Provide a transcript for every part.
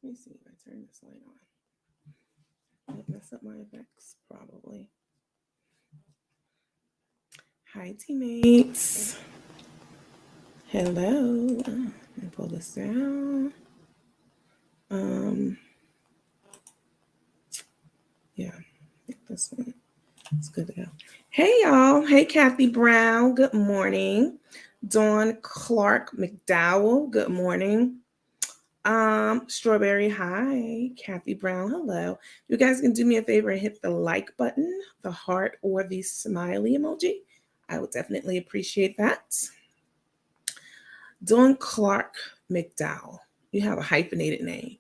me see if I turn this light on. Might mess up my effects, probably. Hi, teammates. Hello. Let me pull this down. Yeah, I think this one. It's good to go. Hey, y'all. Hey, Kathy Brown. Good morning. Dawn Clark McDowell. Good morning. Strawberry, hi. Kathy Brown, hello. You guys can do me a favor and hit the like button, the heart, or the smiley emoji. I would definitely appreciate that. Dawn Clark McDowell. You have a hyphenated name.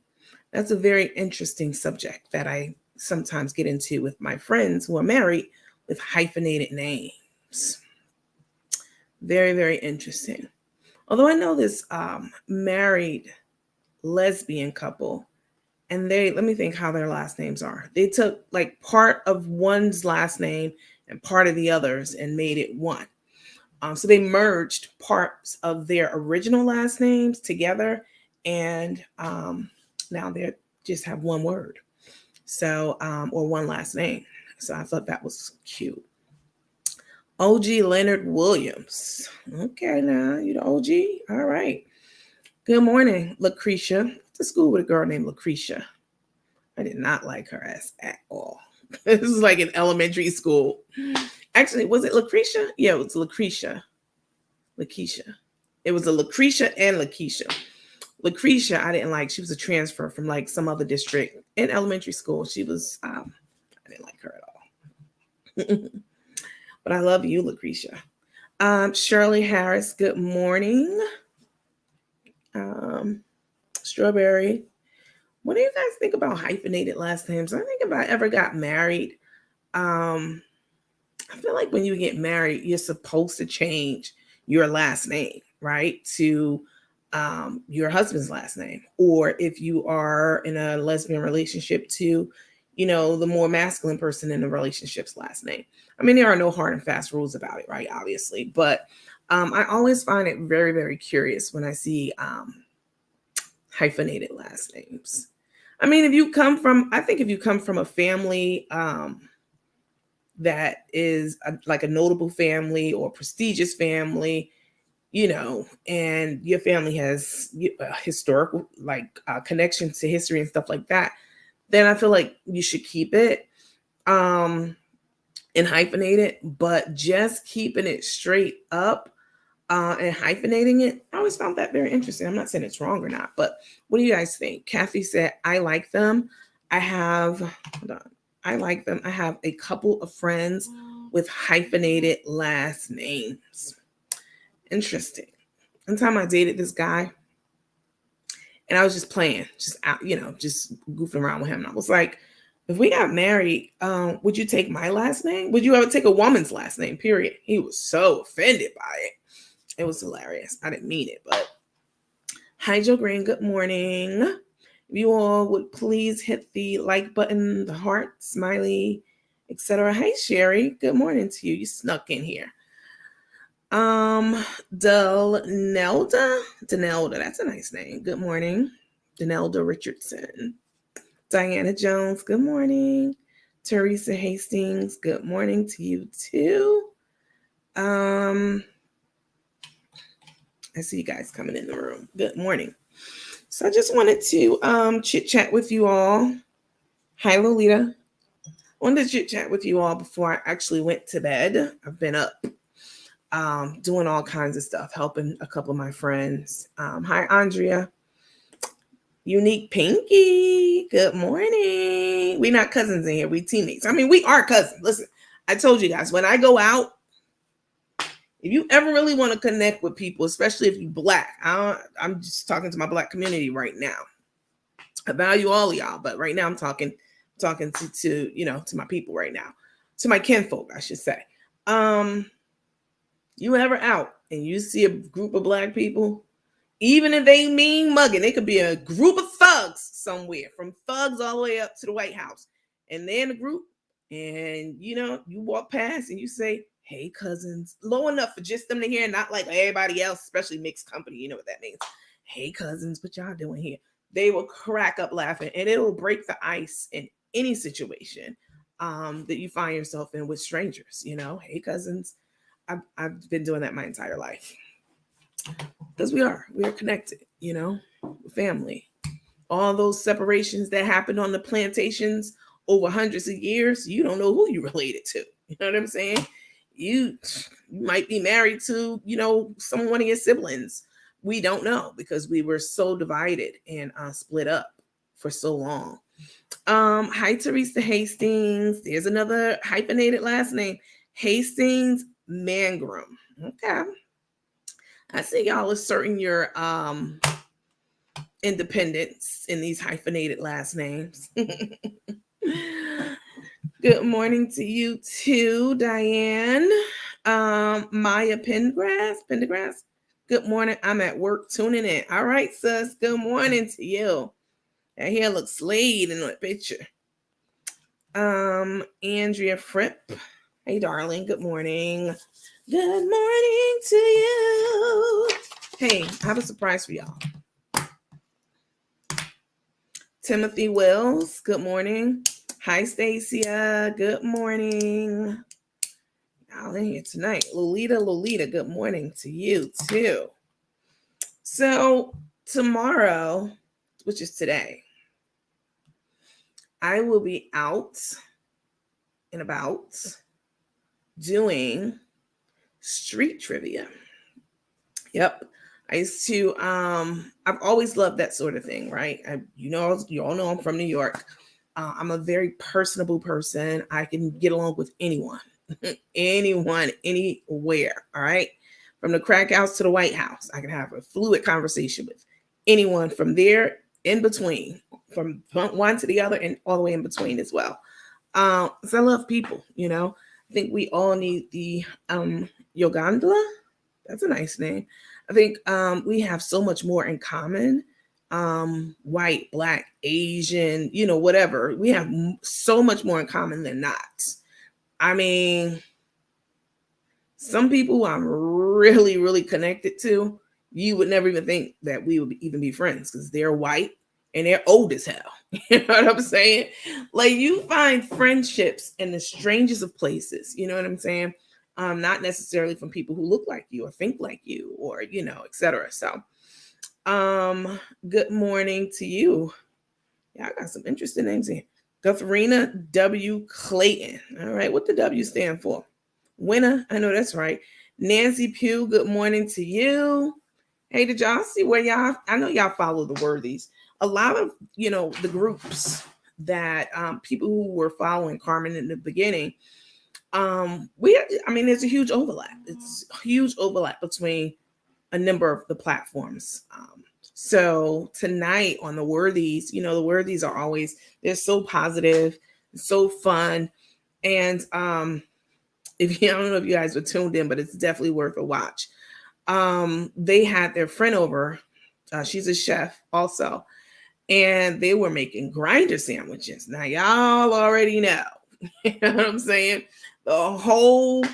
That's a very interesting subject that I sometimes get into with my friends who are married with hyphenated names. Very, very interesting. Although I know this married lesbian couple, and let me think how their last names are. They took like part of one's last name and part of the others and made it one. So they merged parts of their original last names together, and now they just have one word. So, or one last name. So I thought that was cute. OG Leonard Williams. Okay, now you the OG. All right. Good morning, Lucretia. To school with a girl named Lucretia. I did not like her ass at all. This is like in elementary school. Actually, was it Lucretia? Yeah, it was Lucretia. Lakeisha. It was a Lucretia and Lakeisha. Lucretia, I didn't like. She was a transfer from like some other district in elementary school. She was, I didn't like her at all. But I love you, Lucretia. Shirley Harris, good morning. Strawberry. What do you guys think about hyphenated last names? I think if I ever got married, I feel like when you get married, you're supposed to change your last name, right? To your husband's last name. Or if you are in a lesbian relationship, to, the more masculine person in the relationship's last name. I mean, there are no hard and fast rules about it, right? Obviously. But I always find it very, very curious when I see hyphenated last names. I mean, if you come from a family that is like a notable family or prestigious family, and your family has historical connections to history and stuff like that, then I feel like you should keep it and hyphenate it. But just keeping it straight up and hyphenating it, I always found that very interesting. I'm not saying it's wrong or not, but what do you guys think? Kathy said, I like them. I like them. I have a couple of friends with hyphenated last names. Interesting. One time I dated this guy and I was just playing, just out, just goofing around with him. And I was like, if we got married, would you take my last name? Would you ever take a woman's last name? Period. He was so offended by it. It was hilarious. I didn't mean it, but hi, Joe Green. Good morning. If you all would please hit the like button, the heart, smiley, etc. Hey, Sherry. Good morning to you. You snuck in here. Danelda. That's a nice name. Good morning. Danelda Richardson. Diana Jones. Good morning. Teresa Hastings. Good morning to you too. I see you guys coming in the room. Good morning. So I just wanted to chit chat with you all. Hi, Lolita. I wanted to chit chat with you all before I actually went to bed. I've been up doing all kinds of stuff, helping a couple of my friends. Hi, Andrea. Unique Pinky. Good morning. We're not cousins in here. We teammates. I mean, we are cousins. Listen, I told you guys, when I go out, if you ever really want to connect with people, especially if you're Black, I'm just talking to my Black community right now. I value all of y'all, but right now I'm talking to my people right now, to my kinfolk, I should say. You ever out and you see a group of Black people, even if they mean mugging, they could be a group of thugs somewhere, from thugs all the way up to the White House, and they're in a group, and you walk past and you say, hey, cousins, low enough for just them to hear, not like everybody else, especially mixed company. You know what that means. Hey, cousins, what y'all doing here? they will crack up laughing, and it'll break the ice in any situation that you find yourself in with strangers. Hey cousins, I've been doing that my entire life because we are connected. Family. All those separations that happened on the plantations over hundreds of years, you don't know who you related to. You know what I'm saying? You might be married to, one of your siblings. We don't know because we were so divided and split up for so long. Hi, Teresa Hastings. There's another hyphenated last name, Hastings Mangrum. Okay. I see y'all asserting your independence in these hyphenated last names. Good morning to you too, Diane. Maya Pendergrass. Good morning. I'm at work tuning in. All right, sis. Good morning to you. That hair looks slayed in that picture. Andrea Fripp. Hey, darling. Good morning. Good morning to you. Hey, I have a surprise for y'all. Timothy Wells, good morning. Hi, Stacia. Good morning. Y'all in here tonight. Lolita, good morning to you too. So tomorrow, which is today, I will be out and about doing street trivia. Yep. I used to, I've always loved that sort of thing, right? You all know I'm from New York. I'm a very personable person. I can get along with anyone, anyone, anywhere. All right. From the crack house to the White House, I can have a fluid conversation with anyone from there in between, from one to the other and all the way in between as well. So I love people, I think we all need the Yogandla. That's a nice name. I think we have so much more in common. White, Black, Asian, whatever. We have so much more in common than not. I mean, some people I'm really, really connected to, you would never even think that we would even be friends because they're white and they're old as hell. You know what I'm saying? Like, you find friendships in the strangest of places. You know what I'm saying? Not necessarily from people who look like you or think like you or, etc. So, good morning to you. Yeah, I got some interesting names here. Katharina W. Clayton. All right, what the W stand for? Winner. I know that's right. Nancy Pugh, good morning to you. Hey, did y'all see where I know y'all follow the Worthies. A lot of, the groups that people who were following Carmen in the beginning, there's a huge overlap. It's a huge overlap between a number of the platforms. So tonight on the Worthies, the Worthies are always, they're so positive, so fun. And I don't know if you guys were tuned in, but it's definitely worth a watch. They had their friend over. She's a chef also. And they were making grinder sandwiches. Now, y'all already know. You know what I'm saying? The whole,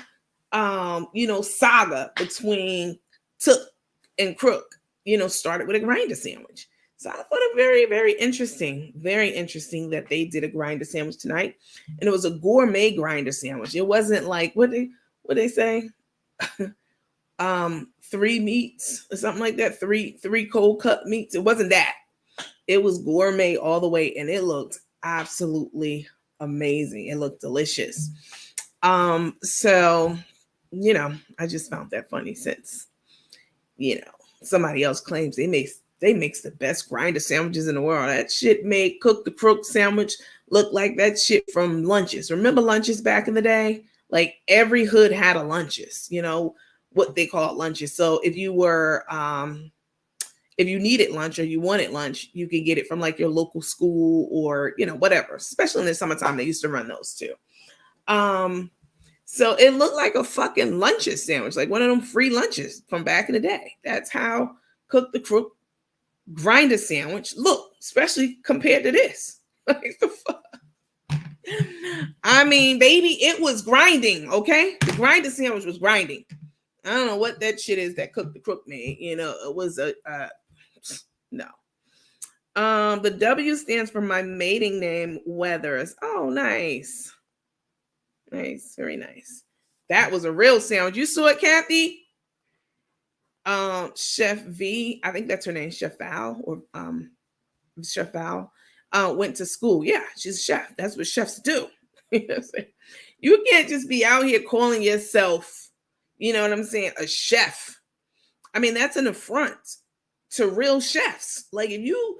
saga between Took and Crook, started with a grinder sandwich. So I thought it very, very interesting that they did a grinder sandwich tonight. And it was a gourmet grinder sandwich. It wasn't like, what they say? 3 meats or something like that. Three cold cut meats. It wasn't that. It was gourmet all the way, and it looked absolutely amazing. It looked delicious. So, I just found that funny since, somebody else claims they makes the best grinder sandwiches in the world. That shit made Cook the Crook sandwich look like that shit from Lunches. Remember Lunches back in the day? Like, every hood had a Lunches, what they call Lunches. So if you were, if you needed lunch or you wanted lunch, you could get it from like your local school or, whatever. Especially in the summertime, they used to run those too. So it looked like a fucking Lunches sandwich, like one of them free lunches from back in the day. That's how Cook the Crook grinder sandwich looked, especially compared to this. Like, the fuck? I mean, baby, it was grinding, okay? The grinder sandwich was grinding. I don't know what that shit is that Cook the Crook made. It was no. The W stands for my mating name, Weathers. Oh, nice. Nice. Very nice. That was a real sandwich. You saw it, Kathy? Chef V, I think that's her name, Chef Val, or Chef Val, went to school. Yeah, she's a chef. That's what chefs do. You can't just be out here calling yourself, you know what I'm saying, a chef. I mean, that's an affront to real chefs. Like, if you,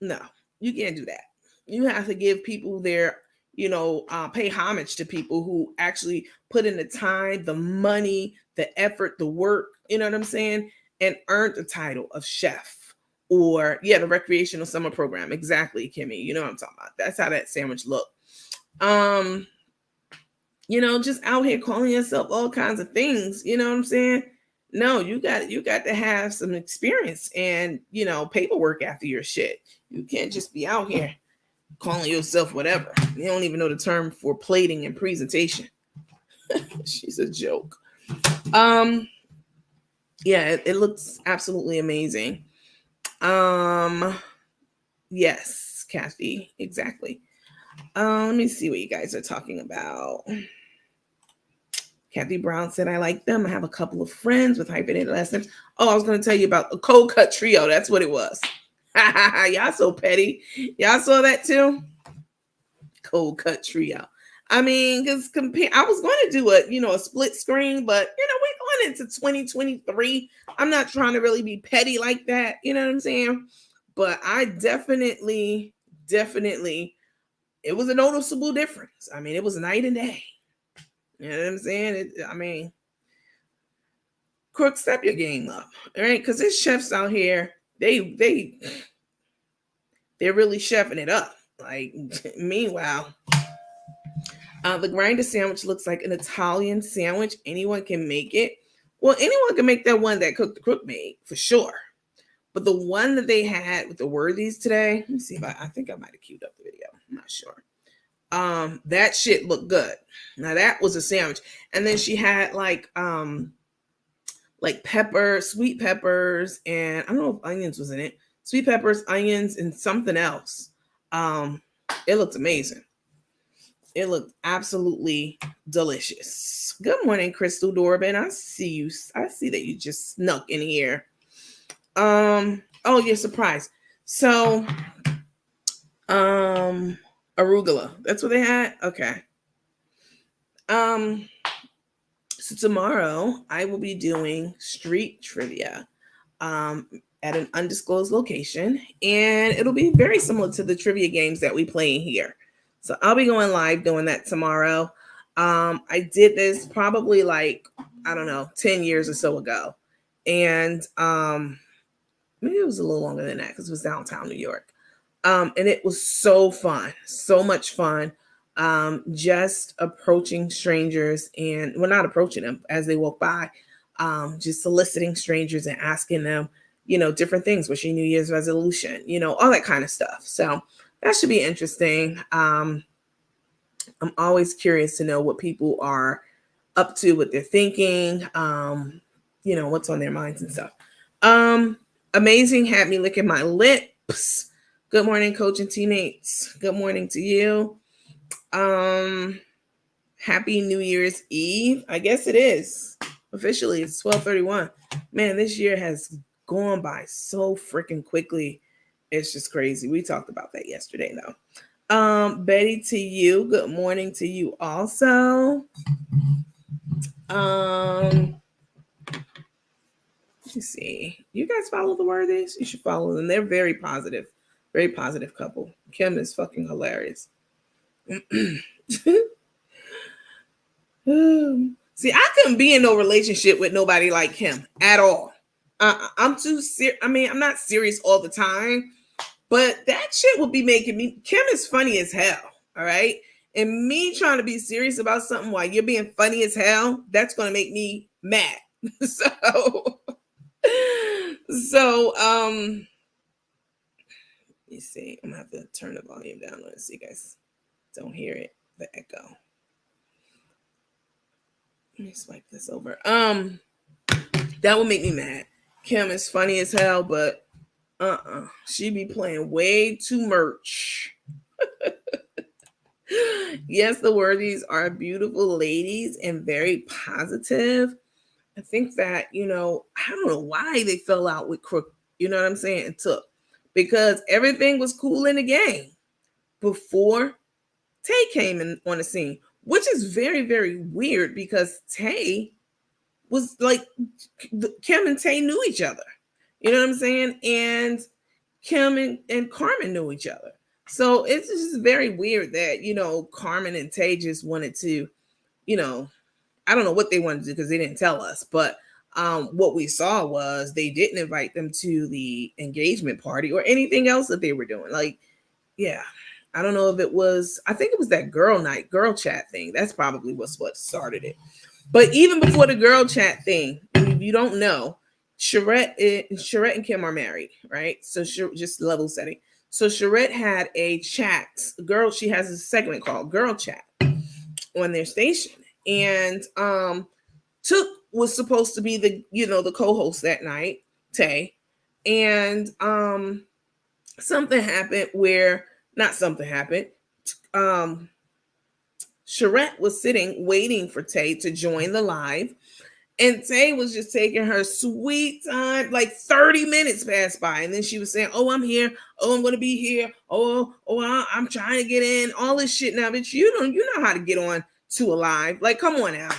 no, you can't do that. You have to give people their, pay homage to people who actually put in the time, the money, the effort, the work, you know what I'm saying, and earned the title of chef. Or, yeah, the recreational summer program. Exactly, Kimmy. You know what I'm talking about. That's how that sandwich looked. Just out here calling yourself all kinds of things. You know what I'm saying? No, you got to have some experience and, paperwork after your shit. You can't just be out here calling yourself whatever. You don't even know the term for plating and presentation. She's a joke. Yeah, it looks absolutely amazing. Yes, Kathy, exactly. Let me see what you guys are talking about. Kathy Brown said, I like them. I have a couple of friends with hyphenated last names. Oh, I was going to tell you about the Cold Cut Trio. That's what it was. Y'all so petty. Y'all saw that too? Cold Cut Trio. I mean, because I was going to do a split screen, but we're going into 2023. I'm not trying to really be petty like that. You know what I'm saying? But I definitely, it was a noticeable difference. I mean, it was night and day. You know what I'm saying? Crook, step your game up, all right? Because there's chefs out here, they're really chefing it up. Like, meanwhile, the grinder sandwich looks like an Italian sandwich. Anyone can make it. Well, anyone can make that one that Cook the Crook made, for sure. But the one that they had with the Worthies today, let me see if I think I might have queued up the video. I'm not sure. That shit looked good. Now that was a sandwich. And then she had like sweet peppers, and I don't know if onions was in it. Sweet peppers, onions, and something else. It looked amazing. It looked absolutely delicious. Good morning, Crystal Dorbin. I see you. I see that you just snuck in here. Oh, you're surprised. So, arugula. That's what they had? Okay. So tomorrow I will be doing street trivia at an undisclosed location, and it'll be very similar to the trivia games that we play in here. So I'll be going live doing that tomorrow. I did this probably 10 years or so ago. And maybe it was a little longer than that because it was downtown New York. And it was so fun, so much fun. Just approaching strangers and not approaching them as they walk by, just soliciting strangers and asking them, different things. What's your New Year's resolution? All that kind of stuff. So that should be interesting. I'm always curious to know what people are up to, what they're thinking, what's on their minds and stuff. Amazing had me licking my lips. Good morning, coach and teammates. Good morning to you. Happy New Year's Eve. I guess it is. Officially, it's 12/31. Man, this year has gone by so freaking quickly. It's just crazy. We talked about that yesterday, though. Betty, to you. Good morning to you also. Let me see. You guys follow the Worthies? You should follow them. They're very positive couple. Kim is fucking hilarious. See, I couldn't be in no relationship with nobody like him at all. I'm too serious. I mean, I'm not serious all the time, but that shit would be making me. Kim is funny as hell. All right. And me trying to be serious about something while you're being funny as hell, that's going to make me mad. So, let me see. I'm going to have to turn the volume down. Let's see, guys. Don't hear it. The echo. Let me swipe this over. That would make me mad. Kim is funny as hell, but She be playing way too much. Yes, the Worthies are beautiful ladies and very positive. I think that, I don't know why they fell out with Crook. You know what I'm saying? It took because everything was cool in the game before Tay came in on the scene, which is very, very weird because Tay was like Kim and Tay knew each other. You know what I'm saying? And Kim and Carmen knew each other. So it's just very weird that, Carmen and Tay just wanted to, I don't know what they wanted to do because they didn't tell us. But what we saw was they didn't invite them to the engagement party or anything else that they were doing. Like, yeah, I don't know if it was, I think it was that girl chat thing. That's probably what started it. But even before the girl chat thing, if you don't know, Sherette and Kim are married, right? So just level setting. So Sherette had a chat, she has a segment called Girl Chat on their station. And Took was supposed to be the co-host that night, Tay. And not something happened. Sherette was sitting waiting for Tay to join the live. And Tay was just taking her sweet time, like 30 minutes passed by. And then she was saying, oh, I'm here. Oh, I'm going to be here. I'm trying to get in. All this shit now, bitch. You know how to get on to a live. Like, come on now.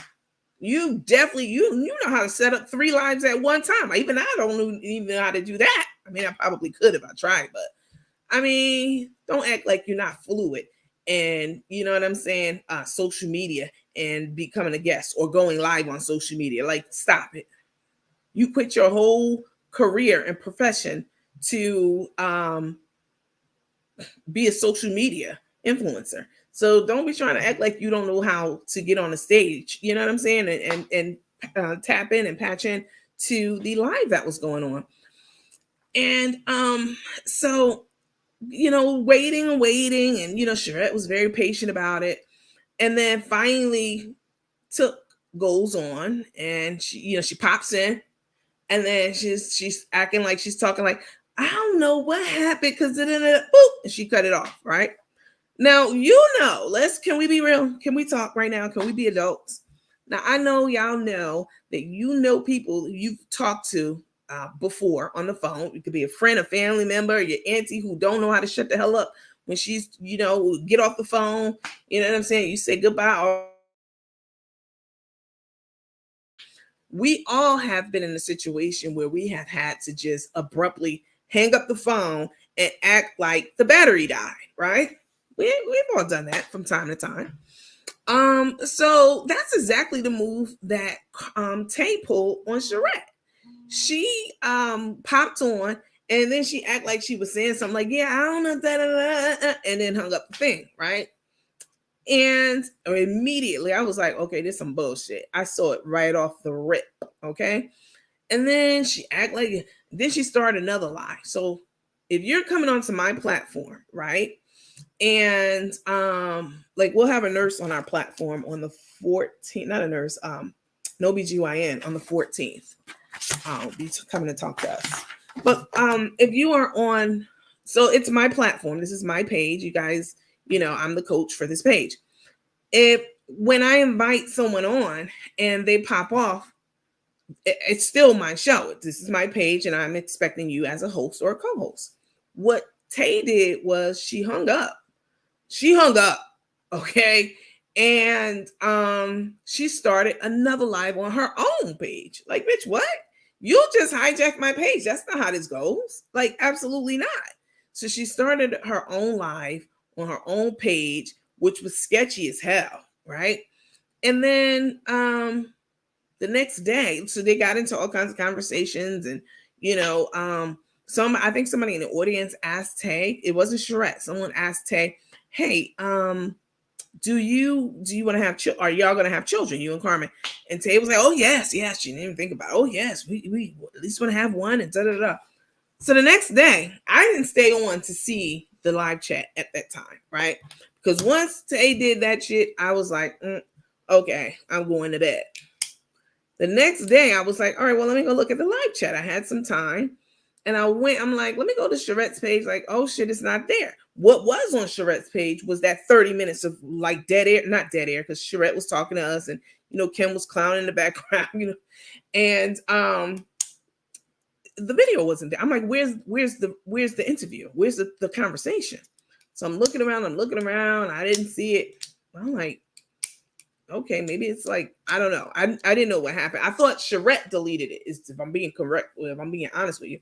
You definitely, you know how to set up 3 lives at one time. Even I don't even know how to do that. I mean, I probably could if I tried, but I mean, don't act like you're not fluid. And you know what I'm saying? Social media and becoming a guest or going live on social media. Like, stop it. You quit your whole career and profession to be a social media influencer. So don't be trying to act like you don't know how to get on the stage. You know what I'm saying? And tap in and patch in to the live that was going on. And so waiting and waiting, and Sherette was very patient about it. And then finally Took goes on and she pops in, and then she's acting like she's talking like, I don't know what happened because and she cut it off, right? Now, can we be real? Can we talk right now? Can we be adults? Now, I know y'all know that people you've talked to before on the phone. It could be a friend, a family member, your auntie who don't know how to shut the hell up when she's, get off the phone. You know what I'm saying? You say goodbye. We all have been in a situation where we have had to just abruptly hang up the phone and act like the battery died, right? We've all done that from time to time. So that's exactly the move that Tay pulled on Sherette. She popped on, and then she acted like she was saying something like, yeah, I don't know, and then hung up the thing, right? And immediately I was like, okay, this is some bullshit. I saw it right off the rip, okay? And then she then she started another lie. So if you're coming onto my platform, right? And we'll have a nurse on our platform on the 14th, not a nurse, an OBGYN on the 14th. Be coming to talk to us. But if you are on, so it's my platform, this is my page, you guys, I'm the coach for this page. When I invite someone on and they pop off, it's still my show. This is my page, and I'm expecting you as a host or a co-host. What Tay did was she hung up, okay? And she started another live on her own page. Like, bitch, what? You just hijacked my page. That's not how this goes. Like, absolutely not. So she started her own live on her own page, which was sketchy as hell, right? And then the next day, so they got into all kinds of conversations, and I think somebody in the audience asked Tay, it wasn't Sherette, someone asked Tay, hey, do you want to have children? Are y'all gonna have children, you and Carmen? And Tay was like, oh yes, she didn't even think about it. Oh yes, we at least want to have one, and da. So the next day, I didn't stay on to see the live chat at that time, right? Because once Tay did that shit, I was like, okay, I'm going to bed. The next day, I was like, all right, well, let me go look at the live chat. I had some time. And I'm like, let me go to Charette's page. Like, oh shit, it's not there. What was on Charette's page was that 30 minutes of like dead air, not dead air, because Charette was talking to us and, Kim was clowning in the background, and the video wasn't there. I'm like, where's the interview? Where's the conversation? So I'm looking around. I didn't see it. I'm like, okay, maybe it's like, I don't know. I didn't know what happened. I thought Charette deleted it. If I'm being correct, if I'm being honest with you,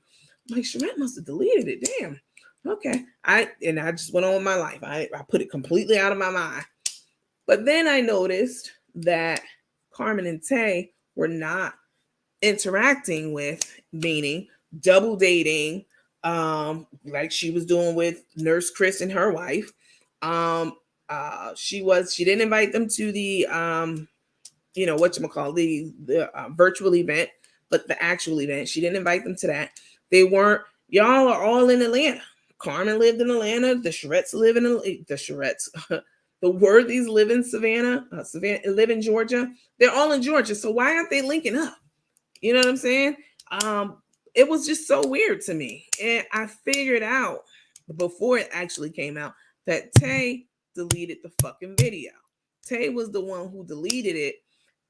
I'm like, Charette must have deleted it. Damn. Okay. I just went on with my life. I put it completely out of my mind. But then I noticed that Carmen and Tay were not interacting with, meaning double dating, like she was doing with Nurse Chris and her wife. She didn't invite them to the the virtual event, but the actual event, she didn't invite them to that. Y'all are all in Atlanta. Carmen lived in Atlanta. The Charettes live in the Charettes. The Worthies live in Savannah. Live in Georgia. They're all in Georgia. So why aren't they linking up? You know what I'm saying? It was just so weird to me. And I figured out before it actually came out that Tay deleted the fucking video. Tay was the one who deleted it,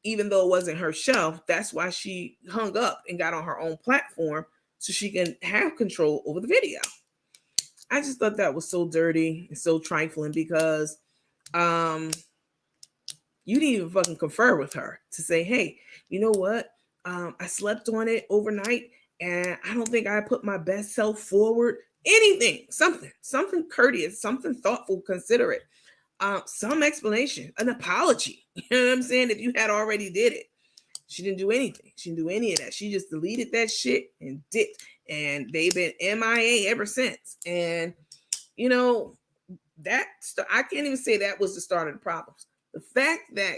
even though it wasn't her show. That's why she hung up and got on her own platform so she can have control over the video. I just thought that was so dirty and so trifling because you didn't even fucking confer with her to say, hey, you know what? I slept on it overnight and I don't think I put my best self forward. Anything, something courteous, something thoughtful, considerate, some explanation, an apology. You know what I'm saying? If you had already did it. She didn't do anything. She didn't do any of that. She just deleted that shit and dipped. And they've been MIA ever since. And, I can't even say that was the start of the problems. The fact that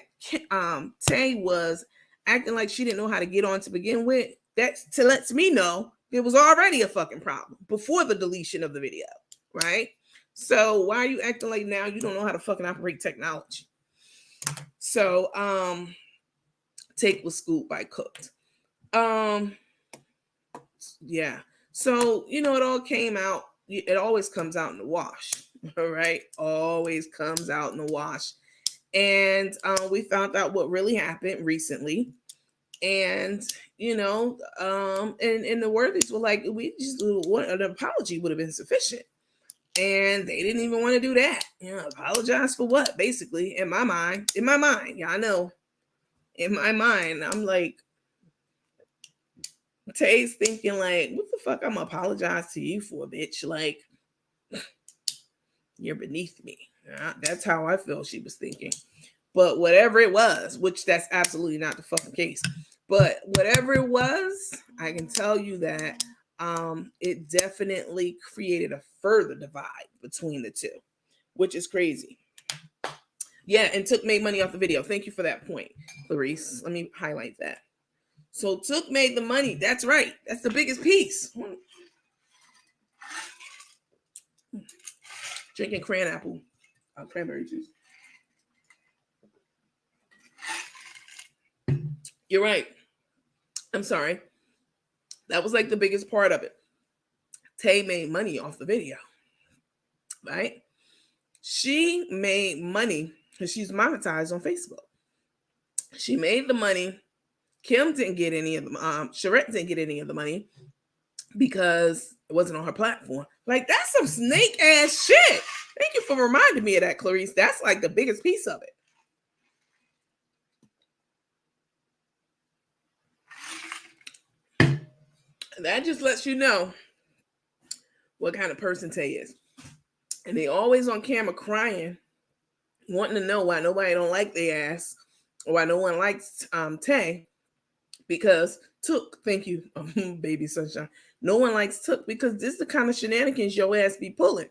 Tay was acting like she didn't know how to get on to begin with, that lets me know there was already a fucking problem before the deletion of the video, right? So why are you acting like now you don't know how to fucking operate technology? So, Take was schooled by Cooked. Yeah. So, it all came out. It always comes out in the wash. All right. Always comes out in the wash. And we found out what really happened recently. And, and the Worthies were like, an apology would have been sufficient. And they didn't even want to do that. Apologize for what? Basically, in my mind. Yeah, I know. In my mind, I'm like, Tay's thinking like, what the fuck I'm apologize to you for, bitch? Like, you're beneath me. That's how I feel she was thinking. But whatever it was, which that's absolutely not the fucking case. But whatever it was, I can tell you that it definitely created a further divide between the two, which is crazy. Yeah, and Took made money off the video. Thank you for that point, Clarice. Let me highlight that. So Took made the money. That's right. That's the biggest piece. Drinking cranberry juice. You're right. I'm sorry. That was like the biggest part of it. Tay made money off the video, right? She made money because she's monetized on Facebook. She made the money. Kim didn't get any of the Charette didn't get any of the money because it wasn't on her platform. Like, that's some snake ass shit. Thank you for reminding me of that, Clarice. That's like the biggest piece of it. That just lets you know what kind of person Tay is. And they always on camera crying, wanting to know why nobody don't like their ass or why no one likes Tay. Because Took, thank you, baby sunshine. No one likes Took because this is the kind of shenanigans your ass be pulling.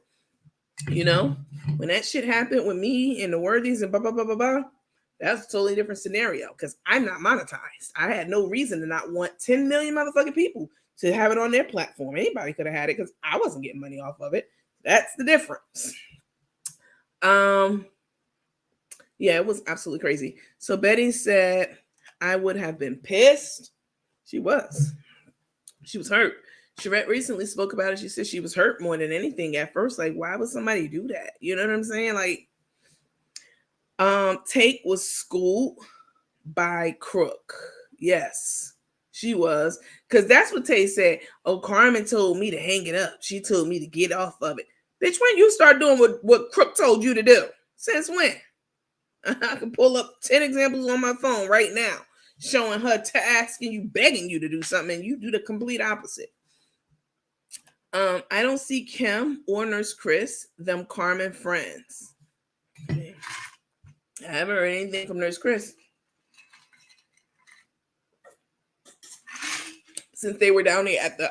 When that shit happened with me and the Worthies and blah, blah, blah, blah, blah, that's a totally different scenario because I'm not monetized. I had no reason to not want 10 million motherfucking people to have it on their platform. Anybody could have had it because I wasn't getting money off of it. That's the difference. Yeah, it was absolutely crazy. So Betty said, I would have been pissed. She was hurt. Sherette recently spoke about it. She said she was hurt more than anything at first. Like, why would somebody do that? You know what I'm saying? Like, Take was schooled by Crook. Yes, she was. Because that's what Tay said. Oh, Carmen told me to hang it up. She told me to get off of it. Bitch, when you start doing what Crook told you to do? Since when? I can pull up 10 examples on my phone right now showing her asking you, begging you to do something, and you do the complete opposite. I don't see Kim or Nurse Chris, them Carmen friends. I haven't heard anything from Nurse Chris since they were down there at the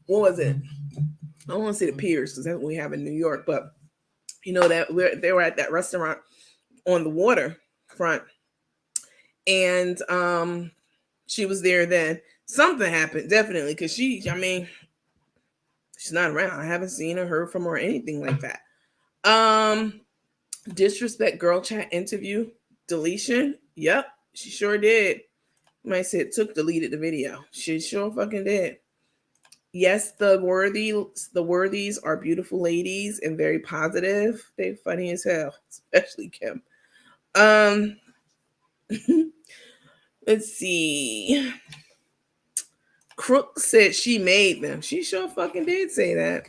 what was it? I don't want to say the Piers because that's what we have in New York, but you know that they were at that restaurant on the waterfront, and she was there then. Something happened definitely because she's not around. I haven't seen or heard from her or anything like that. Disrespect girl chat interview deletion. Yep, she sure did. Might say it took deleted the video. She sure fucking did. Yes, the worthies are beautiful ladies and very positive. They funny as hell, especially Kim. Let's see. Crook said she made them. She sure fucking did say that.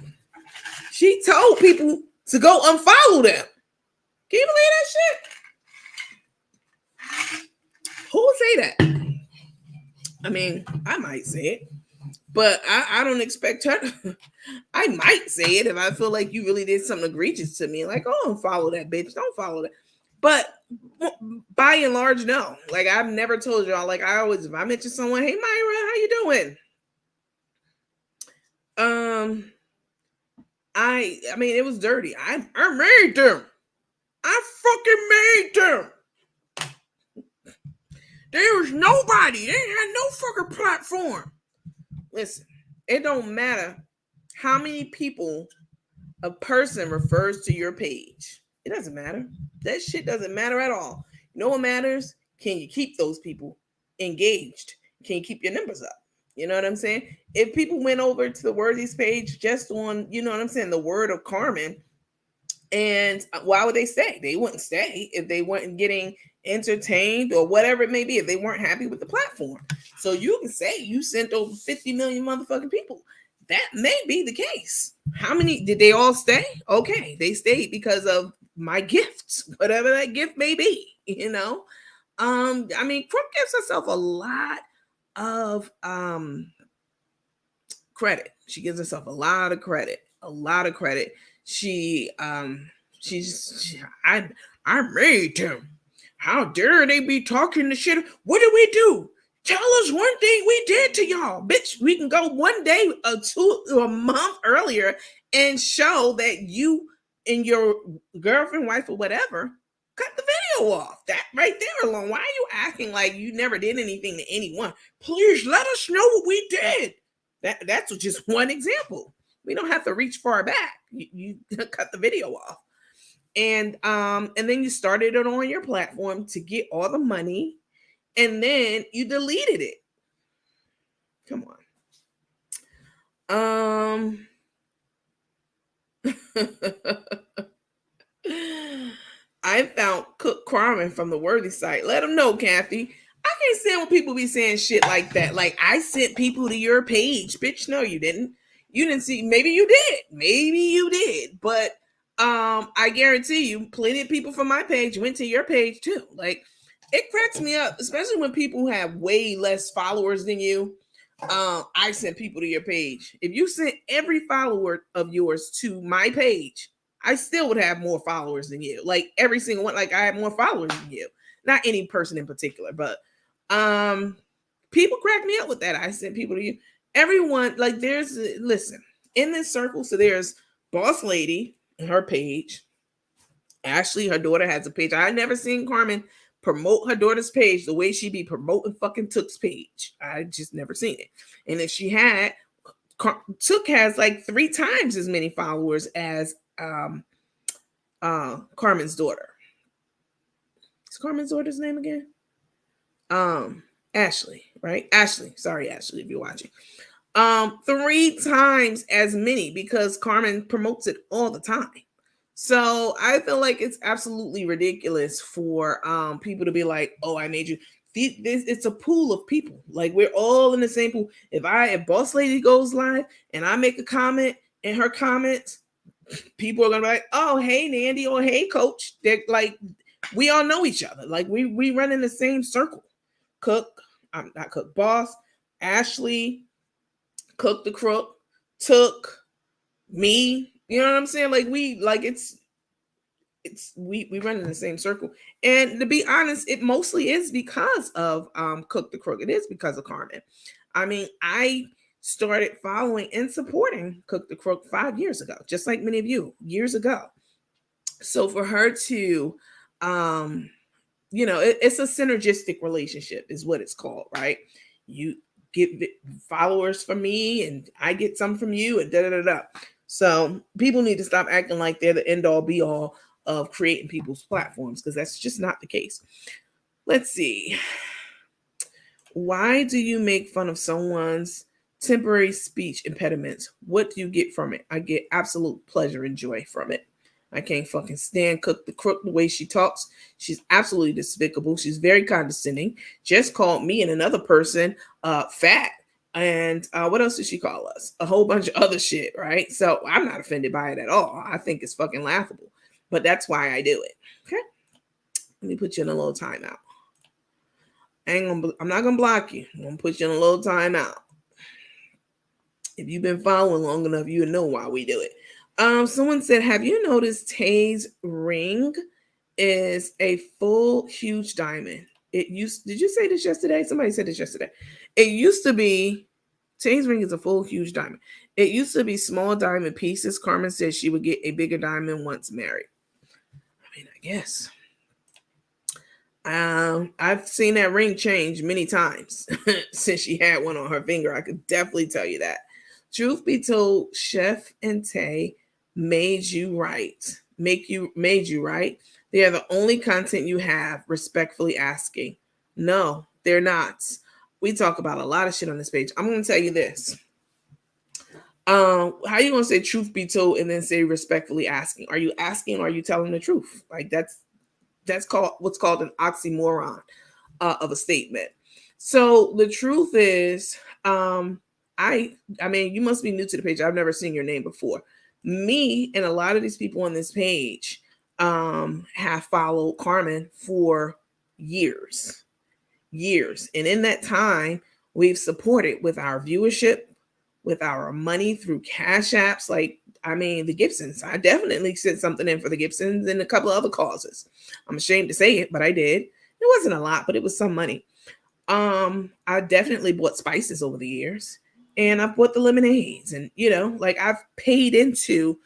She told people to go unfollow them. Can you believe that shit? Who would say that? I mean, I might say it, but I don't expect her to. I might say it if I feel like you really did something egregious to me. Like, oh, don't follow that bitch. Don't follow that. But by and large, no. Like, I've never told y'all. Like, I always, if I mention someone, hey, Myra, how you doing? I mean, it was dirty. I made them. I fucking made them. There was nobody. They had no fucking platform. Listen, it don't matter how many people a person refers to your page. It doesn't matter. That shit doesn't matter at all. You know what matters? Can you keep those people engaged? Can you keep your numbers up? You know what I'm saying? If people went over to the Worthies page just on, you know what I'm saying, the word of Carmen, and why would they stay? They wouldn't stay if they weren't getting entertained or whatever it may be, if they weren't happy with the platform. So you can say you sent over 50 million motherfucking people. That may be the case. How many did they all stay? Okay, they stayed because of my gifts, whatever that gift may be, you know. I mean, Crook gives herself a lot of credit. She gives herself a lot of credit. She I made him. How dare they be talking the shit? What did we do? Tell us one thing we did to y'all, bitch. We can go one day or two or a month earlier and show that you and your girlfriend, wife, or whatever cut the video off. That right there alone. Why are you acting like you never did anything to anyone? Please let us know what we did. That's just one example. We don't have to reach far back. You cut the video off. And then you started it on your platform to get all the money, and then you deleted it. Come on. I found Cook Carmen from the Worthy site. Let them know, Kathy. I can't stand when people be saying shit like that. Like, I sent people to your page. Bitch, no, you didn't. You didn't see. Maybe you did. Maybe you did. But I guarantee you, plenty of people from my page went to your page too. Like, it cracks me up, especially when people have way less followers than you. I sent people to your page. If you sent every follower of yours to my page, I still would have more followers than you. Like, every single one. Like, I have more followers than you. Not any person in particular, but people crack me up with that. I sent people to you. Everyone, like, listen, in this circle, so there's Boss Lady and her page. Ashley, her daughter, has a page. I never seen Carmen promote her daughter's page the way she be promoting fucking Took's page. I just never seen it. And if she had, Took has like 3 times as many followers as Carmen's daughter. Is Carmen's daughter's name again? Ashley. right? Ashley, sorry, Ashley, if you're watching. 3 times as many because Carmen promotes it all the time. So I feel like it's absolutely ridiculous for people to be like, "Oh, I made you." It's a pool of people. Like we're all in the same pool. If Boss Lady goes live and I make a comment and her comments, people are gonna be like, "Oh, hey, Nandy," or "Hey, Coach." They're like, we all know each other. Like we run in the same circle. Cook, I'm not Cook, Boss, Ashley, Cook the Crook, Took, me. You know what I'm saying? Like we run in the same circle. And to be honest, it mostly is because of Cook the Crook. It is because of Carmen. I mean, I started following and supporting Cook the Crook 5 years ago, just like many of you years ago. So for her to it's a synergistic relationship is what it's called, right? You get followers from me and I get some from you and da da da da. So people need to stop acting like they're the end all be all of creating people's platforms because that's just not the case. Let's see. Why do you make fun of someone's temporary speech impediments? What do you get from it? I get absolute pleasure and joy from it. I can't fucking stand Cook the Crook the way she talks. She's absolutely despicable. She's very condescending. Just called me and another person fat. And what else did she call us? A whole bunch of other shit, right? So I'm not offended by it at all. I think it's fucking laughable. But that's why I do it. Okay? Let me put you in a little timeout. I'm not gonna block you. I'm gonna put you in a little timeout. If you've been following long enough, you know why we do it. Someone said, have you noticed Tay's ring is a full huge diamond? Did you say this yesterday? Somebody said this yesterday. It used to be Tay's ring is a full huge diamond. It used to be small diamond pieces. Carmen said she would get a bigger diamond once married. I mean, I guess. I've seen that ring change many times since she had one on her finger. I could definitely tell you that. Truth be told, Chef and Tay made you right. Made you right. They are the only content you have, respectfully asking. No, they're not. We talk about a lot of shit on this page. I'm gonna tell you this. How you gonna say truth be told and then say respectfully asking? Are you asking or are you telling the truth? Like that's called what's called an oxymoron of a statement. So the truth is, I mean, you must be new to the page. I've never seen your name before. Me and a lot of these people on this page have followed Carmen for years, and in that time, we've supported with our viewership, with our money through cash apps. Like, I mean, the Gibsons. I definitely sent something in for the Gibsons and a couple of other causes. I'm ashamed to say it, but I did. It wasn't a lot, but it was some money. I definitely bought spices over the years, and I've bought the lemonades, and like I've paid into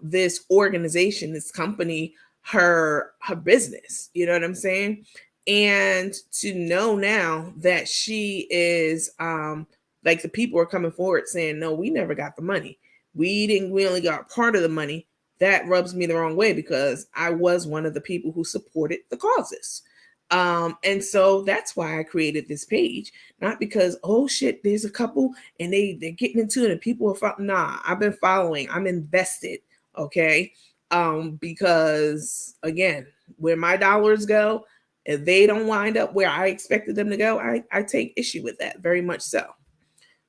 this organization, this company, her business. You know what I'm saying? And to know now that she is like the people are coming forward saying, no, we never got the money. We only got part of the money. That rubs me the wrong way because I was one of the people who supported the causes. And so that's why I created this page, not because, oh shit, there's a couple and they're getting into it and people are following. Nah, I've been following, I'm invested. Okay. Because again, where my dollars go, if they don't wind up where I expected them to go, I take issue with that very much so.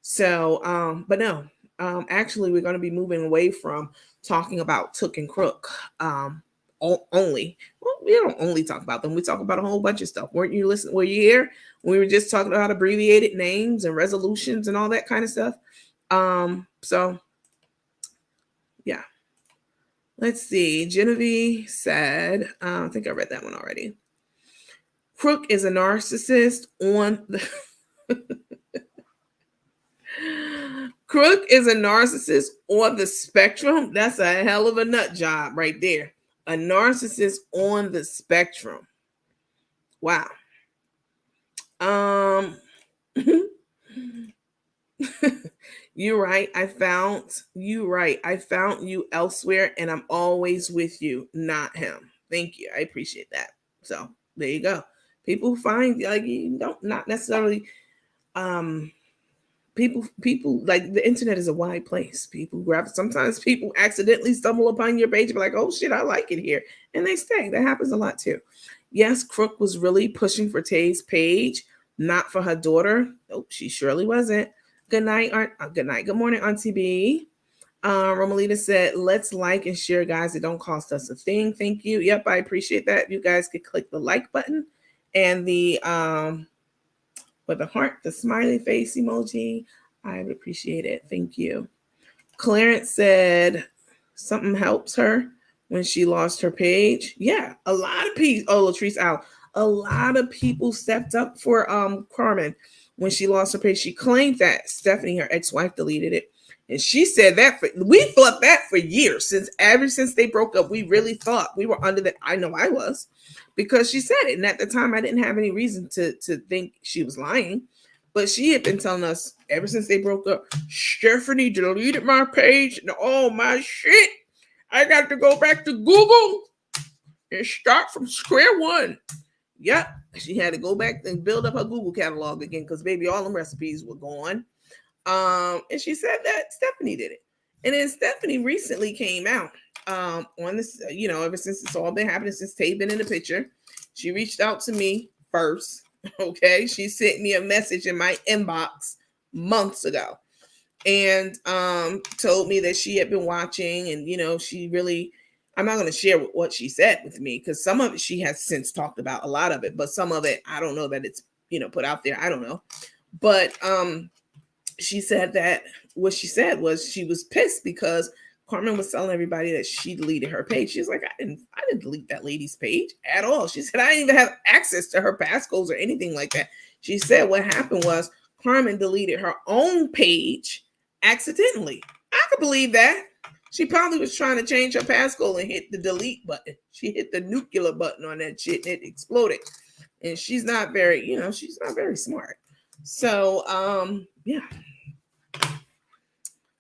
So, but no, actually, we're going to be moving away from talking about Took and Crook only. Well, we don't only talk about them. We talk about a whole bunch of stuff. Weren't you listening? Were you here? We were just talking about abbreviated names and resolutions and all that kind of stuff. So yeah. Let's see. Genevieve said, I think I read that one already. Crook is a narcissist on the Crook is a narcissist on the spectrum. That's a hell of a nut job right there. A narcissist on the spectrum. Wow. You're right. I found you elsewhere, and I'm always with you, not him. Thank you. I appreciate that. So there you go. People find like you don't not necessarily Um, people like the internet is a wide place. Sometimes people accidentally stumble upon your page and be like, oh shit, I like it here. And they stay. That happens a lot too. Yes, Crook was really pushing for Tay's page, not for her daughter. Nope, she surely wasn't. Good night, good night. Good morning, Auntie B. Romalita said, let's like and share, guys. It don't cost us a thing. Thank you. Yep, I appreciate that. You guys could click the like button and the with the heart, the smiley face emoji. I would appreciate it. Thank you. Clarence said something helps her when she lost her page. Yeah, a lot of people. Oh, Latrice out. A lot of people stepped up for Carmen when she lost her page. She claimed that Stephanie, her ex-wife, deleted it. And she said that we thought that for years. Ever since they broke up, we really thought we were under that. I know I was, because she said it. And at the time, I didn't have any reason to think she was lying. But she had been telling us ever since they broke up, Stephanie deleted my page and all my shit. I got to go back to Google and start from square one. Yep. She had to go back and build up her Google catalog again because, baby, all them recipes were gone. And she said that Stephanie did it. And then Stephanie recently came out on this, ever since it's all been happening, since Tay been in the picture. She reached out to me first. Okay. She sent me a message in my inbox months ago and told me that she had been watching and, she really, I'm not going to share what she said with me because some of it she has since talked about, a lot of it, but some of it, I don't know that it's, put out there. I don't know. But she said that what she said was she was pissed because Carmen was telling everybody that she deleted her page. She's like, I didn't delete that lady's page at all. She said, I didn't even have access to her passcodes or anything like that. She said what happened was Carmen deleted her own page accidentally. I could believe that. She probably was trying to change her passcode and hit the delete button. She hit the nuclear button on that shit and it exploded. And she's not very, she's not very smart. So, yeah.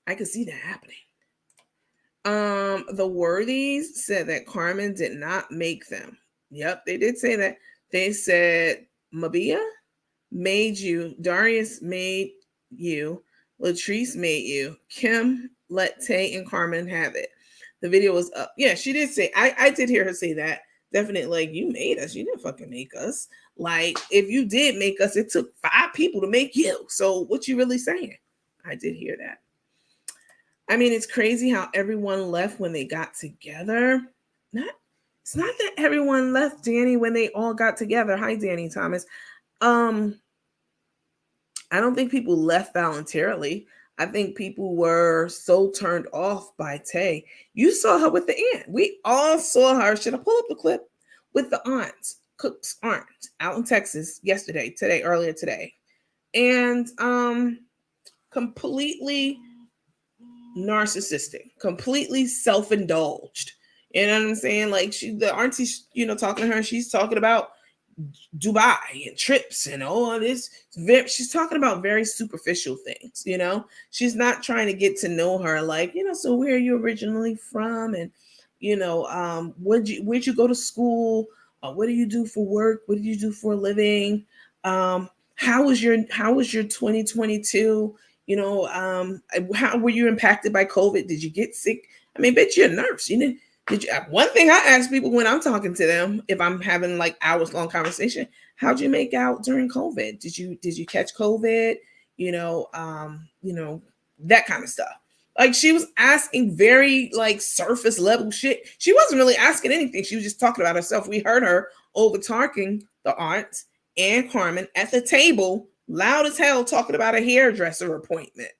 I could see that happening. The Worthies said that Carmen did not make them. Yep, they did say that. They said Mabia made you, Darius made you, Latrice made you, Kim let Tay and Carmen have it. The video was up. Yeah, she did say, I did hear her say that. Definitely, like, you made us. You didn't fucking make us. Like, if you did make us, it took 5 people to make you. So what you really saying? I did hear that. I mean, it's crazy how everyone left when they got together. It's not that everyone left, Danny, when they all got together. Hi, Danny Thomas. I don't think people left voluntarily. I think people were so turned off by Tay. You saw her with the aunt. We all saw her. Should I pull up the clip? With the aunt, Cook's aunt, out in Texas earlier today. And completely narcissistic, completely self-indulged. You know what I'm saying? Like the auntie's, talking to her, she's talking about Dubai and trips and all this. She's talking about very superficial things, She's not trying to get to know her, like, so where are you originally from? And, where'd you go to school? What do you do for work? What do you do for a living? How was your 2022? How were you impacted by COVID? Did you get sick? I mean, bitch, you're a nurse. One thing I ask people when I'm talking to them, if I'm having like hours long conversation, how'd you make out during COVID? Did you catch COVID? That kind of stuff. Like she was asking very like surface level shit. She wasn't really asking anything. She was just talking about herself. We heard her over talking the aunt and Carmen at the table, loud as hell, talking about a hairdresser appointment.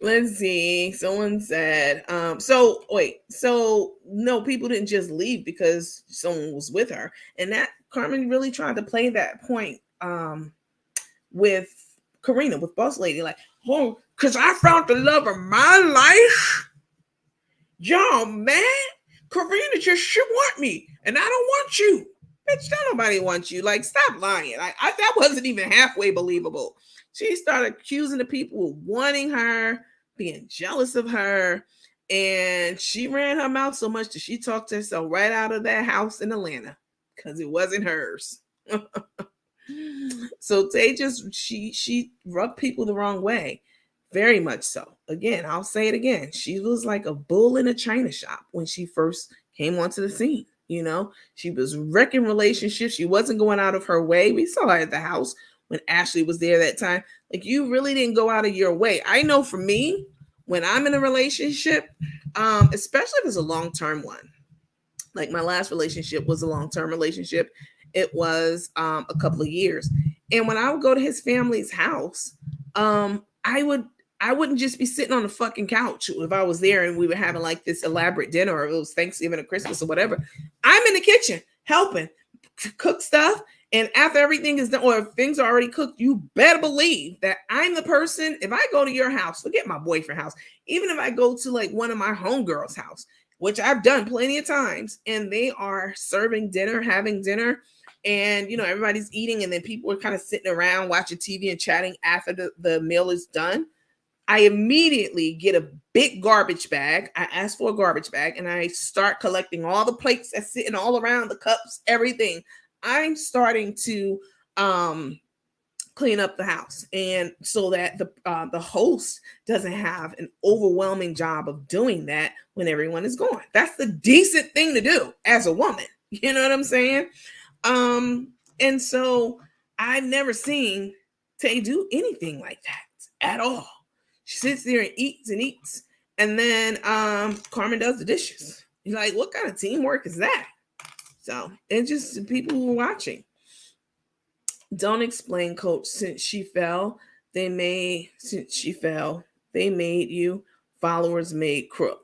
Let's see. Someone said, so no, people didn't just leave because someone was with her. And that Carmen really tried to play that point with Karina, with Boss Lady, like, oh, because I found the love of my life. Y'all mad? Karina just should want me, and I don't want you. Bitch, don't nobody want you. Like, stop lying. That wasn't even halfway believable. She started accusing the people of wanting her, being jealous of her, and she ran her mouth so much that she talked herself right out of that house in Atlanta because it wasn't hers. So they just she rubbed people the wrong way, very much so. Again, I'll say it again. She was like a bull in a china shop when she first came onto the scene. You know, she was wrecking relationships. She wasn't going out of her way. We saw her at the house when Ashley was there that time. Like, you really didn't go out of your way. I know for me, when I'm in a relationship, especially if it's a long-term one, like my last relationship was a long-term relationship. It was a couple of years. And when I would go to his family's house, I wouldn't just be sitting on the fucking couch if I was there and we were having like this elaborate dinner, or it was Thanksgiving or Christmas or whatever. I'm in the kitchen helping cook stuff. And after everything is done, or if things are already cooked, you better believe that I'm the person. If I go to your house, forget my boyfriend house, even if I go to like one of my homegirls' house, which I've done plenty of times, and they are serving dinner, having dinner, and you know, everybody's eating, and then people are kind of sitting around watching TV and chatting after the meal is done. I immediately get a big garbage bag. I ask for a garbage bag and I start collecting all the plates that's sitting all around, the cups, everything. I'm starting to clean up the house, and so that the host doesn't have an overwhelming job of doing that when everyone is gone. That's the decent thing to do as a woman. You know what I'm saying? And so I've never seen Tay do anything like that at all. She sits there and eats, and then Carmen does the dishes. You're like, what kind of teamwork is that? So it's just people who are watching. Don't explain, coach. Since she fell, they made you. Followers made Crook.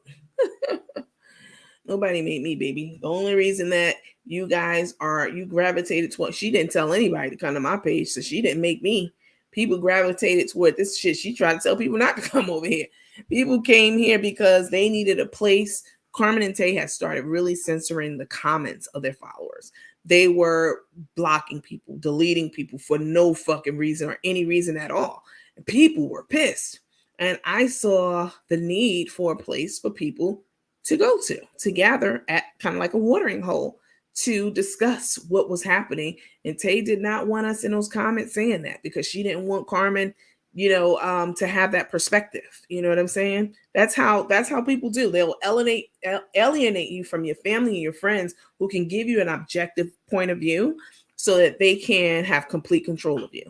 Nobody made me, baby. The only reason that you gravitated toward, she didn't tell anybody to come to my page, so she didn't make me. People gravitated toward this shit. She tried to tell people not to come over here. People came here because they needed a place. Carmen and Tay had started really censoring the comments of their followers. They were blocking people, deleting people for no fucking reason or any reason at all. And people were pissed. And I saw the need for a place for people to go to gather at kind of like a watering hole to discuss what was happening. And Tay did not want us in those comments saying that, because she didn't want Carmen, to have that perspective. You know what I'm saying? That's how people do. They'll alienate you from your family and your friends who can give you an objective point of view so that they can have complete control of you.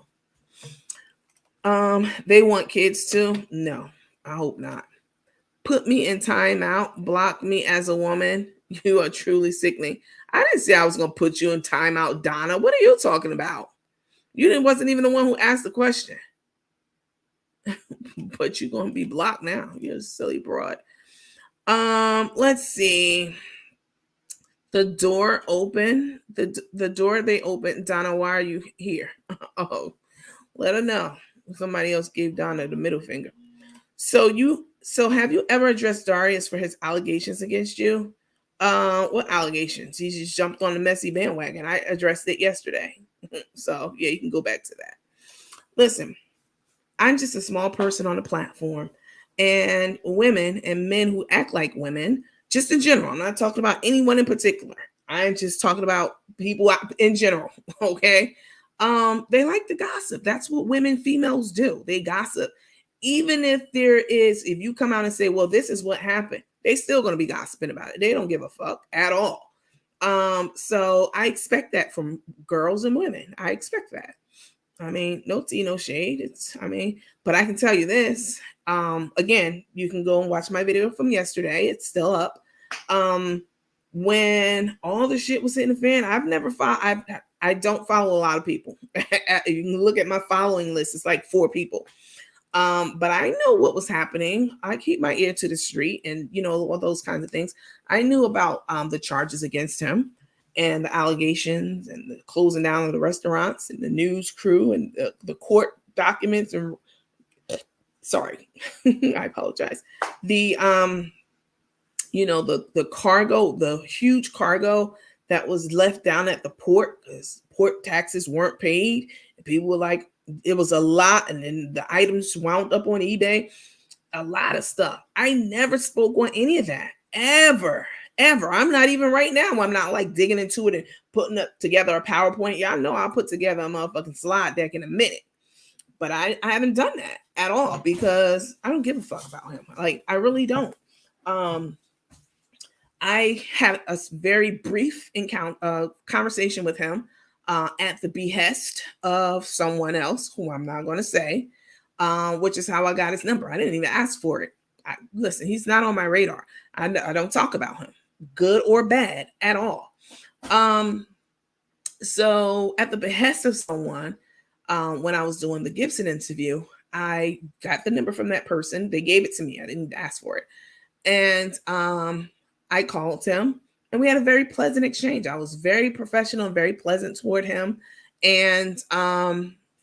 They want kids too? No, I hope not. Put me in timeout, block me as a woman. You are truly sickening. I didn't say I was going to put you in timeout, Donna. What are you talking about? You wasn't even the one who asked the question. But you're going to be blocked now. You're a silly broad. Let's see. The door open. The door they opened. Donna, why are you here? Oh, let her know. Somebody else gave Donna the middle finger. So have you ever addressed Darius for his allegations against you? What allegations? He just jumped on the messy bandwagon. I addressed it yesterday. So yeah, you can go back to that. Listen, I'm just a small person on a platform, and women and men who act like women, just in general. I'm not talking about anyone in particular. I'm just talking about people in general. Okay. They like to gossip. That's what females do. They gossip. Even if if you come out and say, well, this is what happened, they still going to be gossiping about it. They don't give a fuck at all. So I expect that from girls and women. I expect that. I mean, no tea, no shade. But I can tell you this. Again, you can go and watch my video from yesterday. It's still up. When all the shit was hitting the fan, I don't follow a lot of people. You can look at my following list. It's like 4 people. But I know what was happening. I keep my ear to the street and, all those kinds of things. I knew about the charges against him and the allegations and the closing down of the restaurants and the news crew and the court documents. And sorry, I apologize. The cargo, the huge cargo that was left down at the port because port taxes weren't paid. And people were like, it was a lot. And then the items wound up on eBay, a lot of stuff. I never spoke on any of that ever. ever. I'm not even right now. I'm not like digging into it and putting up together a PowerPoint. Y'all know I'll put together a motherfucking slide deck in a minute. But I haven't done that at all because I don't give a fuck about him. Like, I really don't. I had a very brief conversation with him at the behest of someone else who I'm not going to say, which is how I got his number. I didn't even ask for it. Listen, he's not on my radar. I don't talk about him, good or bad at all. So at the behest of someone, when I was doing the Gibson interview, I got the number from that person. They gave it to me. I didn't ask for it. And I called him and we had a very pleasant exchange. I was very professional and very pleasant toward him. And,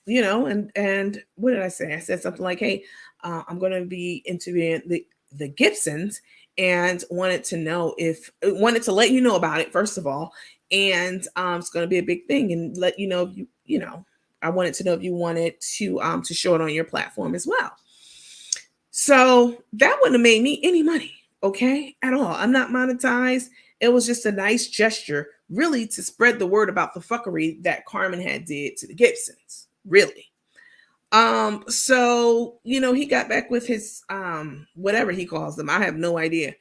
you know, and what did I say? I said something like, hey, I'm going to be interviewing the Gibsons and wanted to let you know about it, first of all. And it's going to be a big thing and let you know if you know, I wanted to know if you wanted to show it on your platform as well. So that wouldn't have made me any money, okay, at all. I'm not monetized. It was just a nice gesture, really, to spread the word about the fuckery that Carmen had did to the Gibsons, really. So, you know, he got back with his whatever he calls them. I have no idea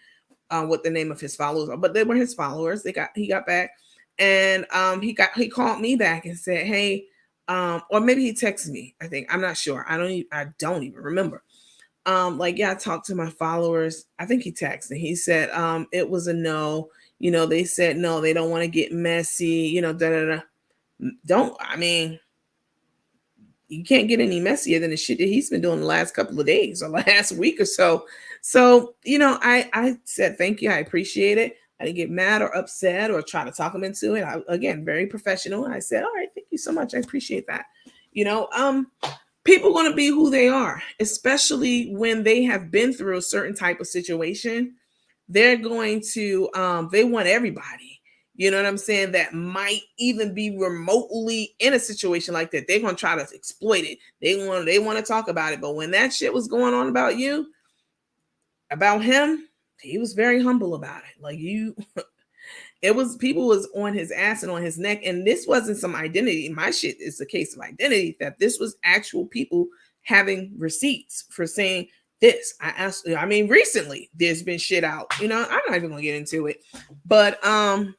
what the name of his followers are, but they were his followers. He got back and he called me back and said, hey, or maybe he texted me. I think, I'm not sure. I don't even remember. Like, yeah, I talked to my followers. I think he texted. He said, it was a no. You know, they said no, they don't want to get messy, you know, you can't get any messier than the shit that he's been doing the last couple of days or last week or so. So, you know, I said, thank you. I appreciate it. I didn't get mad or upset or try to talk him into it. Again, very professional. I said, all right, thank you so much. I appreciate that. You know, people going to be who they are, especially when they have been through a certain type of situation. They're going to, they want everybody, you know what I'm saying, that might even be remotely in a situation like that. They're going to try to exploit it. They want to talk about it. But when that shit was going on about you, about him, he was very humble about it. Like, people was on his ass and on his neck. And this wasn't some identity. My shit is a case of identity, that this was actual people having receipts for saying this. Recently there's been shit out, you know, I'm not even gonna get into it, but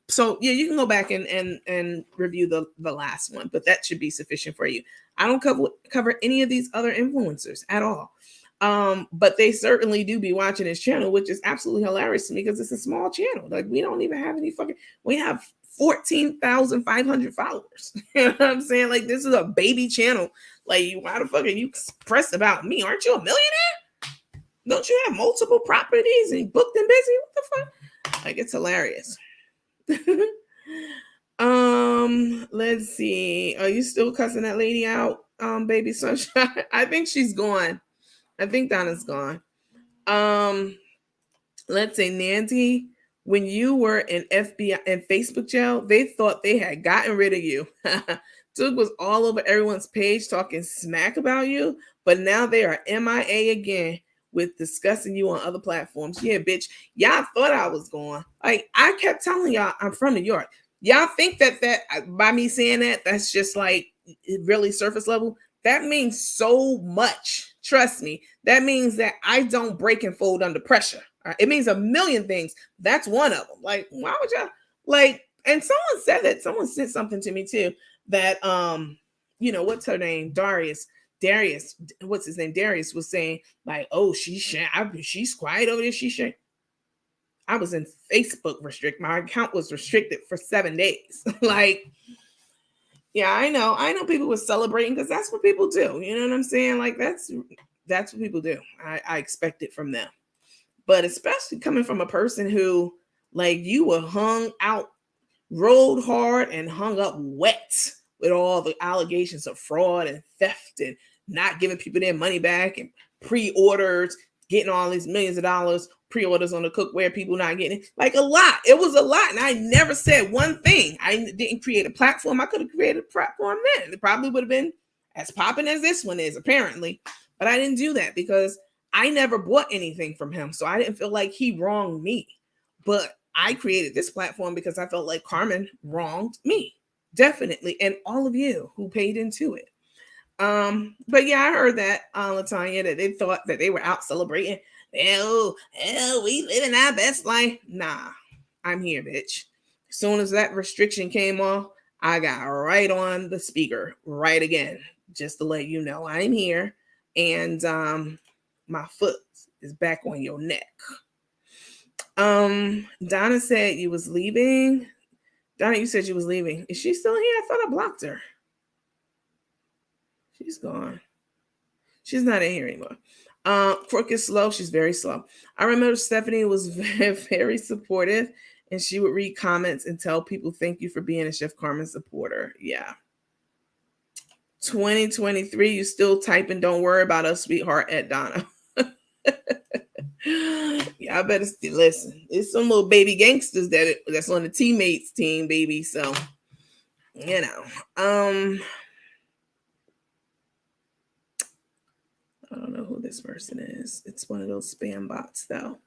so yeah, you can go back and review the last one, but that should be sufficient for you. I don't cover any of these other influencers at all. But they certainly do be watching his channel, which is absolutely hilarious to me because it's a small channel. Like, we don't even have we have 14,500 followers. You know what I'm saying? Like, this is a baby channel. Like, why the fuck are you pressed about me? Aren't you a millionaire? Don't you have multiple properties and booked and busy? What the fuck? Like, it's hilarious. Let's see. Are you still cussing that lady out, baby sunshine? I think she's gone. I think Donna's gone. Let's say, Nancy, when you were in FBI and Facebook jail, they thought they had gotten rid of you. Took was all over everyone's page talking smack about you, but now they are MIA again with discussing you on other platforms. Yeah, bitch. Y'all thought I was gone. Like, I kept telling y'all I'm from New York. Y'all think that by me saying that's just like really surface level. That means so much. Trust me. That means that I don't break and fold under pressure. Right? It means a million things. That's one of them. Like, why would y'all like? And someone said that. Someone sent something to me too. That you know, what's her name? Darius. What's his name? Darius was saying like, oh, she's quiet over there. I was in Facebook restrict. My account was restricted for 7 days. Like, yeah, I know people were celebrating because that's what people do. You know what I'm saying? Like, that's what people do. I expect it from them. But especially coming from a person who, like, you were hung out, rolled hard, and hung up wet with all the allegations of fraud and theft and not giving people their money back and pre-orders, getting all these millions of dollars, pre-orders on the cookware, people not getting it. Like, a lot. It was a lot. And I never said one thing. I didn't create a platform. I could have created a platform then. It probably would have been as popping as this one is, apparently. But I didn't do that because I never bought anything from him. So I didn't feel like he wronged me. But I created this platform because I felt like Carmen wronged me. Definitely. And all of you who paid into it. But yeah, I heard that, Latanya, that they thought that they were out celebrating. We living our best life. Nah, I'm here, bitch. As soon as that restriction came off, I got right on the speaker right again, just to let you know I'm here. And my foot is back on your neck. Donna said you was leaving. Donna, you said you was leaving. Is she still here? I thought I blocked her. She's gone. She's not in here anymore. Crook is slow. She's very slow. I remember Stephanie was very, very supportive, and she would read comments and tell people, thank you for being a Chef Carmen supporter. Yeah. 2023, you still typing, don't worry about us, sweetheart, at Donna. Yeah, I better still listen. It's some little baby gangsters that's on the teammates team, baby. So, you know. I don't know who this person is. It's one of those spam bots, though.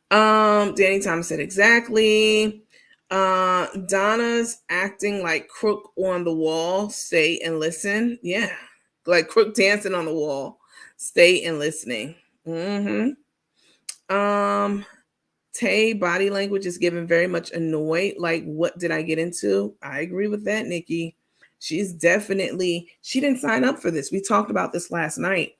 Danny Thomas said exactly. Donna's acting like Crook on the wall. Stay and listen. Yeah, like Crook dancing on the wall. Stay and listening. Tay body language is given very much annoyed. Like, what did I get into? I agree with that, Nikki. She's definitely, she didn't sign up for this. We talked about this last night.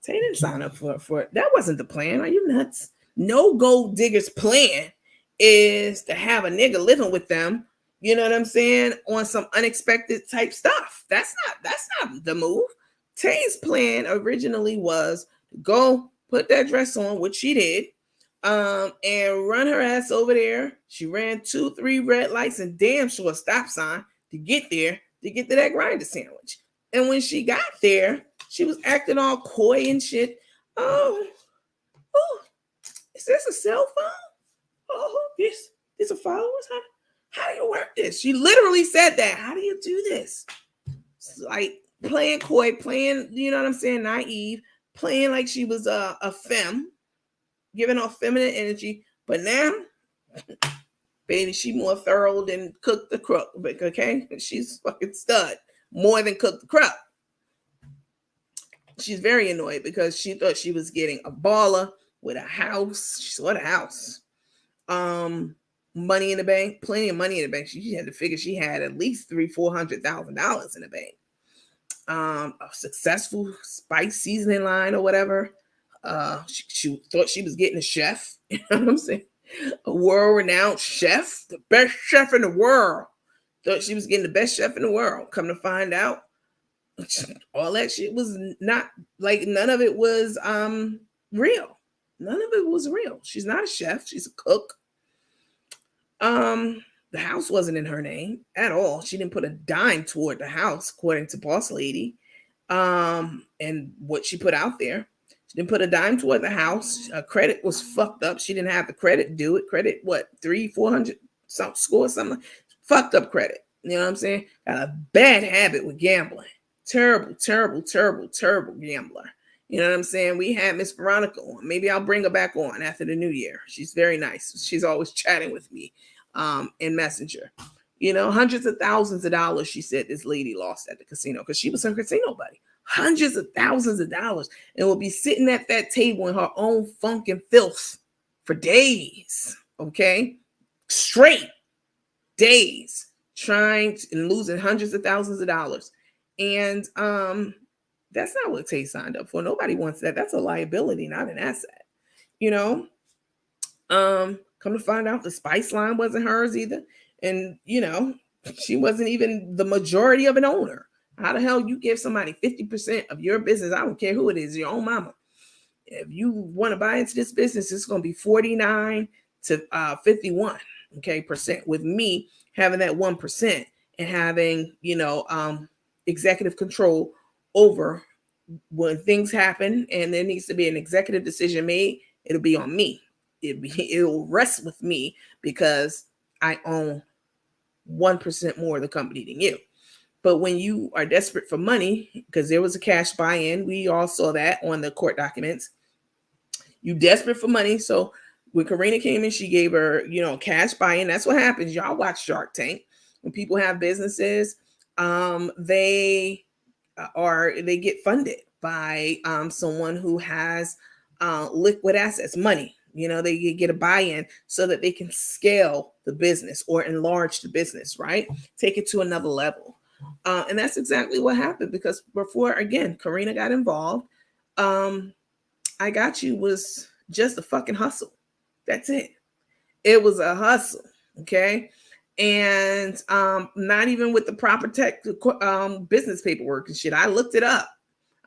Tay didn't sign up for it. That wasn't the plan. Are you nuts? No gold digger's plan is to have a nigga living with them. You know what I'm saying? On some unexpected type stuff. That's not the move. Tay's plan originally was to go put that dress on, which she did, and run her ass over there. She ran 2-3 red lights and damn sure a stop sign to get there, to get to that grinder sandwich. And when she got there, she was acting all coy and shit. Oh, is this a cell phone? Oh, this a followers? How do you work this? She literally said that. How do you do this? It's like playing coy, playing, you know what I'm saying, naive, playing like she was a femme, giving off feminine energy. But now, baby, she more thorough than Cook the Crook. Okay? She's fucking stud. More than Cook the Crook. She's very annoyed because she thought she was getting a baller with a house. She saw the house. Money in the bank, plenty of money in the bank. She had to figure she had at least $300,000-$400,000 in the bank. A successful spice seasoning line or whatever. She thought she was getting a chef. You know what I'm saying? A world-renowned chef, the best chef in the world. Thought she was getting the best chef in the world. Come to find out, all that shit was not, like, none of it was real. None of it was real. She's not a chef. She's a cook. The house wasn't in her name at all. She didn't put a dime toward the house, according to Boss Lady. And what she put out there, she didn't put a dime toward the house. Her credit was fucked up. She didn't have the credit to do it. Credit, what, 300-400 some score, something. Fucked up credit. You know what I'm saying? Got a bad habit with gambling. Terrible gambler. You know what I'm saying? We had Miss Veronica on. Maybe I'll bring her back on after the new year. She's very nice. She's always chatting with me in Messenger. You know, hundreds of thousands of dollars, she said this lady lost at the casino because she was her casino buddy. Hundreds of thousands of dollars. And will be sitting at that table in her own funk and filth for days. Okay? Straight days. Trying and losing hundreds of thousands of dollars. And that's not what Tay signed up for. Nobody wants that. That's a liability, not an asset. You know? Come to find out, the spice line wasn't hers either. And, you know, she wasn't even the majority of an owner. How the hell you give somebody 50% of your business? I don't care who it is, your own mama. If you want to buy into this business, it's going to be 49 to 51, okay, percent, with me having that 1% and having, you know, executive control over when things happen and there needs to be an executive decision made. It'll be on me. It'll rest with me because I own 1% more of the company than you. But when you are desperate for money, because there was a cash buy-in, we all saw that on the court documents. You desperate for money, so When Karina came in, she gave her, cash buy-in. That's what happens. Y'all watch Shark Tank. When people have businesses, they they get funded by someone who has liquid assets, money. They get a buy-in so that they can scale the business or enlarge the business, right? Take it to another level. And that's exactly what happened, because before, again, Karina got involved, I Got You was just a fucking hustle. That's it. It was a hustle. Okay. And not even with the proper tech business paperwork and shit. I looked it up.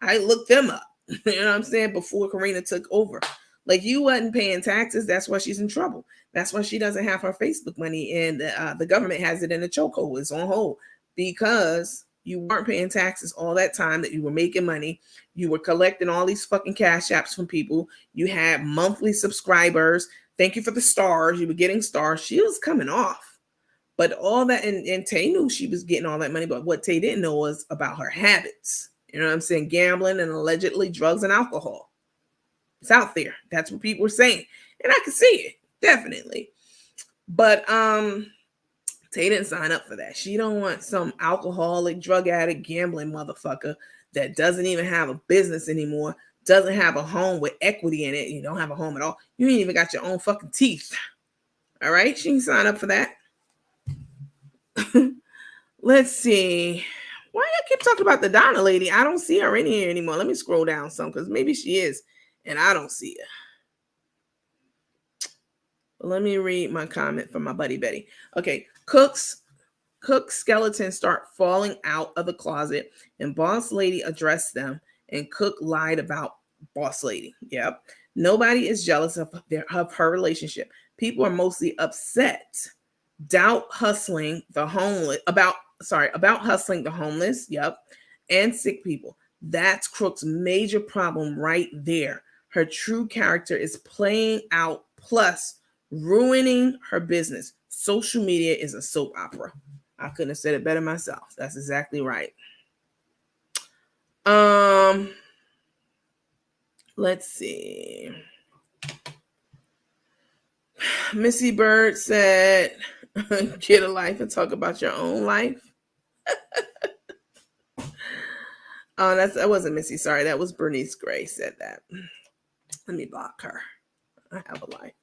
I looked them up. You know what I'm saying? Before Karina took over. Like, you wasn't paying taxes. That's why she's in trouble. That's why she doesn't have her Facebook money, and the government has it in a chokehold. It's on hold because you weren't paying taxes all that time that you were making money. You were collecting all these fucking cash apps from people. You had monthly subscribers. Thank you for the stars. You were getting stars. She was coming off. But all that, and Tay knew she was getting all that money, but what Tay didn't know was about her habits. You know what I'm saying? Gambling and allegedly drugs and alcohol. It's out there. That's what people were saying. And I can see it, definitely. But Tay didn't sign up for that. She don't want some alcoholic, drug addict, gambling motherfucker that doesn't even have a business anymore, doesn't have a home with equity in it. You don't have a home at all. You ain't even got your own fucking teeth. All right? She didn't sign up for that. Let's see. Why y'all keep talking about the Donna lady? I don't see her in here anymore. Let me scroll down some, because maybe she is and I don't see her. Let me read my comment from my buddy Betty. Okay. Cook's skeletons start falling out of the closet, and Boss Lady addressed them, and Cook lied about Boss Lady. Yep. Nobody is jealous of her relationship. People are mostly upset. About hustling the homeless. Yep. And sick people. That's Crook's major problem right there. Her true character is playing out, plus ruining her business. Social media is a soap opera. I couldn't have said it better myself. That's exactly right. Let's see. Missy Bird said, get a life and talk about your own life. Oh, that wasn't Missy. Sorry, that was Bernice Gray said that. Let me block her. I have a life.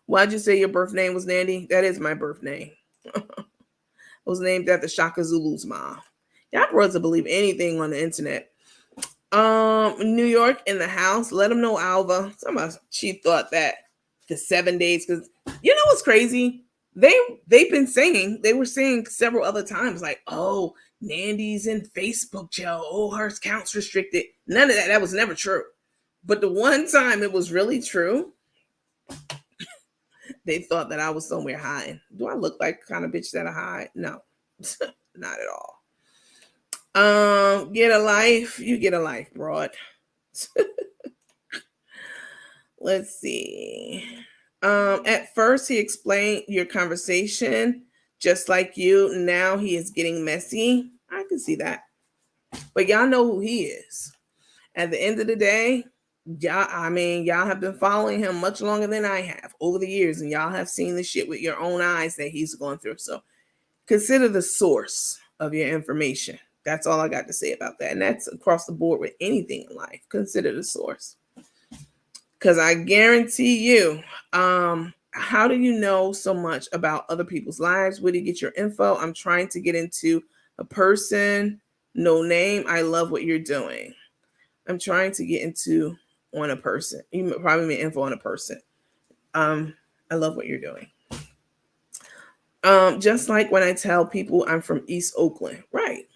Why'd you say your birth name was Nandy? That is my birth name. It was named after Shaka Zulu's mom. Y'all brothers believe anything on the internet. New York in the house. Let them know, Alva. Somebody, she thought that the 7 days, because you know what's crazy? They've been saying, they were saying several other times, like, oh, Nandy's in Facebook jail. Oh, her account's restricted. None of that. That was never true. But the one time it was really true, they thought that I was somewhere hiding. Do I look like the kind of bitch that I hide? No, not at all. Get a life. You get a life, broad. Let's see. At first he explained your conversation just like you. Now he is getting messy. I can see that. But y'all know who he is. At the end of the day, y'all have been following him much longer than I have over the years, and y'all have seen the shit with your own eyes that he's going through. So consider the source of your information. That's all I got to say about that. And that's across the board with anything in life. Consider the source. Because I guarantee you, how do you know so much about other people's lives? Where do you get your info? I'm trying to get into a person, no name. I love what you're doing. I'm trying to get into on a person. You probably mean info on a person. I love what you're doing. Just like when I tell people I'm from East Oakland, right?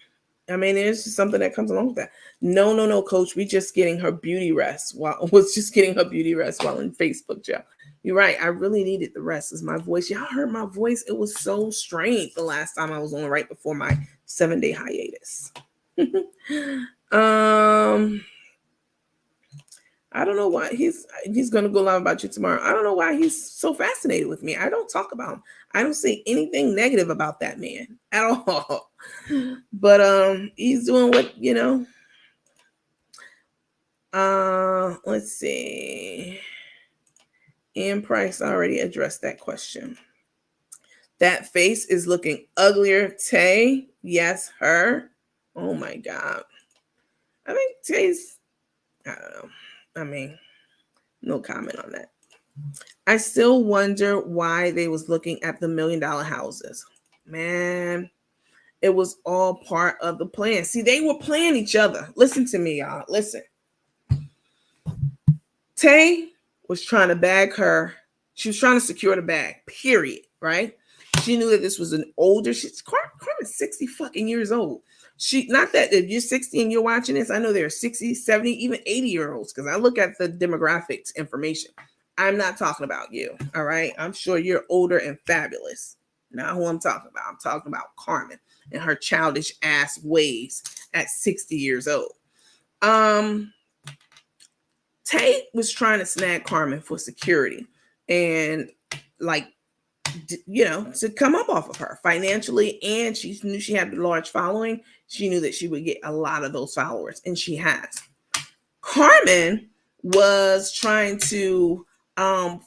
I mean, there's just something that comes along with that. No, coach. We just getting her beauty rest while in Facebook jail. You're right. I really needed the rest. Is my voice. Y'all heard my voice. It was so strange the last time I was on, right before my 7-day hiatus. I don't know why he's gonna go live about you tomorrow. I don't know why he's so fascinated with me. I don't talk about him. I don't say anything negative about that man at all. But he's doing what, let's see. Ian Price already addressed that question. That face is looking uglier. Tay, yes, her. Oh my God. I think Tay's, I don't know. I mean, no comment on that. I still wonder why they was looking at the $1 million houses. Man, it was all part of the plan. See, they were playing each other. Listen to me, y'all. Listen. Tay was trying to bag her. She was trying to secure the bag, period, right? She knew that this was an older, Carmen's 60 fucking years old. Not that if you're 60 and you're watching this, I know there are 60, 70, even 80-year-olds, because I look at the demographics information. I'm not talking about you, all right? I'm sure you're older and fabulous. Not who I'm talking about. I'm talking about Carmen and her childish ass ways at 60 years old. Tay was trying to snag Carmen for security and to come up off of her financially. And she knew she had a large following. She knew that she would get a lot of those followers, and she has. Carmen was trying to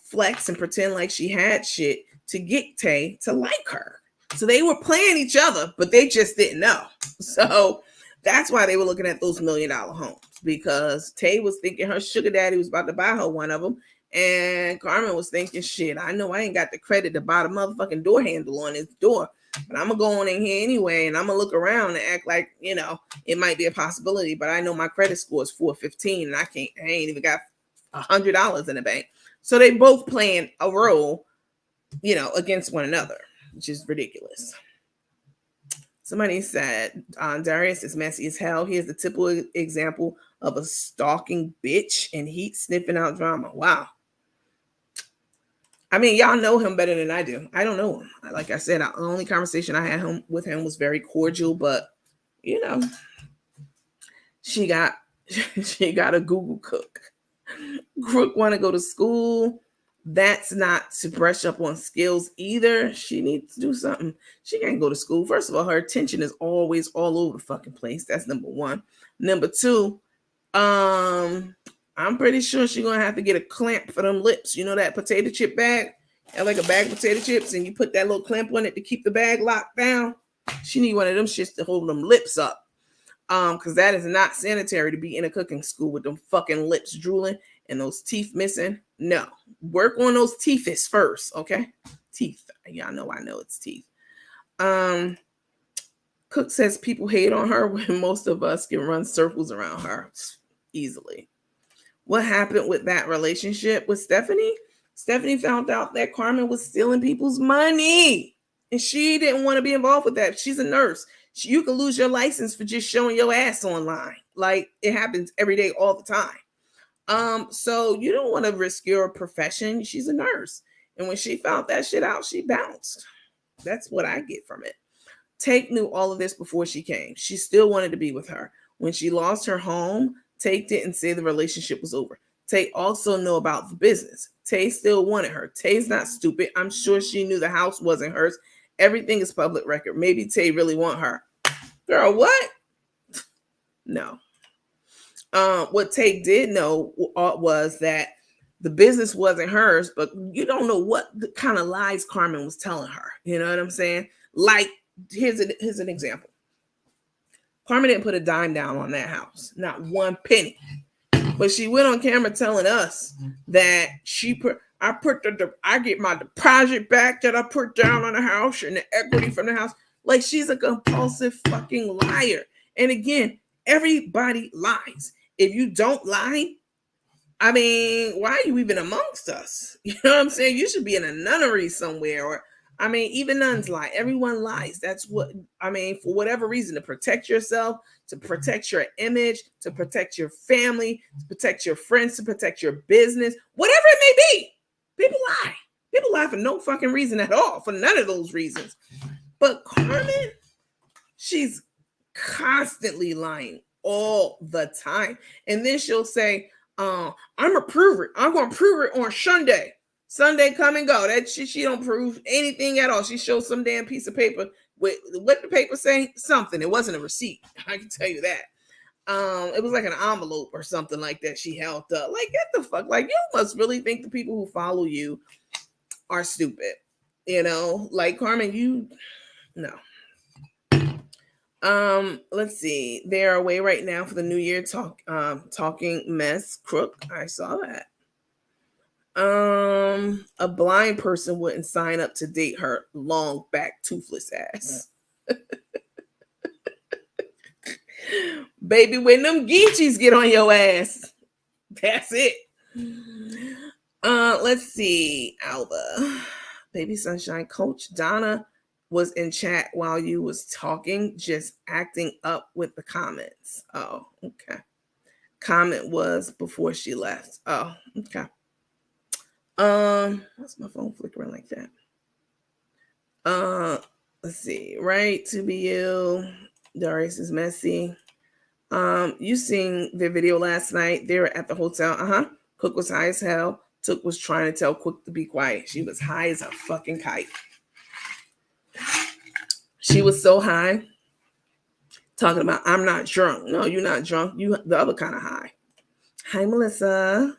flex and pretend like she had shit to get Tay to like her. So they were playing each other, but they just didn't know. So that's why they were looking at those $1 million homes, because Tay was thinking her sugar daddy was about to buy her one of them. And Carmen was thinking, shit, I know I ain't got the credit to buy the motherfucking door handle on this door, but I'm going to go on in here anyway, and I'm going to look around and act like, it might be a possibility, but I know my credit score is 415, and I ain't even got $100 in the bank. So they both playing a role, against one another, which is ridiculous. Somebody said, Darius is messy as hell. He is the typical example of a stalking bitch and heat sniffing out drama. Wow. I mean, y'all know him better than I do. I don't know him. Like I said, the only conversation I had with him was very cordial, but she got a Google cook. Crook want to go to school. That's not to brush up on skills either. She needs to do something. She can't go to school. First of all, her attention is always all over the fucking place. That's number one. Number two, I'm pretty sure she's gonna have to get a clamp for them lips. You know that potato chip bag? Have like a bag of potato chips, and you put that little clamp on it to keep the bag locked down. She need one of them shits to hold them lips up. Because that is not sanitary to be in a cooking school with them fucking lips drooling and those teeth missing. No, work on those teeth first, okay? Teeth. Y'all know I know it's teeth. Cook says people hate on her when most of us can run circles around her easily. What happened with that relationship with Stephanie? Stephanie found out that Carmen was stealing people's money, and she didn't want to be involved with that. She's a nurse. You can lose your license for just showing your ass online. Like, it happens every day, all the time. So you don't want to risk your profession. She's a nurse. And when she found that shit out, she bounced. That's what I get from it. Take knew all of this before she came. She still wanted to be with her. When she lost her home, Tay didn't say the relationship was over. Tay also knew about the business. Tay still wanted her. Tay's not stupid. I'm sure she knew the house wasn't hers. Everything is public record. Maybe Tay really want her. Girl, what? No. What Tay did know was that the business wasn't hers, but you don't know what the kind of lies Carmen was telling her. You know what I'm saying? Like, here's an example. Carmen didn't put a dime down on that house, not one penny. But she went on camera telling us that I get my deposit back that I put down on the house and the equity from the house. Like, she's a compulsive fucking liar. And again, everybody lies. If you don't lie, I mean, why are you even amongst us? You know what I'm saying? You should be in a nunnery somewhere. Or, I mean, even nuns lie. Everyone lies. That's what, I mean, for whatever reason, to protect yourself, to protect your image, to protect your family, to protect your friends, to protect your business, whatever it may be. People lie. People lie for no fucking reason at all, for none of those reasons. But Carmen, she's constantly lying all the time. And then she'll say, I'm gonna prove it. I'm gonna prove it on Sunday. Sunday come and go. That she don't prove anything at all. She shows some damn piece of paper with what the paper saying something. It wasn't a receipt. I can tell you that. It was like an envelope or something like that she held up. Like, get the fuck, like, you must really think the people who follow you are stupid. Like, Carmen, you no. Let's see. They're away right now for the New Year talking mess crook. I saw that. A blind person wouldn't sign up to date her long back toothless ass. Baby, when them Geechees get on your ass, that's it. Let's see. Alba. Baby Sunshine Coach Donna was in chat while you was talking, just acting up with the comments. Oh, okay. Comment was before she left. Oh, okay. What's my phone flickering like that? Let's see. Right to be you. Darius is messy. You seen their video last night. They were at the hotel. Cook was high as hell. Took was trying to tell Cook to be quiet. She was high as a fucking kite. She was so high. Talking about, I'm not drunk. No, you're not drunk. You the other kind of high. Hi, Melissa.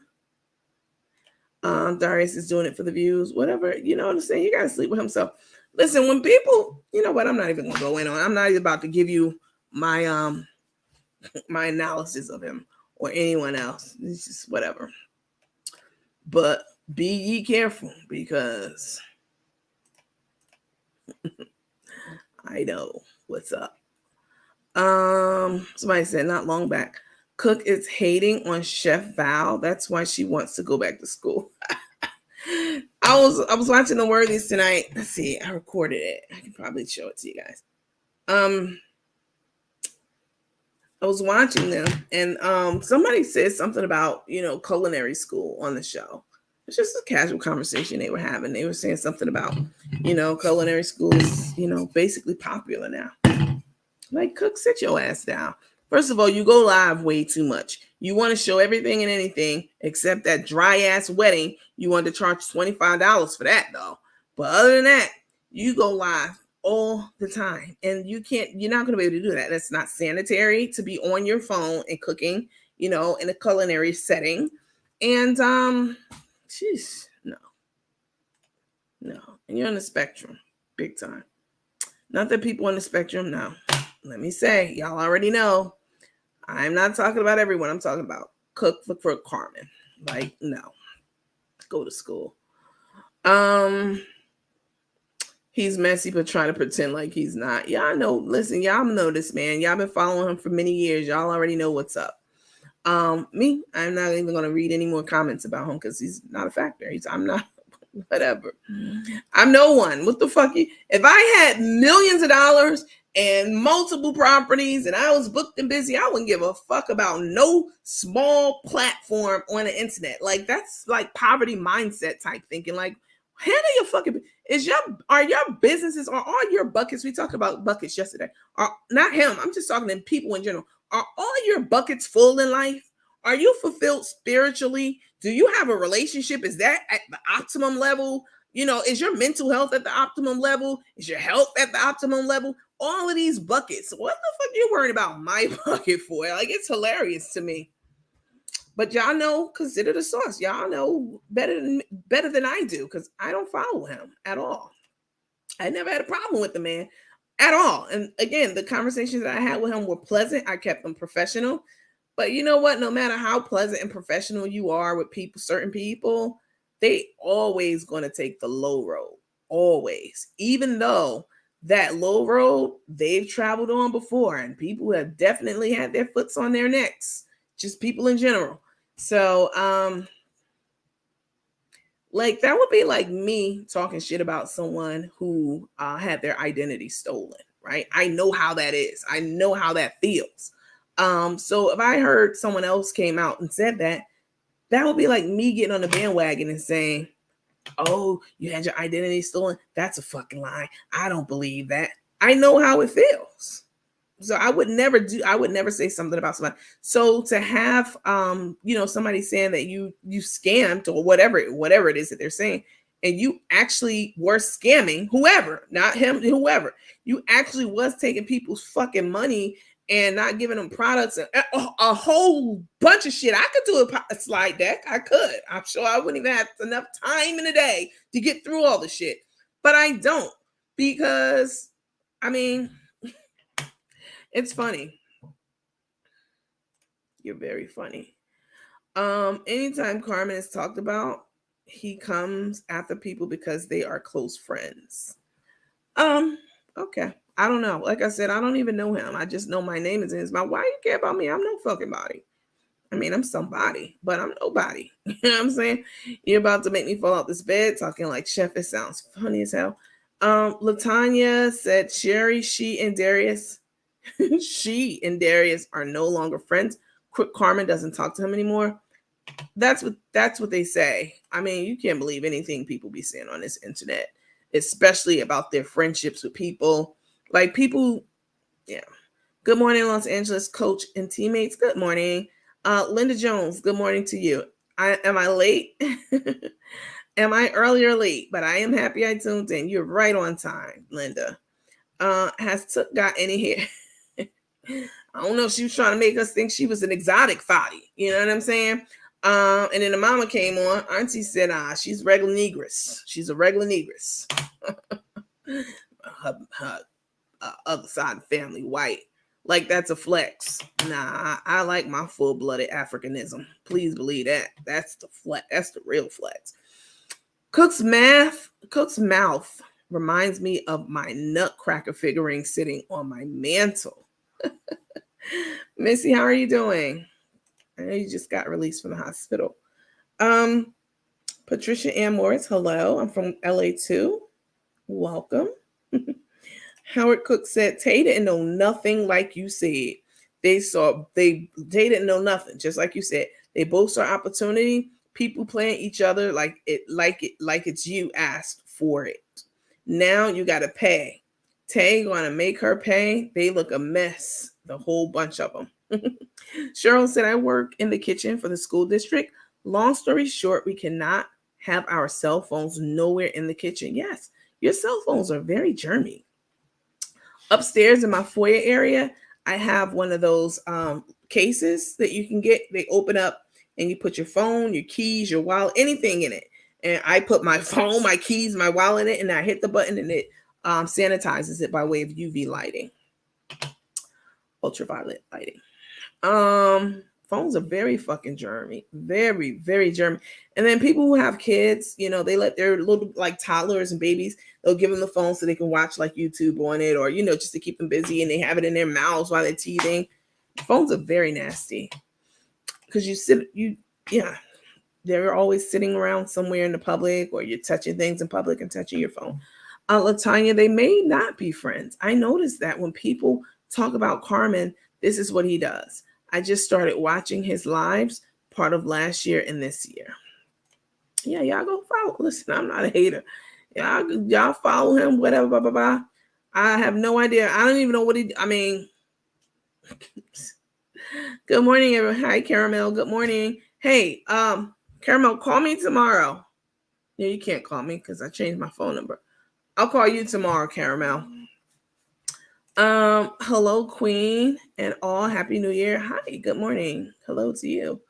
Darius is doing it for the views. Whatever. You know what I'm saying? You got to sleep with himself. Listen, when people, you know what? I'm not even going to go in on. I'm not even about to give you my my analysis of him or anyone else. It's just whatever. But be ye careful, because I know what's up. Somebody said not long back, Cook is hating on Chef Val. That's why she wants to go back to school. I was watching the Worthies tonight. Let's see, I recorded it. I can probably show it to you guys. I was watching them, and somebody said something about, culinary school on the show. It's just a casual conversation they were having. They were saying something about, culinary school is, basically popular now. Like, Cook, sit your ass down. First of all, you go live way too much. You want to show everything and anything except that dry ass wedding. You want to charge $25 for that, though. But other than that, you go live all the time, and you're not going to be able to do that. That's not sanitary to be on your phone and cooking, in a culinary setting. And jeez, no, and you're on the spectrum big time. Not that people on the spectrum, no. Let me say, y'all already know, I'm not talking about everyone. I'm talking about Cook for Carmen. Like, no, go to school. He's messy, but trying to pretend like he's not. Y'all know, listen, y'all know this man. Y'all been following him for many years. Y'all already know what's up. Me, I'm not even going to read any more comments about him because he's not a factor. I'm not, whatever. I'm no one. What the fuck? If I had millions of dollars and multiple properties and I was booked and busy, I wouldn't give a fuck about no small platform on the internet. Like, that's like poverty mindset type thinking. Like, handle your fucking, are your businesses, are all your buckets, we talked about buckets yesterday, are not him, I'm just talking to people in general, are all your buckets full in life? Are you fulfilled spiritually? Do you have a relationship? Is that at the optimum level? Is your mental health at the optimum level? Is your health at the optimum level? All of these buckets. What the fuck are you worried about my bucket for? Like, it's hilarious to me. But y'all know, consider the source. Y'all know better than I do, because I don't follow him at all. I never had a problem with the man at all. And again, the conversations that I had with him were pleasant. I kept them professional. But you know what? No matter how pleasant and professional you are with people, certain people, they always going to take the low road. Always. Even though that low road they've traveled on before, and people have definitely had their foots on their necks. Just people in general. So, like, that would be like me talking shit about someone who had their identity stolen, right? I know how that is. I know how that feels. So if I heard someone else came out and said that, that would be like me getting on the bandwagon and saying, oh, you had your identity stolen. That's a fucking lie. I don't believe that. I know how it feels. So I would never say something about somebody. So to have, somebody saying that you scammed or whatever it is that they're saying, and you actually were scamming whoever, not him, whoever, you actually was taking people's fucking money and not giving them products and a whole bunch of shit. I could do a slide deck. I could. I'm sure I wouldn't even have enough time in a day to get through all the shit. But I don't, because, I mean, it's funny. You're very funny. Anytime Carmen is talked about, he comes after people because they are close friends. Okay. I don't know. Like I said, I don't even know him. I just know my name is in his mouth. Why you care about me? I'm no fucking body. I mean, I'm somebody, but I'm nobody. You know what I'm saying? You're about to make me fall out this bed talking like Chef. It sounds funny as hell. Latanya said Sherry, she and Darius are no longer friends. Carmen doesn't talk to him anymore. That's what they say. I mean, you can't believe anything people be saying on this internet, especially about their friendships with people. Like people, yeah. Good morning, Los Angeles coach and teammates. Good morning. Linda Jones, good morning to you. Am I late? Am I early or late? But I am happy I tuned in. You're right on time, Linda. Has Took got any hair? I don't know if she was trying to make us think she was an exotic thotty. You know what I'm saying? And then the mama came on. Auntie said, she's regular negress. She's a regular negress. her other side of the family white. Like, that's a flex. Nah, I like my full-blooded Africanism. Please believe that. That's the flex. That's the real flex. Cook's mouth reminds me of my nutcracker figurine sitting on my mantle. Missy, how are you doing? I know you just got released from the hospital. Patricia Ann Morris, hello. I'm from LA too. Welcome. Howard Cook said, Tay didn't know nothing like you said. They didn't know nothing, just like you said. They both saw opportunity. People playing each other like it's you asked for it. Now you gotta pay. Tay gonna make her pay. They look a mess, the whole bunch of them. Cheryl said, I work in the kitchen for the school district. Long story short, we cannot have our cell phones nowhere in the kitchen. Yes, your cell phones are very germy. Upstairs in my foyer area, I have one of those cases that you can get. They open up and you put your phone, your keys, your wallet, anything in it. And I put my phone, my keys, my wallet in it, and I hit the button and it sanitizes it by way of UV lighting, ultraviolet lighting. Phones are very fucking germy, very, very germy. And then people who have kids, you know, they let their little like toddlers and babies, they'll give them the phone so they can watch like YouTube on it, or, you know, just to keep them busy, and they have it in their mouths while they're teething. Phones are very nasty because they're always sitting around somewhere in the public, or you're touching things in public and touching your phone. Latanya, they may not be friends. I noticed that when people talk about Carmen, this is what he does. I just started watching his lives part of last year and this year. Yeah, y'all go follow. Listen, I'm not a hater. Y'all follow him, whatever, blah, blah, blah. I have no idea. I don't even know what I mean. Good morning, everyone. Hi, Caramel. Good morning. Hey, Caramel, call me tomorrow. Yeah, you can't call me because I changed my phone number. I'll call you tomorrow, Caramel. Hello, Queen, and all. Happy New Year. Hi, good morning. Hello to you.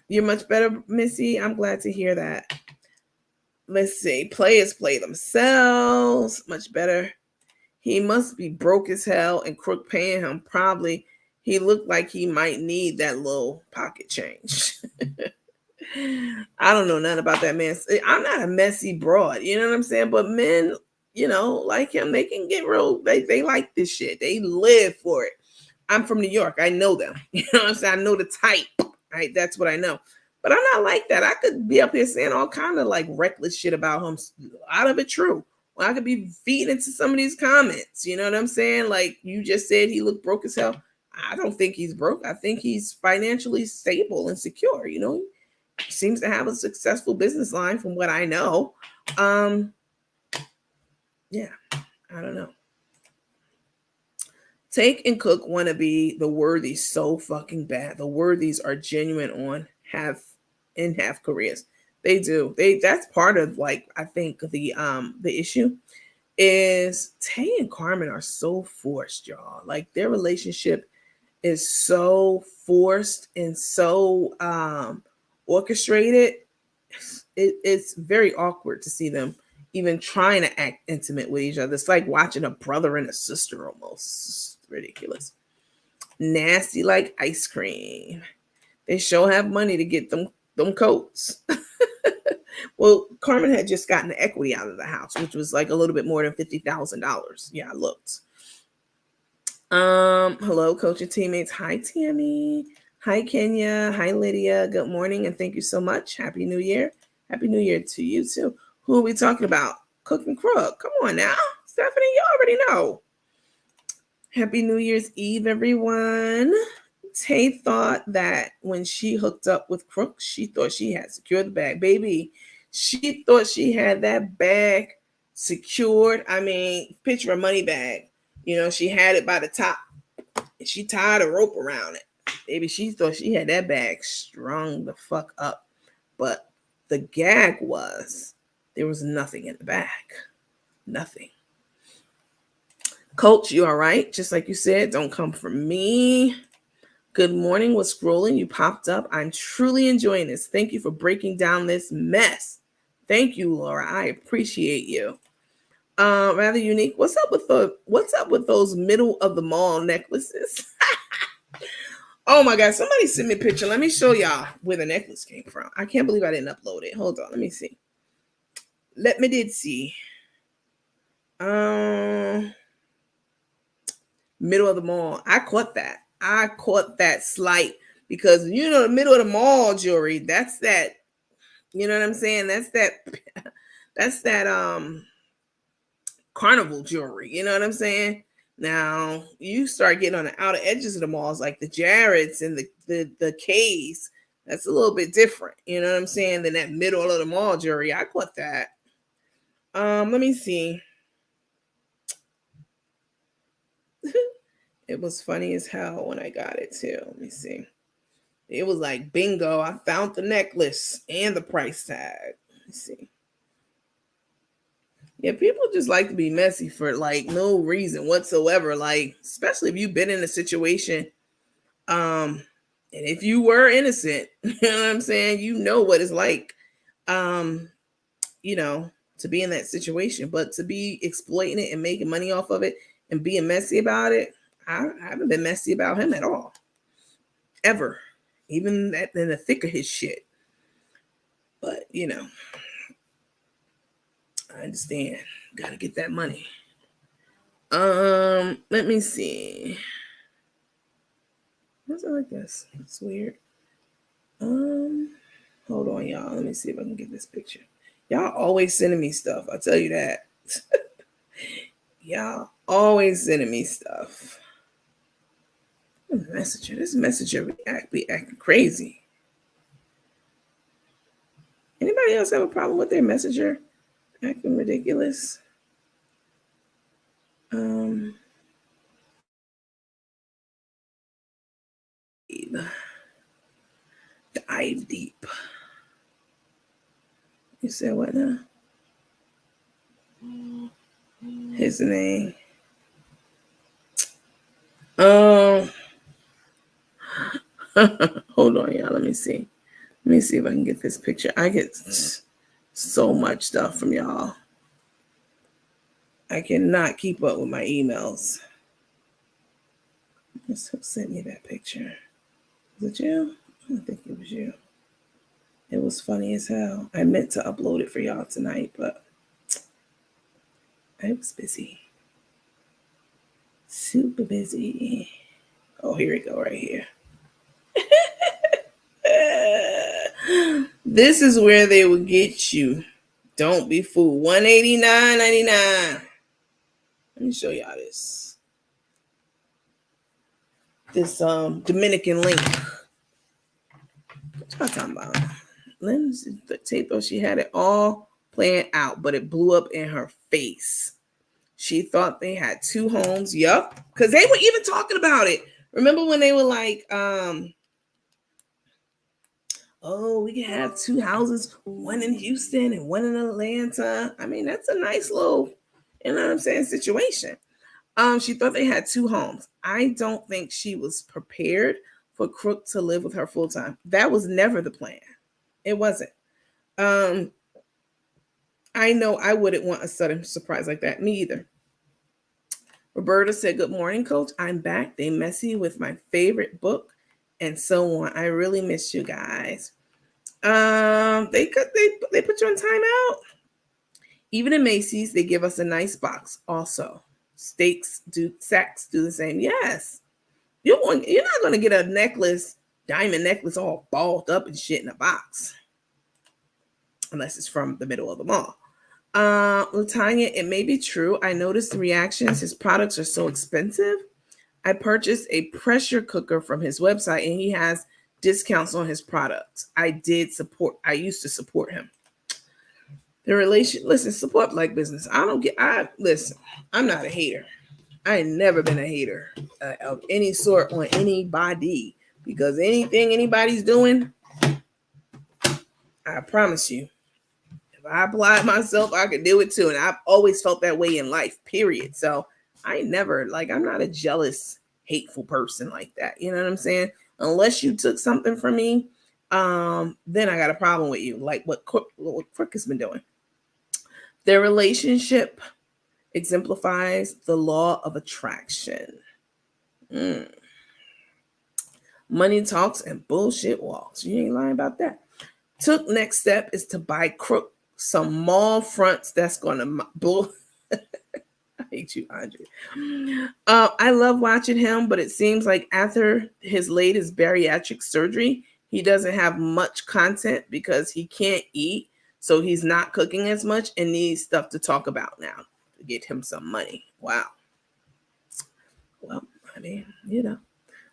You're much better, Missy. I'm glad to hear that. Let's see. Players play themselves. Much better. He must be broke as hell, and Crook paying him. Probably. He looked like he might need that little pocket change. I don't know nothing about that man. I'm not a messy broad, you know what I'm saying? But men, you know, like him, they can get real. They like this shit. They live for it. I'm from New York. I know them. You know what I'm saying? I know the type. Right? That's what I know. But I'm not like that. I could be up here saying all kind of like reckless shit about him. A lot of it true. Well, I could be feeding into some of these comments. You know what I'm saying? Like you just said, he looked broke as hell. I don't think he's broke. I think he's financially stable and secure. You know, he seems to have a successful business line from what I know. Yeah, I don't know. Take and Cook want to be the Worthies so fucking bad. The Worthies are genuine on half careers. They do. That's part of like I think the issue. is Tay and Carmen are so forced, y'all. Like their relationship is so forced and so orchestrated. It's very awkward to see them even trying to act intimate with each other. It's like watching a brother and a sister almost. It's ridiculous. Nasty like ice cream. They sure have money to get them coats. Well, Carmen had just gotten the equity out of the house, which was like a little bit more than $50,000. Yeah, I looked. Hello, coach and teammates. Hi, Tammy. Hi, Kenya. Hi, Lydia. Good morning, and thank you so much. Happy New Year. Happy New Year to you too. Who are we talking about? Cook and Crook. Come on now, Stephanie. You already know. Happy New Year's Eve, everyone. Tay thought that when she hooked up with Crook, she thought she had secured the bag. Baby, she thought she had that bag secured. I mean, picture a money bag. You know, she had it by the top and she tied a rope around it. Baby, she thought she had that bag strung the fuck up. But the gag was there was nothing in the bag. Nothing. Coach, you all right? Just like you said, don't come for me. Good morning. Was scrolling. You popped up. I'm truly enjoying this. Thank you for breaking down this mess. Thank you, Laura. I appreciate you. Rather unique. What's up with those middle of the mall necklaces? Oh my God. Somebody sent me a picture. Let me show y'all where the necklace came from. I can't believe I didn't upload it. Hold on. Let me see. Let me did see. Middle of the mall. I caught that slight because you know the middle of the mall jewelry. That's that. You know what I'm saying? That's that carnival jewelry. You know what I'm saying? Now you start getting on the outer edges of the malls, like the Jarrett's and the K's. That's a little bit different. You know what I'm saying? Than that middle of the mall jewelry. I caught that. Let me see. It was funny as hell when I got it too. Let me see. It was like bingo. I found the necklace and the price tag. Let me see. Yeah, people just like to be messy for like no reason whatsoever. Like, especially if you've been in a situation, and if you were innocent, you know what I'm saying? You know what it's like, um, you know, to be in that situation. But to be exploiting it and making money off of it and being messy about it, I haven't been messy about him at all. Ever. Even that in the thick of his shit. But you know, I understand. Gotta get that money. Let me see. What's it like this? It's weird. Hold on, y'all. Let me see if I can get this picture. Y'all always sending me stuff. I'll tell you that. Y'all always sending me stuff. Messenger. This messenger be acting crazy. Anybody else have a problem with their messenger acting ridiculous? Dive deep. You said what now? His name. Hold on, y'all. Let me see. Let me see if I can get this picture. I get so much stuff from y'all. I cannot keep up with my emails. Who sent me that picture? Was it you? I don't think it was you. It was funny as hell. I meant to upload it for y'all tonight, but I was busy. Super busy. Oh, here we go, right here. This is where they will get you. Don't be fooled. $189.99. Let me show y'all this. This Dominican link. What y'all talking about? Lynn's the tape though, she had it all planned out, but it blew up in her face. She thought they had two homes. Yup. Because they were even talking about it. Remember when they were like, oh, we can have two houses, one in Houston and one in Atlanta. I mean, that's a nice little you know what I'm saying, situation. She thought they had two homes. I don't think she was prepared for Crook to live with her full time. That was never the plan. It wasn't. Um, I know I wouldn't want a sudden surprise like that. Me either. Roberta said, "Good morning, Coach. I'm back. They messy with my favorite book and so on. I really miss you guys." They put you on timeout. Even in Macy's, they give us a nice box. Also, Saks do the same. Yes, you're not going to get a necklace, diamond necklace, all balled up and shit in a box, unless it's from the middle of the mall. Latanya, it may be true. I noticed the reactions. His products are so expensive. I purchased a pressure cooker from his website, and he has discounts on his products. I used to support him. Listen, support black business. Listen, I'm not a hater. I ain't never been a hater of any sort on anybody, because anything anybody's doing, I promise you, if I applied myself, I could do it too. And I've always felt that way in life, period. So I'm not a jealous, hateful person like that. You know what I'm saying? Unless you took something from me, then I got a problem with you, like what Crook has been doing. Their relationship exemplifies the law of attraction. Money talks and bullshit walks. You ain't lying about that. Took next step is to buy Crook some mall fronts that's gonna bull. I hate you, Andre. I love watching him, but it seems like after his latest bariatric surgery, he doesn't have much content because he can't eat, so he's not cooking as much and needs stuff to talk about now to get him some money. Wow. Well, I mean,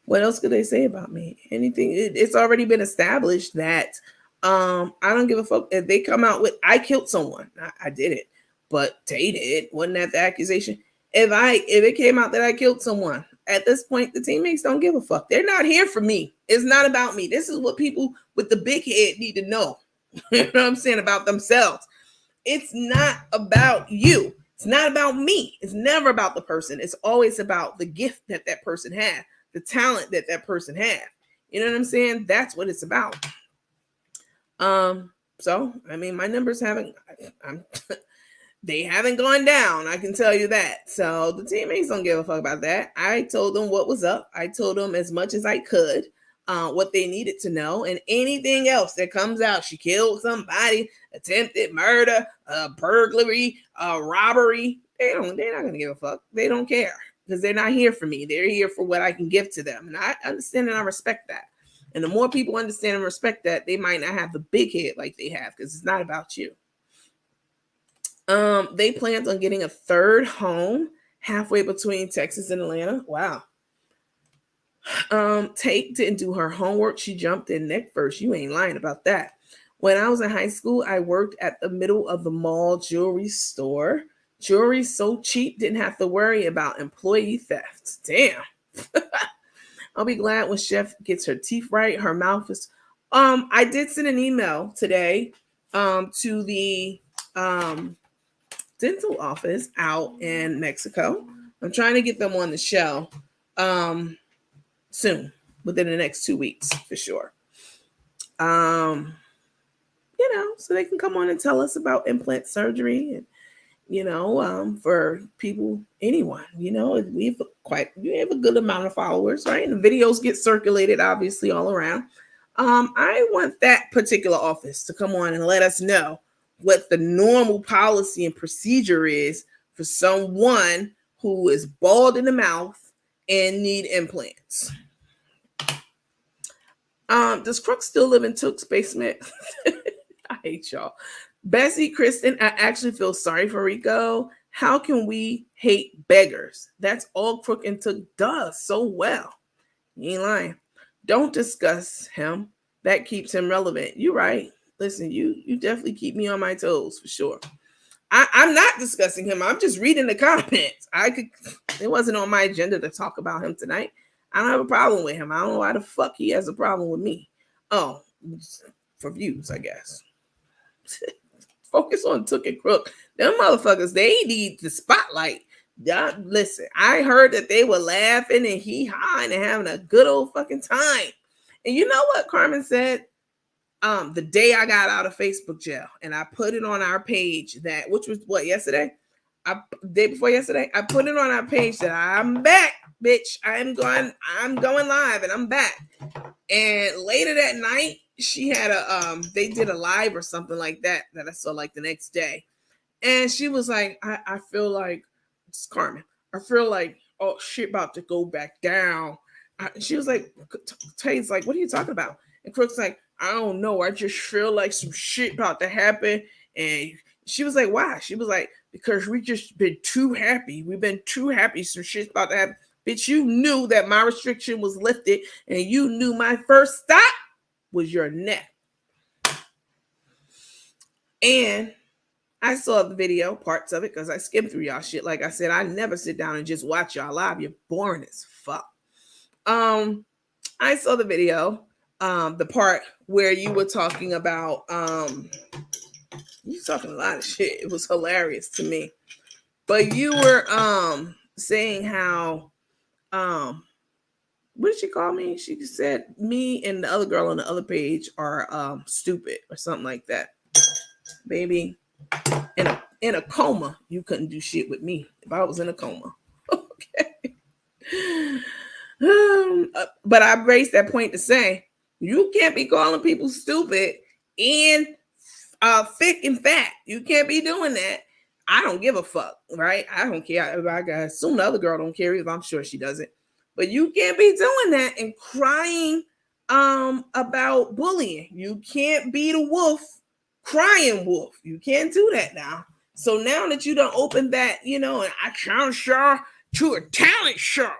what else could they say about me? Anything? It's already been established that I don't give a fuck if they come out with I killed someone. I did it, but they did. Wasn't that the accusation? If it came out that I killed someone, at this point, the teammates don't give a fuck. They're not here for me. It's not about me. This is what people with the big head need to know. You know what I'm saying about themselves. It's not about you. It's not about me. It's never about the person. It's always about the gift that person had, the talent that person had. You know what I'm saying? That's what it's about. So I mean, my numbers they haven't gone down. I can tell you that. So the teammates don't give a fuck about that. I told them what was up. I told them as much as I could, what they needed to know, and anything else that comes out. She killed somebody, attempted murder, burglary, robbery. They're not gonna give a fuck. They don't care because they're not here for me. They're here for what I can give to them, and I understand and I respect that. And the more people understand and respect that, they might not have the big head like they have because it's not about you. They planned on getting a third home halfway between Texas and Atlanta. Wow. Tate didn't do her homework. She jumped in neck first. You ain't lying about that. When I was in high school, I worked at the middle of the mall jewelry store. Jewelry so cheap, didn't have to worry about employee theft. Damn. I'll be glad when Chef gets her teeth right. Her mouth is. I did send an email today to the dental office out in Mexico. I'm trying to get them on the show soon, within the next 2 weeks for sure. So they can come on and tell us about implant surgery and for people, anyone, we have a good amount of followers, right? And the videos get circulated obviously all around. I want that particular office to come on and let us know what the normal policy and procedure is for someone who is bald in the mouth and need implants. Does Crook still live in Took's basement? I hate y'all. Bessie, Kristen, I actually feel sorry for Rico. How can we hate beggars? That's all Crook and Took does so well. You ain't lying. Don't discuss him. That keeps him relevant. You're right. Listen, you definitely keep me on my toes for sure. I'm not discussing him. I'm just reading the comments. It wasn't on my agenda to talk about him tonight. I don't have a problem with him. I don't know why the fuck he has a problem with me. Oh, for views, I guess. focus on Took and Crook. Them motherfuckers, they need the spotlight. Listen, I heard that they were laughing and hee-hawing and having a good old fucking time. And you know what Carmen said? The day I got out of Facebook jail, and I put it on our page which was what, yesterday? Day before yesterday, I put it on our page that I'm back, bitch. I'm going live and I'm back. And later that night, she had they did a live or something like that I saw like the next day. And she was like, I feel like, it's Carmen, I feel like, oh shit about to go back down. She was like, Tay's like, what are you talking about? And Crook's like, I don't know. I just feel like some shit about to happen. And she was like, why? She was like, because we just been too happy. We've been too happy. Some shit's about to happen. Bitch, you knew that my restriction was lifted, and you knew my first stop was your neck. And I saw the video, parts of it, because I skimmed through y'all shit. Like I said, I never sit down and just watch y'all live. You're boring as fuck. I saw the video, the part where you were talking about, you talking a lot of shit. It was hilarious to me. But you were saying how, what did she call me? She said me and the other girl on the other page are stupid or something like that. Baby, in a coma, you couldn't do shit with me if I was in a coma. Okay. But I raised that point to say you can't be calling people stupid and thick and fat. You can't be doing that. I don't give a fuck, right? I don't care. I assume the other girl don't care either. I'm sure she doesn't. But you can't be doing that and crying about bullying. You can't be the wolf crying wolf. You can't do that now. So now that you don't open that, and I challenge y'all to a talent show.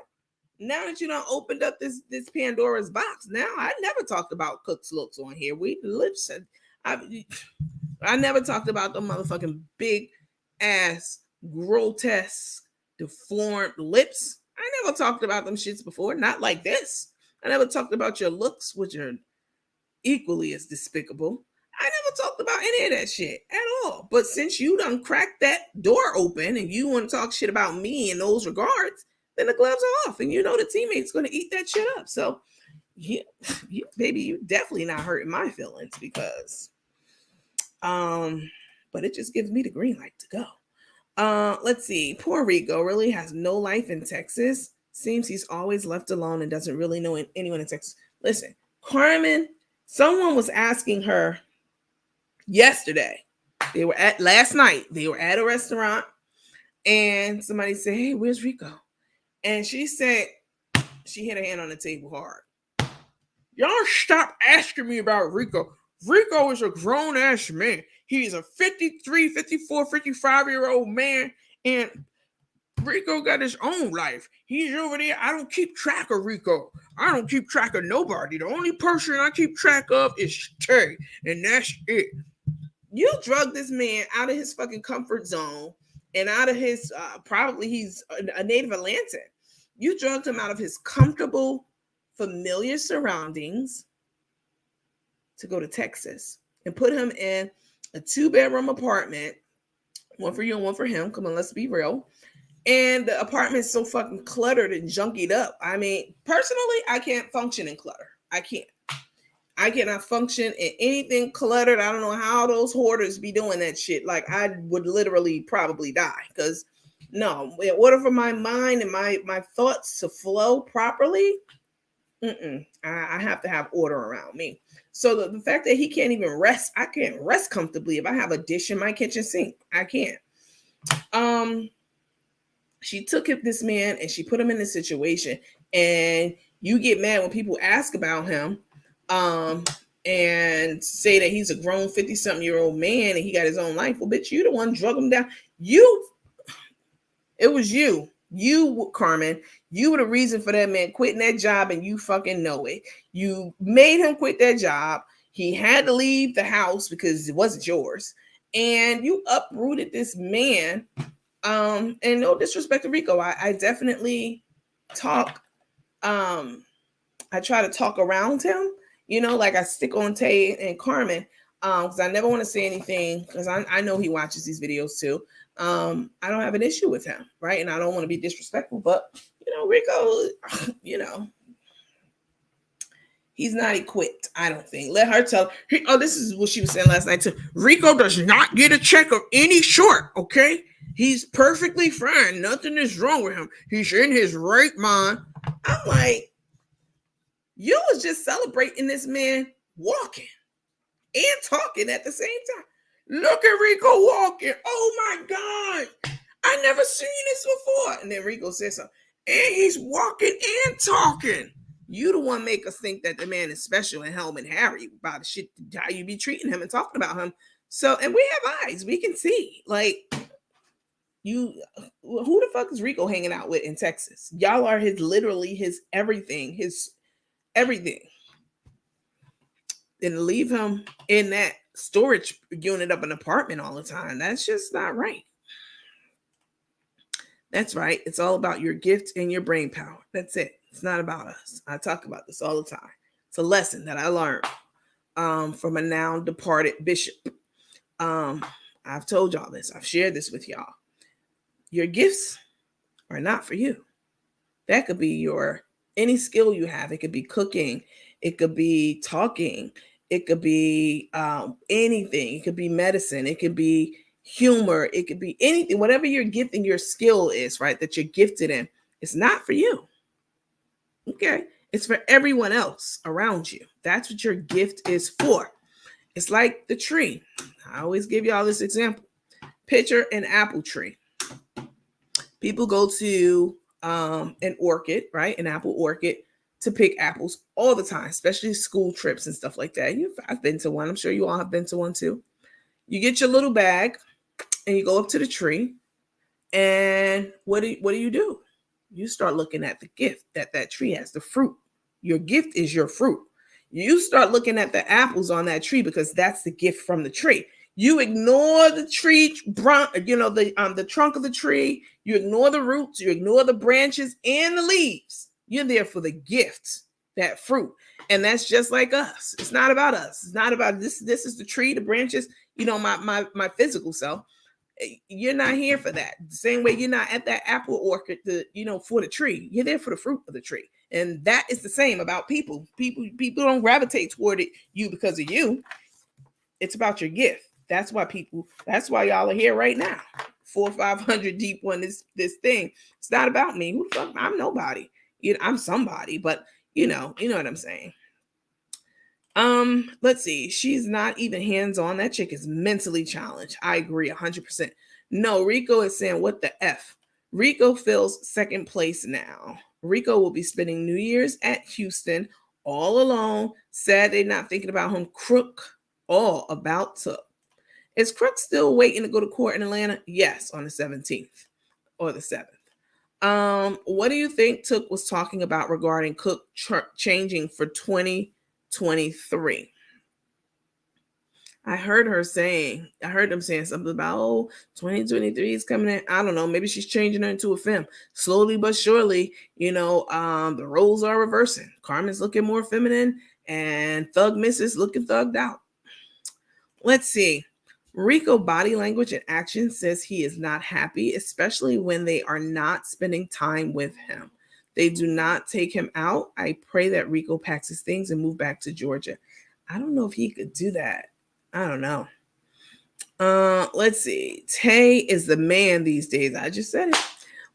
Now that you don't opened up this Pandora's box, now I never talked about Cook's looks on here. I never talked about the motherfucking big ass, grotesque, deformed lips. I never talked about them shits before, not like this. I never talked about your looks, which are equally as despicable. I never talked about any of that shit at all. But since you done cracked that door open and you want to talk shit about me in those regards, then the gloves are off. And the teammate's going to eat that shit up. So, baby, you definitely not hurting my feelings because, but it just gives me the green light to go. Let's see. Poor Rico really has no life in Texas. Seems he's always left alone and doesn't really know anyone in Texas. Listen, Carmen, someone was asking her yesterday. Last night, they were at a restaurant and somebody said, hey, where's Rico? And she said, she hit her hand on the table hard. Y'all stop asking me about Rico. Rico is a grown ass man. He's a 53, 54, 55-year-old man. And Rico got his own life. He's over there. I don't keep track of Rico. I don't keep track of nobody. The only person I keep track of is Tay. And that's it. You drug this man out of his fucking comfort zone and out of his, probably he's a native Atlantan. You drugged him out of his comfortable, familiar surroundings to go to Texas and put him in a 2-bedroom apartment, one for you and one for him. Come on, let's be real. And the apartment's so fucking cluttered and junkied up. I mean, personally, I can't function in clutter. I cannot function in anything cluttered. I don't know how those hoarders be doing that shit. Like, I would literally probably die because no, in order for my mind and my thoughts to flow properly, I have to have order around me. So the fact that he can't even rest, I can't rest comfortably if I have a dish in my kitchen sink. I can't. She took this man and she put him in this situation, and you get mad when people ask about him and say that he's a grown 50-something-year-old man and he got his own life. Well, bitch, you the one drug him down. It was you, Carmen. You were the reason for that man quitting that job, and you fucking know it. You made him quit that job. He had to leave the house because it wasn't yours, and you uprooted this man. And no disrespect to Rico, I definitely talk. I try to talk around him, like I stick on Tay and Carmen. Because I never want to say anything, because I know he watches these videos too. I don't have an issue with him, right? And I don't want to be disrespectful, but Rico, he's not equipped, I don't think. Let her tell. This is what she was saying last night too. Rico does not get a check of any sort, okay? He's perfectly fine. Nothing is wrong with him. He's in his right mind. I'm like, you was just celebrating this man walking and talking at the same time. Look at Rico walking. Oh my God. I never seen this before. And then Rico says something. And he's walking and talking. You the one make us think that the man is special and Helm and Harry by the shit, how you be treating him and talking about him. So, and we have eyes. We can see. Like, who the fuck is Rico hanging out with in Texas? Y'all are literally his everything. His everything. And leave him in that storage unit of an apartment all the time. That's just not right. That's right. It's all about your gift and your brain power. That's it. It's not about us. I talk about this all the time. It's a lesson that I learned from a now departed bishop. I've told y'all this. I've shared this with y'all. Your gifts are not for you. That could be any skill you have. It could be cooking. It could be talking. It could be anything. It could be medicine. It could be humor. It could be anything. Whatever your gift and your skill is, right, that you're gifted in, it's not for you. Okay? It's for everyone else around you. That's what your gift is for. It's like the tree. I always give y'all this example. Picture an apple tree. People go to an orchard, right? An apple orchard, to pick apples all the time, especially school trips and stuff like that. I've been to one. I'm sure you all have been to one too. You get your little bag and you go up to the tree. And what do you do? You start looking at the gift that tree has, the fruit. Your gift is your fruit. You start looking at the apples on that tree because that's the gift from the tree. You ignore the tree, the trunk of the tree. You ignore the roots. You ignore the branches and the leaves. You're there for the gift, that fruit. And that's just like us. It's not about us. It's not about this. This is the tree, the branches, my physical self. You're not here for that. The same way you're not at that apple orchard for the tree. You're there for the fruit of the tree. And that is the same about people. People don't gravitate toward you because of you. It's about your gift. That's why y'all are here right now. 400 or 500 deep on this thing. It's not about me. Who the fuck? I'm nobody. I'm somebody, but you know what I'm saying. Let's see. She's not even hands-on. That chick is mentally challenged. I agree 100%. No, Rico is saying, what the F? Rico fills second place now. Rico will be spending New Year's at Houston all alone. Sad they're not thinking about him. Crook, all about Took. Is Crook still waiting to go to court in Atlanta? Yes, on the 17th or the 7th. What do you think Took was talking about regarding Cook changing for 2023? I heard them saying something about 2023 is coming in. I don't know. Maybe she's changing her into a femme. Slowly but surely, the roles are reversing. Carmen's looking more feminine and Thug Mrs. looking thugged out. Let's see. Rico body language and action says he is not happy, especially when they are not spending time with him. They do not take him out. I pray that Rico packs his things and move back to Georgia. I don't know if he could do that. I don't know. Let's see. Tay is the man these days. I just said it.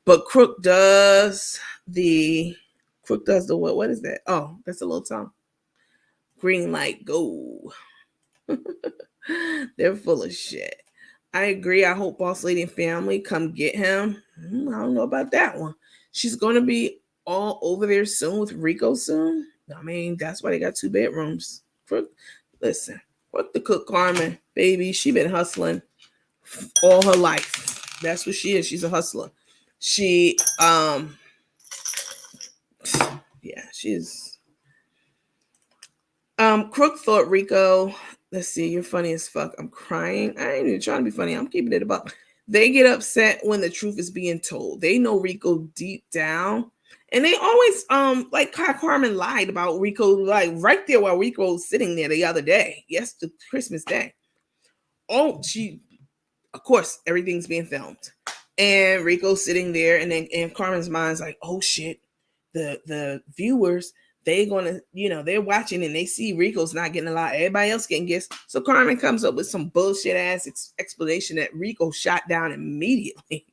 But Crook does the what is that? Oh, that's a little tongue. Green light, go. They're full of shit. I agree. I hope Boss Lady and family come get him. I don't know about that one. She's going to be all over there soon with Rico soon. I mean, that's why they got 2 bedrooms. Listen, what the Cook Carmen, baby, she been hustling all her life. That's what she is. She's a hustler. She, she's, Crook thought Rico, let's see, you're funny as fuck. I'm crying. I ain't even trying to be funny. I'm keeping it about. They get upset when the truth is being told. They know Rico deep down And they always like Carmen lied about Rico, like right there while Rico was sitting there the other day. Yes, the Christmas day. Oh, of course, everything's being filmed. And Rico's sitting there, and then and Carmen's mind's like, oh shit, the viewers, they gonna, they're watching and they see Rico's not getting a lot, everybody else getting gifts. So Carmen comes up with some bullshit ass explanation that Rico shot down immediately.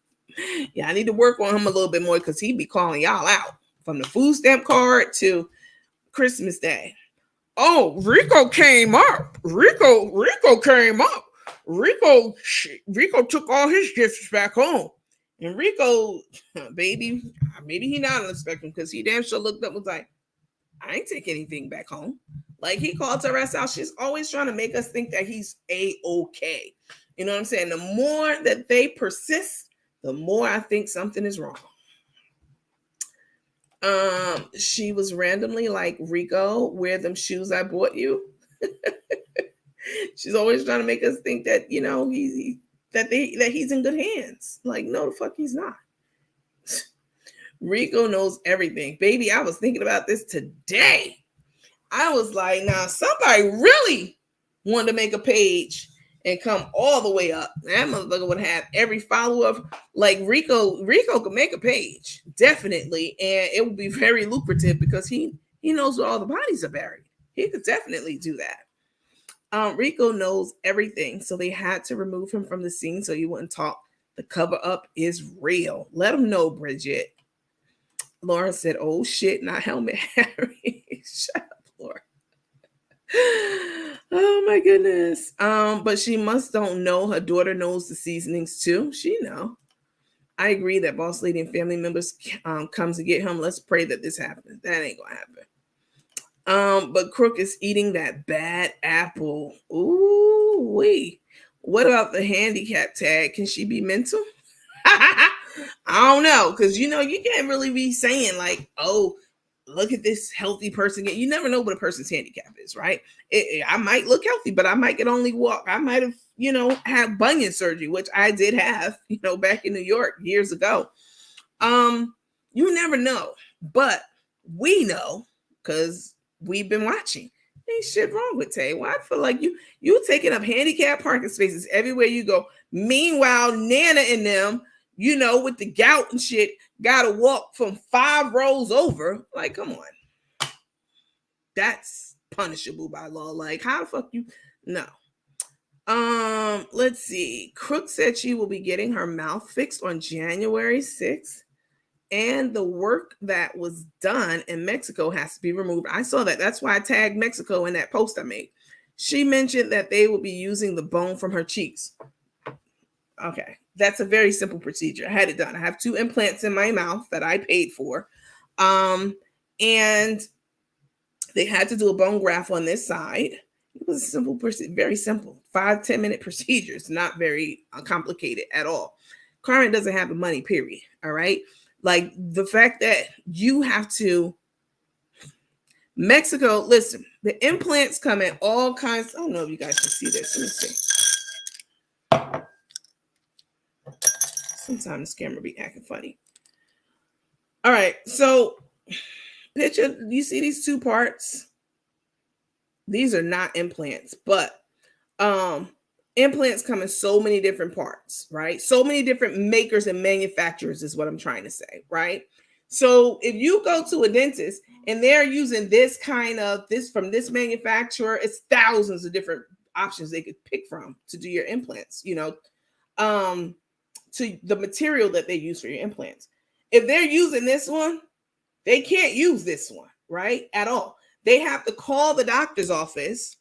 Yeah, I need to work on him a little bit more because he be calling y'all out from the food stamp card to Christmas Day. Oh, Rico came up. Rico came up. Rico took all his gifts back home. And Rico, baby, maybe he not on the spectrum because he damn sure looked up and was like, I ain't take anything back home. Like he called her ass out. She's always trying to make us think that he's A-okay. You know what I'm saying? The more that they persist, the more I think something is wrong. She was randomly like, Rico, wear them shoes I bought you. She's always trying to make us think that, that he's in good hands. Like, no, the fuck he's not. Rico knows everything. Baby, I was thinking about this today. I was like, now somebody really wanted to make a page and come all the way up. That motherfucker would have every follower. Like Rico could make a page, definitely, and it would be very lucrative because he knows where all the bodies are buried. He could definitely do that. Rico knows everything, so they had to remove him from the scene so he wouldn't talk. The cover up is real. Let him know, Bridget. Laura said, "Oh shit, not Helmet Harry." Shut up, Laura. Oh my goodness. But she must don't know her daughter knows the seasonings too. She know. I agree that boss lady and family members comes to get him. Let's pray that this happens. That ain't gonna happen. But Crook is eating that bad apple. Ooh wee. What about the handicap tag? Can she be mental? I don't know, because you can't really be saying like, oh, look at this healthy person. You never know what a person's handicap is, right? I might look healthy, but I might can only walk. I might have, had bunion surgery, which I did have, back in New York years ago. You never know, but we know because we've been watching. Ain't shit wrong with Tay. Why I feel like you taking up handicap parking spaces everywhere you go. Meanwhile, Nana and them, with the gout and shit, gotta walk from 5 rows over. Like, come on. That's punishable by law. Like, how the fuck you? No. Let's see. Crook said she will be getting her mouth fixed on January 6th. And the work that was done in Mexico has to be removed. I saw that. That's why I tagged Mexico in that post I made. She mentioned that they will be using the bone from her cheeks. Okay. That's a very simple procedure. I had it done. I have 2 implants in my mouth that I paid for. And they had to do a bone graft on this side. It was a simple procedure, very simple. 5-10 minute procedures, not very complicated at all. Carmen doesn't have the money, period. All right. Like the fact that you have to Mexico, listen, the implants come in all kinds. I don't know if you guys can see this. Let me see. Sometimes the camera be acting funny. All right. So picture, you see these 2 parts? These are not implants, but implants come in so many different parts, right? So many different makers and manufacturers is what I'm trying to say, right? So if you go to a dentist and they're using this from this manufacturer, it's thousands of different options they could pick from to do your implants, to the material that they use for your implants. If they're using this one, they can't use this one, right? At all. They have to call the doctor's office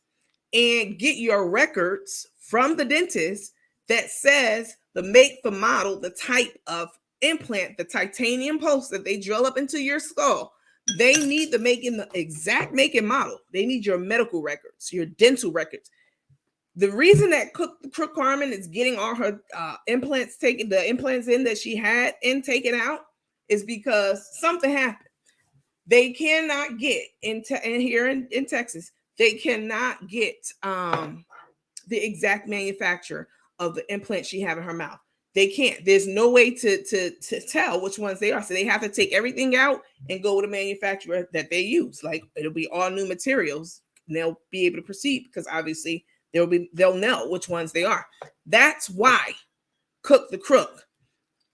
and get your records from the dentist that says the make, the model, the type of implant, the titanium post that they drill up into your skull. They need the exact make and model. They need your medical records, your dental records. The reason that Crook Carmen is getting all her implants taken, the implants in that she had in taken out, is because something happened. They cannot get here in Texas. They cannot get the exact manufacturer of the implant she have in her mouth. They can't. There's no way to tell which ones they are. So they have to take everything out and go with a manufacturer that they use. Like it'll be all new materials. And they'll be able to proceed because obviously they'll know which ones they are. That's why Cook the Crook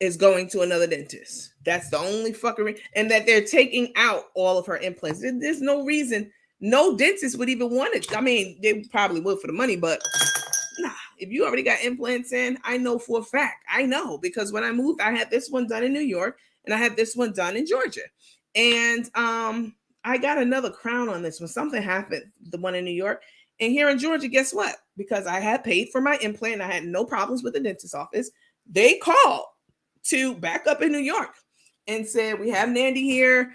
is going to another dentist. That's the only fuckery. And that they're taking out all of her implants. There's no reason. No dentist would even want it. I mean, they probably would for the money, but nah, if you already got implants in, I know for a fact. I know because when I moved, I had this one done in New York and I had this one done in Georgia. And I got another crown on this one. Something happened, the one in New York. And here in Georgia, guess what? Because I had paid for my implant, I had no problems with the dentist's office. They called to back up in New York and said, we have Nandy here.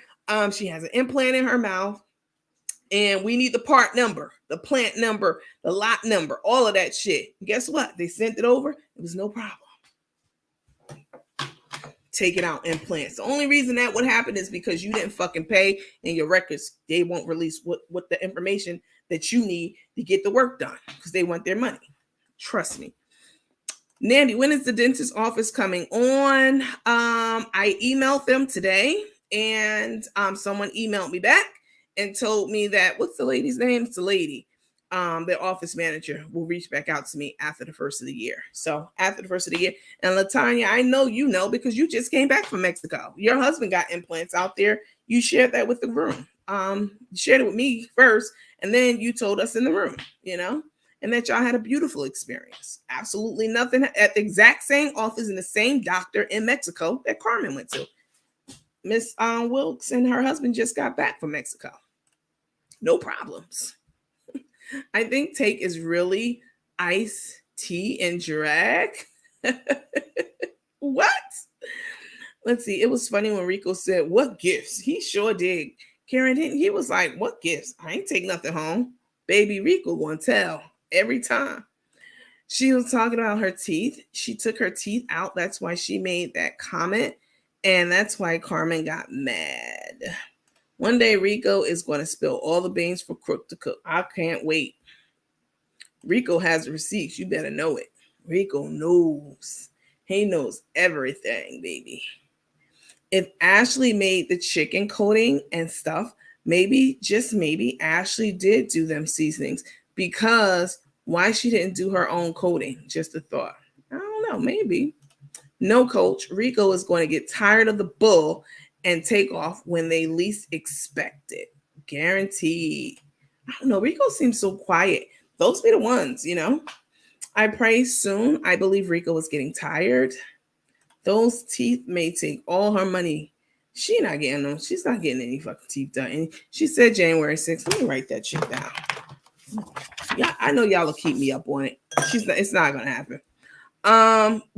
She has an implant in her mouth. And we need the part number, the plant number, the lot number, all of that shit. Guess what? They sent it over. It was no problem. Taking out implants. The only reason that would happen is because you didn't fucking pay and your records, they won't release what the information that you need to get the work done because they want their money. Trust me. Nandy, when is the dentist office coming on? I emailed them today and someone emailed me back and told me that, what's the lady's name? It's a lady. Their office manager will reach back out to me after the first of the year. So after the first of the year. And LaTanya, I know you know because you just came back from Mexico. Your husband got implants out there. You shared that with the room. You shared it with me first, and then you told us in the room, you know, and that y'all had a beautiful experience. Absolutely nothing at the exact same office and the same doctor in Mexico that Carmen went to. Miss Wilkes and her husband just got back from Mexico. No problems. I think Take is really iced tea and drag. What? Let's see. It was funny when Rico said, what gifts? He sure did. Karen didn't. He was like, what gifts? I ain't take nothing home. Baby Rico gonna tell every time. She was talking about her teeth. She took her teeth out. That's why she made that comment. And that's why Carmen got mad. One day Rico is going to spill all the beans for Crook to cook. I can't wait. Rico has the receipts. You better know it. Rico knows. He knows everything, baby. If Ashley made the chicken coating and stuff, maybe, just maybe, Ashley did do them seasonings because why she didn't do her own coating? Just a thought. I don't know. Maybe. No, coach. Rico is going to get tired of the bull and take off when they least expect it. Guaranteed. I don't know. Rico seems so quiet. Those be the ones, you know. I pray soon. I believe Rico is getting tired. Those teeth may take all her money. She's not getting them. She's not getting any fucking teeth done. And she said January 6th. Let me write that shit down. Yeah, I know y'all will keep me up on it. It's not gonna happen.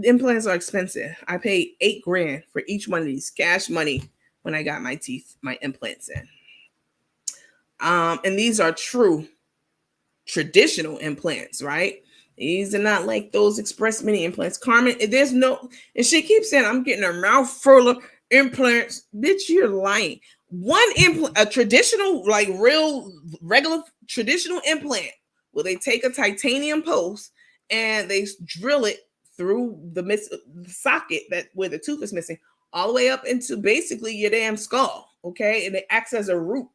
Implants are expensive. I paid $8,000 for each one of these cash money when I got my implants in. And these are true traditional implants, right? These are not like those Express Mini implants. Carmen, there's no, and she keeps saying, I'm getting a mouth full of implants. Bitch, you're lying. One implant, a traditional, like real, regular traditional implant, where they take a titanium post and they drill it through the socket that where the tooth is missing, all the way up into basically your damn skull, okay? And it acts as a root.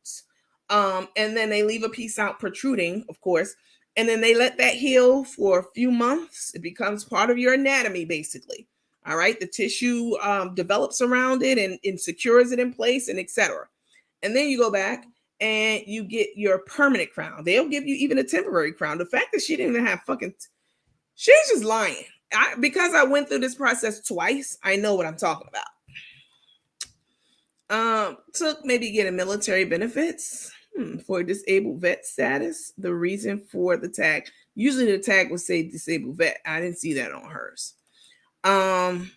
And then they leave a piece out protruding, of course, and then they let that heal for a few months. It becomes part of your anatomy, basically. All right, the tissue develops around it and secures it in place, and etc. And then you go back and you get your permanent crown. They'll give you even a temporary crown. The fact that she didn't even have fucking, she's just lying. Because I went through this process twice, I know what I'm talking about. Took maybe getting military benefits for disabled vet status. The reason for the tag, usually the tag would say disabled vet. I didn't see that on hers. And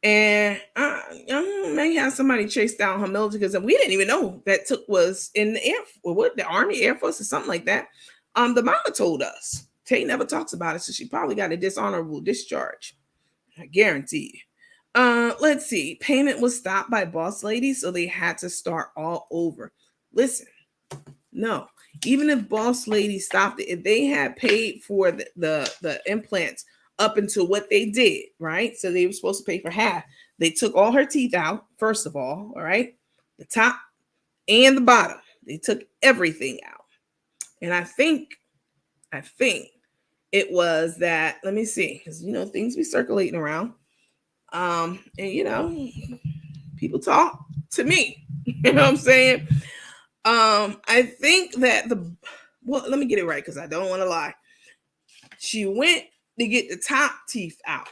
may have somebody chase down her military because we didn't even know that Took was in the Army, Air Force, or something like that. The mama told us. Tay never talks about it, so she probably got a dishonorable discharge. I guarantee you. Let's see. Payment was stopped by boss lady, so they had to start all over. Listen, no. Even if boss lady stopped it, if they had paid for the implants up until what they did, right? So they were supposed to pay for half. They took all her teeth out, first of all right? The top and the bottom. They took everything out. And I think it was that, let me see, because things be circulating around. And people talk to me. You know what I'm saying? I think that let me get it right because I don't want to lie. She went to get the top teeth out,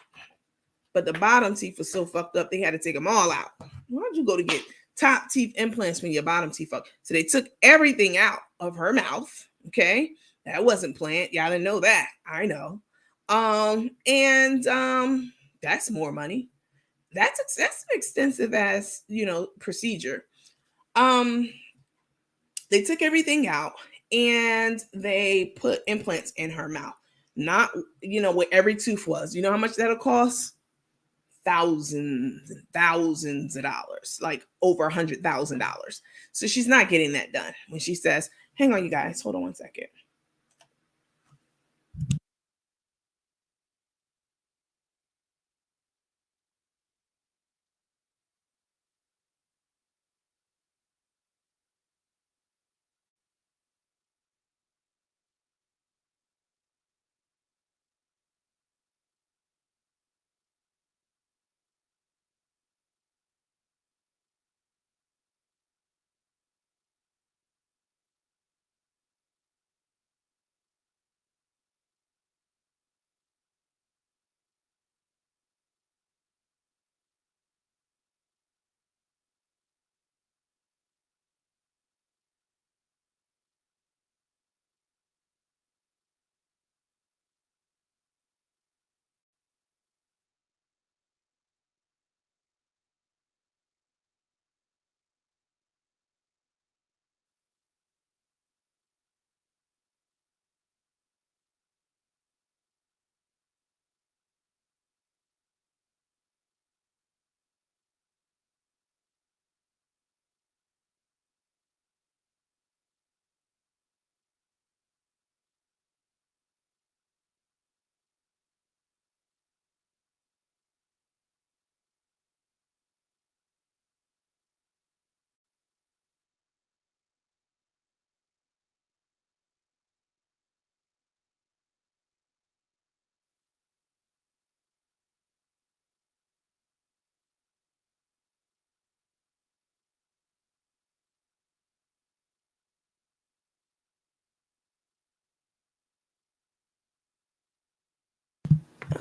but the bottom teeth was so fucked up they had to take them all out. Why'd you go to get top teeth implants when your bottom teeth fucked? So they took everything out of her mouth. Okay, that wasn't planned. Y'all didn't know that. I know. And that's more money. That's an extensive as procedure. Um, they took everything out and they put implants in her mouth. Not where every tooth was. You know how much that'll cost? Thousands and thousands of dollars, like over $100,000. So she's not getting that done. When she says, hang on, you guys, hold on one second.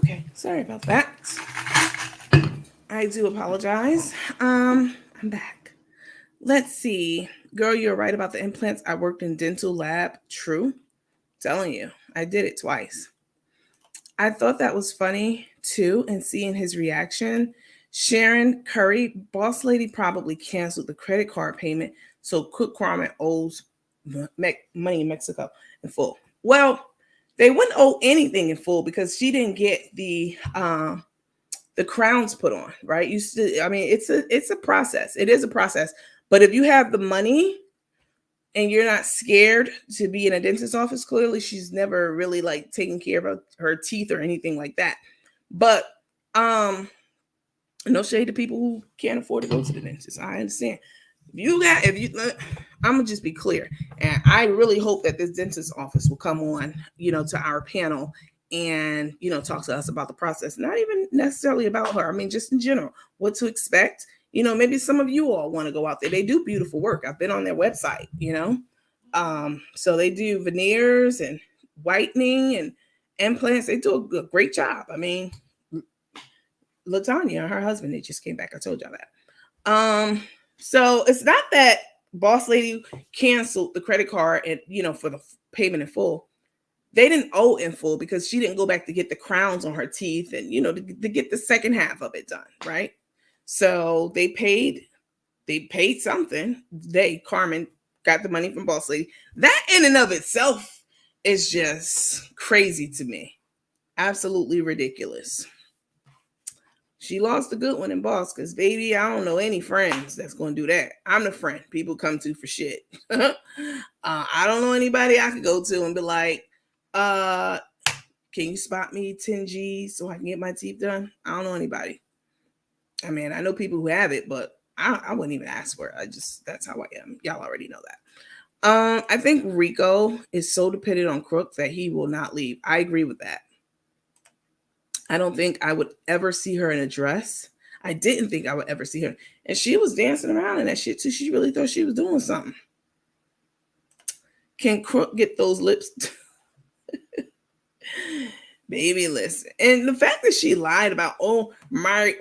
Okay, sorry about that. I do apologize. I'm back. Let's see. Girl, you're right about the implants. I worked in dental lab. True. Telling you, I did it twice. I thought that was funny too, and seeing his reaction. Sharon Curry, boss lady, probably canceled the credit card payment, so Cook Ramen owes money in Mexico in full. Well, they wouldn't owe anything in full because she didn't get the crowns put on, right? You still, I mean, it's a process. It is a process. But if you have the money and you're not scared to be in a dentist's office, clearly she's never really like taking care of her teeth or anything like that. But no shade to people who can't afford to go to the dentist. I understand. I'm gonna just be clear, and I really hope that this dentist office will come on, to our panel and talk to us about the process. Not even necessarily about her. I mean, just in general, what to expect. Maybe some of you all want to go out there. They do beautiful work. I've been on their website. So they do veneers and whitening and implants. They do a great job. I mean, Latanya, her husband, they just came back. I told y'all that. So it's not that boss lady canceled the credit card and for the payment in full. They didn't owe in full because she didn't go back to get the crowns on her teeth and to get the second half of it done, right? So they paid something. Carmen got the money from boss lady. That in and of itself is just crazy to me. Absolutely ridiculous. She lost a good one in boss because, baby, I don't know any friends that's going to do that. I'm the friend people come to for shit. I don't know anybody I could go to and be like, Can you spot me 10 G's so I can get my teeth done? I don't know anybody. I mean, I know people who have it, but I wouldn't even ask for it. That's how I am. Y'all already know that. I think Rico is so dependent on Crook that he will not leave. I agree with that. I don't think I would ever see her in a dress. I didn't think I would ever see her. And she was dancing around in that shit too. She really thought she was doing something. Can Crook get those lips? Baby, listen. And the fact that she lied about, oh, my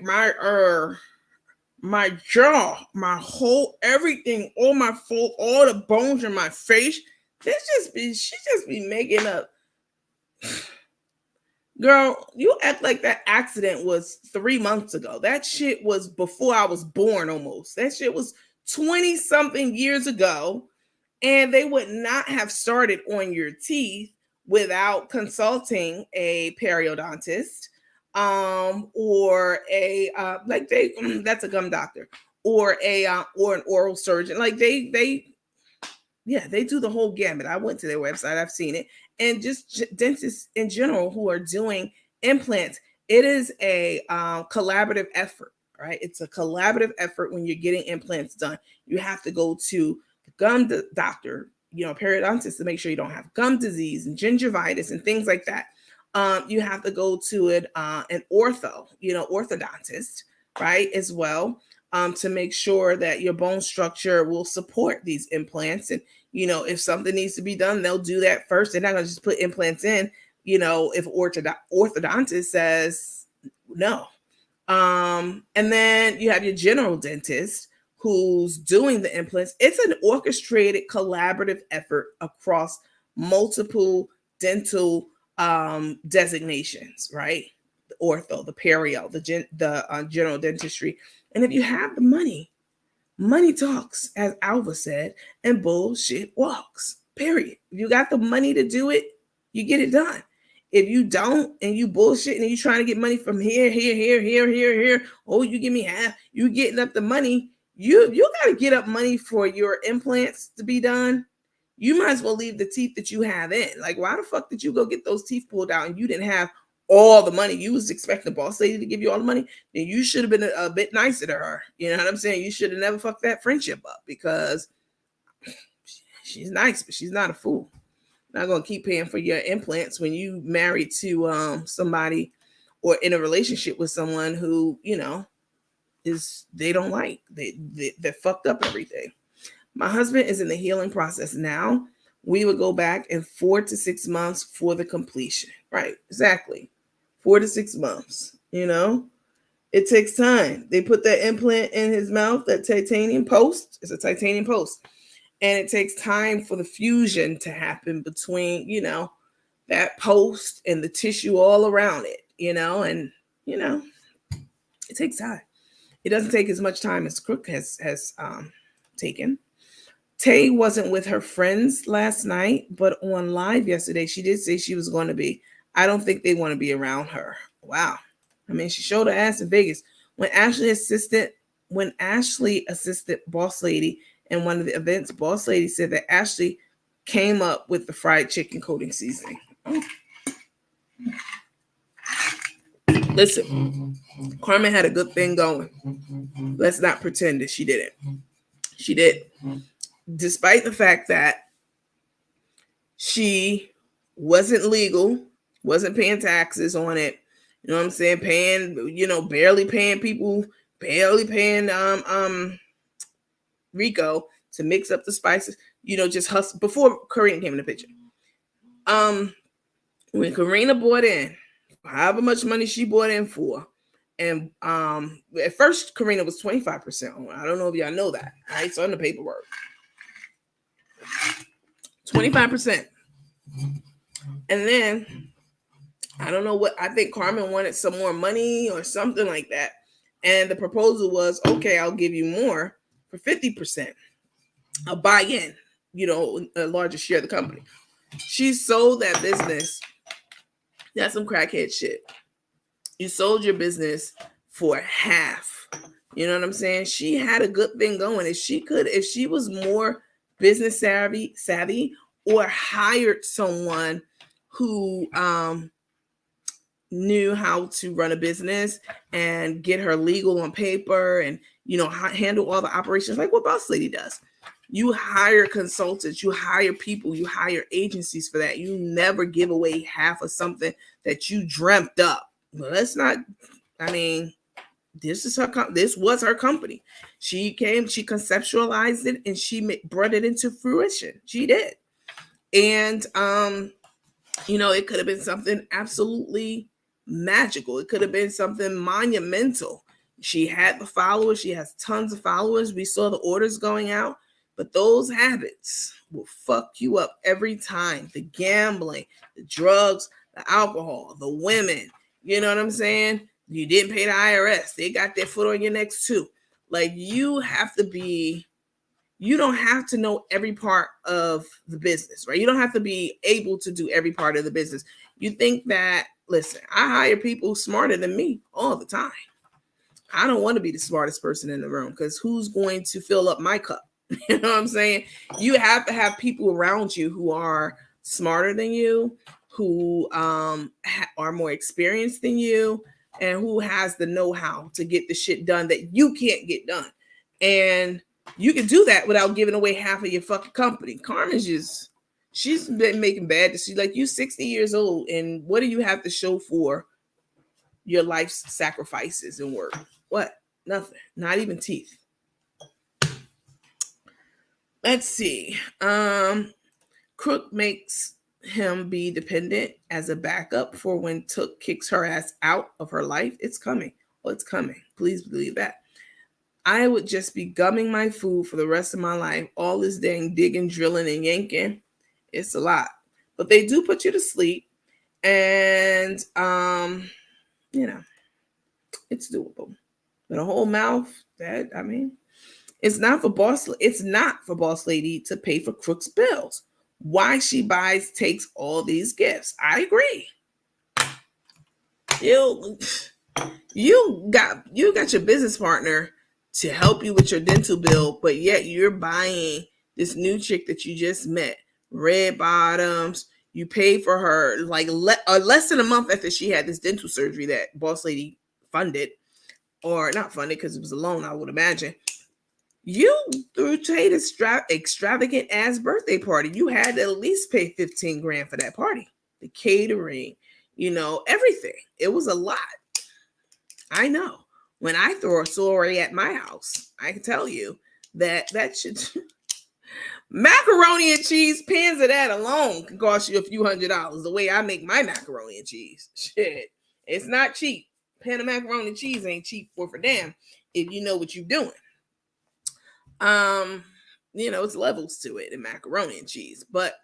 jaw, my whole everything, all my full, all the bones in my face. She just be making up. Girl, you act like that accident was 3 months ago. That shit was before I was born almost. That shit was 20 something years ago. And they would not have started on your teeth without consulting a periodontist or a that's a gum doctor or or an oral surgeon. Like they do the whole gamut. I went to their website, I've seen it. And just dentists in general who are doing implants, it is a collaborative effort, right? It's a collaborative effort when you're getting implants done. You have to go to the gum doctor, periodontist, to make sure you don't have gum disease and gingivitis and things like that. You have to go to an orthodontist, right, as well, to make sure that your bone structure will support these implants. And if something needs to be done, they'll do that first. They're not going to just put implants in, if orthodontist says no. And then you have your general dentist who's doing the implants. It's an orchestrated collaborative effort across multiple dental designations, right? The ortho, the perio, the general dentistry. And if you have the money talks, as Alva said, and bullshit walks, period. If you got the money to do it, you get it done. If you don't, and you bullshit and you trying to get money from here, oh, you give me half, you getting up the money, you got to get up money for your implants to be done. You might as well leave the teeth that you have in. Like, why the fuck did you go get those teeth pulled out and you didn't have all the money? You was expecting the boss lady to give you all the money. Then you should have been a bit nicer to her. You know what I'm saying? You should have never fucked that friendship up, because she's nice, but she's not a fool. Not gonna keep paying for your implants when you married to somebody or in a relationship with someone who they don't like. They fucked up everything. My husband is in the healing process now. We would go back in 4 to 6 months for the completion. Right, exactly. 4 to 6 months. It takes time. They put that implant in his mouth, that titanium post. It's a titanium post. And it takes time for the fusion to happen between, that post and the tissue all around it, and, it takes time. It doesn't take as much time as Crook has taken. Tay wasn't with her friends last night, but on live yesterday, she did say she was going to be. I don't think they want to be around her. Wow. I mean, she showed her ass in Vegas. When Ashley assisted Boss Lady in one of the events, Boss Lady said that Ashley came up with the fried chicken coating seasoning. Oh. Listen, Carmen had a good thing going. Let's not pretend that she didn't. She did. Despite the fact that she wasn't legal, wasn't paying taxes on it, you know what I'm saying? Barely paying people, barely paying Rico to mix up the spices, just hustle before Karina came in the picture. When Karina bought in, however much money she bought in for, and at first Karina was 25% on. I don't know if y'all know that. Right? It's on the paperwork. 25%. And then I don't know what, I think Carmen wanted some more money or something like that. And the proposal was, okay, I'll give you more for 50%. I'll buy in, a larger share of the company. She sold that business. That's some crackhead shit. You sold your business for half. You know what I'm saying? She had a good thing going. If she was more business savvy, or hired someone who knew how to run a business and get her legal on paper and, handle all the operations like what Boss Lady does. You hire consultants, you hire people, you hire agencies for that. You never give away half of something that you dreamt up. Well, let's not, I mean, this was her company. She conceptualized it, and she brought it into fruition. She did. And it could have been something absolutely magical. It could have been something monumental. She had the followers. She has tons of followers. We saw the orders going out. But those habits will fuck you up every time. The gambling, the drugs, the alcohol, the women. You know what I'm saying? You didn't pay the IRS. They got their foot on your neck too. Like, you don't have to know every part of the business, right? You don't have to be able to do every part of the business. You think that, listen, I hire people smarter than me all the time. I don't want to be the smartest person in the room, because who's going to fill up my cup? You know what I'm saying? You have to have people around you who are smarter than you, who are more experienced than you, and who has the know-how to get the shit done that you can't get done. And you can do that without giving away half of your fucking company. Carmen's she's been making bad decisions. Like, you 60 years old, and what do you have to show for your life's sacrifices and work? What? Nothing. Not even teeth. Let's see. Crook makes him be dependent as a backup for when Took kicks her ass out of her life. It's coming. Oh, it's coming. Please believe that. I would just be gumming my food for the rest of my life. All this dang digging, drilling, and yanking. It's a lot. But they do put you to sleep. And, it's doable. But a whole mouth, it's not for Boss Lady to pay for Crook's bills. Why she takes all these gifts. I agree. You got your business partner to help you with your dental bill, but yet you're buying this new chick that you just met, red bottoms. You pay for her like less than a month after she had this dental surgery that Boss Lady funded, or not funded because it was a loan, I would imagine. You threw Tate extravagant ass birthday party. You had to at least pay 15 grand for that party. The catering, everything. It was a lot. I know. When I throw a soiree at my house, I can tell you that should macaroni and cheese, pans of that alone can cost you a few $100s. The way I make my macaroni and cheese. Shit. It's not cheap. Pan of macaroni and cheese ain't cheap for damn if you know what you're doing. It's levels to it in macaroni and cheese, but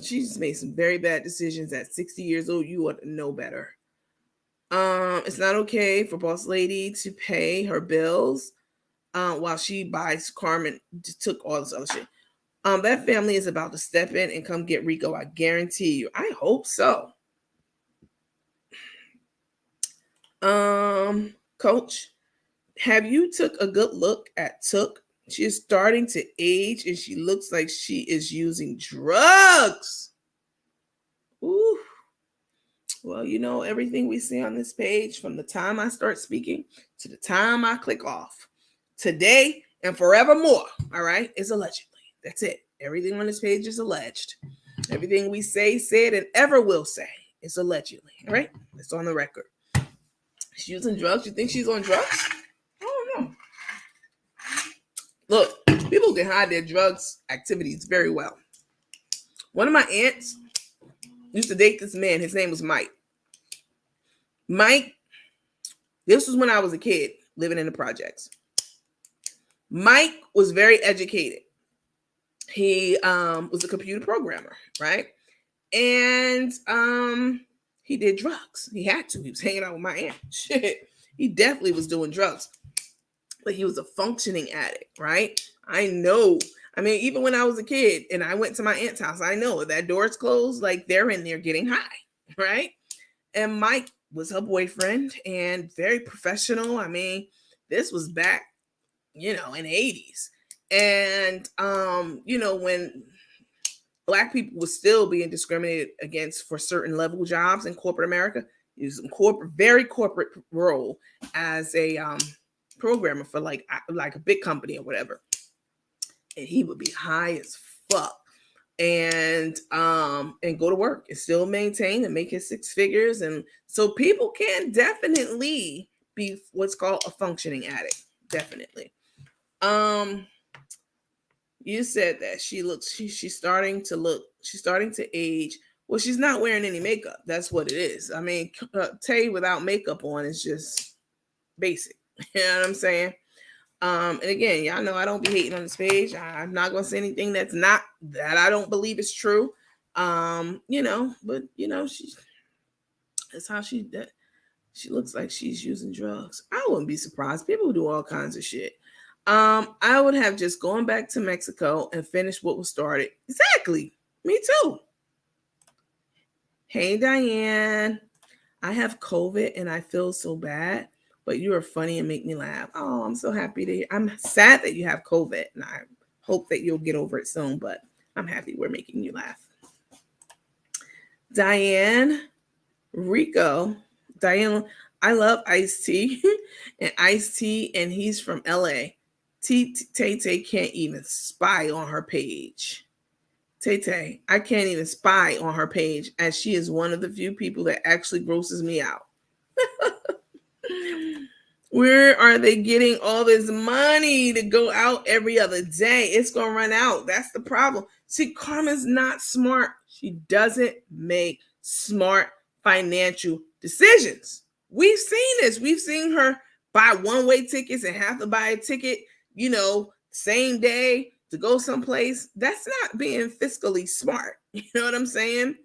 she's made some very bad decisions at 60 years old. You ought to know better. It's not okay for Boss Lady to pay her bills while she buys Carmen, Took all this other shit. That family is about to step in and come get Rico. I guarantee you. I hope so. Coach, have you took a good look at Took? She is starting to age, and she looks like she is using drugs. Ooh. Well, everything we see on this page, from the time I start speaking to the time I click off, today and forevermore, all right, is allegedly. That's it. Everything on this page is alleged. Everything we say, said, and ever will say is allegedly, all right? It's on the record. She's using drugs. You think she's on drugs? I don't know. Look, people can hide their drugs activities very well. One of my aunts used to date this man. His name was Mike. Mike, this was when I was a kid living in the projects. Mike was very educated. He was a computer programmer, right? And he did drugs. He had to. He was hanging out with my aunt. Shit. He definitely was doing drugs. But he was a functioning addict, right? I know. Even when I was a kid and I went to my aunt's house, I know that door's closed, like they're in there getting high, right? And Mike was her boyfriend and very professional. This was back, in the 80s. And, when Black people were still being discriminated against for certain level jobs in corporate America. He was in very corporate role as a programmer for like a big company or whatever, and he would be high as fuck and go to work and still maintain and make his six figures. And so people can definitely be what's called a functioning addict. Definitely. You said that she's starting to age. Well, she's not wearing any makeup. That's what it is. I mean, Tay without makeup on is just basic. You know what I'm saying? And again, y'all know I don't be hating on this page. I'm not gonna say anything that I don't believe is true. But that's how she looks like she's using drugs. I wouldn't be surprised. People do all kinds of shit. I would have just gone back to Mexico and finished what was started. Exactly. Me too. Hey, Diane. I have COVID and I feel so bad, but you are funny and make me laugh. Oh, I'm so happy to hear. I'm sad that you have COVID and I hope that you'll get over it soon, but I'm happy we're making you laugh. Diane, Rico, Diane, I love Ice-T and Ice-T, and he's from LA. Tay can't even spy on her page. Tay, I can't even spy on her page, as she is one of the few people that actually grosses me out. Where are they getting all this money to go out every other day? It's going to run out. That's the problem. See, Carmen's not smart. She doesn't make smart financial decisions. We've seen this. We've seen her buy one-way tickets and have to buy a ticket, same day to go someplace. That's not being fiscally smart. You know what I'm saying?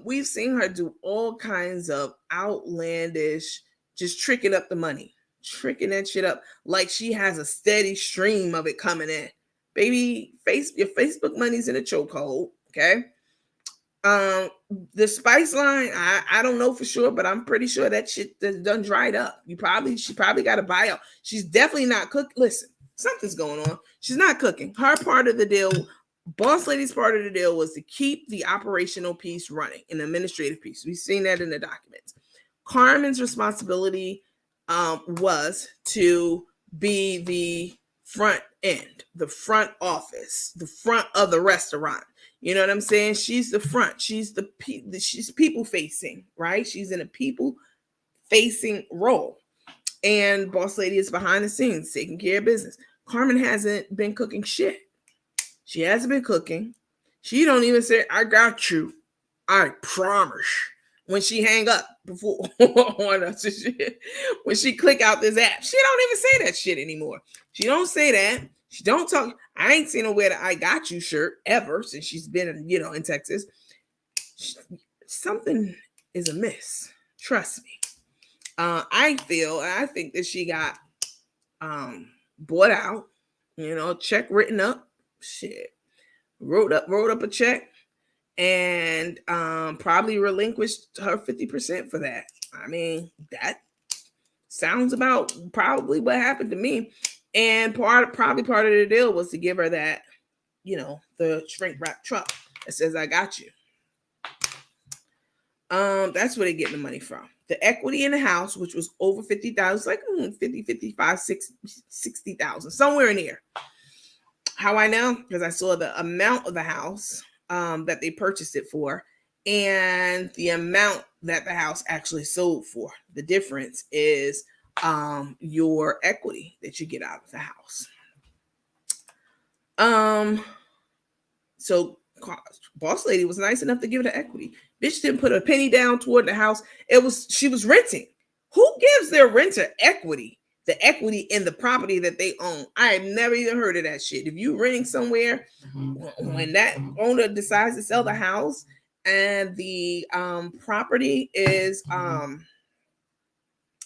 We've seen her do all kinds of outlandish, just tricking up the money, tricking that shit up like she has a steady stream of it coming in. Baby, your Facebook money's in a chokehold, okay? The Spice line, I don't know for sure, but I'm pretty sure that shit done dried up. She probably got a buyout. She's definitely not cooking. Listen, something's going on. She's not cooking. Her part of the deal, Boss Lady's part of the deal, was to keep the operational piece running, an administrative piece. We've seen that in the documents. Carmen's responsibility was to be the front end, the front office, the front of the restaurant. You know what I'm saying? She's the front. She's people facing, right? She's in a people facing role. And Boss Lady is behind the scenes, taking care of business. Carmen hasn't been cooking shit. She hasn't been cooking. She don't even say, I got you. I promise. When she hang up before on us, when she click out this app, she don't even say that shit anymore. She don't say that. She don't talk. I ain't seen her wear the I got you shirt ever since she's been in Texas. Something is amiss. Trust me. I think that she got bought out, check written up, shit, wrote up a check, and probably relinquished her 50% for that. I mean, that sounds about probably what happened to me. And probably part of the deal was to give her that, the shrink wrap truck that says I got you. That's where they get the money from. The equity in the house, which was over 50,000, like 50, 55, 60,000, somewhere in here. How I know? Because I saw the amount of the house that they purchased it for and the amount that the house actually sold for. The difference is your equity that you get out of the house. So Boss Lady was nice enough to give her the equity. Bitch didn't put a penny down toward the house. She was renting. Who gives their renter equity? The equity in the property that they own. I have never even heard of that shit. If you renting somewhere, when that owner decides to sell the house and the property is and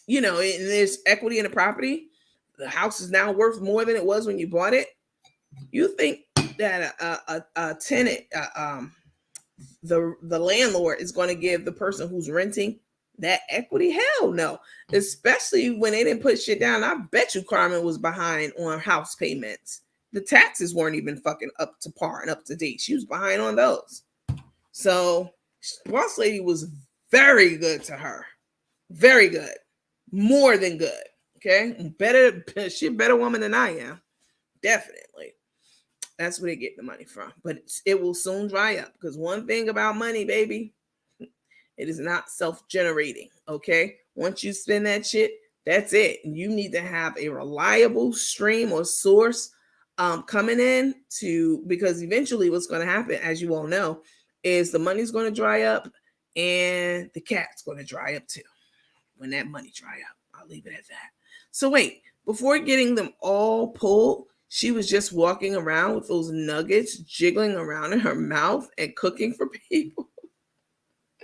there's equity in the property, the house is now worth more than it was when you bought it. You think that a tenant, the landlord is going to give the person who's renting that equity? Hell no. Especially when they didn't put shit down. I bet you Carmen was behind on house payments. the taxes weren't even fucking up to par and up to date. She was behind on those. So boss lady was very good to her. Very good. More than good. Okay. Better, she a better woman than I am. Definitely. That's where they get the money from. But it will soon dry up. Because one thing about money, baby, it is not self-generating. Okay. Once you spend that shit, that's it. You need to have a reliable stream or source coming in because eventually what's going to happen, as you all know, is the money's going to dry up and the cat's going to dry up too. When that money dry up, I'll leave it at that. So wait, before getting them all pulled, she was just walking around with those nuggets jiggling around in her mouth and cooking for people.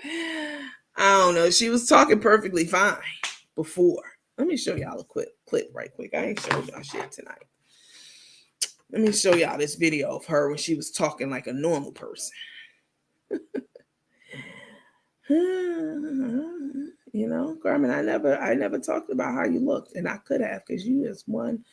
I don't know. She was talking perfectly fine before. Let me show y'all a quick clip right quick. I ain't showing y'all shit tonight. Let me show y'all this video of her when she was talking like a normal person. You know, Carmen, I never talked about how you looked, and I could have, because you is one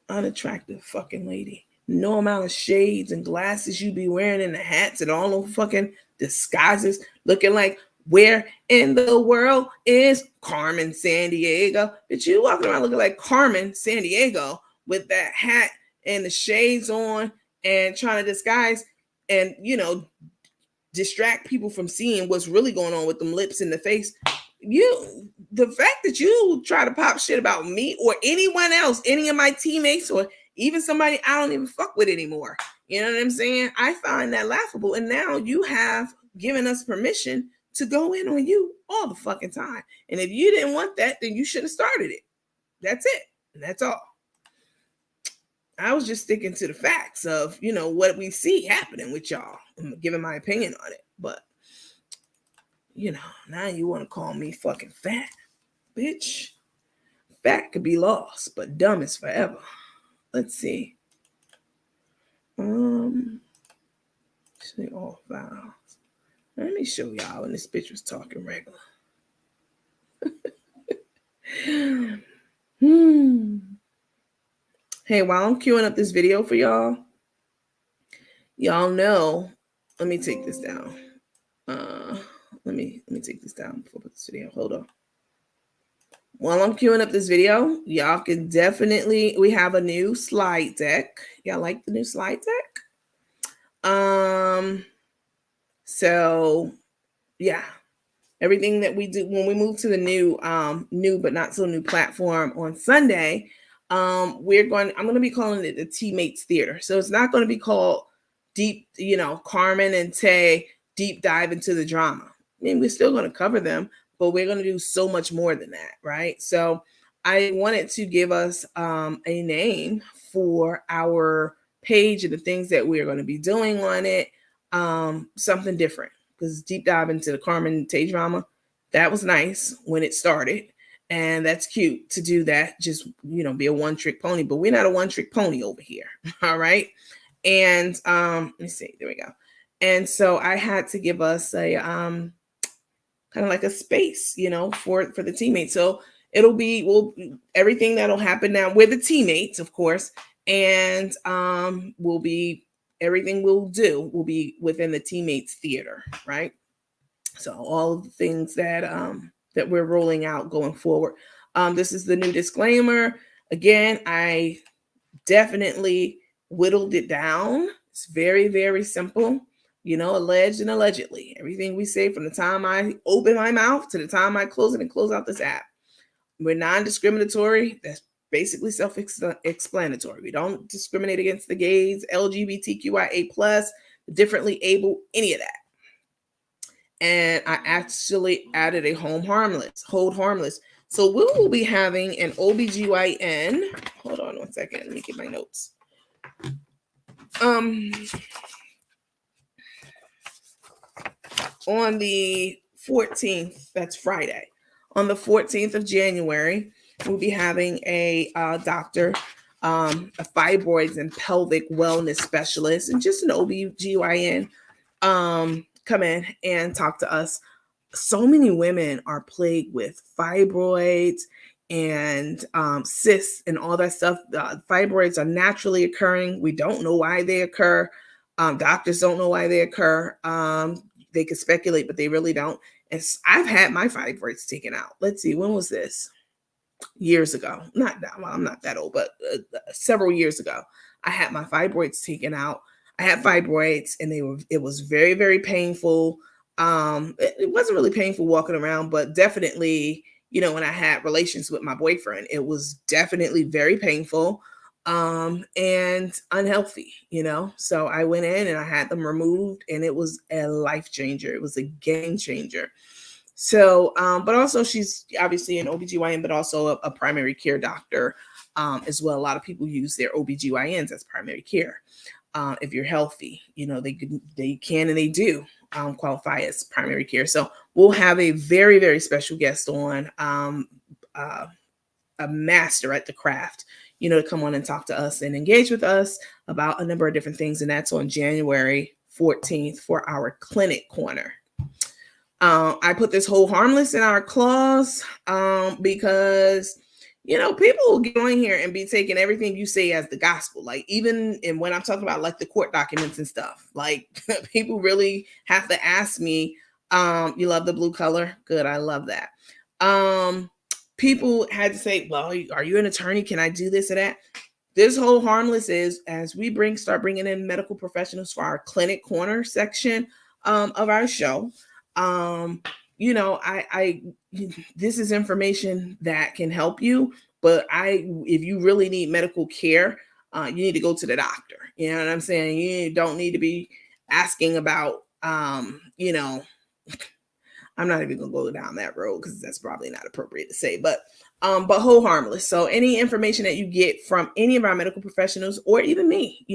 unattractive fucking lady. No amount of shades and glasses you be wearing and the hats and all those fucking disguises, looking like, where in the world is Carmen Sandiego? Bitch, you walking around looking like Carmen Sandiego with that hat and the shades on and trying to disguise and, you know, distract people from seeing what's really going on with them lips in the face. The fact that you try to pop shit about me or anyone else, any of my teammates, or even somebody I don't even fuck with anymore, you know what I'm saying? I find that laughable. And now you have given us permission to go in on you all the fucking time. And if you didn't want that, then you should have started it. That's it. And that's all. I was just sticking to the facts of, you know, what we see happening with y'all. I'm giving my opinion on it. But, you know, now you want to call me fucking fat. Bitch. Fat could be lost, but dumb is forever. Let's see. See all files. Let me show y'all when this bitch was talking regular. Hey, while I'm queuing up this video for y'all know, let me take this down. Let me take this down before I put this video. Hold on. While I'm queuing up this video, y'all can definitely, we have a new slide deck. Y'all like the new slide deck? So yeah, everything that we do when we move to the new but not so new platform on Sunday, I'm going to be calling it the Teammates Theater. So it's not going to be called deep, you know, Carmen and Tay deep dive into the drama. I mean, we're still going to cover them, but we're going to do so much more than that, right? So I wanted to give us a name for our page and the things that we're going to be doing on it, something different, because deep dive into the Carmen and Tay drama, that was nice when it started. And that's cute to do that, just, you know, be a one-trick pony, but we're not a one-trick pony over here. All right. And let me see, there we go. And so I had to give us a kind of like a space, you know, for the teammates. So it'll be everything that'll happen now. We're the teammates, of course, and everything we'll do will be within the Teammates Theater, right? So all of the things that that we're rolling out going forward. This is the new disclaimer. Again, I definitely whittled it down. It's very, very simple. You know, alleged and allegedly. Everything we say from the time I open my mouth to the time I close it and close out this app. We're non-discriminatory. That's basically self-explanatory. We don't discriminate against the gays, LGBTQIA+, differently able, any of that. And I actually added a hold harmless. So we will be having an OBGYN. Hold on one second. Let me get my notes. On the 14th, that's Friday. On the 14th of January, we'll be having a doctor, a fibroids and pelvic wellness specialist, and just an OBGYN come in and talk to us. So many women are plagued with fibroids and cysts and all that stuff. Fibroids are naturally occurring. We don't know why they occur. Doctors don't know why they occur. They could speculate, but they really don't. And I've had my fibroids taken out. Let's see, when was this? Years ago. Not that, well, I'm not that old, but several years ago, I had my fibroids taken out. I had fibroids, and it was very, very painful. It wasn't really painful walking around, but definitely, when I had relations with my boyfriend, it was definitely very painful, and unhealthy, So I went in and I had them removed, and it was a life changer. It was a game changer. So, but also she's obviously an OBGYN, but also a primary care doctor, as well. A lot of people use their OBGYNs as primary care. If you're healthy, they can and they do qualify as primary care. So we'll have a very, very special guest on, a master at the craft, to come on and talk to us and engage with us about a number of different things. And that's on January 14th for our clinic corner. I put this whole harmless in our clause because, people will get on here and be taking everything you say as the gospel. Like, even when I'm talking about like the court documents and stuff, like people really have to ask me, you love the blue color? Good. I love that. People had to say, well, are you an attorney? Can I do this or that? This whole harmless is as we start bringing in medical professionals for our clinic corner section of our show. This is information that can help you, but if you really need medical care, you need to go to the doctor. You know what I'm saying? You don't need to be asking about, I'm not even gonna go down that road because that's probably not appropriate to say, but whole harmless. So any information that you get from any of our medical professionals or even me,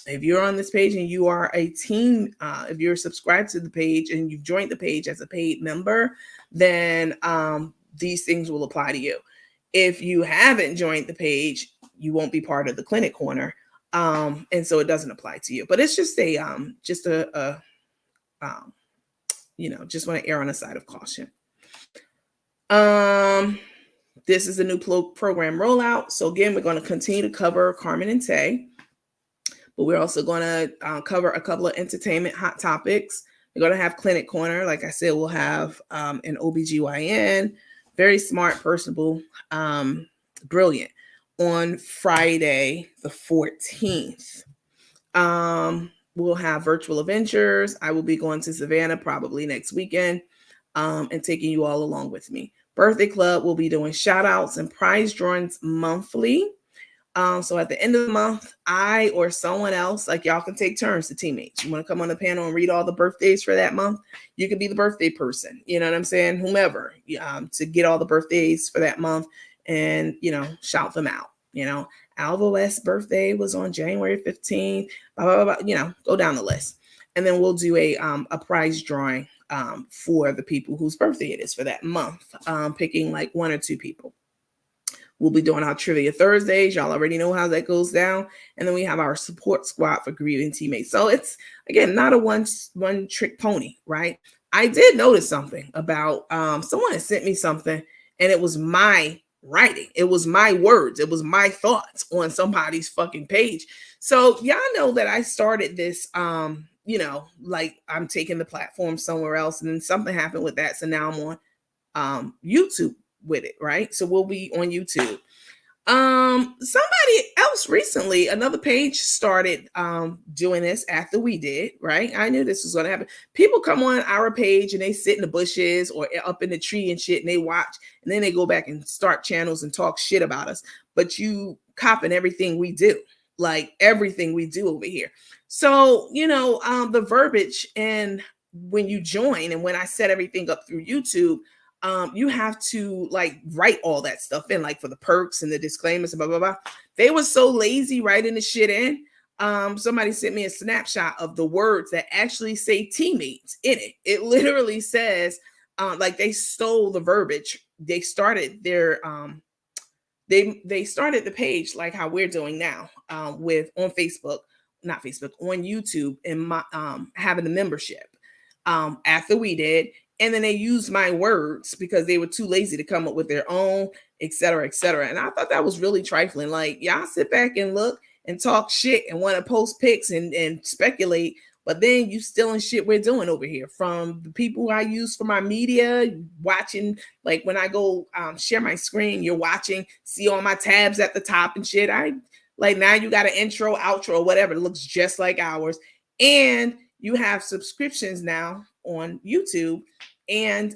if you're on this page and you are a team, if you're subscribed to the page and you've joined the page as a paid member, then these things will apply to you. If you haven't joined the page, you won't be part of the clinic corner. And so it doesn't apply to you. But it's just just want to err on the side of caution. This is a new program rollout. So again, we're going to continue to cover Carmen and Tay. But we're also going to cover a couple of entertainment hot topics. We're going to have Clinic Corner. Like I said, we'll have an OBGYN, very smart, personable, brilliant, on Friday the 14th. We'll have virtual adventures. I will be going to Savannah probably next weekend and taking you all along with me. Birthday Club will be doing shout outs and prize drawings monthly. So at the end of the month, I or someone else, like y'all can take turns to teammates. You want to come on the panel and read all the birthdays for that month? You can be the birthday person. You know what I'm saying? Whomever, to get all the birthdays for that month and, shout them out. Alva West's birthday was on January 15th, blah, blah, blah, go down the list. And then we'll do a prize drawing for the people whose birthday it is for that month, picking like one or two people. We'll be doing our Trivia Thursdays. Y'all already know how that goes down. And then we have our support squad for grieving teammates. So it's, again, not a one trick pony, right? I did notice something about someone had sent me something, and it was my writing. It was my words. It was my thoughts on somebody's fucking page. So y'all know that I started this, like I'm taking the platform somewhere else, and then something happened with that. So now I'm on YouTube with it, right? So we'll be on YouTube. Somebody else recently, another page started doing this after we did, right? I knew this was going to happen. People come on our page and they sit in the bushes or up in the tree and shit, and they watch, and then they go back and start channels and talk shit about us. But you copying everything we do, like everything we do over here. So, the verbiage, and when you join and when I set everything up through YouTube, you have to like write all that stuff in, like for the perks and the disclaimers and blah, blah, blah. They were so lazy writing the shit in. Somebody sent me a snapshot of the words that actually say teammates in it. It literally says, like they stole the verbiage. They started their, they started the page like how we're doing now, on Facebook, not Facebook, on YouTube, and my, having the membership, after we did. And then they used my words because they were too lazy to come up with their own, et cetera, et cetera. And I thought that was really trifling. Like, y'all sit back and look and talk shit and want to post pics and speculate, but then you stealing shit we're doing over here from the people I use for my media, watching, like when I go share my screen, you're watching, see all my tabs at the top and shit. I like, now you got an intro, outro, whatever. It looks just like ours. And you have subscriptions now on YouTube. And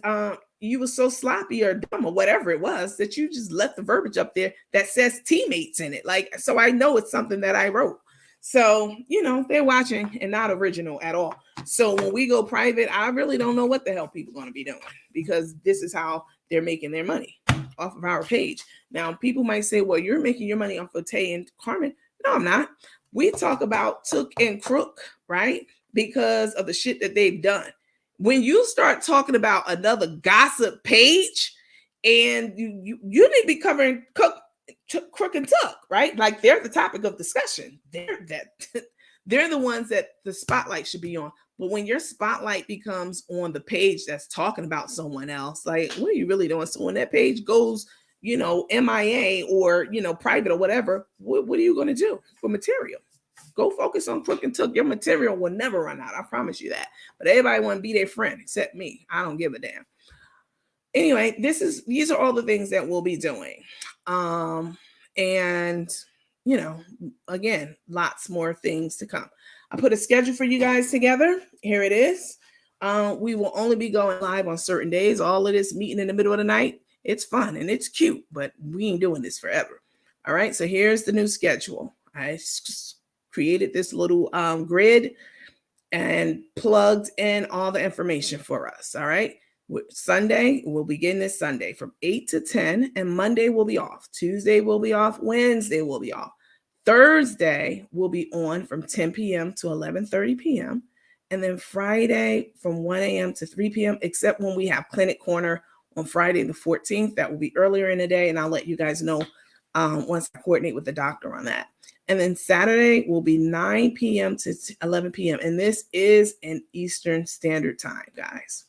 you were so sloppy or dumb or whatever it was that you just left the verbiage up there that says teammates in it. Like, so I know it's something that I wrote. So, they're watching and not original at all. So when we go private, I really don't know what the hell people are going to be doing, because this is how they're making their money, off of our page. Now, people might say, well, you're making your money off of Tay and Carmen. No, I'm not. We talk about Took and Crook, right? Because of the shit that they've done. When you start talking about another gossip page, and you need to be covering Crook and Tuck, right? Like, they're the topic of discussion. They're the ones that the spotlight should be on. But when your spotlight becomes on the page that's talking about someone else, like, what are you really doing? So when that page goes, MIA or, private or whatever, what are you going to do for material? Go focus on Crook and Tuck. Your material will never run out. I promise you that. But everybody want to be their friend except me. I don't give a damn. Anyway, these are all the things that we'll be doing. And again, lots more things to come. I put a schedule for you guys together. Here it is. We will only be going live on certain days. All of this meeting in the middle of the night, it's fun and it's cute, but we ain't doing this forever. All right. So here's the new schedule. I created this little grid and plugged in all the information for us. All right. Sunday, we'll begin this Sunday from 8 to 10, and Monday will be off. Tuesday will be off. Wednesday will be off. Thursday will be on from 10 p.m. to 11:30 p.m. And then Friday from 1 a.m. to 3 p.m., except when we have Clinic Corner on Friday the 14th. That will be earlier in the day, and I'll let you guys know once I coordinate with the doctor on that. And then Saturday will be 9 p.m. to 11 p.m. And this is an Eastern Standard Time, guys.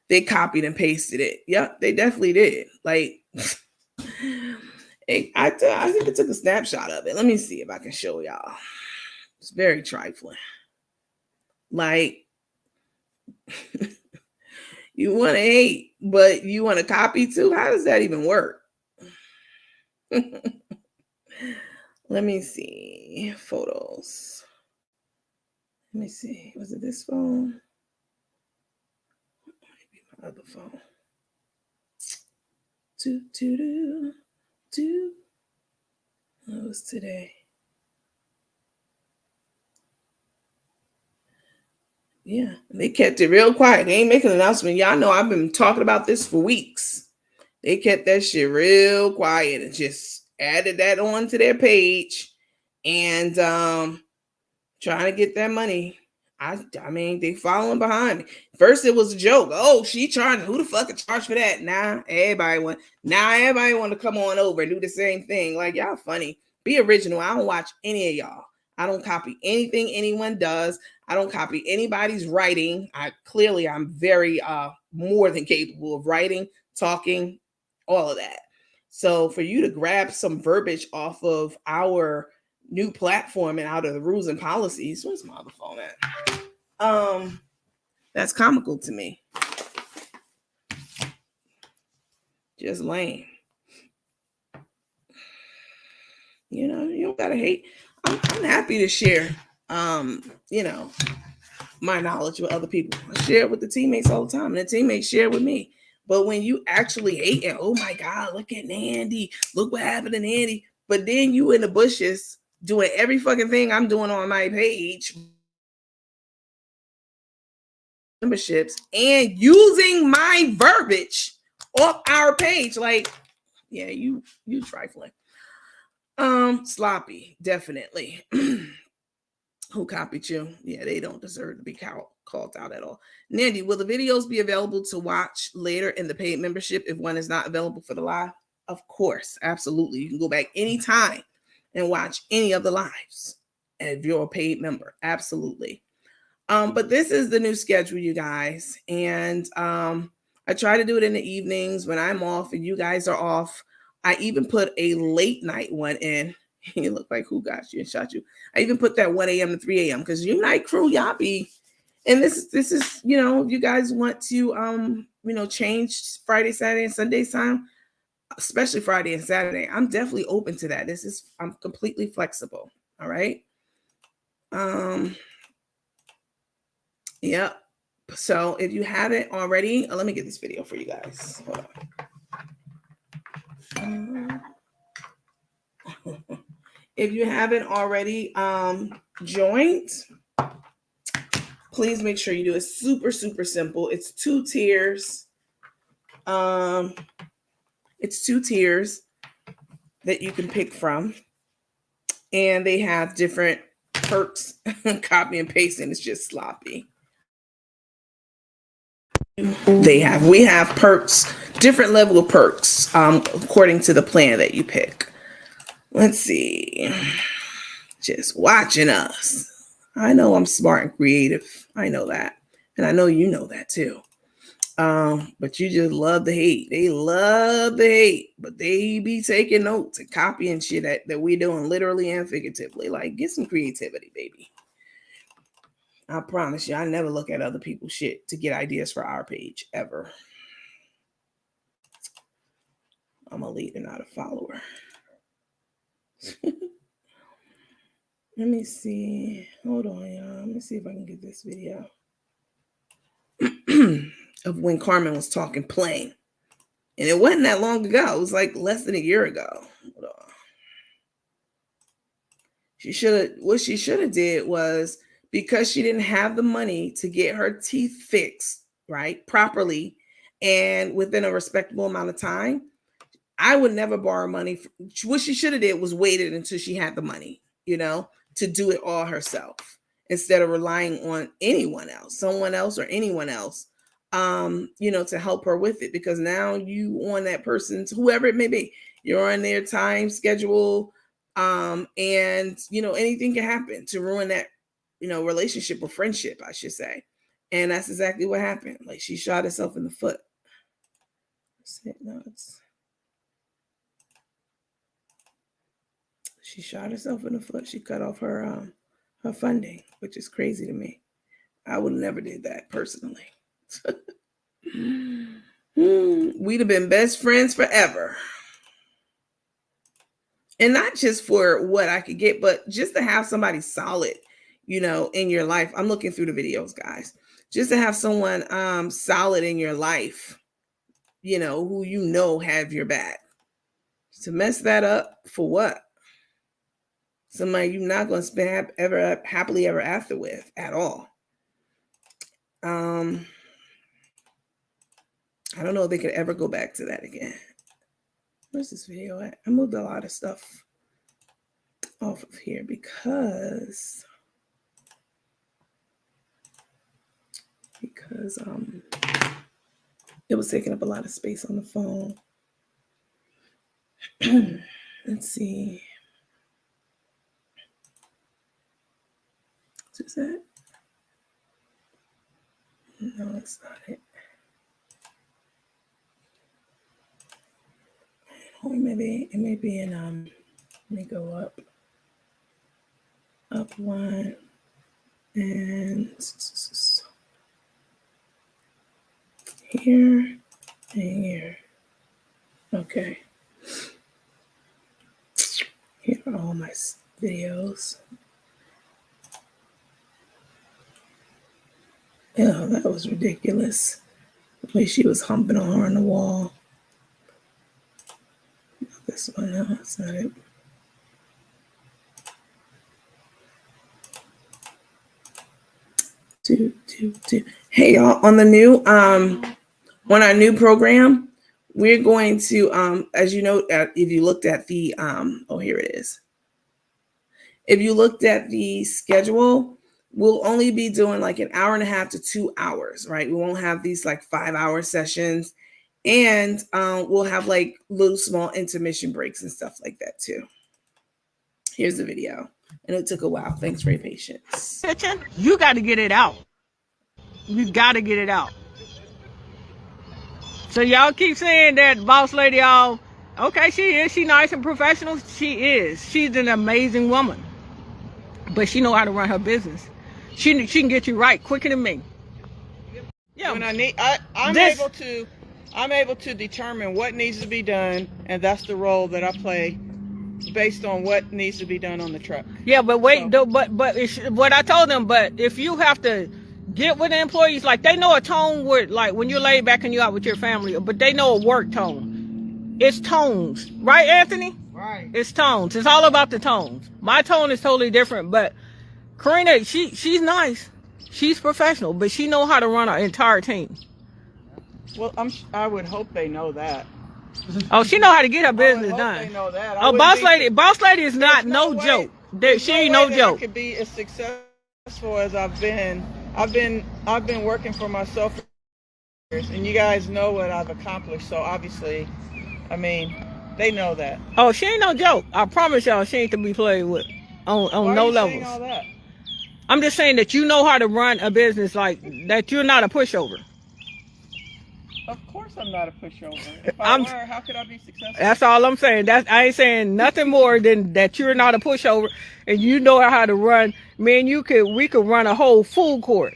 They copied and pasted it. Yep, they definitely did. Like, I think I took a snapshot of it. Let me see if I can show y'all. It's very trifling. Like, you want to hate, but you want to copy too? How does that even work? Let me see. Photos. Let me see. Was it this phone? Maybe my other phone. That was today. Yeah, they kept it real quiet. They ain't making an announcement. Y'all know I've been talking about this for weeks. They kept that shit real quiet and just added that on to their page and trying to get that money. I mean, they following behind me. First, it was a joke. Oh, she charging. Who the fuck could charge for that? Now everybody want to come on over and do the same thing. Like, y'all funny. Be original. I don't watch any of y'all. I don't copy anything anyone does. I don't copy anybody's writing. I'm very more than capable of writing, talking, all of that. So for you to grab some verbiage off of our new platform and out of the rules and policies, where's my other phone at? That's comical to me. Just lame. You don't gotta hate. I'm happy to share my knowledge with other people. I share it with the teammates all the time, and the teammates share with me. But when you actually hate and, oh my God, look at Nandy, look what happened to Nandy. But then you in the bushes doing every fucking thing I'm doing on my page, memberships, and using my verbiage off our page. Like, yeah, you trifling. Sloppy, definitely. Who copied you? Yeah, they don't deserve to be called out at all. Nandy, will the videos be available to watch later in the paid membership if one is not available for the live? Of course, absolutely. You can go back anytime and watch any of the lives if you're a paid member. Absolutely. But this is the new schedule, you guys. And I try to do it in the evenings when I'm off and you guys are off. I even put a late night one in. You look like who got you and shot you. I even put that 1 a.m. to 3 a.m. because you night crew, y'all be. And this is, you know, if you guys want to change Friday, Saturday, and Sunday time, especially Friday and Saturday, I'm definitely open to that. I'm completely flexible. All right. Yep. So if you haven't already, let me get this video for you guys. Hold on. If you haven't already joined, please make sure you do it. Super, super simple. It's 2 tiers. It's 2 tiers that you can pick from. And they have different perks. Copy and pasting is just sloppy. We have perks, different level of perks, according to the plan that you pick. Let's see. Just watching us. I know I'm smart and creative. I know that. And I know you know that too. But you just love the hate. They love the hate, but they be taking notes and copying shit that we're doing literally and figuratively. Like, get some creativity, baby. I promise you, I never look at other people's shit to get ideas for our page, ever. I'm a leader, not a follower. Let me see. Hold on, y'all. Let me see if I can get this video of when Carmen was talking plain. And it wasn't that long ago. It was like less than a year ago. Hold on. What she should have did was, because she didn't have the money to get her teeth fixed, right, properly and within a respectable amount of time, I would never borrow money. What she should have did was waited until she had the money, to do it all herself instead of relying on someone else or anyone else, to help her with it. Because now you on that person's, whoever it may be, you're on their time schedule, and anything can happen to ruin that, relationship or friendship, I should say. And that's exactly what happened. Like, she shot herself in the foot. She shot herself in the foot. She cut off her funding, which is crazy to me. I would have never did that personally. We'd have been best friends forever. And not just for what I could get, but just to have somebody solid, in your life. I'm looking through the videos, guys. Just to have someone solid in your life, who have your back. To mess that up for what? Somebody you're not going to spend happily ever after with at all. I don't know if they could ever go back to that again. Where's this video at? I moved a lot of stuff off of here because it was taking up a lot of space on the phone. Let's see. Is that? No, it's not it. Or maybe it may be in let me go up one and here and here. Okay. Here are all my videos. Yeah, that was ridiculous. The way she was humping on her on the wall. This one, no, that's not it. Hey, y'all, on the new on our new program, we're going to as you know, if you looked at the here it is. If you looked at the schedule, we'll only be doing like an hour and a half to 2 hours, right? We won't have these like 5-hour sessions, and we'll have like little small intermission breaks and stuff like that too. Here's the video. And it took a while. Thanks for your patience. You got to get it out. You got to get it out. So y'all keep saying that boss lady all, okay, she is. She nice and professional. She is. She's an amazing woman. But she know how to run her business. She can get you right quicker than me. Yeah. When I'm able to determine what needs to be done, and that's the role that I play based on what needs to be done on the truck. Yeah, but wait, so, but what I told them, but if you have to get with the employees, like they know a tone where, like when you're laid back and you out with your family, but they know a work tone. It's tones, right, Anthony? Right. It's tones. It's all about the tones. My tone is totally different, but Karina, she's nice. She's professional, but she know how to run an entire team. Well, I would hope they know that. Oh, she know how to get her business done. They know that. Oh, boss lady is not no joke. She ain't no joke. I could be as successful as I've been. I've been working for myself for years, and you guys know what I've accomplished. So obviously, I mean, they know that. Oh, she ain't no joke. I promise y'all, she ain't to be played with on no levels. Saying all that? I'm just saying that you know how to run a business, like that. You're not a pushover. Of course I'm not a pushover. If I were, how could I be successful? That's all I'm saying. I ain't saying nothing more than that you're not a pushover and you know how to run. Man, we could run a whole full court.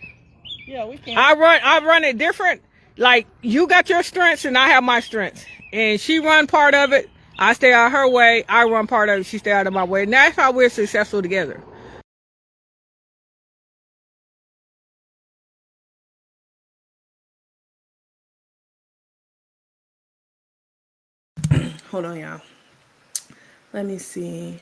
Yeah, we can. I run it different. Like you got your strengths and I have my strengths. And she run part of it. I stay out her way. I run part of it. She stay out of my way. And that's how we're successful together. Hold on, y'all. Let me see.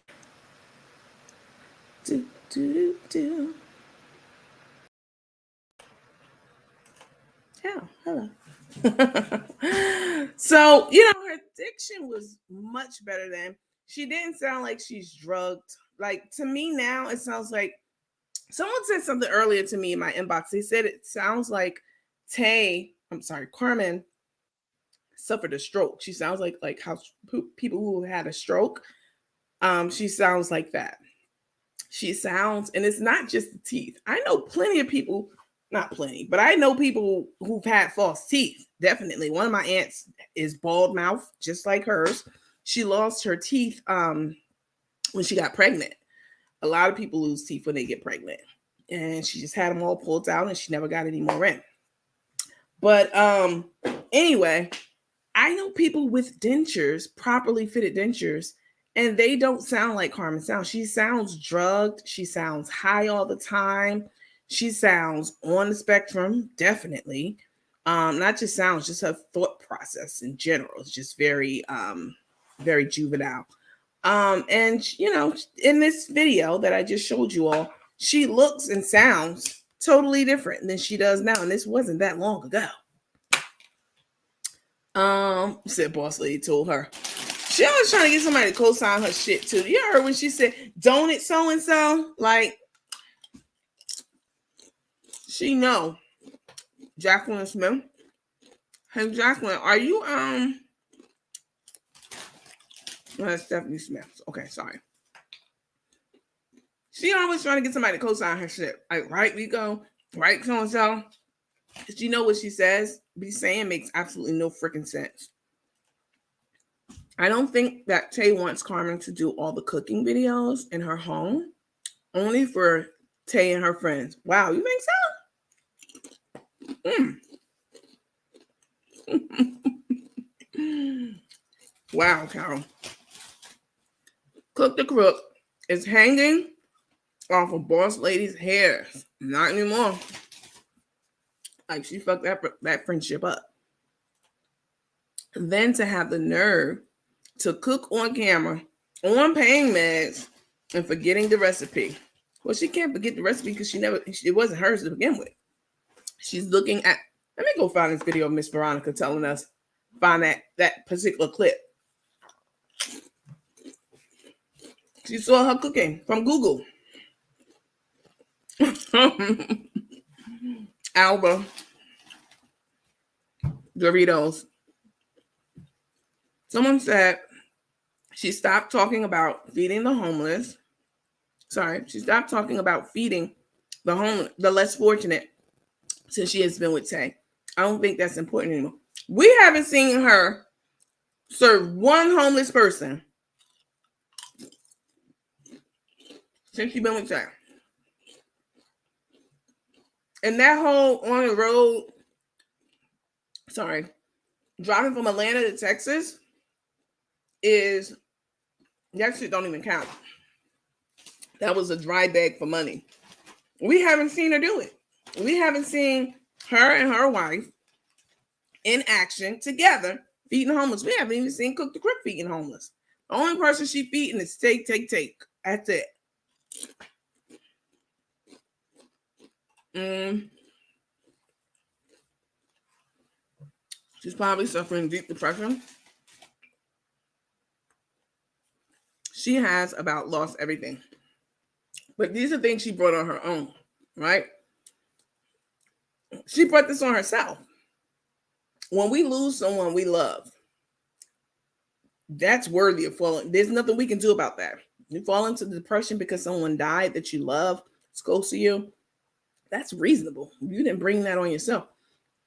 Hello. So, her diction was much better than. She didn't sound like she's drugged. Like, to me now, it sounds like someone said something earlier to me in my inbox. They said it sounds like Carmen suffered a stroke. She sounds like how people who had a stroke. She sounds like that. She sounds, and it's not just the teeth. I know plenty of people, not plenty, but I know people who've had false teeth. Definitely. One of my aunts is bald mouth, just like hers. She lost her teeth when she got pregnant. A lot of people lose teeth when they get pregnant. And she just had them all pulled out and she never got any more in. But anyway, I know people with dentures, properly fitted dentures, and they don't sound like Carmen sounds. She sounds drugged. She sounds high all the time. She sounds on the spectrum, definitely. Not just sounds, just her thought process in general. It's just very, very juvenile. And, in this video that I just showed you all, she looks and sounds totally different than she does now. And this wasn't that long ago. Said boss lady told her. She always trying to get somebody to co-sign her shit too. You heard when she said, don't it so-and-so? Like, she know. Jacqueline Smith. Hey, Jacqueline, are you, that's Stephanie Smith. Okay, sorry. She always trying to get somebody to co-sign her shit. Like, right, we go. Right, so-and-so. Because you know what she says? Be saying makes absolutely no freaking sense. I don't think that Tay wants Carmen to do all the cooking videos in her home. Only for Tay and her friends. Wow, you think so? Wow, Carol. Cook the Crook is hanging off of boss lady's hair. Not anymore. Like, she fucked that friendship up. Then to have the nerve to cook on camera, on paying meds, and forgetting the recipe. Well, she can't forget the recipe because it wasn't hers to begin with. She's looking at, let me go find this video of Miss Veronica telling us, find that particular clip. She saw her cooking from Google. Alba. Doritos. Someone said she stopped talking about feeding the homeless. She stopped talking about feeding the less fortunate since she has been with Tay. I don't think that's important anymore. We haven't seen her serve one homeless person since she's been with Tay. And that whole on the road, driving from Atlanta to Texas that shit don't even count. That was a dry bag for money. We haven't seen her do it. We haven't seen her and her wife in action together feeding homeless. We haven't even seen Cook the Crook feeding homeless. The only person she feeding is take. That's it. She's probably suffering deep depression. She has about lost everything. But these are things she brought on her own, right? She brought this on herself. When we lose someone we love, that's worthy of falling. There's nothing we can do about that. You fall into depression because someone died that you love, it's close to you. That's reasonable. You didn't bring that on yourself.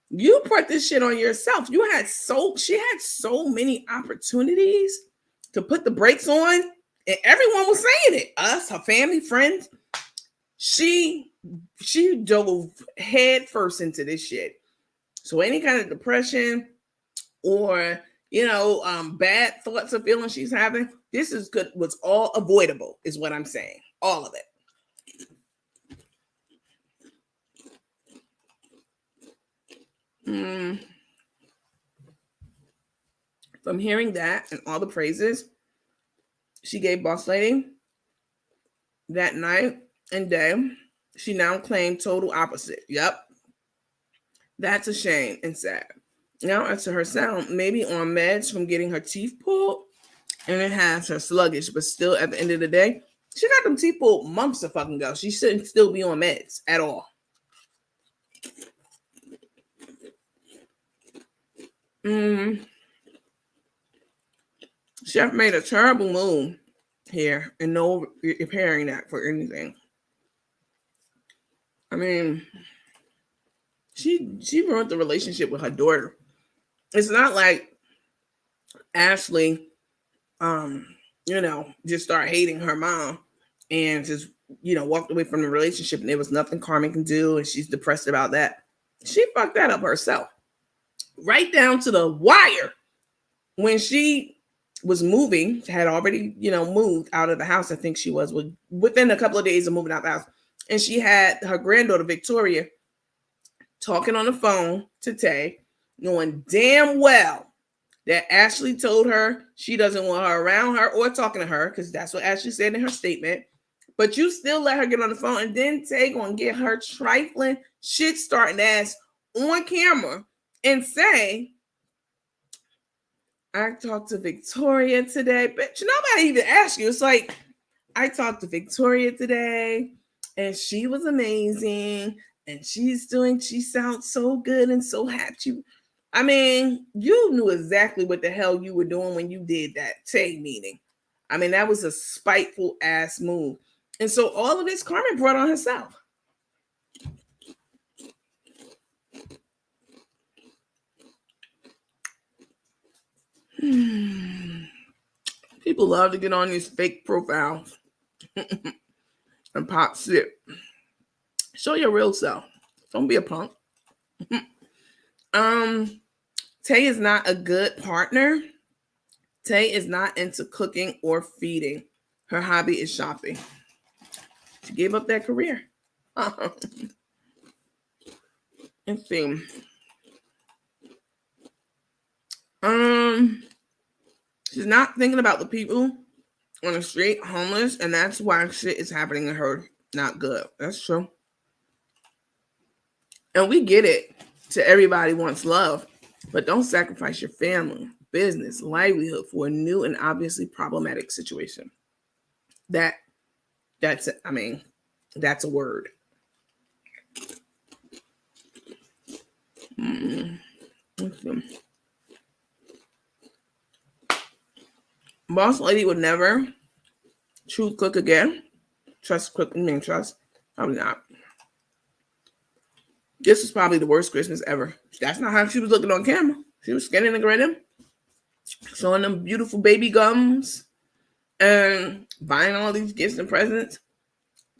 You put this shit on yourself. She had so many opportunities to put the brakes on, and everyone was saying it. Us, her family, friends. She dove head first into this shit. So any kind of depression or bad thoughts or feelings she's having, this is good. Was all avoidable, is what I'm saying. All of it. From hearing that and all the praises she gave Boss Lady that night and day, she now claimed total opposite. Yep. That's a shame and sad. Now, as to her sound, maybe on meds from getting her teeth pulled, and it has her sluggish, but still at the end of the day, she got them teeth pulled months a fucking ago. She shouldn't still be on meds at all. Chef made a terrible move here and no repairing that for anything. I mean, she ruined the relationship with her daughter. It's not like Ashley, just started hating her mom and just, walked away from the relationship and there was nothing Carmen can do and she's depressed about that. She fucked that up herself. Right down to the wire. When she was moving, had already, moved out of the house. I think she was within a couple of days of moving out of the house. And she had her granddaughter, Victoria, talking on the phone to Tay, knowing damn well that Ashley told her she doesn't want her around her or talking to her, because that's what Ashley said in her statement. But you still let her get on the phone, and then Tay gonna get her trifling shit starting ass on camera and say, I talked to Victoria today. But nobody even asked you. It's like, I talked to Victoria today and she was amazing. And she sounds so good and so happy. I mean, you knew exactly what the hell you were doing when you did that Tay meeting. I mean, that was a spiteful ass move. And so all of this Carmen brought on herself. People love to get on these fake profiles and pop shit. Show your real self. Don't be a punk. Tay is not a good partner. Tay is not into cooking or feeding. Her hobby is shopping. She gave up that career. Let's see. She's not thinking about the people on the street, homeless, and that's why shit is happening to her. Not good. That's true. And we get it. To everybody wants love, but don't sacrifice your family, business, livelihood for a new and obviously problematic situation. That's a word. Boss Lady would never truth cook again. trust Crook and trust. Probably not. This was probably the worst Christmas ever. That's not how she was looking on camera. She was skinning and grinning, showing them beautiful baby gums, and buying all these gifts and presents,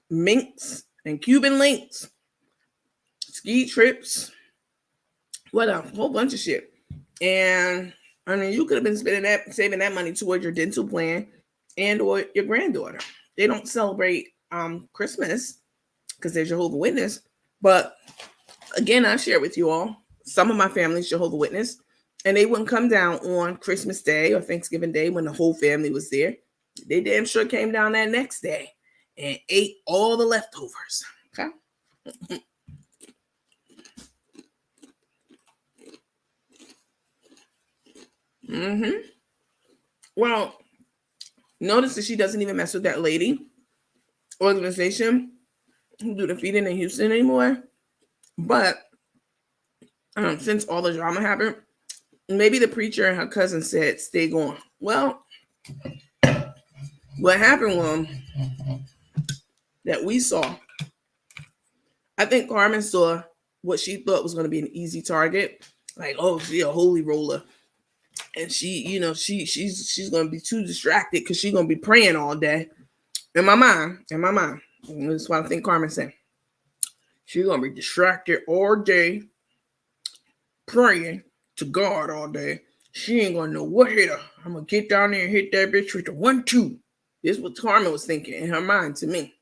minks and Cuban links, ski trips, what a whole bunch of shit. And I mean, you could have been saving that money towards your dental plan and or your granddaughter. They don't celebrate Christmas because they're Jehovah's Witness. But again, I share with you all, some of my family's Jehovah's Witness, and they wouldn't come down on Christmas Day or Thanksgiving Day when the whole family was there. They damn sure came down that next day and ate all the leftovers. Okay. Well, notice that she doesn't even mess with that lady organization who do the feeding in Houston anymore. But since all the drama happened, maybe the preacher and her cousin said, stay going. Well, what happened was that we saw, I think Carmen saw what she thought was going to be an easy target. Like, oh, she's a holy roller. And she, you know, she's going to be too distracted because she's going to be praying all day. In my mind, that's what I think Carmen said. She's going to be distracted all day, praying to God all day. She ain't going to know what hit her. I'm going to get down there and hit that bitch with the 1-2. This is what Carmen was thinking in her mind to me.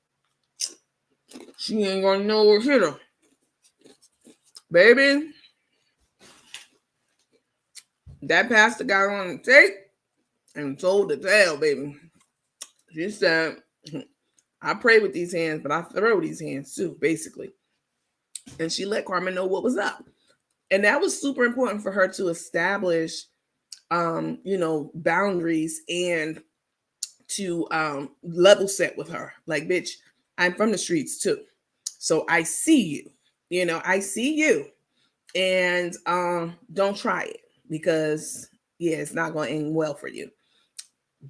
She ain't going to know what hit her. Baby, that pastor got on the tape and told the tale, baby. She said, I pray with these hands, but I throw these hands too, basically. And she let Carmen know what was up. And that was super important for her to establish, boundaries and to level set with her. Like, bitch, I'm from the streets too. So I see you, I see you. And don't try it because, it's not going to end well for you.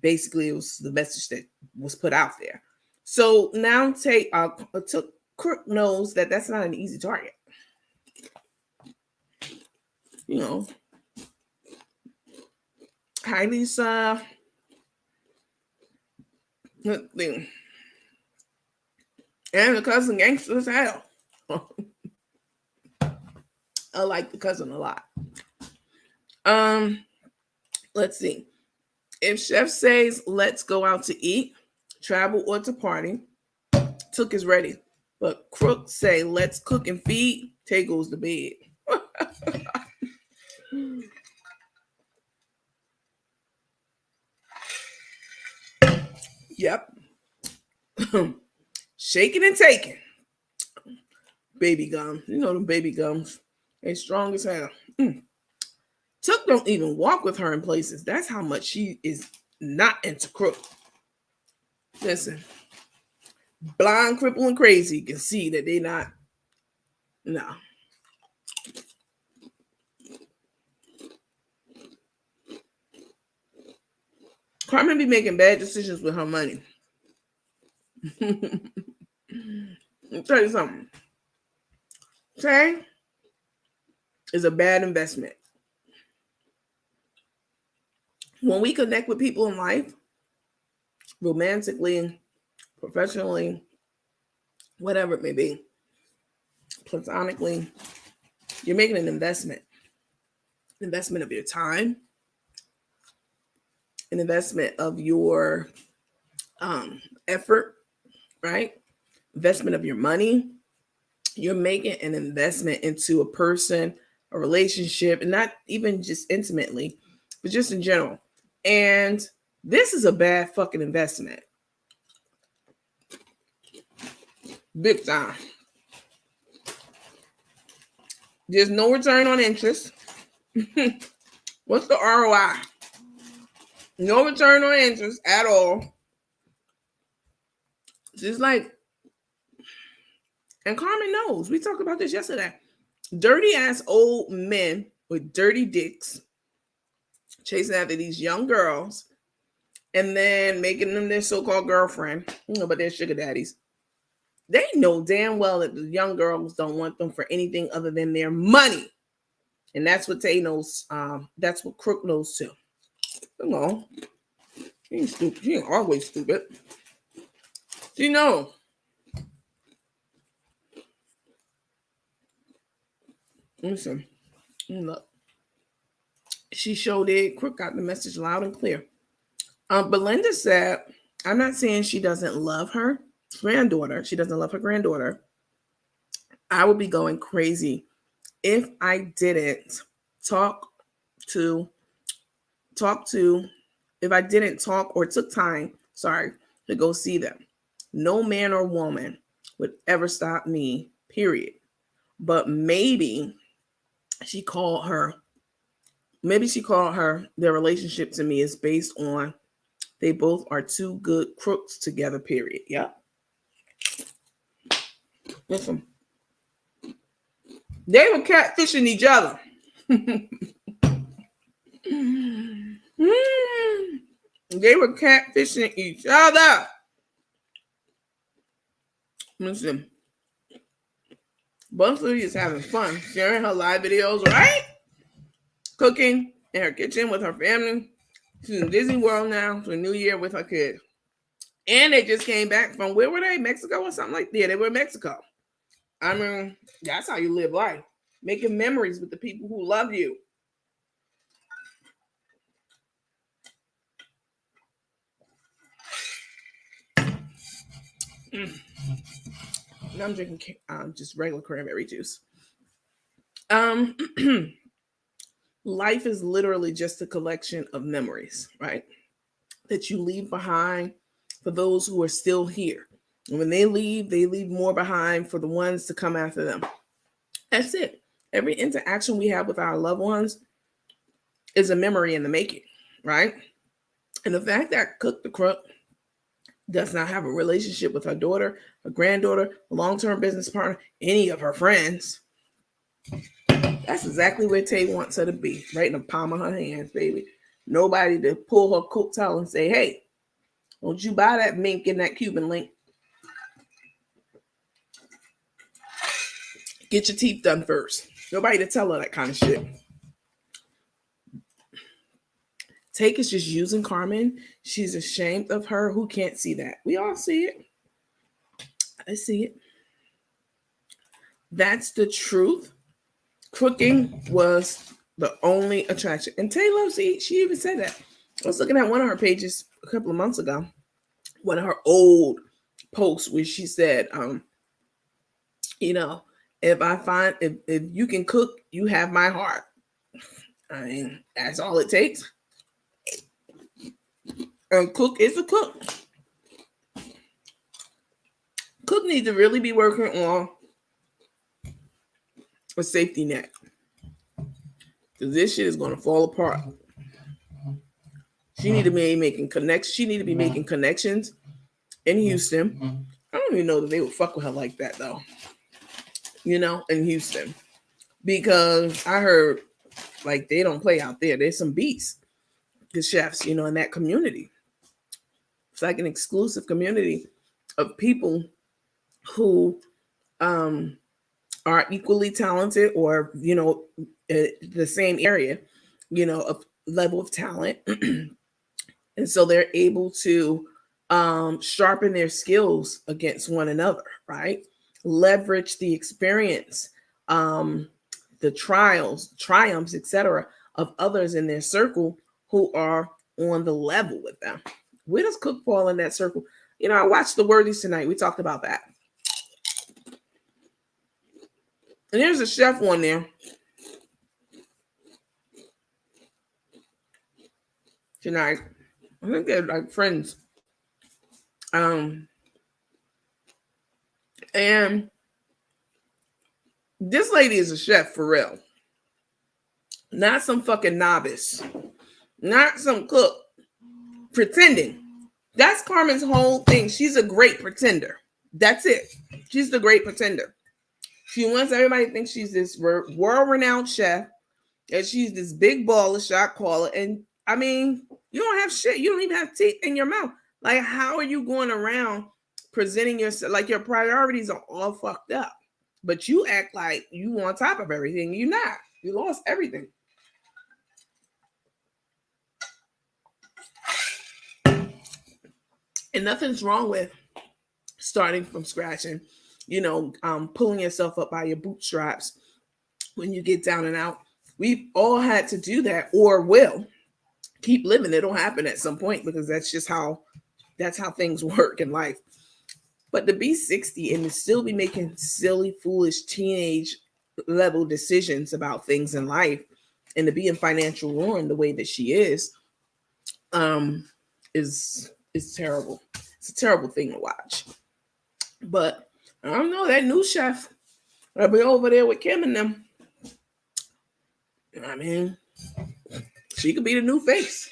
Basically, it was the message that was put out there. So now Took Crook knows that that's not an easy target. Hi, Lisa. Thing. And the cousin gangster as hell. I like the cousin a lot. Let's see. If Chef says, let's go out to eat, travel, or to party, Took is ready. But Crook say, let's cook and feed, Tay goes to bed. Yep. Shaking and taking. Baby gum. You know them baby gums. They strong as hell. Took don't even walk with her in places. That's how much she is not into Crook. Listen. Blind, crippled, and crazy can see that they not. No. Carmen be making bad decisions with her money. Let me tell you something. Tay is a bad investment. When we connect with people in life, romantically, professionally, whatever it may be, platonically, you're making an investment of your time, an investment of your effort, right? Investment of your money. You're making an investment into a person, a relationship, and not even just intimately, but just in general. And this is a bad fucking investment. Big time. There's no return on interest. What's the ROI? No return on interest at all. Just like, and Carmen knows. We talked about this yesterday. Dirty ass old men with dirty dicks chasing after these young girls and then making them their so-called girlfriend, but they're sugar daddies. They know damn well that the young girls don't want them for anything other than their money. And that's what Tay knows. That's what Crook knows too. No, she ain't stupid. She ain't always stupid. She knows. Listen, look. She showed it. Crook got the message loud and clear. Belinda said, I'm not saying she doesn't love her granddaughter. She doesn't love her granddaughter. I would be going crazy if I didn't talk to, if I didn't talk or took time, to go see them. No man or woman would ever stop me, period. But maybe she called her, their relationship to me is based on they both are two good crooks together, period. Yep. Listen. They were catfishing each other. They were catfishing each other. Listen. Bunsley is having fun sharing her live videos, right? Cooking in her kitchen with her family. She's in Disney World now for New Year with her kids. And they just came back from, where were they? Mexico or something like that? Yeah, they were in Mexico. I mean, that's how you live life. Making memories with the people who love you. Now I'm drinking just regular cranberry juice. Life is literally just a collection of memories, right? That you leave behind for those who are still here. And when they leave more behind for the ones to come after them. That's it. Every interaction we have with our loved ones is a memory in the making, right? And the fact that Cook the Crook does not have a relationship with her daughter, her granddaughter, a long-term business partner, any of her friends, that's exactly where Tay wants her to be, right in the palm of her hands, baby. Nobody to pull her coattail and say, hey, don't you buy that mink in that Cuban link. Get your teeth done first. Nobody to tell her that kind of shit. Take is just using Carmen. She's ashamed of her. Who can't see that? We all see it. I see it. That's the truth. Cooking was the only attraction. And Taylor, see, she even said that. I was looking at one of her pages a couple of months ago. One of her old posts where she said, if you can cook, you have my heart. I mean, that's all it takes. And Cook is a cook. Cook needs to really be working on a safety net. Because this shit is going to fall apart. She need to be making connections. She need to be making connections in Houston. I don't even know that they would fuck with her like that, though. In Houston. Because I heard, like, they don't play out there. There's some beats. The chefs, in that community. It's like an exclusive community of people who are equally talented or, the same area, of level of talent. And so they're able to sharpen their skills against one another, right? Leverage the experience, the triumphs, etc., of others in their circle who are on the level with them. Where does Cook fall in that circle? I watched The Worthies tonight. We talked about that. And there's a chef on there. Tonight. I think they're like friends. And this lady is a chef for real. Not some fucking novice. Not some cook. Pretending. That's Carmen's whole thing. She's a great pretender. That's it. She's the great pretender. She wants everybody to think she's this world-renowned chef, and she's this big baller, shot caller. And I mean, You don't have shit. You don't even have teeth in your mouth. Like, how are you going around presenting yourself like your priorities are all fucked up? But you act like you on top of everything. You're not. You lost everything. And nothing's wrong with starting from scratch and, pulling yourself up by your bootstraps when you get down and out. We've all had to do that, or will keep living. It'll happen at some point, because that's how things work in life. But to be 60 and to still be making silly, foolish, teenage level decisions about things in life, and to be in financial ruin the way that she is terrible. It's a terrible thing to watch. But I don't know, that new chef, I'll be over there with Kim and them. I mean, she could be the new face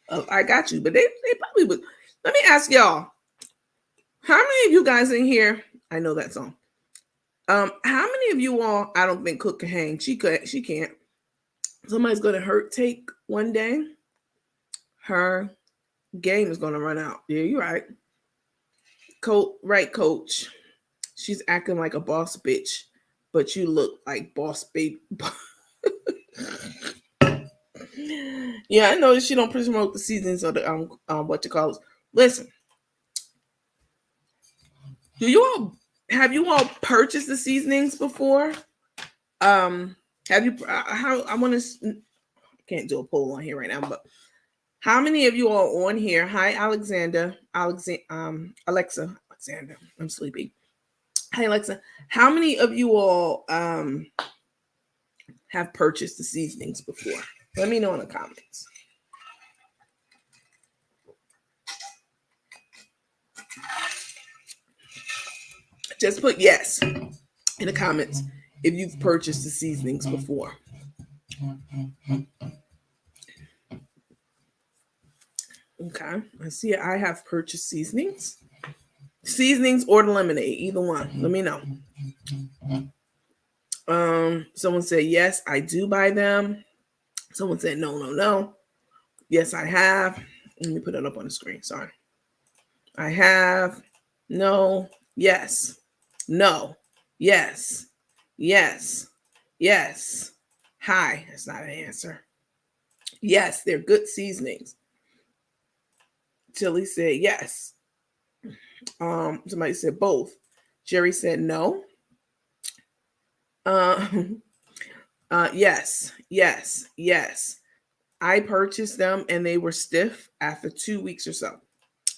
of I Got You. But they probably would. Let me ask y'all, how many of you guys in here, I know that song. How many of you all, I don't think Cook can hang. She can't. Somebody's going to take one day. Her game is going to run out. Yeah, you're right. Coach. She's acting like a boss bitch, but you look like boss baby. Yeah, I know she don't promote the seasons or the what you call it. Listen, have you all purchased the seasonings before? Have you? Can't do a poll on here right now, but how many of you are on here? Hi, Alexa. I'm sleepy. Hi, Alexa. How many of you all have purchased the seasonings before? Let me know in the comments. Just put yes in the comments if you've purchased the seasonings before. Okay, I see I have purchased seasonings. Seasonings or the lemonade, either one. Let me know. Someone said yes, I do buy them. Someone said no. Yes, I have. Let me put it up on the screen. Sorry. I have. No. Yes. No. Yes. Yes. Yes. Hi. That's not an answer. Yes, they're good seasonings. Tilly said yes. Somebody said both. Jerry said no. Yes. I purchased them and they were stiff after 2 weeks or so.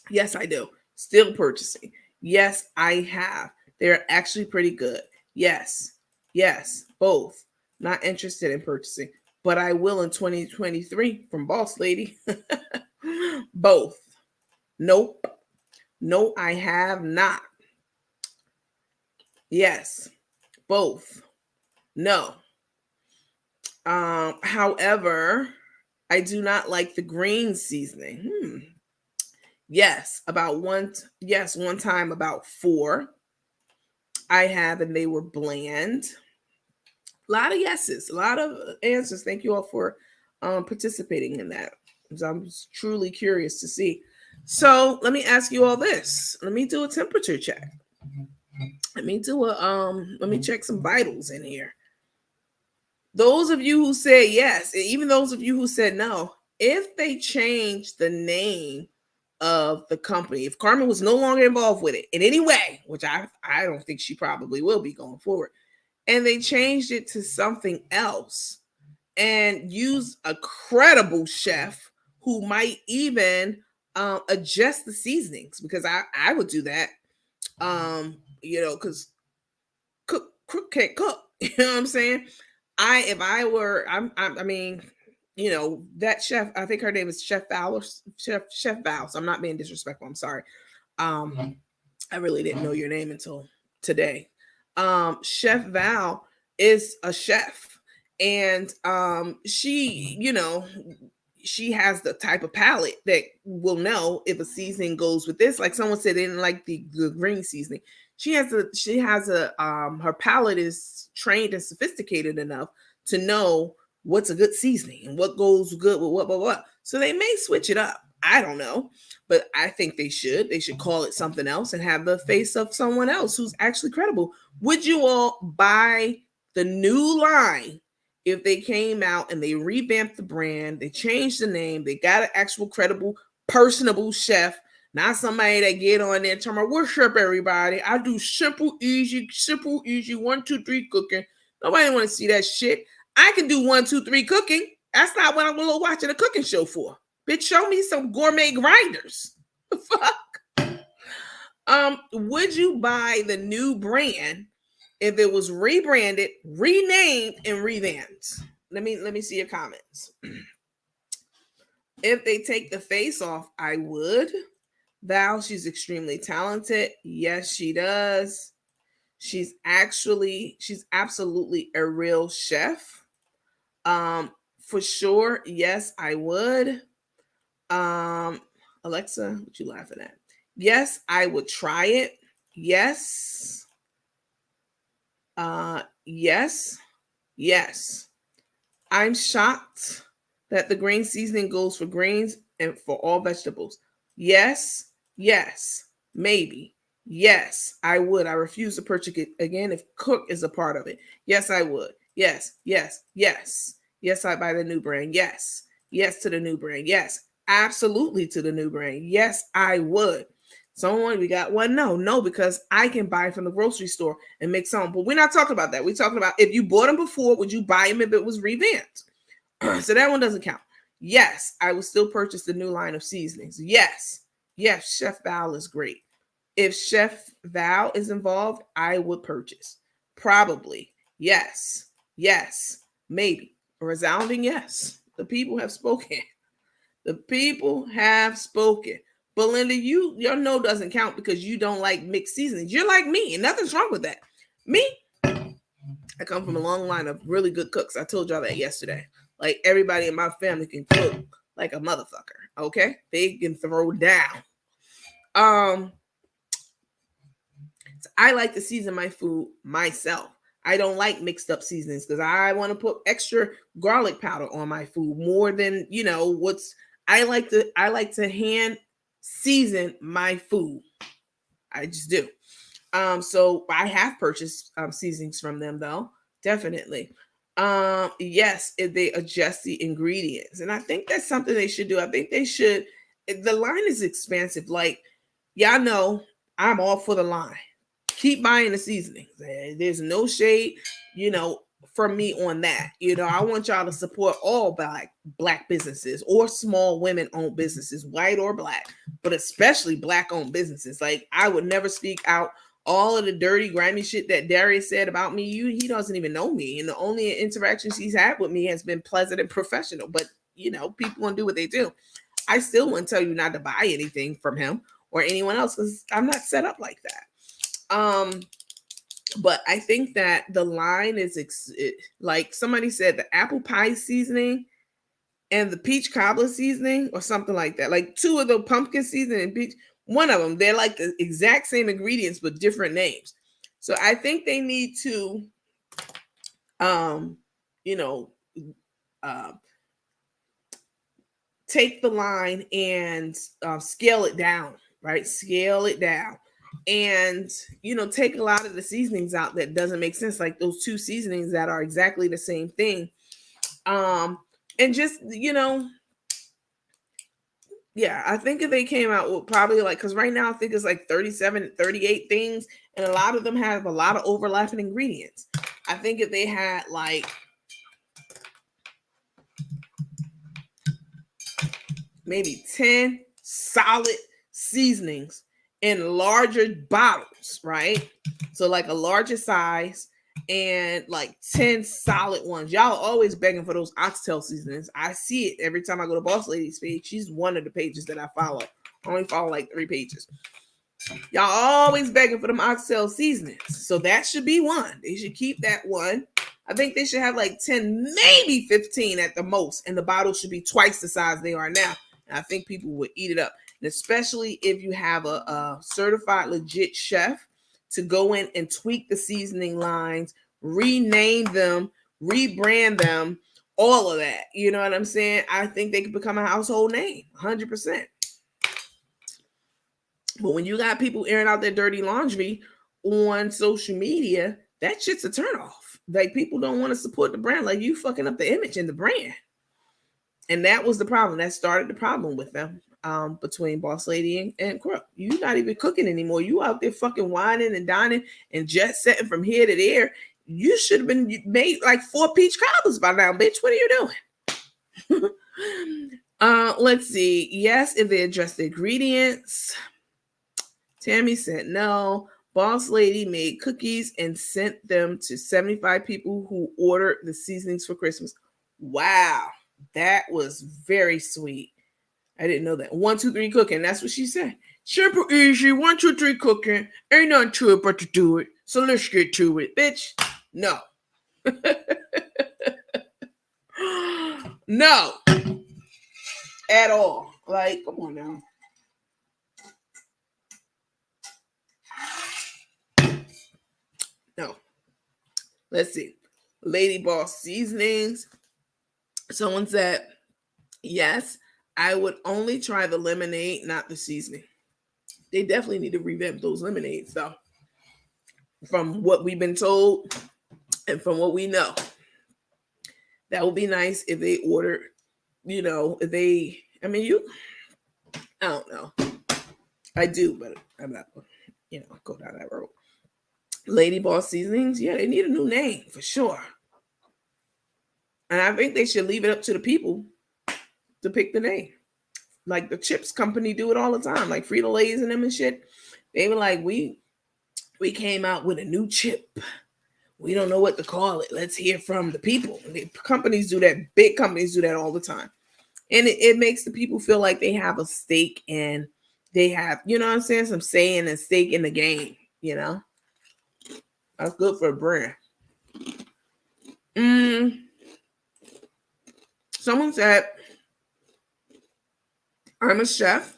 Yes, I do. Still purchasing. Yes, I have. They're actually pretty good. Yes, both. Not interested in purchasing, but I will in 2023 from Boss Lady. Both. Nope. No, I have not. Yes, both. No. However, I do not like the green seasoning. Yes, one time about 4. I have, and they were bland. A lot of yeses, a lot of answers. Thank you all for participating in that. I'm truly curious to see. So let me ask you all this. Let me do a temperature check. Let me check some vitals in here. Those of you who said yes, even those of you who said no, if they change the name of the company, if Carmen was no longer involved with it in any way, which I don't think she probably will be going forward, and they changed it to something else and use a credible chef who might even adjust the seasonings, because I would do that, because Crook can't cook. You know what I'm saying? That chef, I think her name is Chef Val or Chef Val. So I'm not being disrespectful. I'm sorry. I really didn't know your name until today. Chef Val is a chef, and she has the type of palate that will know if a seasoning goes with this. Like someone said they didn't like the green seasoning. Her palate is trained and sophisticated enough to know what's a good seasoning and what goes good with what. So they may switch it up. I don't know, but I think they should. They should call it something else and have the face of someone else who's actually credible. Would you all buy the new line if they came out and they revamped the brand, they changed the name, they got an actual credible, personable chef, not somebody that get on there talking about, what's up, everybody? I do simple, easy, 1, 2, 3 cooking. Nobody want to see that shit. I can do 1, 2, 3 cooking. That's not what I'm watching a cooking show for. Bitch, show me some gourmet grinders. The fuck? Would you buy the new brand if it was rebranded, renamed, and revamped? Let me see your comments. If they take the face off, I would. Val, she's extremely talented. Yes, she does. She's absolutely a real chef. For sure, yes, I would. Alexa, what you laughing at? Yes, I would try it. Yes. Yes. I'm shocked that the green seasoning goes for greens and for all vegetables. Yes. Maybe. Yes, I would. I refuse to purchase it again if Cook is a part of it. Yes, I would. Yes. Yes, I buy the new brand. Yes to the new brand. Yes, absolutely to the new brand. Yes, I would. Someone, we got one. No, because I can buy from the grocery store and make some. But we're not talking about that. We're talking about if you bought them before, would you buy them if it was revamped? So that one doesn't count. Yes, I would still purchase the new line of seasonings. Yes, Chef Val is great. If Chef Val is involved, I would purchase. Probably. Yes, maybe. A resounding yes. The people have spoken. The people have spoken. But Linda, your no doesn't count because you don't like mixed seasonings. You're like me, and nothing's wrong with that. Me, I come from a long line of really good cooks. I told y'all that yesterday. Like everybody in my family can cook like a motherfucker. Okay, they can throw down. So I like to season my food myself. I don't like mixed up seasonings because I want to put extra garlic powder on my food more than what's. I like to hand season my food. I just do. So I have purchased seasonings from them though, definitely. Yes, if they adjust the ingredients, and I think that's something they should do. I think they should. The line is expansive. Like y'all know, I'm all for the line. Keep buying the seasonings. There's no shade, from me on that. I want y'all to support all black businesses or small women-owned businesses, white or black, but especially black-owned businesses. Like I would never speak out all of the dirty, grimy shit that Darius said about me. He doesn't even know me, and the only interactions he's had with me has been pleasant and professional. But people gonna do what they do. I still wouldn't tell you not to buy anything from him or anyone else because I'm not set up like that. But I think that the line is like somebody said, the apple pie seasoning and the peach cobbler seasoning or something like that. Like two of the pumpkin seasoning and peach, one of them, they're like the exact same ingredients but different names. So I think they need to, take the line and scale it down, right? Scale it down. And take a lot of the seasonings out that doesn't make sense, like those two seasonings that are exactly the same thing. And just I think if they came out with probably because right now I think it's like 37, 38 things, and a lot of them have a lot of overlapping ingredients. I think if they had maybe 10 solid seasonings in larger bottles, right? So like a larger size and like 10 solid ones. Y'all always begging for those oxtail seasonings. I see it every time I go to Boss Lady's page. She's one of the pages that I follow. I only follow like 3 pages. Y'all always begging for them oxtail seasonings. So that should be one. They should keep that one. I think they should have like 10, maybe 15 at the most. And the bottles should be twice the size they are now. And I think people would eat it up. And especially if you have a certified legit chef to go in and tweak the seasoning lines, rename them, rebrand them, all of that. You know what I'm saying? I think they could become a household name, 100%. But when you got people airing out their dirty laundry on social media, that shit's a turnoff. Like, people don't want to support the brand. Like, you fucking up the image and the brand. And that was the problem. That started the problem with them, between Boss Lady and Crook. You not even cooking anymore. You out there fucking whining and dining and jet setting from here to there. You should have been made like 4 peach cobbers by now, bitch. What are you doing? Let's see. Yes, if they address the ingredients. Tammy said no. Boss Lady made cookies and sent them to 75 people who ordered the seasonings for Christmas. Wow. That was very sweet. I didn't know that. 1, 2, 3 cooking. That's what she said. Simple, easy. 1, 2, 3 cooking. Ain't nothing to it but to do it. So let's get to it, bitch. No. No. At all. Like, come on now. No. Let's see. Lady Boss seasonings. Someone said, yes, I would only try the lemonade, not the seasoning. They definitely need to revamp those lemonades, though. From what we've been told and from what we know, that would be nice if they ordered, if they, I don't know. I do, but I'm not, go down that road. Lady Boss seasonings, yeah, they need a new name for sure. And I think they should leave it up to the people to pick the name. Like the chips company do it all the time. Like Frito-Lay's and them and shit. They were like, we came out with a new chip. We don't know what to call it. Let's hear from the people. The companies do that. Big companies do that all the time. And it makes the people feel like they have a stake and they have, you know what I'm saying, some say and a stake in the game, That's good for a brand. Someone said, I'm a chef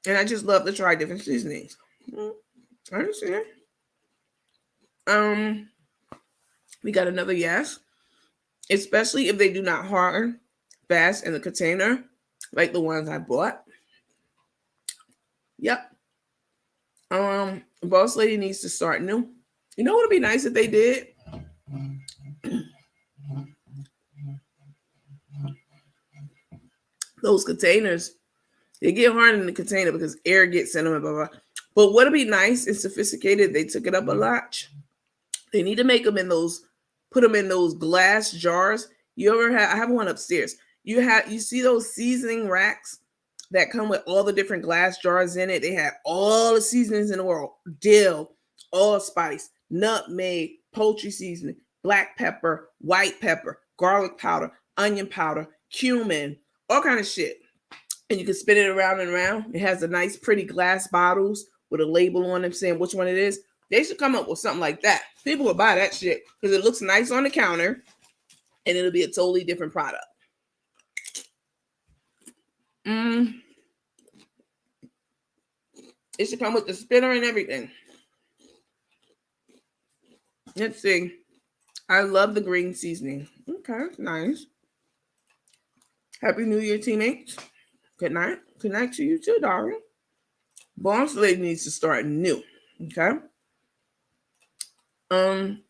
and I just love to try different seasonings. I understand. We got another yes. Especially if they do not harden fast in the container, like the ones I bought. Yep. Boss Lady needs to start new. You know what would be nice if they did? Those containers, they get hard in the container because air gets in them and blah, blah, blah. But what would be nice and sophisticated, they took it up a notch. They need to make them in those, put them in those glass jars. You ever have, I have one upstairs. You see those seasoning racks that come with all the different glass jars in it. They have all the seasonings in the world. Dill, allspice, nutmeg, poultry seasoning, black pepper, white pepper, garlic powder, onion powder, cumin, all kind of shit. And you can spin it around and around. It has a nice, pretty glass bottles with a label on them saying which one it is. They should come up with something like that. People will buy that shit because it looks nice on the counter and it'll be a totally different product. It should come with the spinner and everything. Let's see. I love the green seasoning. Okay, nice. Happy New Year, teammates. Good night. Good night to you too, darling. Boss Lady needs to start new. Okay.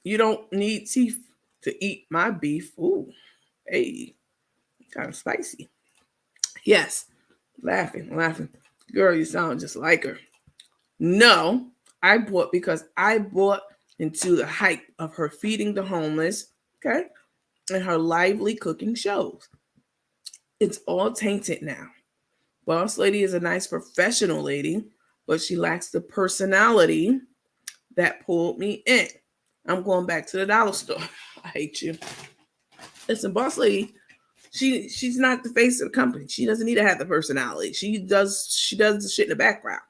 You don't need teeth to eat my beef. Ooh, hey, kind of spicy. Yes, laughing. Girl, you sound just like her. No, I bought because I bought into the hype of her feeding the homeless, okay, and her lively cooking shows. It's all tainted now. Boss Lady is a nice professional lady, but she lacks the personality that pulled me in. I'm going back to the dollar store. I hate you. Listen, Boss Lady, she's not the face of the company. She doesn't need to have the personality. She does the shit in the background.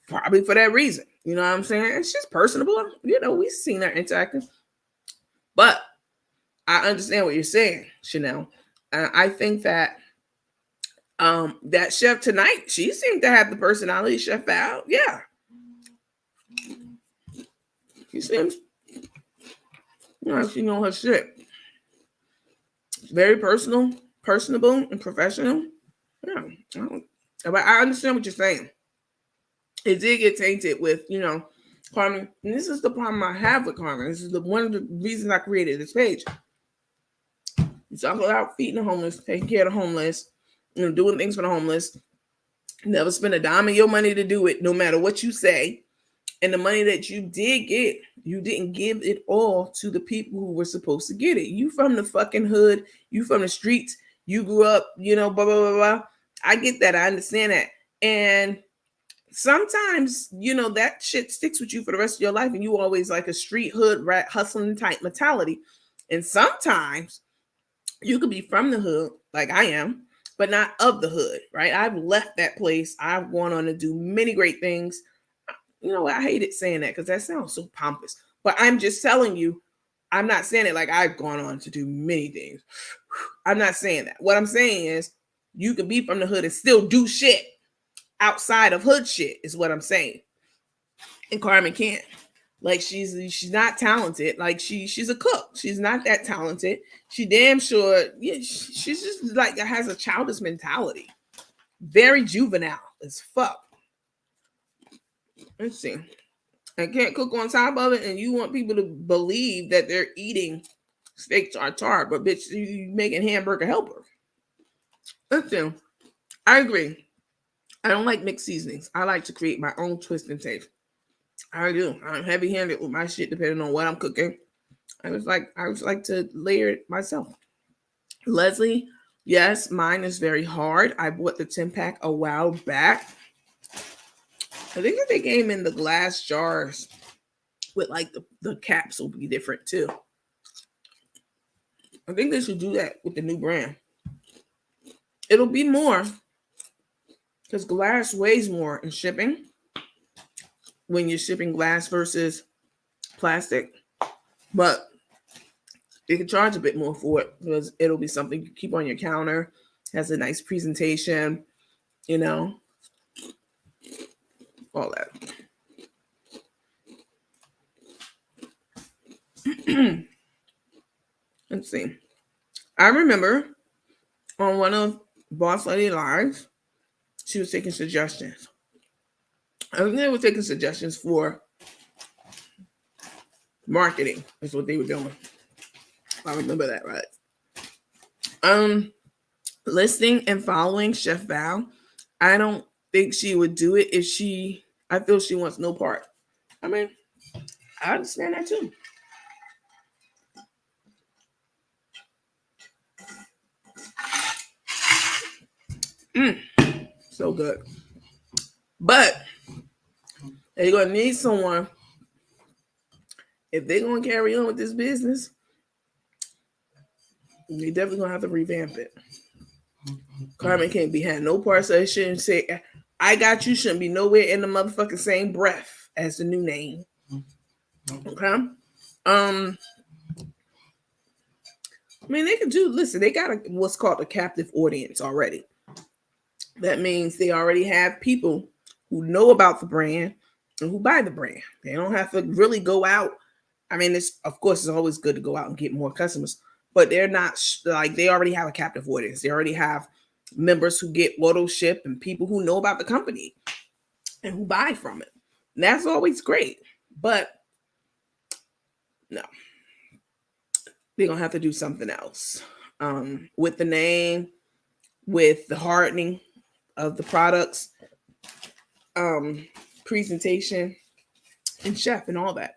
Probably for that reason. You know what I'm saying? And she's personable. We've seen her interacting. But I understand what you're saying, Chanel. I think that that chef tonight, she seemed to have the personality, Chef Val. Yeah. She seems, she knows her shit. very personable, and professional. Yeah, but I understand what you're saying. It did get tainted with, Carmen. And this is the problem I have with Carmen. This is one of the reasons I created this page. You talk about feeding the homeless, taking care of the homeless, doing things for the homeless. Never spend a dime of your money to do it, no matter what you say. And the money that you did get, you didn't give it all to the people who were supposed to get it. You from the fucking hood, you from the streets, you grew up, blah, blah, blah, blah. I get that. I understand that. And sometimes, that shit sticks with you for the rest of your life. And you always like a street hood rat hustling type mentality. And sometimes you could be from the hood, like I am, but not of the hood, right? I've left that place. I've gone on to do many great things. I hated saying that because that sounds so pompous. But I'm just telling you, I'm not saying it like I've gone on to do many things. I'm not saying that. What I'm saying is you could be from the hood and still do shit outside of hood shit is what I'm saying. And Carmen can't. Like she's not talented. Like she's a cook. She's not that talented. She damn sure, she's just like has a childish mentality. Very juvenile as fuck. Let's see. I can't cook on top of it, and you want people to believe that they're eating steak tartare, but bitch, you making hamburger helper. Let's see. I agree. I don't like mixed seasonings. I like to create my own twist and taste. I do. I'm heavy-handed with my shit, depending on what I'm cooking. I just like to layer it myself. Leslie, yes, mine is very hard. I bought the 10-pack a while back. I think if they came in the glass jars with like the caps will be different too. I think they should do that with the new brand. It'll be more because glass weighs more in shipping when you're shipping glass versus plastic. But you can charge a bit more for it because it'll be something you keep on your counter, has a nice presentation, all that. Let's see. I remember on one of Boss Lady Lives, she was taking suggestions. I think they were taking suggestions for marketing. That's what they were doing. I remember that right. Listing and following Chef Val. I don't think she would do it if I feel she wants no part. I mean, I understand that too. So good. But they're going to need someone, if they're going to carry on with this business, they definitely going to have to revamp it. Carmen can't be had no parts of it. Shouldn't say, I got you, shouldn't be nowhere in the motherfucking same breath as the new name. Okay? I mean, they they got what's called a captive audience already. That means they already have people who know about the brand and who buy the brand. They don't have to really go out. I mean, it's always good to go out and get more customers, but they're not like they already have a captive audience. They already have members who get auto ship and people who know about the company and who buy from it. And that's always great, but no, they're gonna have to do something else with the name, with the hardening of the products, presentation, and chef and all that.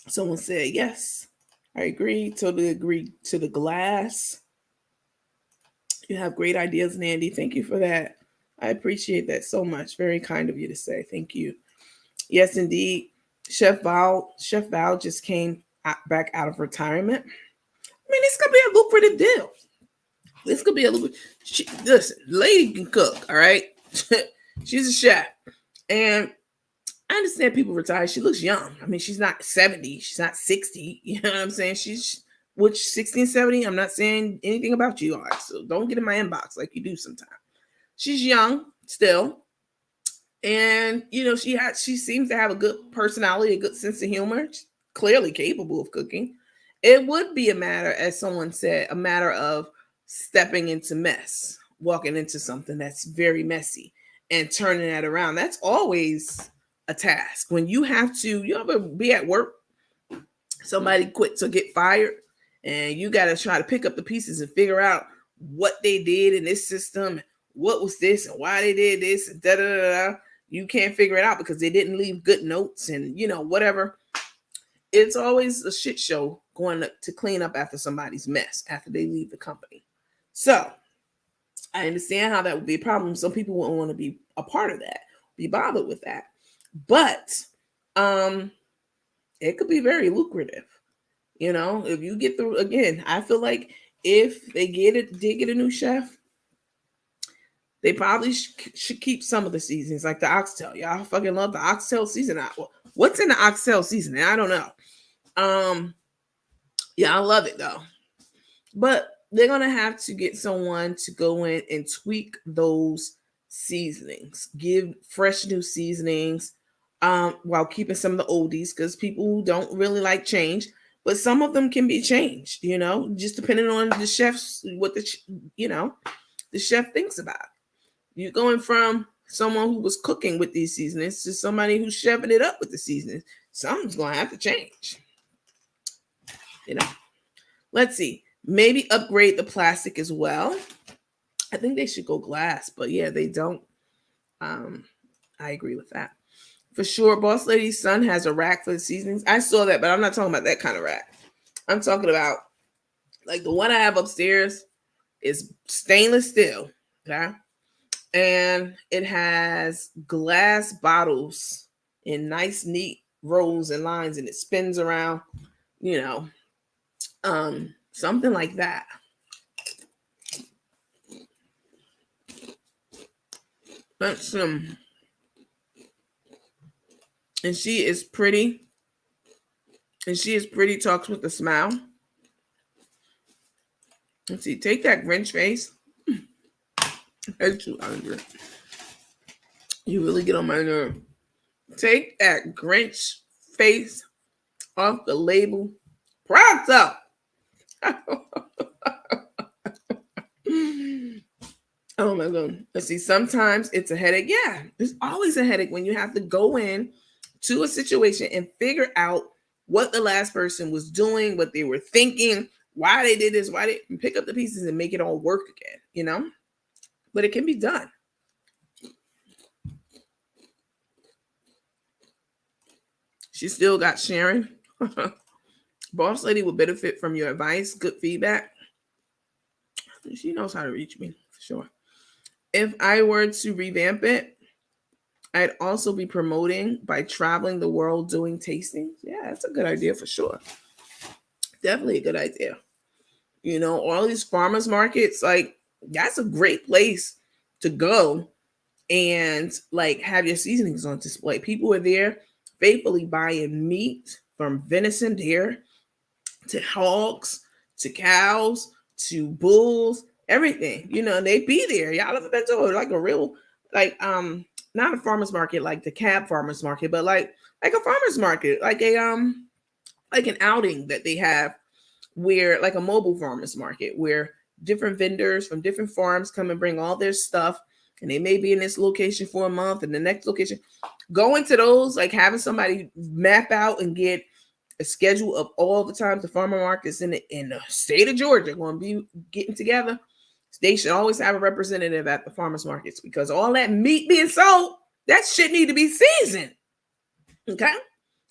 Someone said, yes, I agree. Totally agree to the glass. You have great ideas, Nandy. Thank you for that. I appreciate that so much. Very kind of you to say. Thank you. Yes, indeed. Chef Val just came back out of retirement. I mean, this could be a lucrative deal. This could be a lucrative. Listen, lady can cook, all right? She's a chef. And I understand people retire. She looks young. I mean, she's not 70. She's not 60. You know what I'm saying? She's 60 and 70. I'm not saying anything about you, all right? So don't get in my inbox like you do sometimes. She's young still. And, she seems to have a good personality, a good sense of humor. She's clearly capable of cooking. It would be a matter, as someone said, a matter of stepping into mess, walking into something that's very messy and turning that around. That's always a task. When you have to, you ever be at work, somebody quit to get fired, and you got to try to pick up the pieces and figure out what they did in this system, what was this, and why they did this, and da da da da. You can't figure it out because they didn't leave good notes and whatever. It's always a shit show going to clean up after somebody's mess after they leave the company. So I understand how that would be a problem. Some people wouldn't want to be a part of that, be bothered with that. But it could be very lucrative. If you get through, again, I feel like if they did get a new chef, they probably should keep some of the seasonings, like the oxtail. Y'all fucking love the oxtail seasoning. What's in the oxtail seasoning? I don't know. Yeah, I love it though. But they're gonna have to get someone to go in and tweak those seasonings, give fresh new seasonings, while keeping some of the oldies, because people who don't really like change, but some of them can be changed, just depending on the chef's what the chef thinks about it. You're going from someone who was cooking with these seasonings to somebody who's chefing it up with the seasonings. Something's going to have to change. Let's see. Maybe upgrade the plastic as well. I think they should go glass, but yeah, they don't. I agree with that. For sure, Boss Lady's son has a rack for the seasonings. I saw that, but I'm not talking about that kind of rack. I'm talking about, like, the one I have upstairs is stainless steel, okay? And it has glass bottles in nice, neat rows and lines, and it spins around, something like that. That's and she is pretty. Talks with a smile. Let's see. Take that Grinch face. That's 200. You really get on my nerve. Take that Grinch face off the label. Pronto. Oh my God. Let's see. Sometimes it's a headache. Yeah, there's always a headache when you have to go in to a situation and figure out what the last person was doing, what they were thinking, why they did this, why they pick up the pieces and make it all work again, But it can be done. She still got Sharon. Boss Lady will benefit from your advice, good feedback. She knows how to reach me, for sure. If I were to revamp it, I'd also be promoting by traveling the world doing tastings. Yeah, that's a good idea for sure. Definitely a good idea. All these farmers markets, like, that's a great place to go and, like, have your seasonings on display. People are there faithfully buying meat, from venison, deer, to hogs, to cows, to bulls, everything. They be there. Y'all ever been to like a real, like, not a farmer's market like the cab farmer's market, but like a farmer's market, like like an outing that they have, where, like, a mobile farmer's market, where different vendors from different farms come and bring all their stuff, and they may be in this location for a month and the next location. Going to those, like, having somebody map out and get a schedule of all the times the farmer markets in the state of Georgia going to be getting together. They should always have a representative at the farmers markets, because all that meat being sold, that shit need to be seasoned. Okay?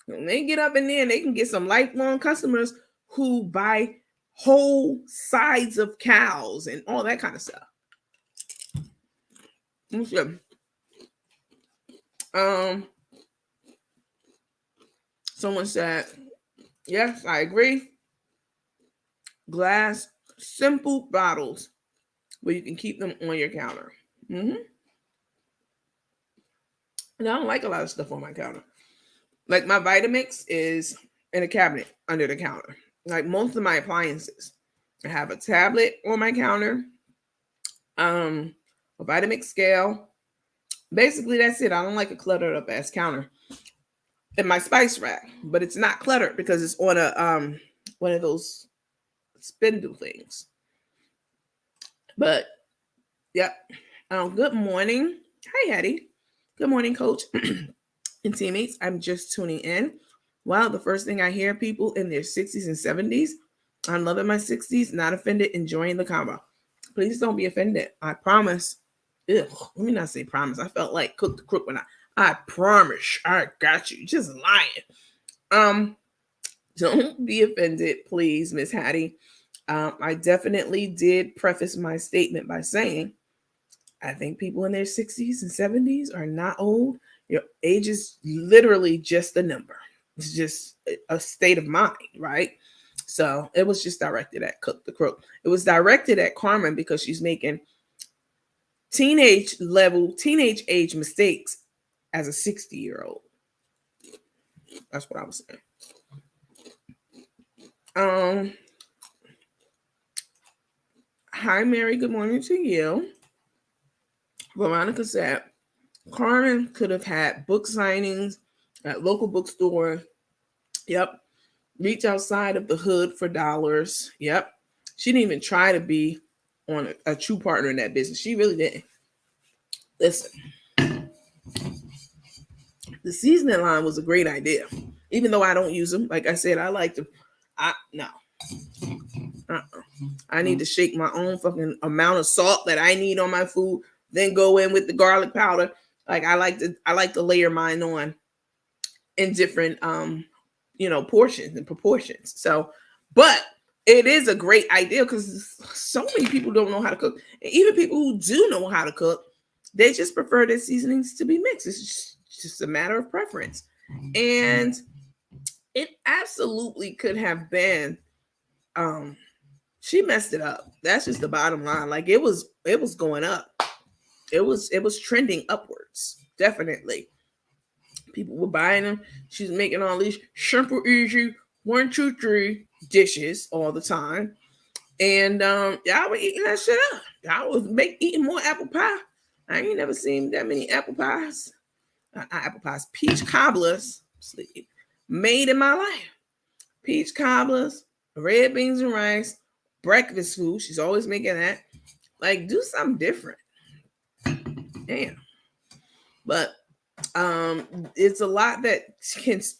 When they get up in there, and they can get some lifelong customers who buy whole sides of cows and all that kind of stuff. Someone said, yes, I agree. Glass, simple bottles where you can keep them on your counter. And I don't like a lot of stuff on my counter. Like, my Vitamix is in a cabinet under the counter. Like, most of my appliances, I have a tablet on my counter, a Vitamix scale. Basically, that's it. I don't like a cluttered up ass counter. And my spice rack, but it's not cluttered because it's on a one of those spindle things. But yep. Good morning. Hi, Hattie. Good morning, coach and teammates. I'm just tuning in. Wow, the first thing I hear, people in their 60s and 70s. I'm loving my 60s, not offended, enjoying the combo. Please don't be offended. I promise. Ugh, let me not say promise. I felt like Cook the Crook when I promise. I got you. Just lying. Don't be offended, please, Miss Hattie. I definitely did preface my statement by saying I think people in their 60s and 70s are not old. Your age is literally just a number. It's just a state of mind, right? So it was just directed at Cook the Crook. It was directed at Carmen because she's making teenage age mistakes as a 60-year-old. That's what I was saying. Hi, Mary. Good morning to you. Veronica said, Carmen could have had book signings at local bookstore. Yep. Reach outside of the hood for dollars. Yep. She didn't even try to be on a true partner in that business. She really didn't. Listen, the seasoning line was a great idea. Even though I don't use them. Like I said, I like them. No. I need to shake my own fucking amount of salt that I need on my food, then go in with the garlic powder. Like I like to layer mine on in different portions and proportions. So, but it is a great idea because so many people don't know how to cook. And even people who do know how to cook, they just prefer their seasonings to be mixed. It's just a matter of preference. And it absolutely could have been she messed it up. That's just the bottom line. Like it was going up. It was trending upwards. Definitely. People were buying them. She's making all these simple, easy 1, 2, 3 dishes all the time. And y'all were eating that shit up. Y'all was eating more apple pie. I ain't never seen that many apple pies. Peach cobblers made in my life. Peach cobblers, red beans and rice, breakfast food. She's always making that. Like, do something different. Damn. But it's a lot that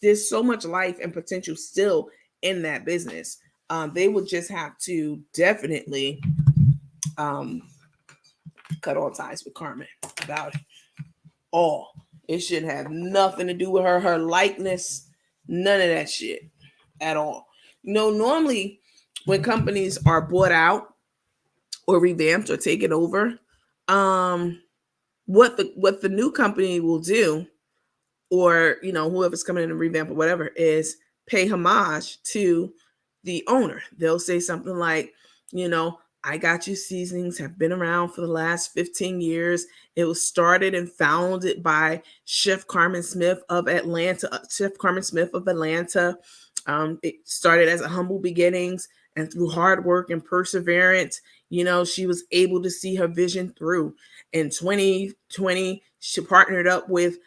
there's so much life and potential still in that business. They would just have to definitely cut all ties with Carmen about it all. It should have nothing to do with her likeness, none of that shit at all. Normally when companies are bought out or revamped or taken over, what the new company will do, or whoever's coming in to revamp or whatever, is pay homage to the owner. They'll say something like, I Got You Seasonings have been around for the last 15 years. It was started and founded by Chef Carmen Smith of Atlanta. It started as a humble beginnings, and through hard work and perseverance, she was able to see her vision through. In 2020, she partnered up with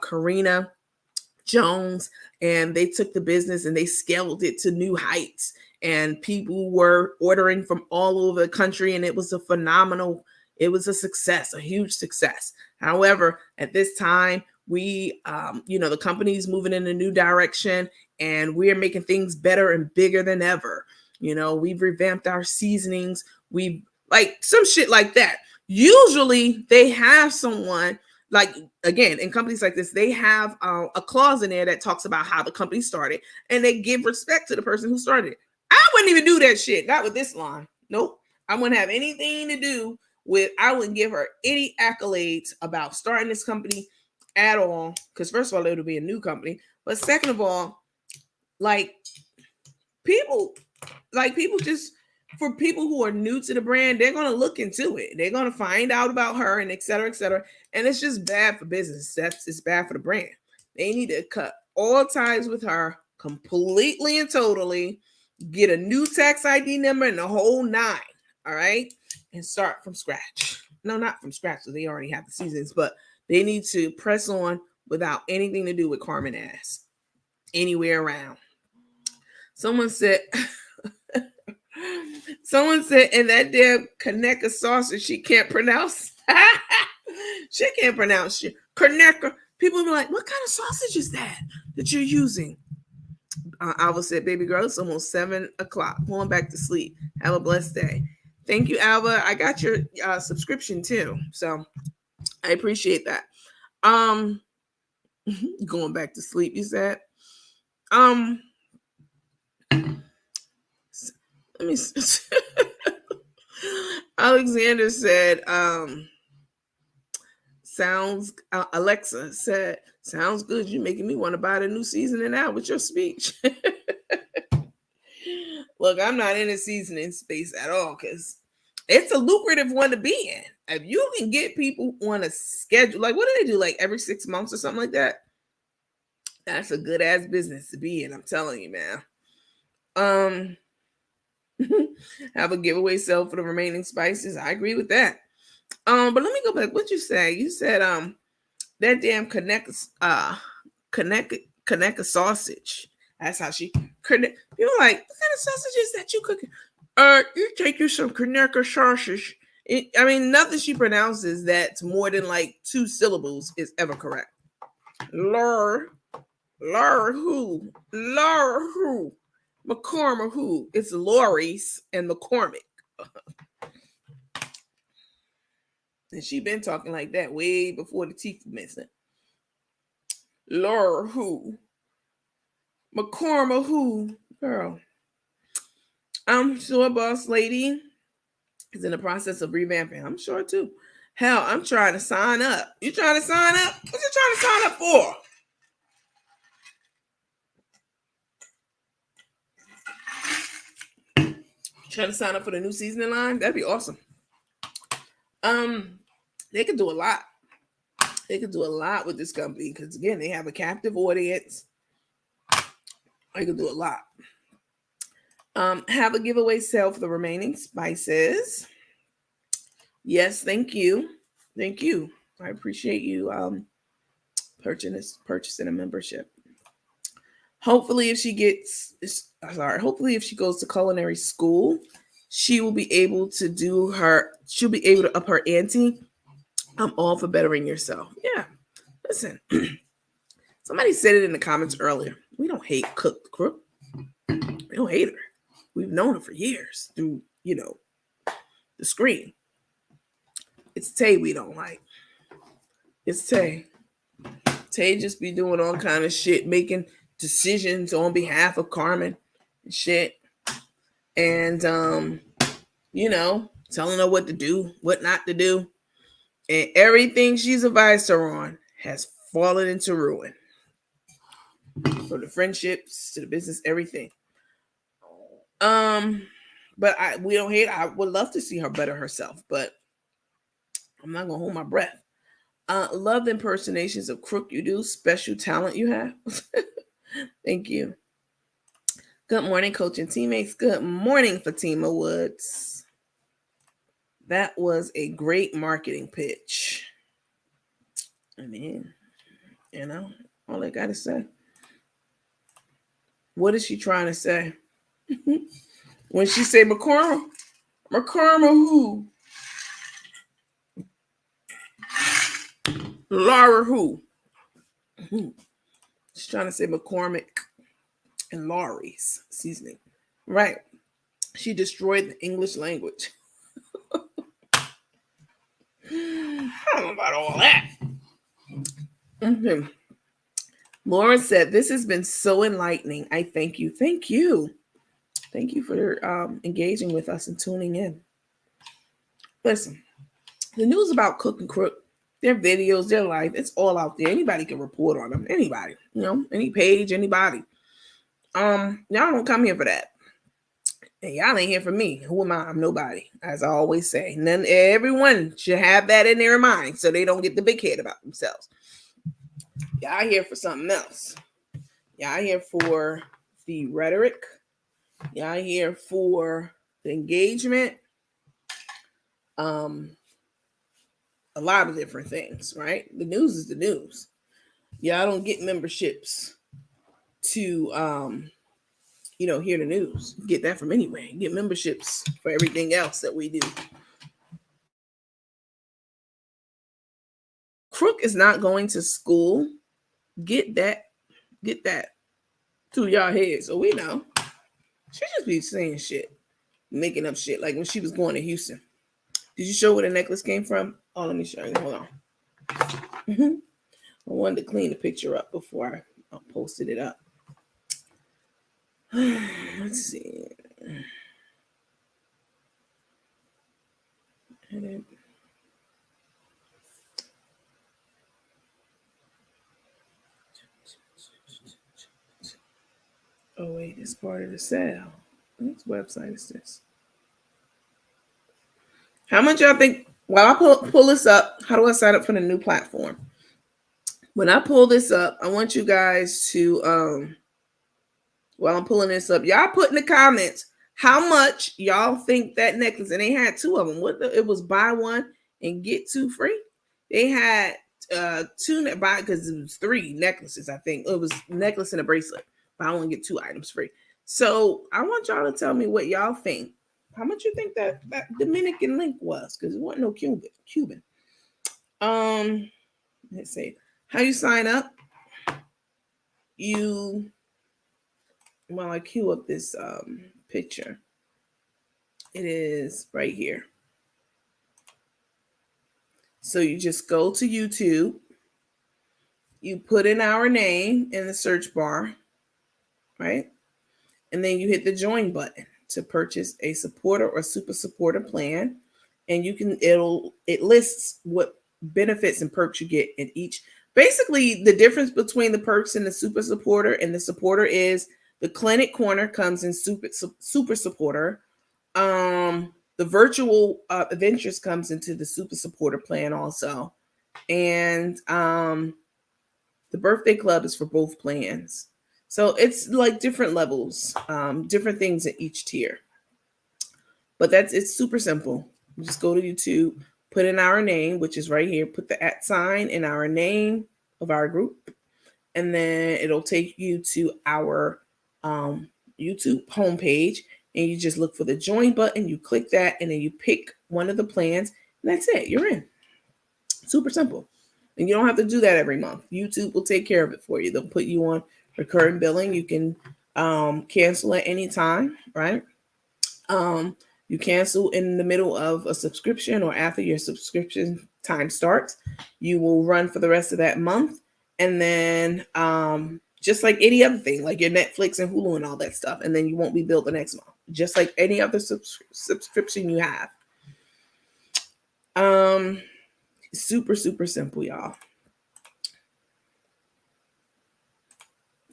Karina Jones, and they took the business and they scaled it to new heights, and people were ordering from all over the country, and it was a success, a huge success. However, at this time, we the company's moving in a new direction, and we're making things better and bigger than ever. We've revamped our seasonings. We've like some shit like that. Usually they have someone, like, again, in companies like this, they have a clause in there that talks about how the company started, and they give respect to the person who started it. I wouldn't even do that shit. Not with this line. Nope. I wouldn't have anything to do with, I wouldn't give her any accolades about starting this company at all. Because first of all, it'll be a new company. But second of all, people just, for people who are new to the brand, they're going to look into it. They're going to find out about her and et cetera, et cetera. And it's just bad for business. It's bad for the brand. They need to cut all ties with her completely and totally, get a new tax ID number and the whole 9. All right. And start from scratch. No, not from scratch. So they already have the seasons, but they need to press on without anything to do with Carmen ass anywhere around. Someone said, and that damn Kaneka sausage she can't pronounce. She can't pronounce shit. Kaneka. People be like, what kind of sausage is that you're using? Alva said, baby girl, it's almost 7:00. Going back to sleep. Have a blessed day. Thank you, Alva. I got your subscription too. So I appreciate that. Going back to sleep, you said. Let me Alexander said, sounds Alexa said, sounds good. You're making me want to buy the new seasoning out with your speech. Look, I'm not in a seasoning space at all because it's a lucrative one to be in. If you can get people on a schedule, like what do they do? Like every 6 months or something like that? That's a good ass business to be in. I'm telling you, man. Have a giveaway sale for the remaining spices. I agree with that. But let me go back. What you say? You said that damn Kaneka sausage. That's how she connect. People like, what kind of sausage is that you cooking? You take you some Kaneka sausage. I mean, nothing she pronounces that's more than like 2 syllables is ever correct. Lur who? McCormick who? It's Lori's and McCormick. And she been talking like that way before the teeth were missing. Laura who? McCormick who? Girl. I'm sure Boss Lady is in the process of revamping. I'm sure too. Hell, I'm trying to sign up. You trying to sign up? What you trying to sign up for? Trying to sign up for the new seasoning line? That'd be awesome. They could do a lot. They could do a lot with this company because again, they have a captive audience. They could do a lot. Have a giveaway sale for the remaining spices. Yes, thank you. Thank you. I appreciate you purchasing a membership. Hopefully if she goes to culinary school, she'll be able to up her ante. I'm all for bettering yourself. Yeah. Listen, somebody said it in the comments earlier. We don't hate Took and Crook. We don't hate her. We've known her for years through, the screen. It's Tay we don't like. It's Tay. Tay just be doing all kind of shit, making decisions on behalf of Carmen and shit. And, telling her what to do, what not to do. And everything she's advised her on has fallen into ruin. From the friendships to the business, everything. But we don't hate. I would love to see her better herself, but I'm not gonna hold my breath. Love the impersonations of Crook you do. Special talent you have. Thank you. Good morning, coach and teammates. Good morning, Fatima Woods. That was a great marketing pitch. I mean, all I gotta say. What is she trying to say? When she say McCormick who? Laura who? She's trying to say McCormick and Laurie's seasoning. Right. She destroyed the English language. I don't know about all that. Mm-hmm. Lauren said, this has been so enlightening. I thank you. Thank you. Thank you for engaging with us and tuning in. Listen, the news about Took and Crook, their videos, their life, it's all out there. Anybody can report on them. Anybody, any page, anybody. Y'all don't come here for that. And y'all ain't here for me. Who am I? I'm nobody. As I always say. Everyone should have that in their mind so they don't get the big head about themselves. Y'all here for something else. Y'all here for the rhetoric. Y'all here for the engagement. A lot of different things, right? The news is the news. Y'all don't get memberships to hear the news. Get that from anywhere. Get memberships for everything else that we do. Crook is not going to school. Get that through y'all head so we know. She just be saying shit, making up shit. Like when she was going to Houston. Did you show where the necklace came from? Oh, let me show you. Hold on. I wanted to clean the picture up before I posted it up. Let's see. Edit. Oh wait, it's part of the sale. Which website is this? How much y'all think? While I pull this up, how do I sign up for the new platform? When I pull this up, I want you guys to while I'm pulling this up, y'all put in the comments how much y'all think that necklace, and they had two of them. It was buy one and get two free. They had two because it was three necklaces. I think it was necklace and a bracelet. Buy one get two items free. So I want y'all to tell me what y'all think. How much you think that Dominican link was? Because it wasn't no Cuban. Let's see how you sign up. While I queue up this picture, it is right here. So you just go to YouTube, you put in our name in the search bar, right? And then you hit the join button to purchase a supporter or super supporter plan. And it lists what benefits and perks you get in each. Basically, the difference between the perks and the super supporter and the supporter is the clinic corner comes in super supporter. The virtual adventures comes into the super supporter plan also. And the birthday club is for both plans. So it's like different levels, different things in each tier. But it's super simple. You just go to YouTube, put in our name, which is right here, put the @ in our name of our group, and then it'll take you to our YouTube homepage, and you just look for the join button, you click that, and then you pick one of the plans, and that's it. You're in. Super simple. And you don't have to do that every month. YouTube will take care of it for you. They'll put you on recurring billing. You can cancel at any time, right? You cancel in the middle of a subscription or after your subscription time starts. You will run for the rest of that month. And then just like any other thing, like your Netflix and Hulu and all that stuff. And then you won't be billed the next month, just like any other subscription you have. Super, super simple, y'all.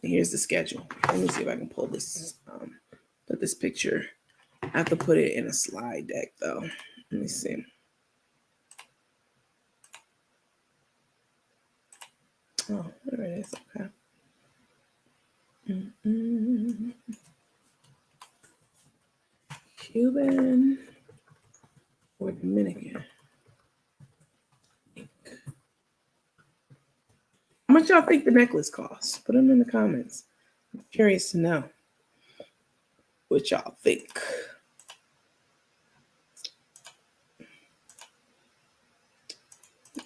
Here's the schedule. Let me see if I can pull this, put this picture. I have to put it in a slide deck though. Let me see. Oh, there it is. Okay. Cuban or Dominican? How much y'all think the necklace costs? Put them in the comments. I'm curious to know what y'all think.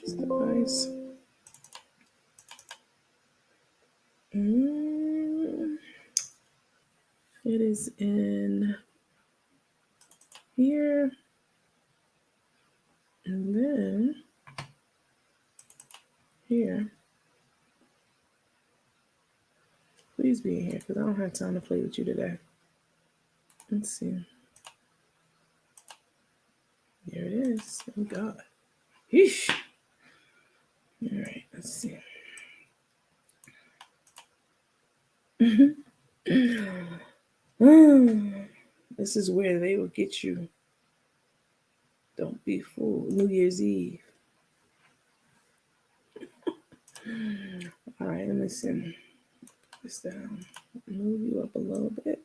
Is that nice? It is in here. And then here. Please be in here because I don't have time to play with you today. Let's see. There it is. Thank God. Yeesh. All right, let's see. This is where they will get you. Don't be fooled. New Year's Eve. All right, let me see. Put this down. Move you up a little bit.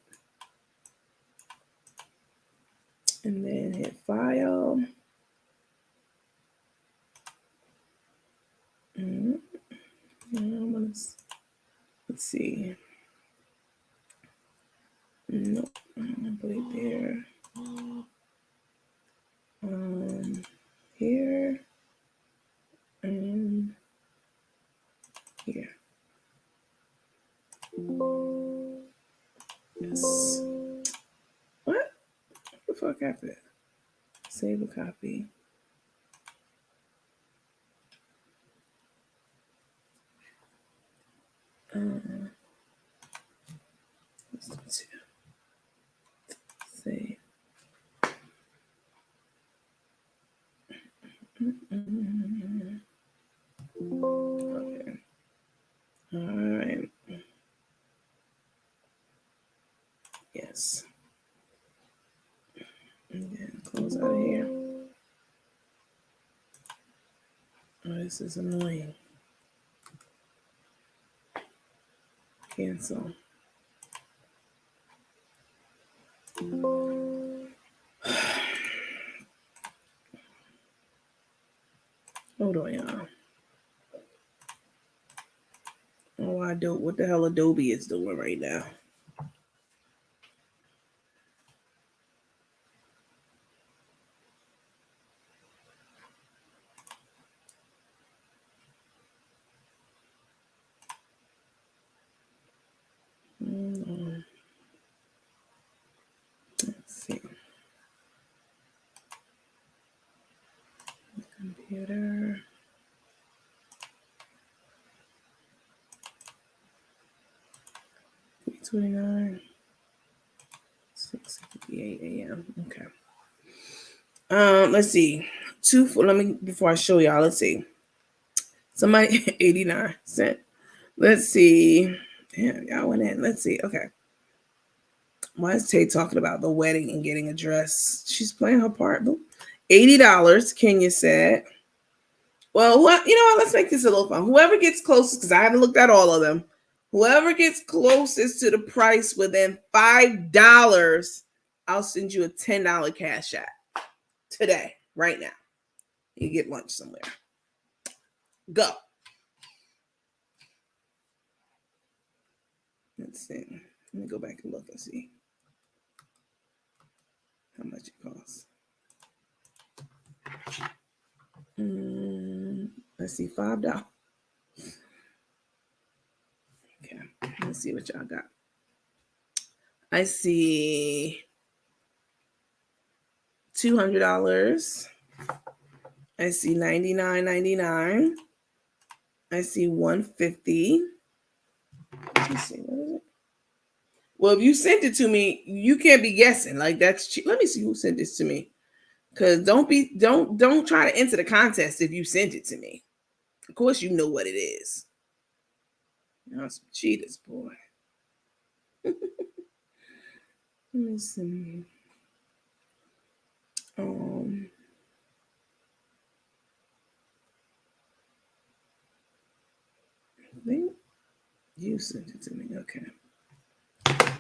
And then hit file. Let's see. Nope. I'm gonna put it there. Here and here. Yes. What the fuck happened? Save a copy. Let's do two. Save. Okay. All right. Yes. And then close out of here. Oh, this is annoying. Cancel. Hold on, y'all. Oh, I don't. What the hell Adobe is doing right now? Let's see. Computer. $3:29. 6:58 a.m. Okay. Let's see. Let me before I show y'all. Let's see. Somebody 89 cent. Let's see. Damn, y'all went in. Let's see. Okay. Why is Tay talking about the wedding and getting a dress? She's playing her part. $80, Kenya said. Well, what, you know what? Let's make this a little fun. Whoever gets closest, because I haven't looked at all of them. Whoever gets closest to the price within $5, I'll send you a $10 cash app today, right now. You get lunch somewhere. Go. Let's see. Let me go back and look and see how much it costs. Let's see, $5. Okay, let's see what y'all got. I see $200. I see $99.99. I see $150. Let's see, what is it? Well, if you sent it to me, you can't be guessing. Like, that's cheap. Let me see who sent this to me. Because don't try to enter the contest if you sent it to me. Of course you know what it is. Y'all some cheaters, boy. Let me see. I think you sent it to me. Okay.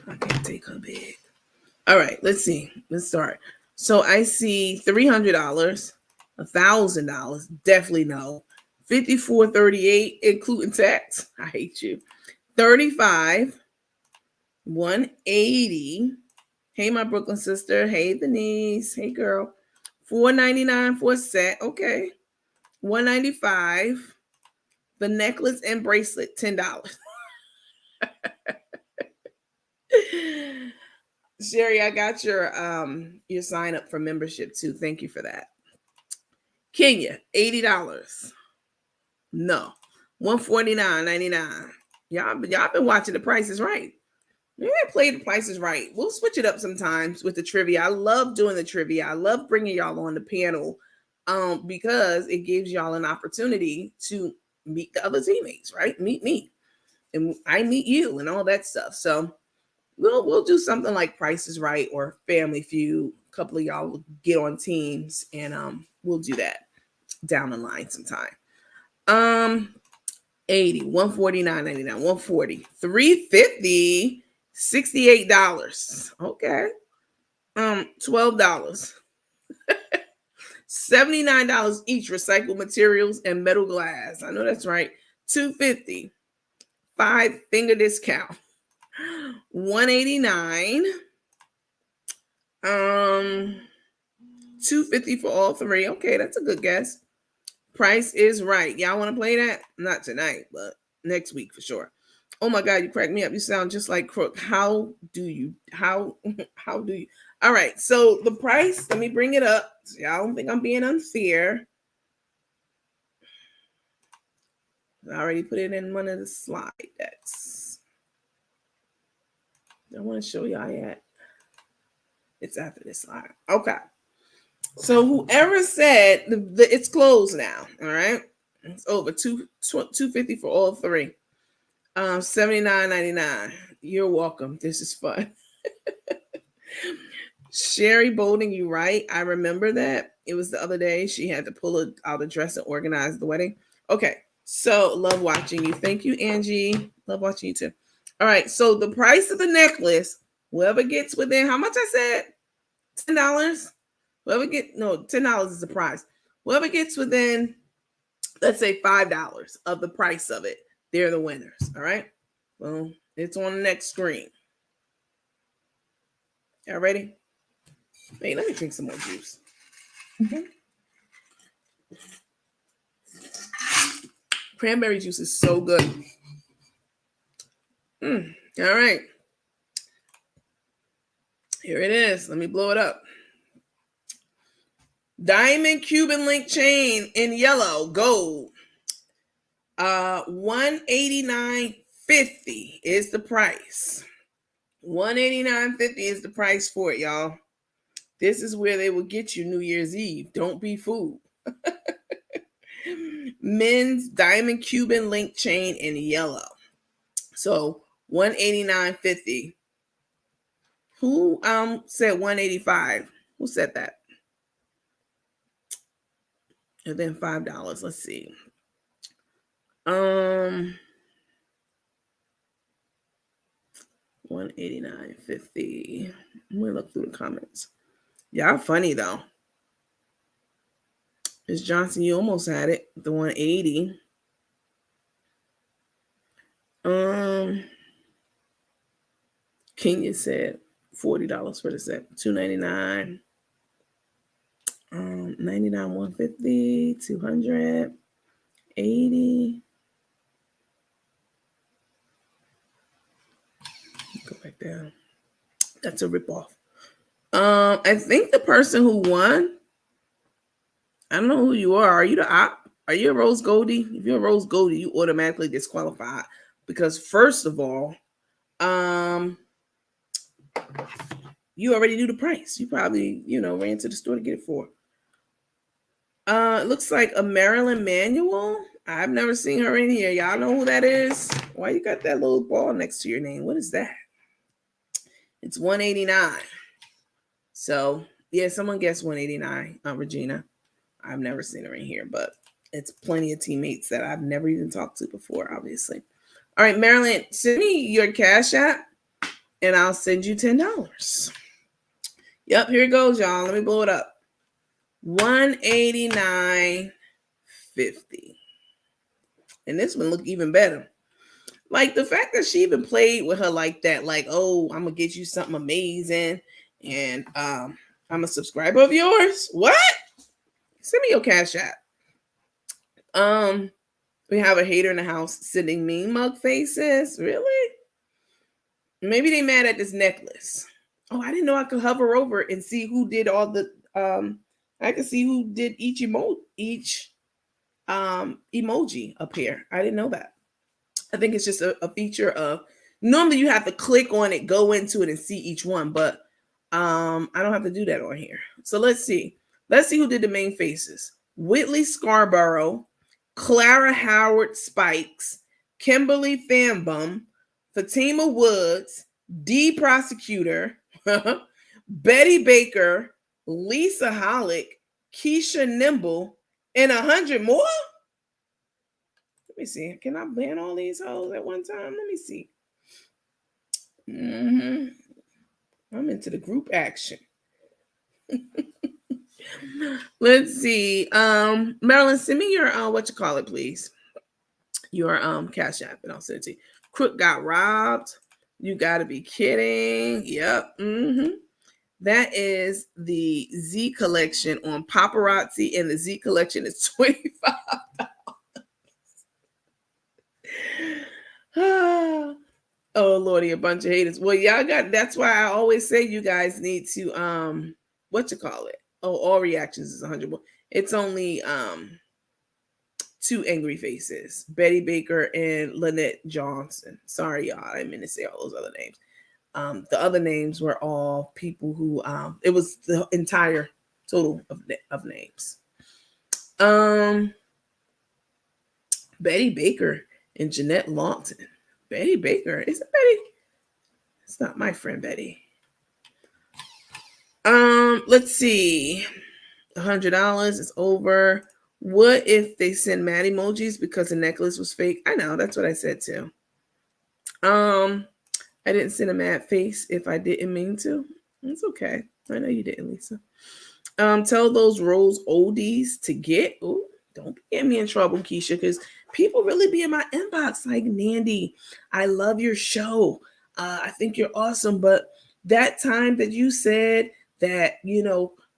I can't take her big. All right, let's see. Let's start. So I see $300, $1,000. Definitely no. $54.38, including tax. I hate you. $35, $180. Hey, my Brooklyn sister. Hey, Denise. Hey, girl. $4.99 for a set. Okay. $195. The necklace and bracelet, $10. Sherry, I got your sign up for membership too. Thank you for that. Kenya, $80. No. $149.99. Y'all been watching The Price is Right. Maybe I play The Price is Right. We'll switch it up sometimes with the trivia. I love doing the trivia. I love bringing y'all on the panel because it gives y'all an opportunity to meet the other teammates, right? Meet me. And I meet you and all that stuff. So we'll do something like Price is Right or Family Feud. A couple of y'all will get on teams and we'll do that down the line sometime. 80, $149.99, $140, $350, $68. Okay. $12. $79 each, recycled materials and metal glass. I know that's right. $250. 5-finger discount. $189. $250 for all three. Okay, that's a good guess. Price is Right. Y'all want to play that? Not tonight, but next week for sure. Oh my God, you crack me up. You sound just like Crook. How do you? All right, so the price, let me bring it up. So y'all don't think I'm being unfair. I already put it in one of the slide decks. I want to show y'all yet. It's after this slide. Okay. So whoever said it's closed now, all right? It's over $250 for all three. $79.99. You're welcome. This is fun. Sherry Bowling, you right. I remember that. It was the other day. She had to pull out a dress and organize the wedding. Okay. So love watching you. Thank you, Angie. Love watching you too. All right. So the price of the necklace, whoever gets within, how much I said? $10. $10 is the price. Whoever gets within, let's say $5 of the price of it, they're the winners. All right. Well, it's on the next screen. Y'all ready? Hey, let me drink some more juice. Cranberry juice is so good. All right. Here it is. Let me blow it up. Diamond Cuban link chain in yellow, gold. $189.50 is the price. $189.50 is the price for it, y'all. This is where they will get you New Year's Eve. Don't be fooled. Men's diamond Cuban link chain in yellow. So $189.50. Who said $185? Who said that? And then $5. Let's see. $189.50. I'm gonna look through the comments. Y'all funny though. Ms. Johnson, you almost had it. The 180. Kenya said $40 for the set. $299. 99, 150, 200, 80. Go back down. That's a ripoff. I think the person who won, I don't know who you are. Are you the op? Are you a Rose Goldie? If you're a Rose Goldie, you automatically disqualified because first of all, you already knew the price. You probably, ran to the store to get it for. It looks like a Marilyn Manuel. I've never seen her in here. Y'all know who that is? Why you got that little ball next to your name? What is that? It's $189. So yeah, someone guessed $189. Regina. I've never seen her in here, but it's plenty of teammates that I've never even talked to before, obviously. All right, Marilyn, send me your Cash App and I'll send you $10. Yep, here it goes, y'all. Let me blow it up. $189.50. And this one look even better. Like the fact that she even played with her like that, like, oh, I'm gonna get you something amazing, and I'm a subscriber of yours. What? Send me your Cash App. We have a hater in the house sending me mug faces. Really? Maybe they mad at this necklace. Oh, I didn't know I could hover over and see who did all the I can see who did each emoji up here. I didn't know that. I think it's just a feature of, normally you have to click on it, go into it and see each one, but I don't have to do that on here. So let's see. Let's see who did the main faces. Whitley Scarborough, Clara Howard Spikes, Kimberly Fanbum, Fatima Woods, D Prosecutor, Betty Baker, Lisa Hollick, Keisha Nimble, and 100 more? Let me see. Can I ban all these hoes at one time? Let me see. I'm into the group action. Let's see. Marilyn, send me your please. Your Cash App, and I'll send it to you. Crook got robbed. You gotta be kidding. Yep. That is the Z collection on Paparazzi, and the Z collection is $25. Oh Lordy, a bunch of haters. Well, y'all got, that's why I always say you guys need to what you call it? Oh, all reactions is 100 more. It's only two angry faces, Betty Baker and Lynette Johnson. Sorry, y'all, I didn't mean to say all those other names. The other names were all people who it was the entire total of names. Betty Baker and Jeanette Longton. Betty Baker, is it Betty? It's not my friend Betty. Let's see. $100 is over. What if they send mad emojis because the necklace was fake? I know, that's what I said too. I didn't send a mad face if I didn't mean to. It's okay. I know you didn't, Lisa. Tell those Rose oldies to get. Ooh, don't get me in trouble, Keisha, because people really be in my inbox like, Nandy, I love your show. I think you're awesome. But that time that you said that,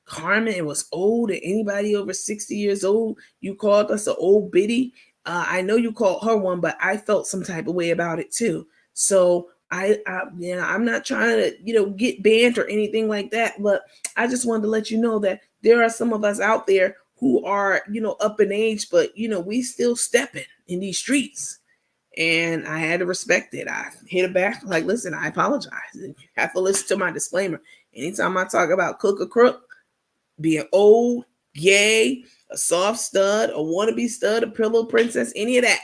Carmen was old and anybody over 60 years old, you called us an old biddy. I know you called her one, but I felt some type of way about it too. So I'm not trying to, get banned or anything like that, but I just wanted to let you know that there are some of us out there who are, up in age, but, we still stepping in these streets. And I had to respect it. I hit it back like, listen, I apologize. You have to listen to my disclaimer. Anytime I talk about Took and Crook, being old, gay, a soft stud, a wannabe stud, a pillow princess, any of that,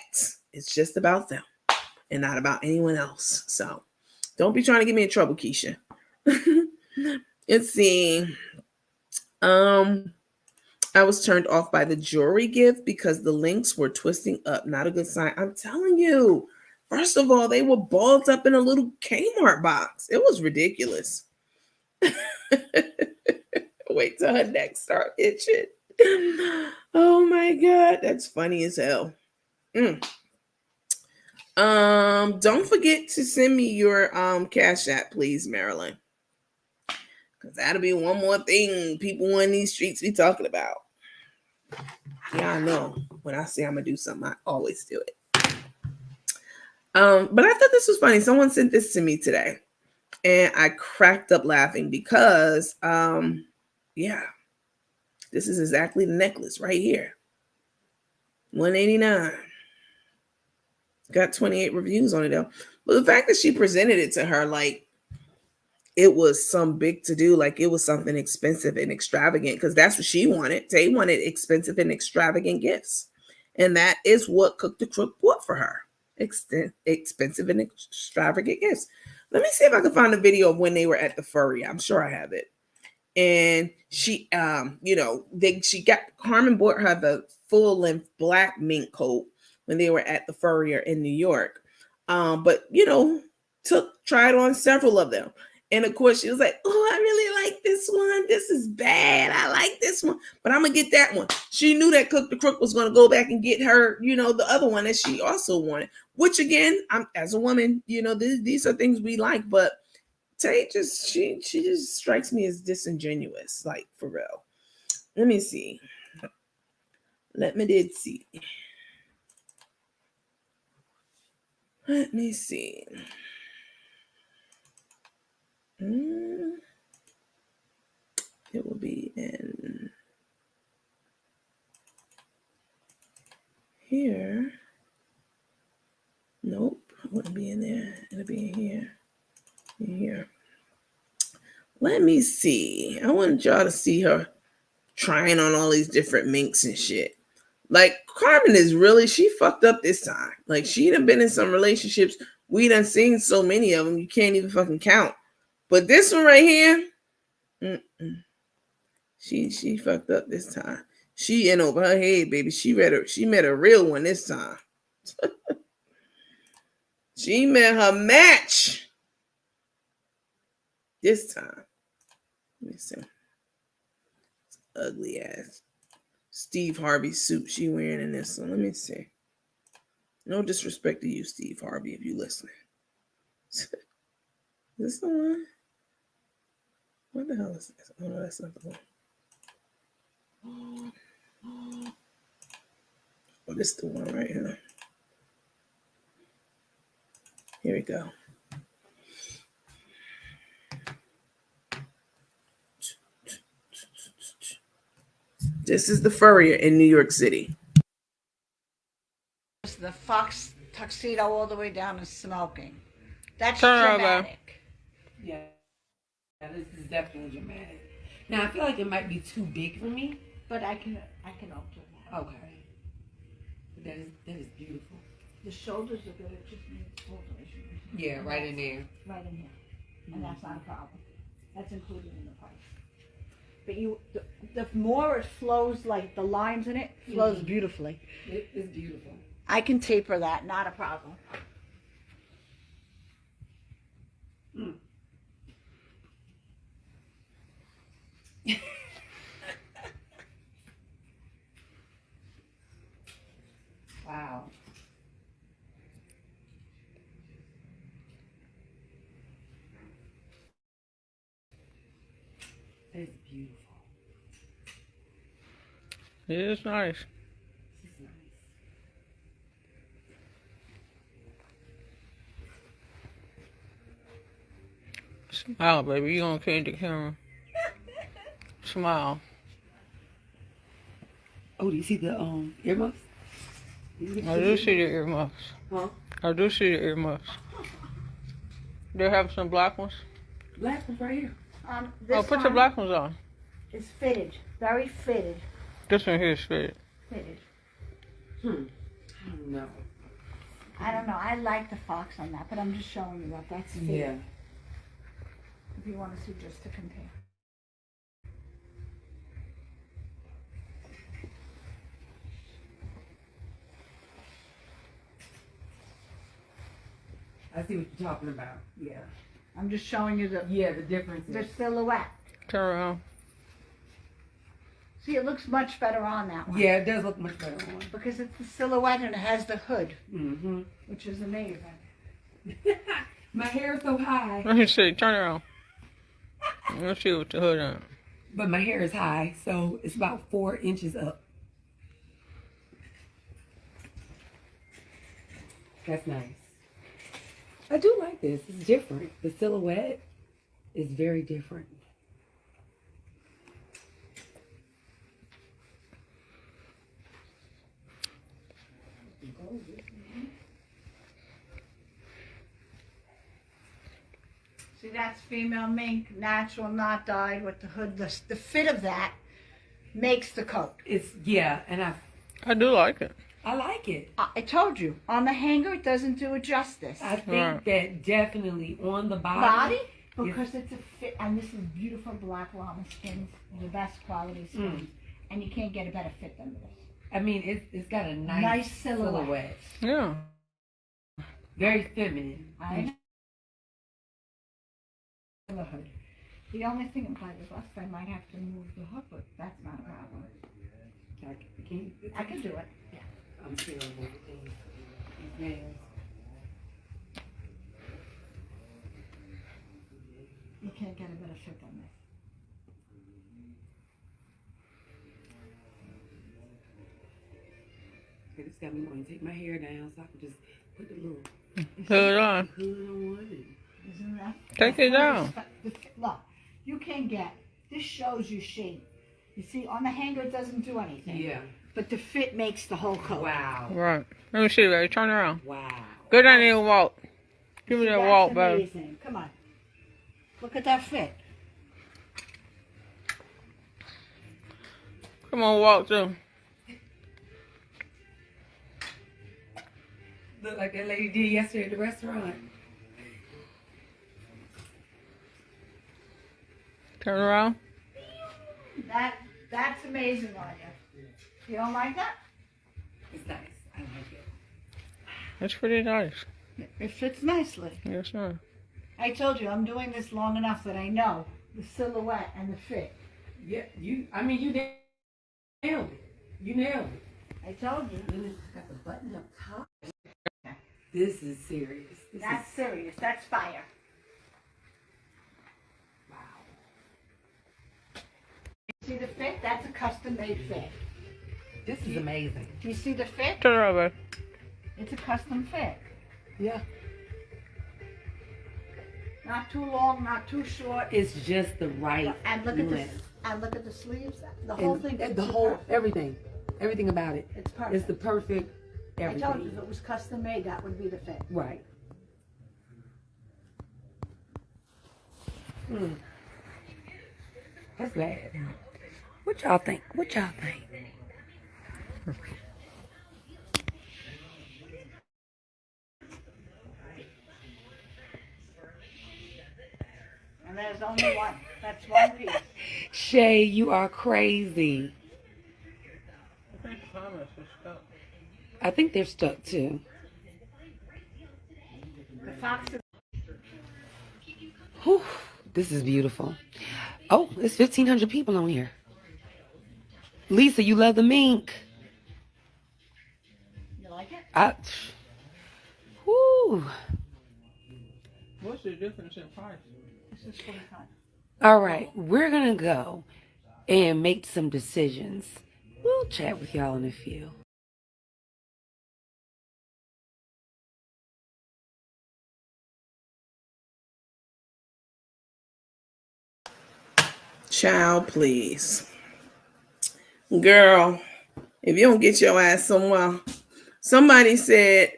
it's just about them and not about anyone else. So don't be trying to get me in trouble, Keisha. Let's see. I was turned off by the jewelry gift because the links were twisting up. Not a good sign. I'm telling you. First of all, they were balled up in a little Kmart box. It was ridiculous. Wait till her neck start itching. Oh my God, that's funny as hell. Don't forget to send me your Cash App, please, Marilyn. Because that'll be one more thing people on these streets be talking about. Yeah, I know. When I say I'm gonna do something, I always do it. But I thought this was funny. Someone sent this to me today, and I cracked up laughing because, yeah, this is exactly the necklace right here. $189. Got 28 reviews on it though. But the fact that she presented it to her like it was some big to do, like it was something expensive and extravagant, because that's what she wanted. They wanted expensive and extravagant gifts. And that is what Took and Crook bought for her. Expensive and extravagant gifts. Let me see if I can find a video of when they were at the furry. I'm sure I have it. And she, Carmen bought her the full length black mink coat when they were at the furrier in New York. But tried on several of them. And of course she was like, oh, I really like this one. This is bad. I like this one, but I'm gonna get that one. She knew that Took and Crook was gonna go back and get her, the other one that she also wanted, which again, I'm as a woman, these are things we like, but Tay she just strikes me as disingenuous, like for real. Let me see. Let me see. It will be in here. Nope, it wouldn't be in there. It'll be in here. Here. Let me see. I want y'all to see her trying on all these different minks and shit. Like Carmen is really, she fucked up this time. Like she done been in some relationships. We done seen so many of them, you can't even fucking count. But this one right here, she fucked up this time. She in over her head, baby. She met a real one this time. She met her match this time. Let me see. Ugly ass Steve Harvey suit she wearing in this one. Let me see. No disrespect to you, Steve Harvey, if you listening. This the one? What the hell is this? Oh no, that's not the one. Oh, this is the one right here. Here we go. This is the Furrier in New York City. The fox tuxedo all the way down to smoking. That's Turn around, dramatic. Yeah, this is definitely dramatic. Now I feel like it might be too big for me. But I can alter that. Okay, but that is beautiful. The shoulders are good. It just needs alteration. Yeah, right in there. Right in here, and that's not a problem. That's included in the price. But the more it flows, like the lines in it, flows beautifully. It is beautiful. I can taper that, not a problem. Mm. Wow. It's beautiful. It is nice. This is nice. Smile, baby. You gonna change the camera. Smile. Oh, do you see the earmuffs? I do see the earmuffs. Huh? I do see the earmuffs. They have some black ones. Black ones right here. This Oh, put the black ones on. is fitted, very fitted. This one here is fitted. Fitted. I don't know. I don't know. I like the fox on that, but I'm just showing you that that's fitted. Yeah. If you want to see just to compare. I see what you're talking about. Yeah. I'm just showing you the Yeah, the difference the is. silhouette. Turn around. See, it looks much better on that one. Yeah, it does look much better on. Because it's the silhouette and it has the hood, Mm-hmm. which is amazing. My hair is so high. Let me see. Turn around. Let's see what the hood on. But my hair is high, so it's about 4 inches up. That's nice. I do like this. It's different. The silhouette is very different. See, that's female mink, natural, not dyed with the hood. The fit of that makes the coat. It's, yeah, and I do like it. I like it. I told you, on the hanger, it doesn't do it justice. I think Right. that definitely on the body. Body? Because it's a fit, and this is beautiful black llama skins, the best quality skins. And you can't get a better fit than this. I mean, it's got a nice, Nice silhouette. Yeah. Very feminine. I know. The hood. The only thing by the bust, I might have to move the hook, but that's not a problem. I can do it. Yeah. I'm terrible with things. These nails. You can't get a better fit than this. It just got me wanting to take my hair down so I can just put the little Hood on. hood on and Isn't that? Take it down. Look, you can get, this shows you shape. You see, on the hanger it doesn't do anything. yeah. But the fit makes the whole coat. Wow. Right. Let me see, baby. Turn around. Wow. Go down there and walk. Give me that That's walk, baby. amazing. Come on. Look at that fit. Come on, walk through. Look like that lady did yesterday at the restaurant. Turn around. That's amazing on you. You don't like that? It's nice. I like it. That's pretty nice. It fits nicely. Yes, sir. I told you, I'm doing this long enough that I know the silhouette and the fit. Yeah, you nailed it. You nailed it. I told you. And it's got the button up top. This is serious. That's serious. That's fire. Wow. See the fit? That's a custom made fit. This is amazing. Do you see the fit? Turn it over. It's a custom fit. Yeah. Not too long, not too short. It's just the right And look at this. length. And look at the sleeves. The whole thing. The whole, everything about it. It's perfect. It's the perfect everything. I told you, if it was custom made, that would be the fit. Right. That's bad. What y'all think? What y'all think? And there's only one. That's one piece. Shay, you are crazy. I think they're stuck too. The fox. Whew, this is beautiful. Oh, there's 1,500 people on here. Lisa, you love the mink. You like it? Whoo. What's the difference in price? This is $45. All right, we're gonna go and make some decisions. We'll chat with y'all in a few. Child, please. Girl, if you don't get your ass somewhere. Somebody said,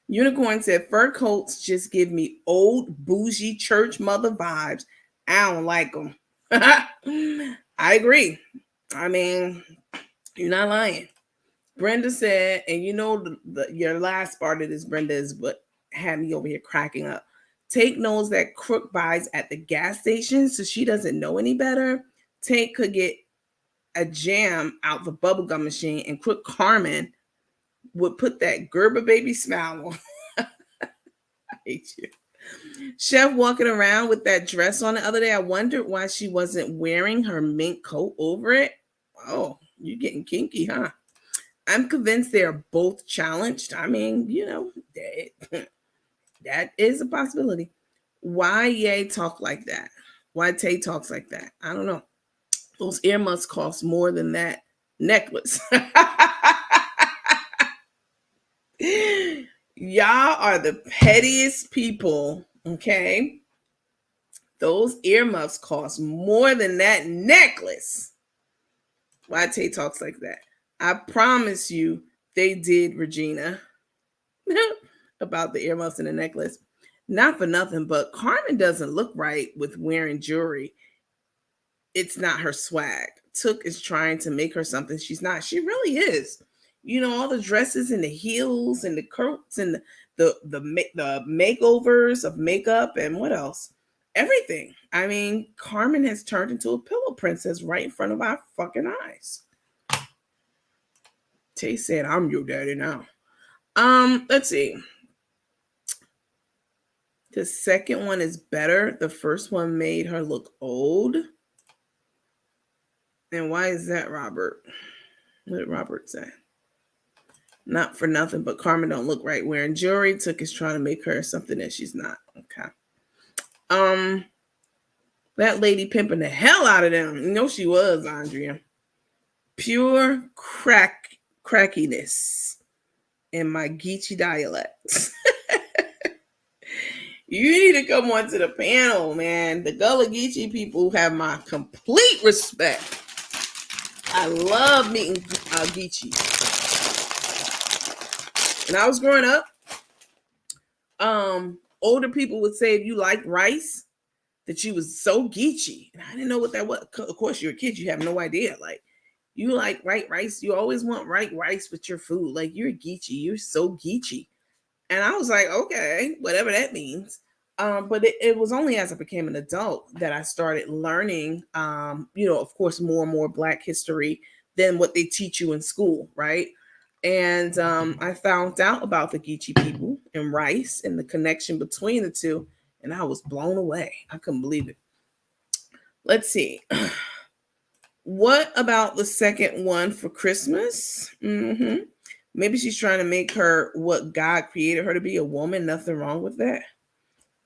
Unicorn said, fur coats just give me old bougie church mother vibes. I don't like them. I agree. I mean, you're not lying. Brenda said, and you know your last part of this, Brenda, is what had me over here cracking up. Tate knows that Crook buys at the gas station, so she doesn't know any better. Tate could get a jam out the bubblegum machine, and Crook Carmen would put that Gerber baby smile on. I hate you. Chef walking around with that dress on the other day. I wondered why she wasn't wearing her mink coat over it. Oh, you're getting kinky, huh? I'm convinced they are both challenged. I mean, you know, that is a possibility. Why Ye talk like that? Why Tay talks like that? I don't know. Those earmuffs cost more than that necklace. Y'all are the pettiest people, okay? Those earmuffs cost more than that necklace. Why Tay talks like that? I promise you they did, Regina, about the earmuffs and the necklace. Not for nothing, but Carmen doesn't look right with wearing jewelry. It's not her swag. Took is trying to make her something she's not. She really is. You know, all the dresses and the heels and the coats and the makeovers of makeup and what else? Everything. I mean, Carmen has turned into a pillow princess right in front of our fucking eyes. Tay said, I'm your daddy now. Let's see. The second one is better. The first one made her look old. And why is that, Robert? What did Robert say? Not for nothing, but Carmen don't look right wearing jewelry. Took is trying to make her something that she's not. Okay. That lady pimping the hell out of them. You know she was, Andrea. Pure crackiness in my Geechee dialect. You need to come onto the panel, man. The Gullah Geechee people have my complete respect. I love meeting Geechee. When I was growing up, older people would say if you liked rice, that you was so Geechee. And I didn't know what that was. Of course, you're a kid. You have no idea. Like, you like white rice. You always want white rice with your food. Like, you're Geechee. You're so Geechee. And I was like, okay, whatever that means. But it was only as I became an adult that I started learning, of course, more and more Black history than what they teach you in school, right? And I found out about the Geechee people and rice and the connection between the two, and I was blown away. I couldn't believe it. Let's see. What about the second one for Christmas? Maybe she's trying to make her what God created her to be, a woman. Nothing wrong with that.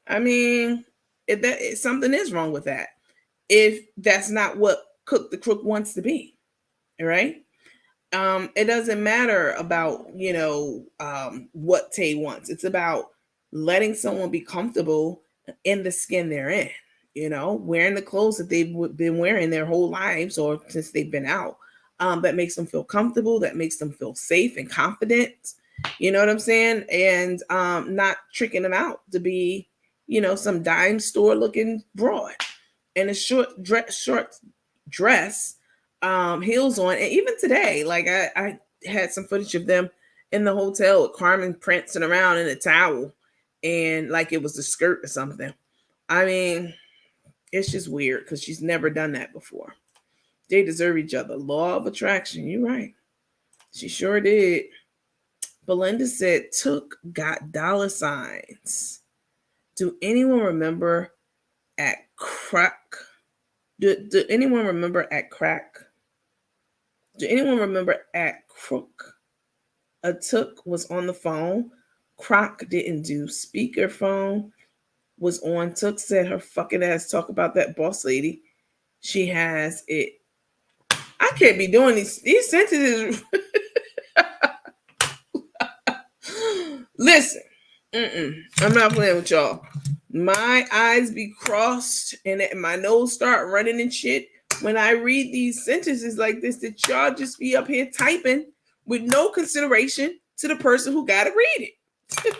I mean, something is wrong with that. If that's not what cook the crook wants to be. All right. It doesn't matter about, what Tay wants. It's about letting someone be comfortable in the skin they're in, wearing the clothes that they've been wearing their whole lives or since they've been out. That makes them feel comfortable, that makes them feel safe and confident. You know what I'm saying? And not tricking them out to be, some dime store looking broad and a short dress, heels on. And even today, like I had some footage of them in the hotel with Carmen prancing around in a towel and like it was a skirt or something. I mean, it's just weird because she's never done that before. They deserve each other. Law of attraction. You're right. She sure did. Belinda said, Took got dollar signs. Do anyone remember at crack? Do anyone remember at crack? Do anyone remember at Crook? A Took was on the phone. Croc didn't do speakerphone. Was on. Took said her fucking ass talk about that boss lady. She has it. I can't be doing these sentences. Listen, I'm not playing with y'all. My eyes be crossed and my nose start running and shit when I read these sentences like this that y'all just be up here typing with no consideration to the person who got to read it,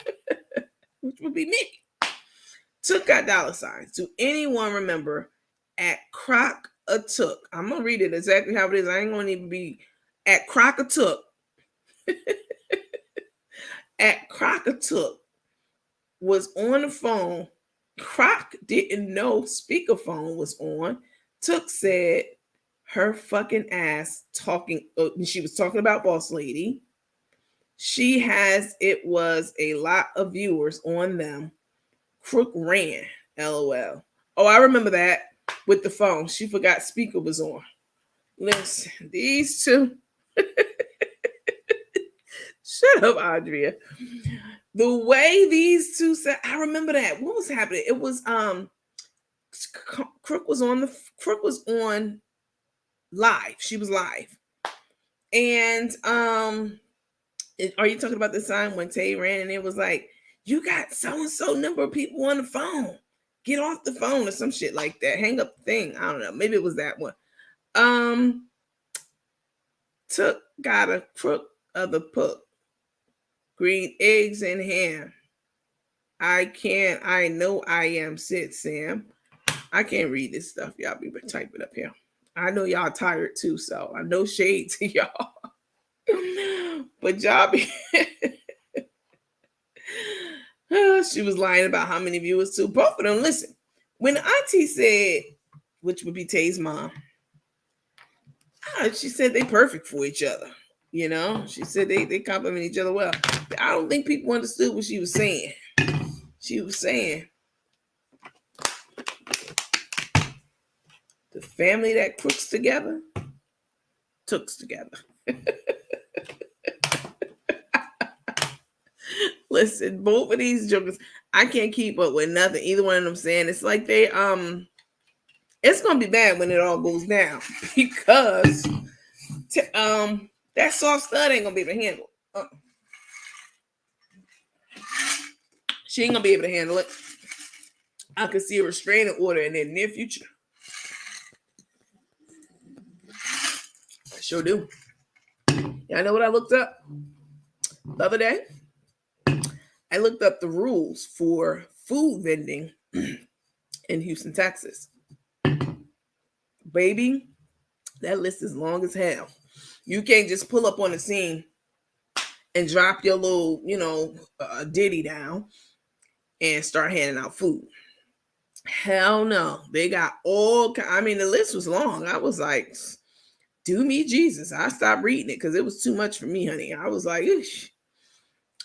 which would be me. Took got dollar signs. Do anyone remember at Croc a Took? I'm going to read it exactly how it is. I ain't going to even be at Croc a Took. At Croc a Took was on the phone. Croc didn't know speakerphone was on. Took said her fucking ass talking. She was talking about boss lady. She has, it was a lot of viewers on them. Crook ran, LOL. Oh, I remember that with the phone. She forgot speaker was on. Listen, these two. Shut up, Andrea. The way these two said, I remember that. What was happening? It was Crook was on live. She was live. And are you talking about the time when Tay ran and it was like, you got so-and-so number of people on the phone. Get off the phone or some shit like that. Hang up the thing. I don't know. Maybe it was that one. Took got a crook of the puck. Green eggs and ham. I know I am, said Sam. I can't read this stuff. Y'all be typing up here. I know y'all tired too, so I know shade to y'all. But y'all be she was lying about how many viewers too. Both of them, listen. When Auntie said, which would be Tay's mom, she said they perfect for each other. She said they compliment each other well. But I don't think people understood what she was saying. She was saying the family that crooks together, tooks together. Listen, both of these jokers, I can't keep up with nothing. Either one of them saying it's like they it's gonna be bad when it all goes down because that soft stud ain't gonna be able to handle it. She ain't gonna be able to handle it. I could see a restraining order in the near future. I sure do. Y'all know what I looked up the other day? I looked up the rules for food vending in Houston, Texas. Baby, that list is long as hell. You can't just pull up on the scene and drop your little, ditty down and start handing out food. Hell no. They got the list was long. I was like, do me Jesus. I stopped reading it because it was too much for me, honey. I was like, Eesh.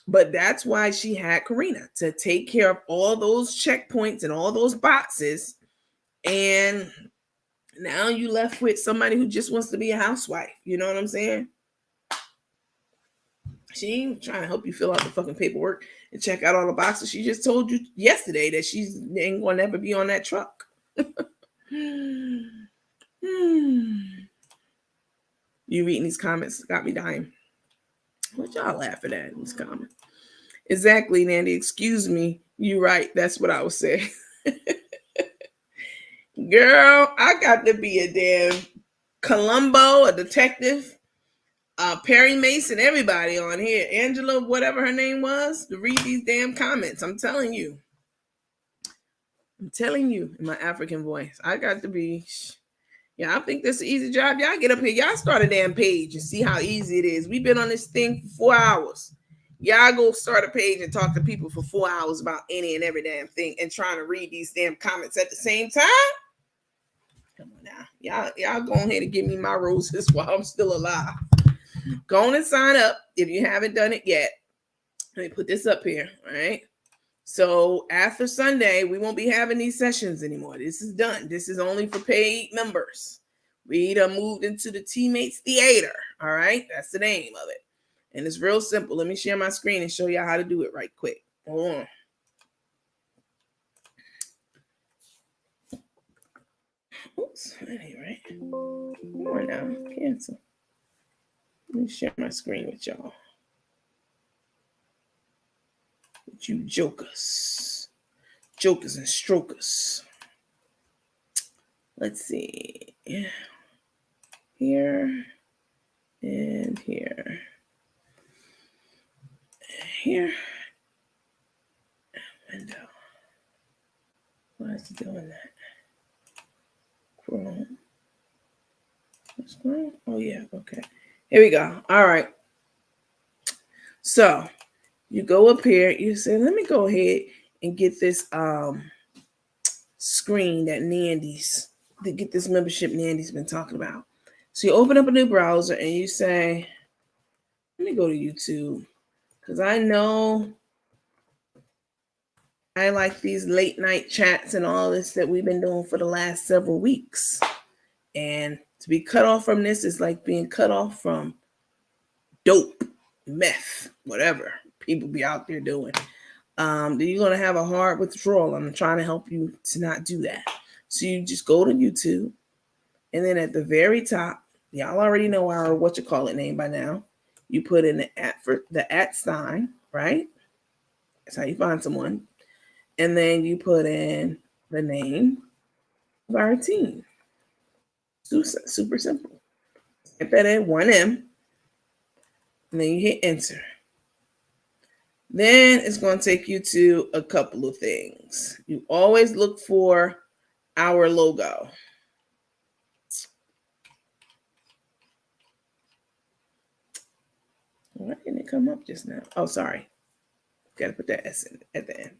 But that's why she had Karina, to take care of all those checkpoints and all those boxes. And now you left with somebody who just wants to be a housewife. You know what I'm saying? She ain't trying to help you fill out the fucking paperwork and check out all the boxes. She just told you yesterday that she ain't going to ever be on that truck. You reading these comments got me dying. What y'all laughing at in these comments? Exactly, Nandy. Excuse me. You right. That's what I was saying. Girl, I got to be a damn Columbo, a detective, Perry Mason, everybody on here. Angela, whatever her name was, to read these damn comments. I'm telling you. In my African voice. I got to be... Yeah, I think this is an easy job. Y'all get up here. Y'all start a damn page and see how easy it is. We've been on this thing for 4 hours. Y'all go start a page and talk to people for 4 hours about any and every damn thing and trying to read these damn comments at the same time. Come on now. Y'all go ahead and give me my roses while I'm still alive. Go on and sign up if you haven't done it yet. Let me put this up here, all right? So after Sunday, we won't be having these sessions anymore. This is done. This is only for paid members. We done moved into the Teammates Theater. All right. That's the name of it. And it's real simple. Let me share my screen and show y'all how to do it right quick. Hold on. Oops. That ain't right. Come on now. Cancel. Let me share my screen with y'all. With you jokers. Jokers and strokers. Let's see. Here and here. Here. Window. Why is it doing that? Chrome. What's Chrome? Oh, yeah. Okay. Here we go. All right. So you go up here. You say, let me go ahead and get this screen that Nandy's, to get this membership Nandy's been talking about. So you open up a new browser and you say, let me go to YouTube because I know I like these late night chats and all this that we've been doing for the last several weeks. And to be cut off from this is like being cut off from dope, meth, whatever people be out there doing. Then you're going to have a hard withdrawal. I'm trying to help you to not do that. So you just go to YouTube. And then at the very top, y'all already know our name by now. You put in the @ sign, right? That's how you find someone. And then you put in the name of our team. Super simple. Type that in, 1M. And then you hit enter. Then it's going to take you to a couple of things. You always look for our logo. Why didn't it come up just now? Oh, sorry. Got to put that S in at the end.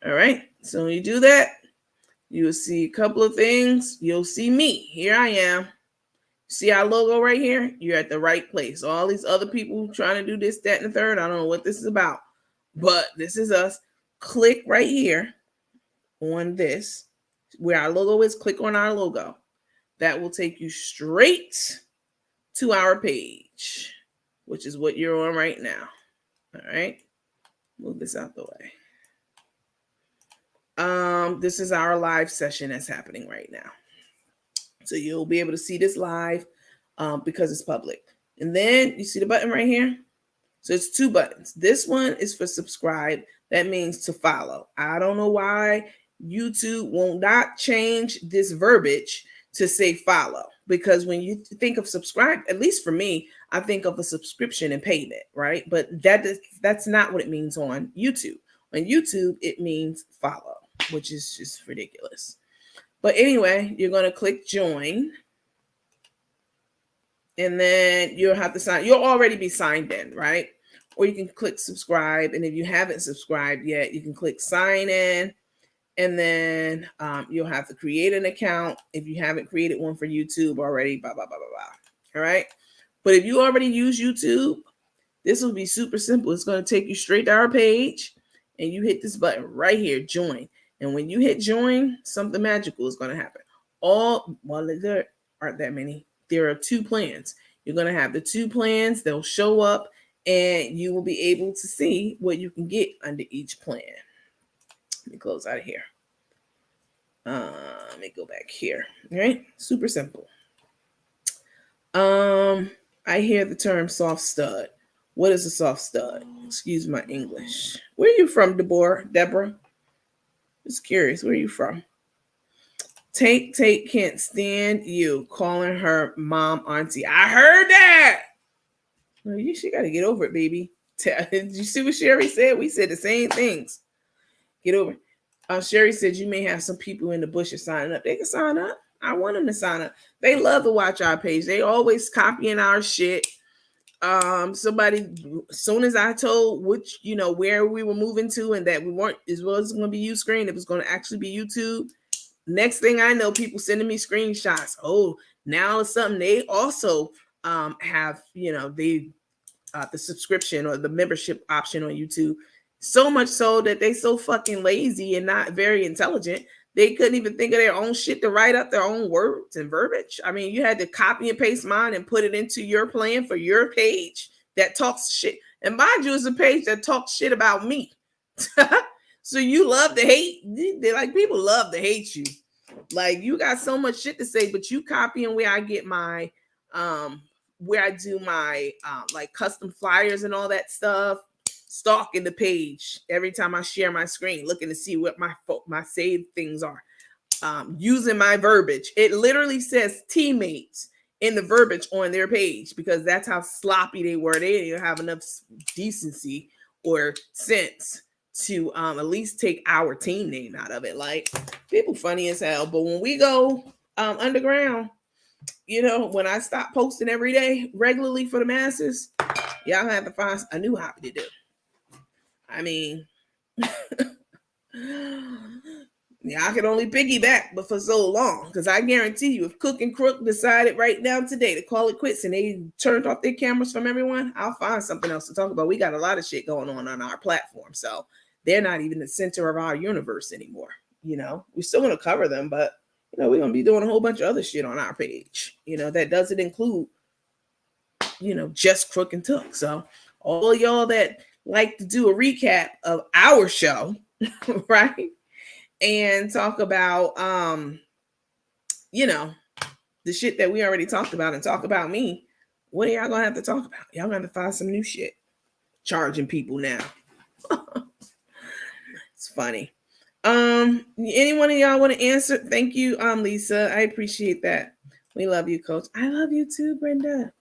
All right. So when you do that, you'll see a couple of things. You'll see me. Here I am. See our logo right here? You're at the right place. All these other people trying to do this, that, and the third. I don't know what this is about, but this is us. Click right here on this, where our logo is. Click on our logo. That will take you straight to our page, which is what you're on right now. All right. Move this out the way. This is our live session that's happening right now. So you'll be able to see this live because it's public. And then you see the button right here. So it's 2 buttons. This one is for subscribe. That means to follow. I don't know why YouTube won't not change this verbiage to say follow. Because when you think of subscribe, at least for me, I think of a subscription and payment, right? But that's not what it means on YouTube. On YouTube, it means follow, which is just ridiculous. But anyway, you're going to click join. And then you'll have to sign. You'll already be signed in, right? Or you can click subscribe. And if you haven't subscribed yet, you can click sign in. And then you'll have to create an account if you haven't created one for YouTube already, blah, blah, blah, blah, blah. All right. But if you already use YouTube, this will be super simple. It's going to take you straight to our page and you hit this button right here, join. And when you hit join, something magical is going to happen. There aren't that many. There are 2 plans. You're going to have the 2 plans. They'll show up and you will be able to see what you can get under each plan. Let me close out of here. Let me go back here. All right, super simple. I hear the term soft stud. What is a soft stud? Excuse my English. Where are you from, Deborah? Just curious. Where are you from? Take can't stand you calling her mom auntie. I heard that. Well, she got to get over it, baby. Did you see what Sherry said? We said the same things. Get over it. Sherry said you may have some people in the bushes signing up. They can sign up. I want them to sign up. They love to watch our page. They always copying our shit. Somebody, as soon as I told which, where we were moving to and that we weren't, as well as going to be Uscreen, it was going to actually be YouTube. Next thing I know, people sending me screenshots. Oh, now it's something they also have, the subscription or the membership option on YouTube. So much so that they so fucking lazy and not very intelligent. They couldn't even think of their own shit to write up their own words and verbiage. I mean, you had to copy and paste mine and put it into your plan for your page that talks shit. And mind you, it's a page that talks shit about me. So you love to hate. They're like, people love to hate you. Like, you got so much shit to say, but you copying where I get my, where I do my, like custom flyers and all that stuff, stalking the page every time I share my screen, looking to see what my saved things are, using my verbiage. It literally says teammates in the verbiage on their page because that's how sloppy they were. They didn't have enough decency or sense to at least take our team name out of it. Like, people funny as hell. But when we go underground, when I stop posting every day regularly for the masses, y'all have to find a new hobby to do. I mean, yeah, I can only piggyback, but for so long, because I guarantee you, if Took and Crook decided right now today to call it quits and they turned off their cameras from everyone, I'll find something else to talk about. We got a lot of shit going on our platform, so they're not even the center of our universe anymore. We're still going to cover them, but we're going to be doing a whole bunch of other shit on our page. That doesn't include, just Crook and Took. So all y'all that like to do a recap of our show, right? And talk about, the shit that we already talked about and talk about me. What are y'all going to have to talk about? Y'all going to have to find some new shit. Charging people now. It's funny. Any one of y'all want to answer? Thank you, Lisa. I appreciate that. We love you, Coach. I love you too, Brenda.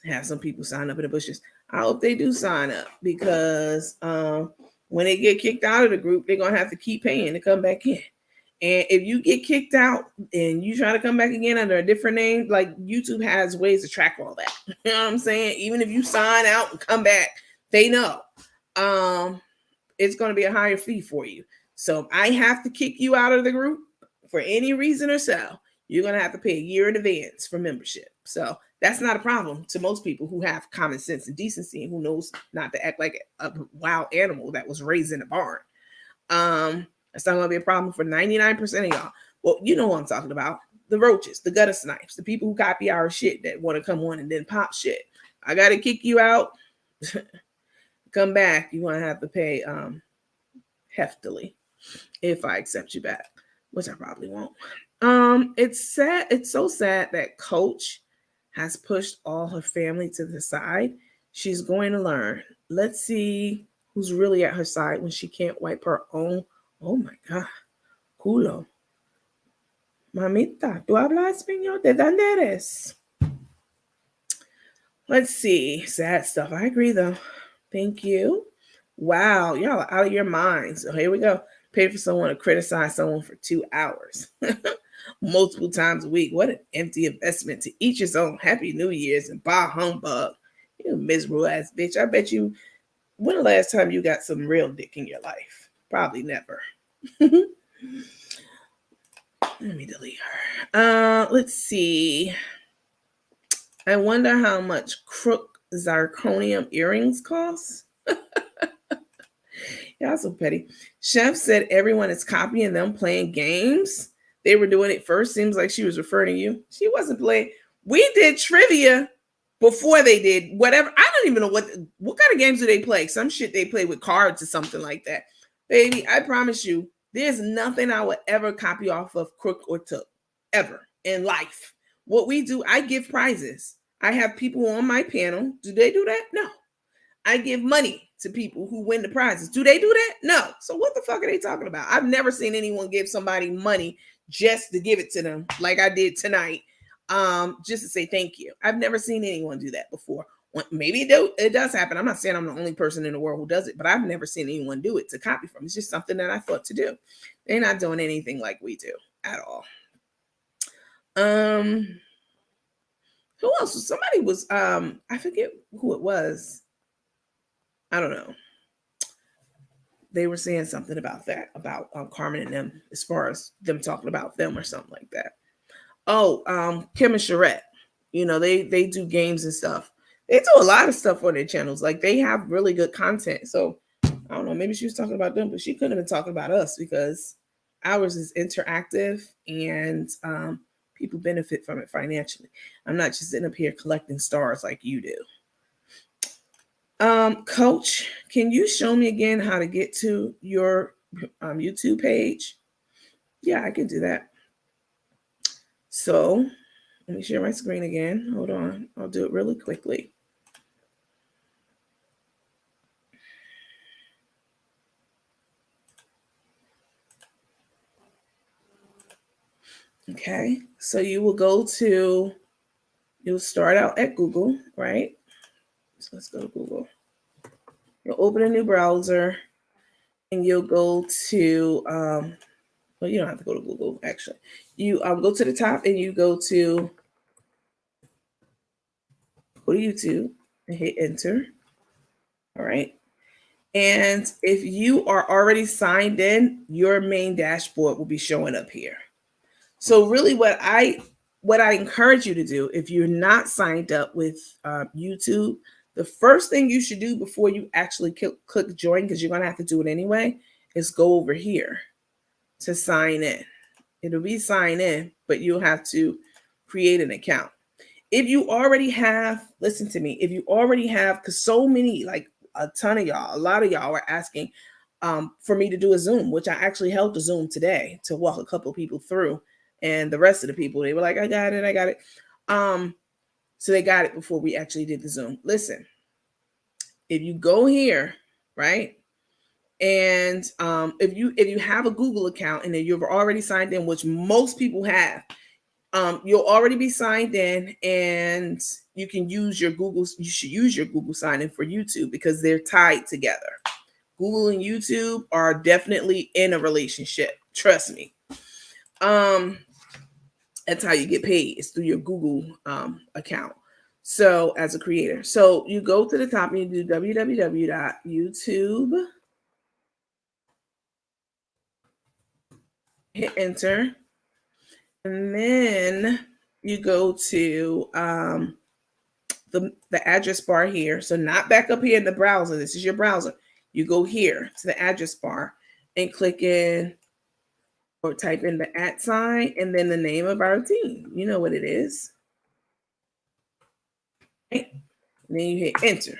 Have some people sign up in the bushes. I hope they do sign up because when they get kicked out of the group, they're going to have to keep paying to come back in. And if you get kicked out and you try to come back again under a different name, like YouTube has ways to track all that. You know what I'm saying? Even if you sign out and come back, they know it's going to be a higher fee for you. So if I have to kick you out of the group for any reason or so, you're going to have to pay a year in advance for membership. So that's not a problem to most people who have common sense and decency and who knows not to act like a wild animal that was raised in a barn. That's not going to be a problem for 99% of y'all. Well, you know what I'm talking about. The roaches, the gutter snipes, the people who copy our shit that want to come on and then pop shit. I got to kick you out. Come back. You're going to have to pay heftily if I accept you back, which I probably won't. It's sad. It's so sad that Coach has pushed all her family to the side. She's going to learn. Let's see who's really at her side when she can't wipe her own. Oh my God. Culo. Mamita, ¿tú hablas español? ¿De dónde eres? Let's see. Sad stuff. I agree though. Thank you. Wow. Y'all are out of your minds. So here we go. Pay for someone to criticize someone for 2 hours. Multiple times a week. What an empty investment. To each his own. Happy New Year's and bah humbug. You miserable ass bitch. I bet you, when the last time you got some real dick in your life? Probably never. Let me delete her. Let's see. I wonder how much Crook zirconium earrings cost. Y'all so petty. Chef said everyone is copying them playing games. They were doing it first. Seems like she was referring to you. She wasn't playing. We did trivia before they did whatever. I don't even know what kind of games do they play. Some shit they play with cards or something like that. Baby, I promise you, There's nothing I would ever copy off of Crook or Took, ever in life. What we do, I give prizes. I have people on my panel. Do they do that? No. I give money to people who win the prizes. Do they do that? No. So what the fuck are they talking about? I've never seen anyone give somebody money just to give it to them like I did tonight, just to say thank you. I've never seen anyone do that before. Maybe it does happen. I'm not saying I'm the only person in the world who does it, but I've never seen anyone do it to copy from. It's just something that I thought to do. They're not doing anything like we do at all. Who else? Somebody was, I forget who it was. I don't know. They were saying something about that, about Carmen and them, as far as them talking about them or something like that. Oh, Kim and Charette. You know, they do games and stuff. They do a lot of stuff on their channels. Like, they have really good content. So I don't know, maybe she was talking about them, but she couldn't have been talking about us, because ours is interactive and people benefit from it financially. I'm not just sitting up here collecting stars like you do. Coach, can you show me again how to get to your YouTube page? Yeah, I can do that. So let me share my screen again. Hold on. I'll do it really quickly. Okay, so you will go to, you'll start out at Google, right? So let's go to Google. You'll open a new browser and you'll go to, well, you don't have to go to Google, actually. You go to the top and you go to YouTube and hit enter. All right. And if you are already signed in, your main dashboard will be showing up here. So really what I encourage you to do, if you're not signed up with YouTube, the first thing you should do before you actually click join, because you're going to have to do it anyway, is go over here to sign in. It'll be sign in, but you'll have to create an account. If you already have, listen to me, if you already have, because so many, like a ton of y'all, a lot of y'all are asking for me to do a Zoom, which I actually held a Zoom today to walk a couple people through. And the rest of the people, they were like, I got it. So they got it before we actually did the Zoom. Listen, if you go here, right? And if you have a Google account and then you've already signed in, which most people have, you'll already be signed in, and you can use your Google. You should use your Google sign in for YouTube, because they're tied together. Google and YouTube are definitely in a relationship. Trust me. That's how you get paid. It's through your Google account. So as a creator, so you go to the top and you do www.youtube. Hit enter. And then you go to the address bar here. So not back up here in the browser. This is your browser. You go here to the address bar and click in, or type in the @ sign and then the name of our team. You know what it is. Right? And then you hit enter.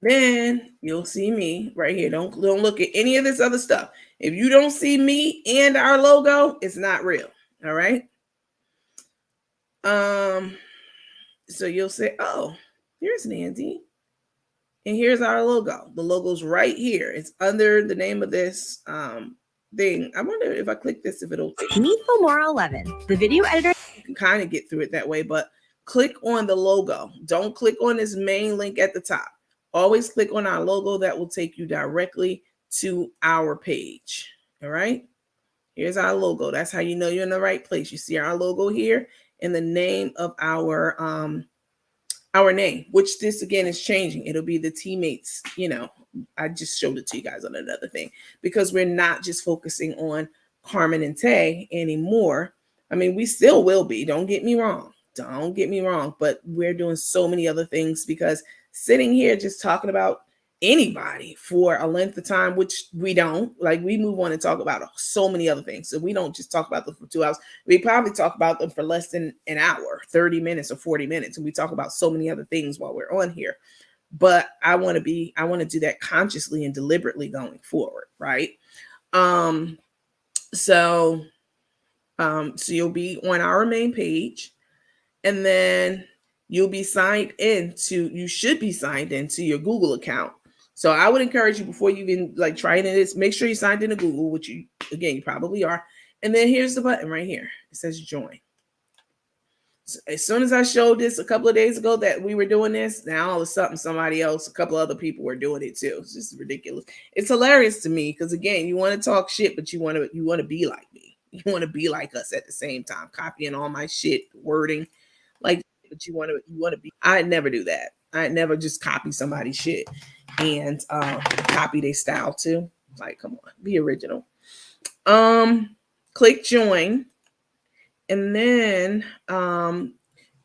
Then you'll see me right here. Don't look at any of this other stuff. If you don't see me and our logo, it's not real. All right. So you'll say, oh, here's Nancy. And here's our logo. The logo's right here. It's under the name of this thing. I wonder if I click this, if it'll Meet Filmora 11, the video editor. You can kind of get through it that way, but click on the logo. Don't click on this main link at the top. Always click on our logo. That will take you directly to our page. All right. Here's our logo. That's how you know you're in the right place. You see our logo here and the name of our name, which this again is changing. It'll be the teammates. You know, I just showed it to you guys on another thing, because we're not just focusing on Carmen and Tay anymore. I mean, we still will be. Don't get me wrong. Don't get me wrong. But we're doing so many other things, because sitting here just talking about anybody for a length of time, which we don't, like, we move on and talk about so many other things. So we don't just talk about them for 2 hours. We probably talk about them for less than an hour, 30 minutes or 40 minutes. And we talk about so many other things while we're on here. But I want to do that consciously and deliberately going forward. Right. Um, so so you'll be on our main page, and then you'll be signed into, you should be signed into your Google account. So I would encourage you, before you even like try any of this, make sure you signed into Google, which you, again, you probably are. And then here's the button right here. It says join. So as soon as I showed this a couple of days ago that we were doing this, now all of a sudden somebody else, a couple other people were doing it too. It's just ridiculous. It's hilarious to me because, again, you want to talk shit, but you want to be like me. You want to be like us at the same time, copying all my shit, wording, like, but you want to be. I never do that. I never just copy somebody's shit and copy their style too. Like, come on, be original. Click join. And then,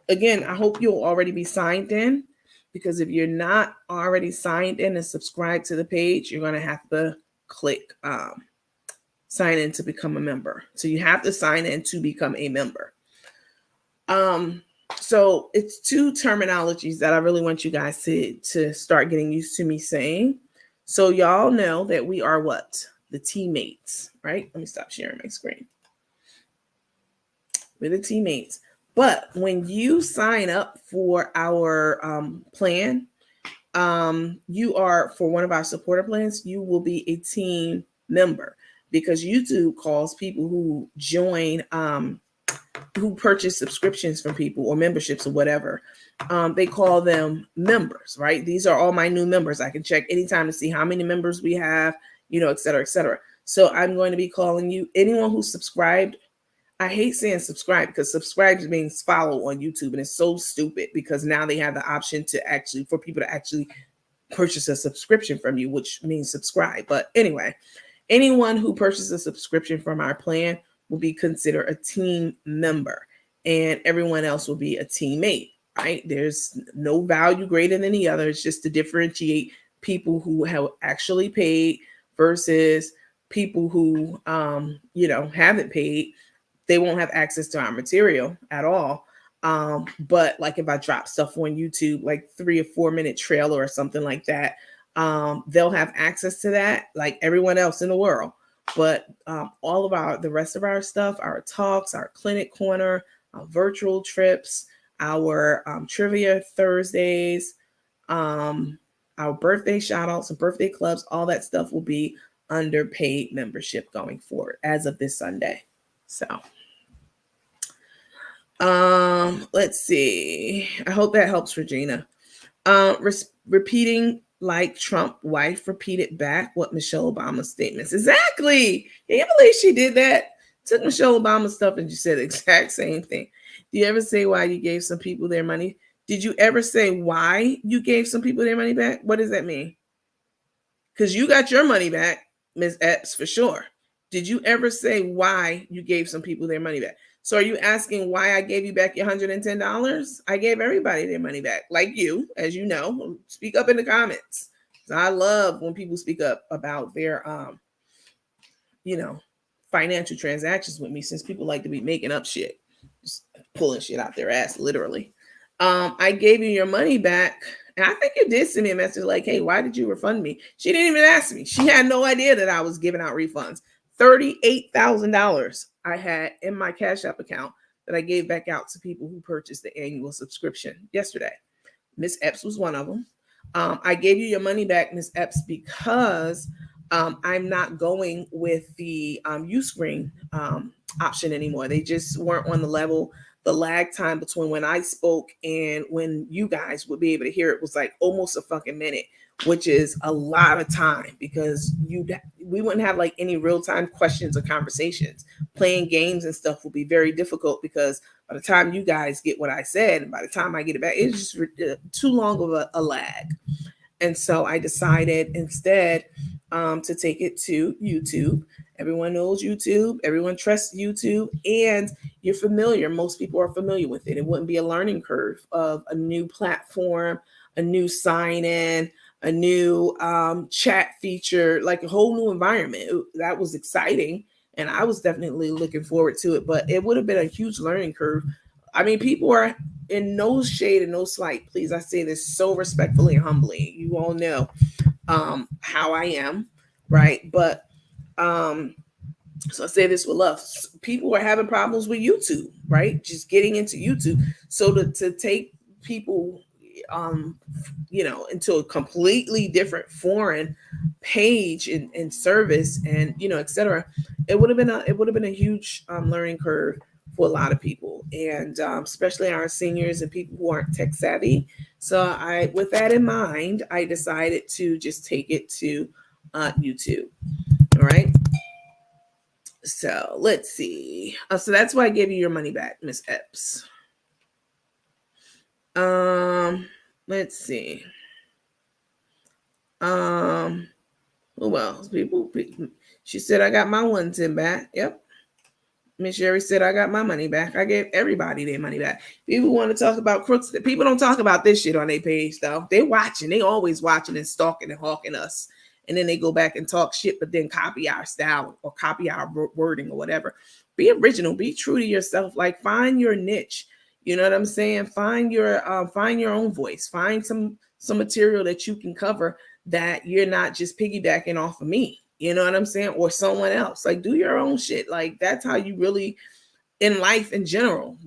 again, I hope you'll already be signed in, because if you're not already signed in and subscribed to the page, you're going to have to click sign in to become a member. So you have to sign in to become a member. So it's two terminologies that I really want you guys to start getting used to me saying. So y'all know that we are what? The teammates, right? Let me stop sharing my screen. We're the teammates. But when you sign up for our plan, you are, for one of our supporter plans, you will be a team member, because YouTube calls people who join, who purchase subscriptions from people or memberships or whatever. They call them members, right? These are all my new members. I can check anytime to see how many members we have, et cetera, et cetera. So I'm going to be calling you, anyone who's subscribed. I hate saying subscribe, because subscribe means follow on YouTube, and it's so stupid because now they have the option to actually, for people to actually purchase a subscription from you, which means subscribe. But anyway, anyone who purchases a subscription from our plan will be considered a team member, and everyone else will be a teammate, right? There's no value greater than the other. It's just to differentiate people who have actually paid versus people who, haven't paid. They won't have access to our material at all. But like if I drop stuff on YouTube, like 3 or 4 minute trailer or something like that, they'll have access to that like everyone else in the world. But all of the rest of our stuff, our talks, our clinic corner, our virtual trips, our trivia Thursdays, our birthday shout outs and birthday clubs, all that stuff will be under paid membership going forward as of this Sunday. So, let's see. I hope that helps, Regina. Repeating like Trump wife repeated back what Michelle Obama's statements. Exactly. Can you believe she did that? Took Michelle Obama's stuff and just said the exact same thing. Do you ever say why you gave some people their money? Did you ever say why you gave some people their money back? What does that mean? Because you got your money back, Ms. Epps, for sure. Did you ever say why you gave some people their money back? So are you asking why I gave you back your $110? I gave everybody their money back, like you, as you know. Speak up in the comments. I love when people speak up about their, financial transactions with me, since people like to be making up shit, just pulling shit out their ass, literally. I gave you your money back. And I think you did send me a message like, hey, why did you refund me? She didn't even ask me. She had no idea that I was giving out refunds. $38,000 I had in my Cash App account that I gave back out to people who purchased the annual subscription yesterday. Miss Epps was one of them. I gave you your money back, Miss Epps, because I'm not going with the Uscreen option anymore. They just weren't on the level. The lag time between when I spoke and when you guys would be able to hear it was like almost a fucking minute, which is a lot of time, because we wouldn't have like any real-time questions or conversations. Playing games and stuff will be very difficult, because by the time you guys get what I said and by the time I get it back, it's just too long of a lag. And so I decided instead to take it to YouTube. Everyone knows YouTube. Everyone trusts YouTube. And you're familiar. Most people are familiar with it. It wouldn't be a learning curve of a new platform, a new sign-in, a new chat feature, like a whole new environment. That was exciting. And I was definitely looking forward to it. But it would have been a huge learning curve. I mean, people are in no shade and no slight. Please, I say this so respectfully and humbly. You all know how I am, right? But So I say this with love. People are having problems with YouTube, right? Just getting into YouTube. So to take people, into a completely different foreign page and service and, etc. It would have been a huge learning curve for a lot of people, and especially our seniors and people who aren't tech savvy. So with that in mind, I decided to just take it to YouTube. All right. So let's see. So that's why I gave you your money back, Miss Epps. Let's see. Who else? She said I got my 110 back. Yep. Miss Sherry said I got my money back. I gave everybody their money back. People want to talk about crooks. People don't talk about this shit on their page though. They're watching. They always watching and stalking and hawking us. And then they go back and talk shit, but then copy our style or copy our wording or whatever. Be original. Be true to yourself. Like, find your niche. You know what I'm saying? Find your own voice. Find some material that you can cover that you're not just piggybacking off of me. You know what I'm saying? Or someone else. Like, do your own shit. Like, that's how you really, in life in general,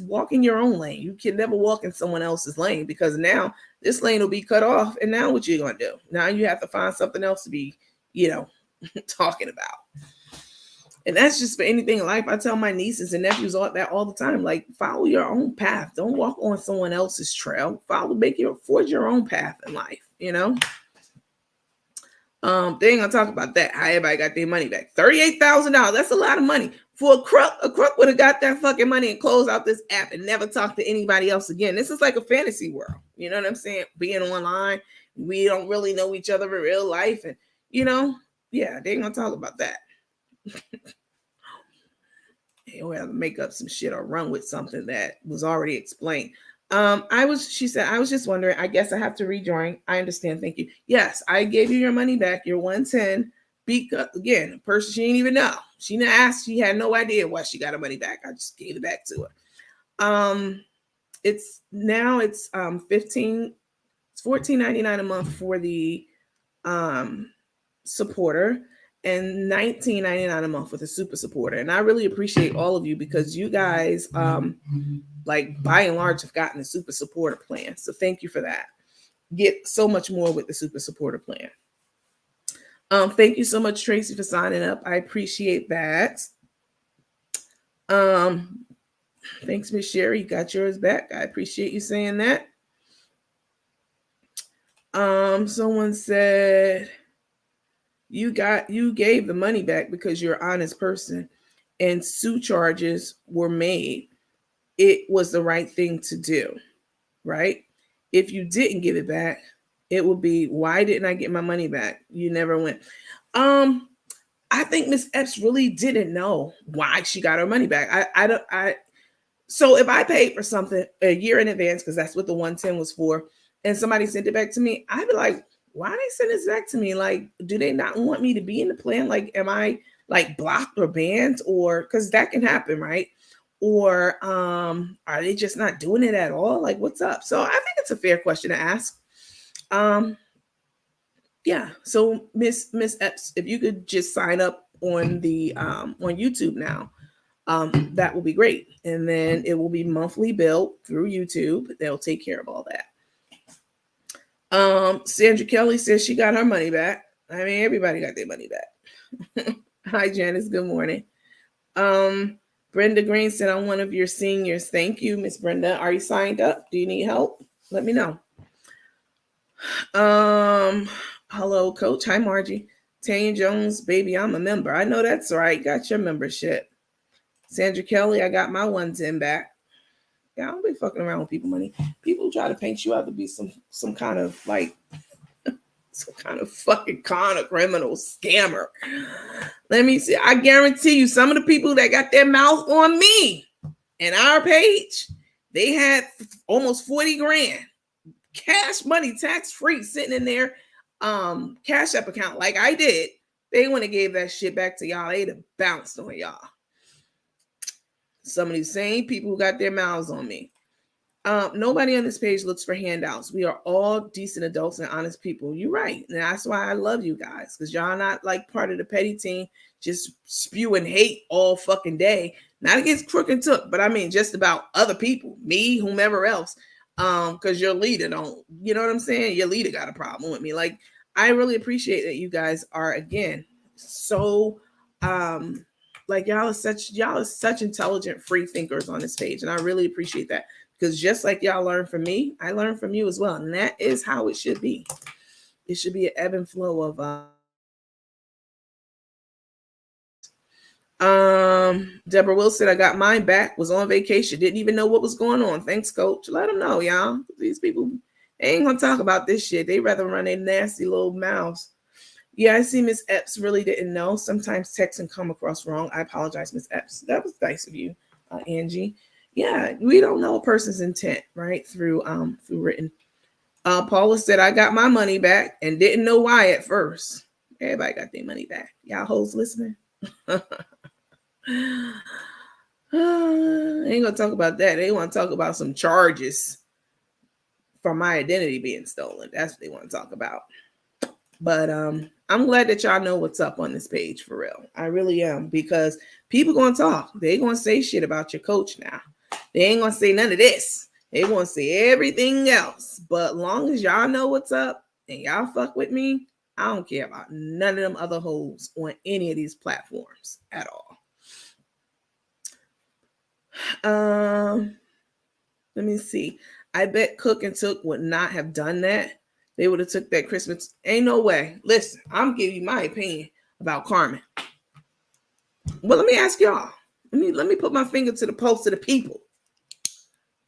walk in your own lane. You can never walk in someone else's lane, because now this lane will be cut off. And now what you gonna do? Now you have to find something else to be, talking about. And that's just for anything in life. I tell my nieces and nephews all the time. Like, follow your own path. Don't walk on someone else's trail. Forge your own path in life, They ain't gonna talk about that. How everybody got their money back. $38,000. That's a lot of money. For a crook would have got that fucking money and closed out this app and never talked to anybody else again. This is like a fantasy world. You know what I'm saying? Being online, we don't really know each other in real life. And, yeah, they ain't gonna talk about that. He'll have to make up some shit or run with something that was already explained. She said, I was just wondering, I guess I have to rejoin. I understand. Thank you. Yes, I gave you your money back, your 110. Because again, a person she didn't even know. She didn't ask, she had no idea why she got her money back. I just gave it back to her. It's $14.99 a month for the supporter, and $19.99 a month with a super supporter. And I really appreciate all of you, because you guys like by and large have gotten the super supporter plan. So thank you for that. Get so much more with the super supporter plan. Thank you so much, Tracy, for signing up. I appreciate that. Thanks, Miss Sherry. You got yours back. I appreciate you saying that. Someone said you gave the money back because you're an honest person and sue charges were made. It was the right thing to do, right? If you didn't give it back, it would be, why didn't I get my money back? You never went. I think Miss Epps really didn't know why she got her money back. So if I paid for something a year in advance, because that's what the 110 was for, and somebody sent it back to me, I'd be like, why they send this back to me? Like, do they not want me to be in the plan? Like, am I like blocked or banned? Or, because that can happen, right? Or are they just not doing it at all? Like, what's up? So I think it's a fair question to ask. Yeah. So Miss Epps, if you could just sign up on the on YouTube now, that will be great. And then it will be monthly billed through YouTube. They'll take care of all that. Sandra Kelly says she got her money back. I mean, everybody got their money back. Hi, Janice. Good morning. Brenda Green said, I'm one of your seniors. Thank you, Miss Brenda. Are you signed up? Do you need help? Let me know. Hello, Coach. Hi, Margie. Tanya Jones, baby, I'm a member. I know that's right. Got your membership. Sandra Kelly, I got my 110 back. Yeah, I don't be fucking around with people money. People try to paint you out to be some kind of like some kind of fucking con or criminal scammer. Let me see. I guarantee you, some of the people that got their mouth on me and our page, they had almost 40 grand cash money, tax free, sitting in their Cash App account like I did. They wouldn't have gave that shit back to y'all. They'd have bounced on y'all. Some of these same people who got their mouths on me. Nobody on this page looks for handouts. We are all decent adults and honest people. You're right. And that's why I love you guys, because y'all not like part of the petty team just spewing hate all fucking day. Not against Crook and Took, but I mean just about other people, me, whomever else. Because your leader don't, you know what I'm saying? Your leader got a problem with me. Like, I really appreciate that you guys are, again, so like y'all are such intelligent free thinkers on this page. And I really appreciate that. Because just like y'all learn from me, I learn from you as well. And that is how it should be. It should be an ebb and flow of Deborah Will said, I got mine back, was on vacation, didn't even know what was going on. Thanks, coach. Let them know, y'all. These people, they ain't gonna talk about this shit. They rather run their nasty little mouths. Yeah, I see Miss Epps really didn't know. Sometimes text can come across wrong. I apologize, Miss Epps. That was nice of you, Angie. Yeah, we don't know a person's intent, right? Through written. Paula said, I got my money back and didn't know why at first. Everybody got their money back. Y'all hoes listening? Ain't gonna talk about that. They want to talk about some charges for my identity being stolen. That's what they want to talk about. But I'm glad that y'all know what's up on this page, for real. I really am, because people gonna talk. They gonna say shit about your coach now. They ain't gonna say none of this. They gonna say everything else. But long as y'all know what's up and y'all fuck with me, I don't care about none of them other hoes on any of these platforms at all. Let me see. I bet Cook and Took would not have done that. They would have took that Christmas. Ain't no way. Listen, I'm giving you my opinion about Carmen. Well, let me ask y'all. Let me put my finger to the pulse of the people.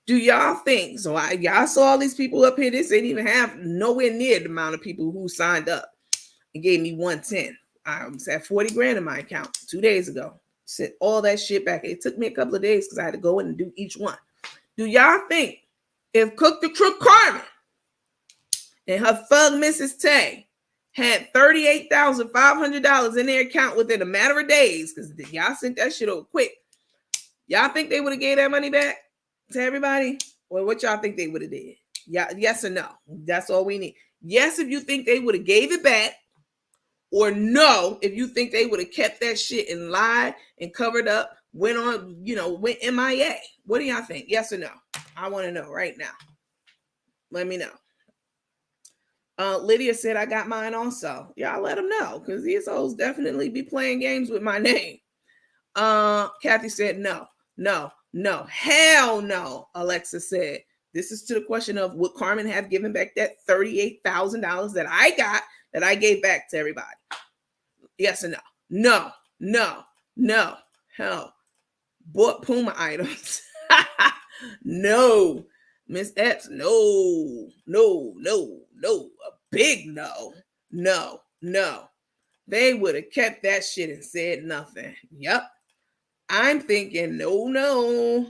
Do y'all think, so y'all saw all these people up here, this ain't even have nowhere near the amount of people who signed up and gave me 110. I was at 40 grand in my account 2 days ago. Sent all that shit back. It took me a couple of days because I had to go in and do each one. Do y'all think if Cook the Crook Carmen and her thug Mrs. Tay had $38,500 in their account within a matter of days, because y'all sent that shit over quick, y'all think they would have gave that money back to everybody? Or what y'all think they would have did? Yeah, yes or no? That's all we need. Yes, if you think they would have gave it back, or no, if you think they would have kept that shit and lied and covered up, went MIA. What do y'all think? Yes or no? I want to know right now. Let me know. Lydia said, I got mine also. Y'all let them know, because these hoes definitely be playing games with my name. Kathy said, no, hell no. Alexa said, this is to the question of, would Carmen have given back that $38,000 that I got, that I gave back to everybody? Yes or no? No. Hell. Bought Puma items. No. Miss Epps, no. A big no. No. They would have kept that shit and said nothing. Yep. I'm thinking, no.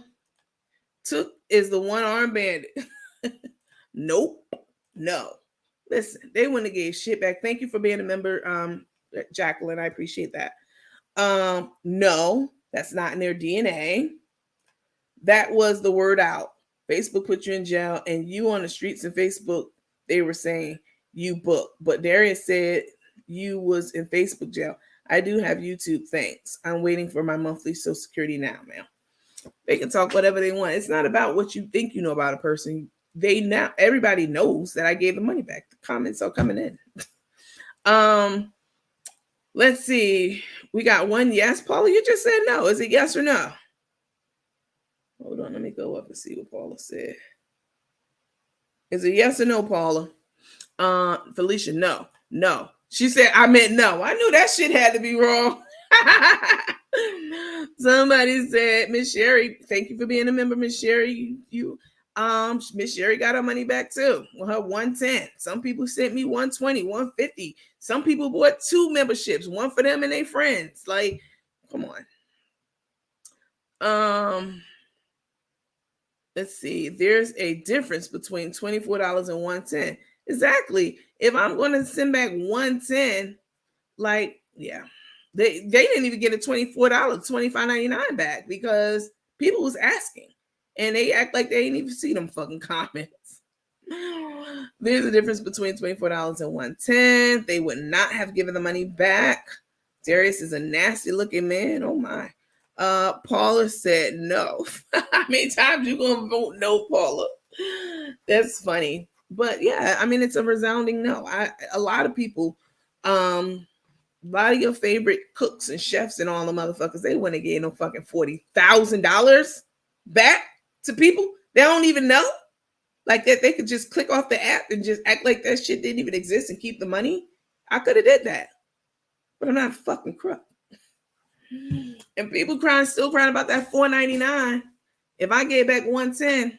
Took is the one-armed bandit. Nope. No. Listen, they wouldn't have gave shit back. Thank you for being a member, Jacqueline. I appreciate that. No, that's not in their DNA. That was the word out. Facebook put you in jail, and you on the streets of Facebook, they were saying you booked. But Darius said you was in Facebook jail. I do have YouTube, thanks. I'm waiting for my monthly Social Security now, ma'am. They can talk whatever they want. It's not about what you think you know about a person. Everybody knows that I gave the money back. The comments are coming in. Let's see. We got one yes. Paula, you just said no. Is it yes or no? Hold on, let me go up and see what Paula said. Is it yes or no, Paula? Felicia, no. She said, I meant no. I knew that shit had to be wrong. Somebody said, Miss Sherry, thank you for being a member, Miss Sherry. Miss Sherry got her money back too. Well, her 110. Some people sent me 120, 150. Some people bought 2 memberships, one for them and their friends. Like, come on. Let's see. There's a difference between $24 and 110. Exactly. If I'm going to send back 110, like, yeah. They didn't even get a $24, $25.99 back because people was asking. And they act like they ain't even see them fucking comments. There's a difference between $24 and $110. They would not have given the money back. Darius is a nasty looking man. Oh my. Paula said no. How many times you gonna vote no, Paula? That's funny. But yeah, I mean, it's a resounding no. A lot of people, a lot of your favorite cooks and chefs and all the motherfuckers, they wouldn't have gave no fucking $40,000 back to people they don't even know. Like that, they could just click off the app and just act like that shit didn't even exist and keep the money. I could have did that, but I'm not a fucking crook. And people still crying about that $4.99. If I gave back $110,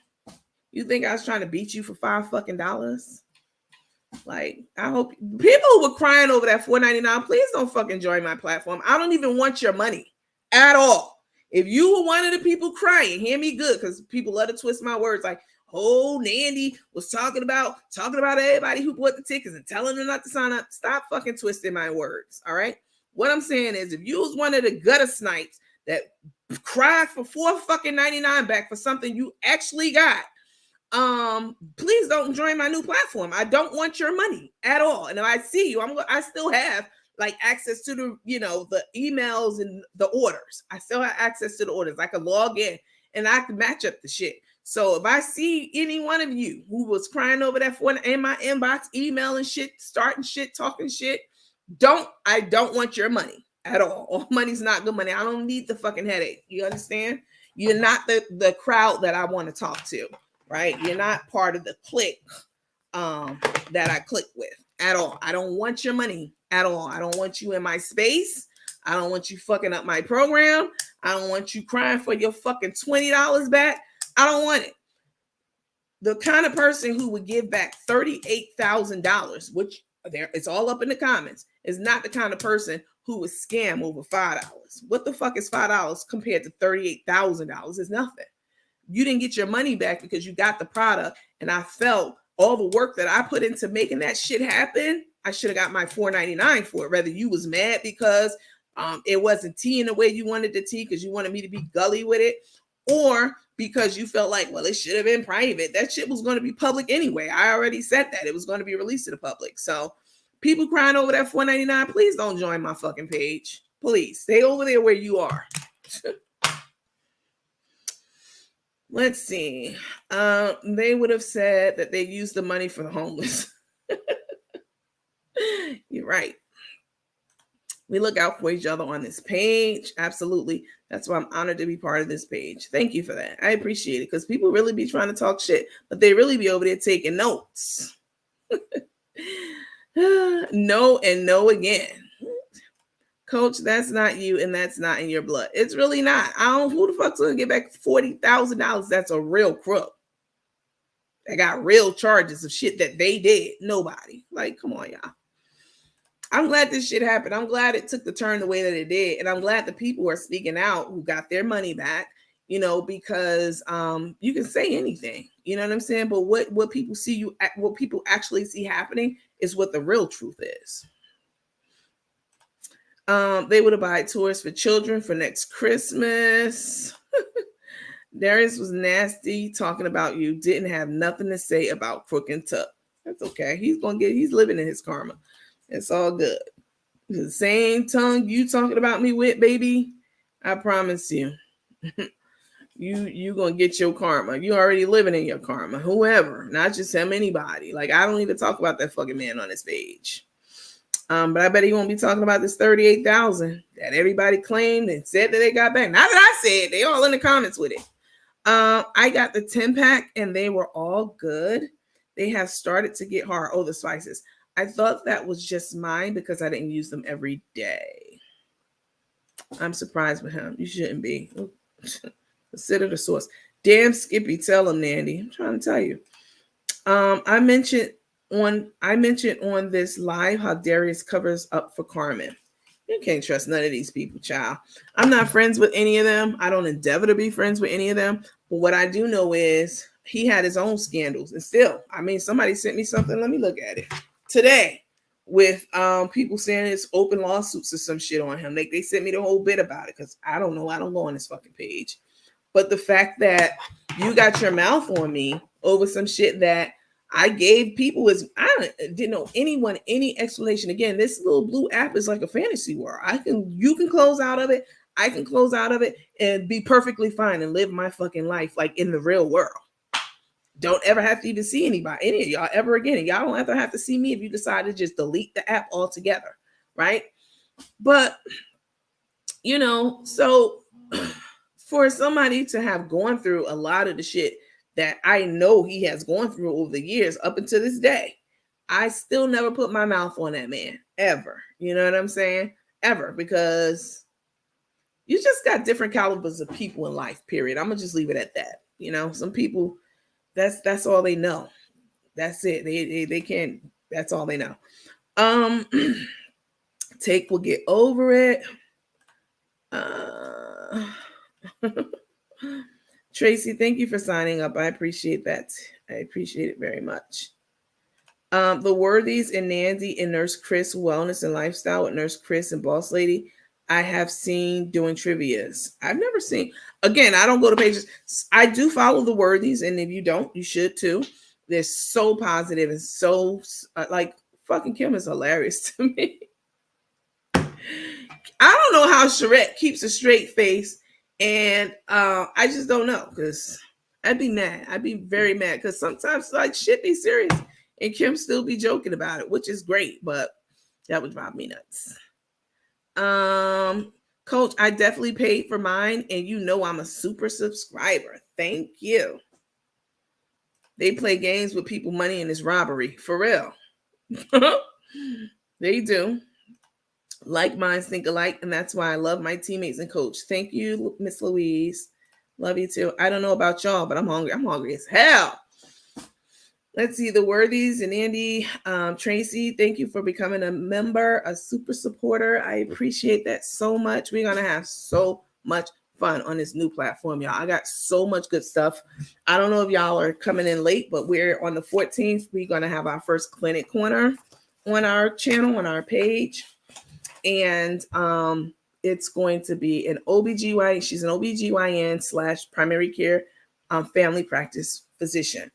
you think I was trying to beat you for $5 fucking? Like, I hope people who were crying over that $4.99, please don't fucking join my platform. I don't even want your money at all. If you were one of the people crying, hear me good, because people love to twist my words. Like, oh, Nandy was talking about everybody who bought the tickets and telling them not to sign up. Stop fucking twisting my words. All right. What I'm saying is, if you was one of the gutter snipes that cried for $4.99 back for something you actually got, please don't join my new platform. I don't want your money at all. And if I see you, I still have like access to the, the emails and the orders. I still have access to the orders. I can log in and I can match up the shit. So if I see any one of you who was crying over that phone in my inbox, emailing shit, starting shit, talking shit, I don't want your money at all. All money's not good money. I don't need the fucking headache. You understand? You're not the crowd that I want to talk to, right? You're not part of the clique that I click with at all. I don't want your money at all. I don't want you in my space. I don't want you fucking up my program. I don't want you crying for your fucking $20 back. I don't want it. The kind of person who would give back $38,000, which it's all up in the comments, is not the kind of person who would scam over $5. What the fuck is $5 compared to $38,000? It's nothing. You didn't get your money back because you got the product, and I felt all the work that I put into making that shit happen. I should have got my $4.99 for it. Whether you was mad because it wasn't tea in the way you wanted the tea because you wanted me to be gully with it, or because you felt like, well, it should have been private. That shit was going to be public anyway. I already said that. It was going to be released to the public. So people crying over that $4.99, please don't join my fucking page. Please stay over there where you are. Let's see. They would have said that they used the money for the homeless. You're right. We look out for each other on this page. Absolutely. That's why I'm honored to be part of this page. Thank you for that. I appreciate it, because people really be trying to talk shit, but they really be over there taking notes. No and no again. Coach, that's not you, and that's not in your blood. It's really not. Who the fuck's gonna get back $40,000? That's a real crook. They got real charges of shit that they did. Nobody. Like, come on, y'all. I'm glad this shit happened. I'm glad it took the turn the way that it did. And I'm glad the people are speaking out who got their money back, because you can say anything, you know what I'm saying? But what people what people actually see happening is what the real truth is. They would have bought tours for children for next Christmas. Darius was nasty talking about you. Didn't have nothing to say about Crook and Took. That's okay. He's living in his karma. It's all good. The same tongue you talking about me with, baby, I promise you. You gonna get your karma. You already living in your karma. Whoever, not just him, anybody. Like, I don't even talk about that fucking man on this page. But I bet he won't be talking about this $38,000 that everybody claimed and said that they got back. Not that I said, they all in the comments with it. I got the 10-pack and they were all good. They have started to get hard. Oh, the spices. I thought that was just mine because I didn't use them every day. I'm surprised with him. You shouldn't be. Consider the source. Damn, Skippy, tell him, Nandy. I'm trying to tell you. I mentioned on this live how Darius covers up for Carmen. You can't trust none of these people, child. I'm not friends with any of them. I don't endeavor to be friends with any of them. But what I do know is he had his own scandals. And still, somebody sent me something. Let me look at it. Today, with people saying it's open lawsuits or some shit on him. They sent me the whole bit about it because I don't know. I don't go on this fucking page. But the fact that you got your mouth on me over some shit that I gave people is, I didn't know anyone any explanation. Again, this little blue app is like a fantasy world. You can close out of it. I can close out of it and be perfectly fine and live my fucking life like in the real world. Don't ever have to even see any of y'all ever again. And y'all don't have to see me if you decide to just delete the app altogether, right? But, you know, so for somebody to have gone through a lot of the shit that I know he has gone through over the years up until this day, I still never put my mouth on that man, ever. You know what I'm saying? Ever, because you just got different calibers of people in life, period. I'm going to just leave it at that. You know, some people, that's all they know. That's it. They can't, that's all they know. Take will get over it. Tracy, thank you for signing up. I appreciate that. I appreciate it very much. The Worthies and Nandy and Nurse Chris Wellness and Lifestyle with Nurse Chris and Boss Lady, I have seen doing trivias. I've never seen, again, I don't go to pages. I do follow the Worthies, and if you don't, you should too. They're so positive and so like fucking Kim is hilarious to me. I don't know how Shrek keeps a straight face, and I just don't know, because I'd be mad. I'd be very mad, because sometimes like shit be serious and Kim still be joking about it, which is great, but that would drive me nuts. Coach, I definitely paid for mine, and you know I'm a super subscriber. Thank you. They play games with people money and it's robbery. For real. They do. Like minds think alike, and that's why I love my teammates and coach. Thank you, Miss Louise. Love you too. I don't know about y'all, but I'm hungry. I'm hungry as hell. Let's see, the Worthies and Andy, Tracy, thank you for becoming a member, a super supporter. I appreciate that so much. We're going to have so much fun on this new platform, y'all. I got so much good stuff. I don't know if y'all are coming in late, but we're on the 14th. We're going to have our first clinic corner on our channel, on our page. And it's going to be an OBGYN. She's an OBGYN / primary care family practice physician.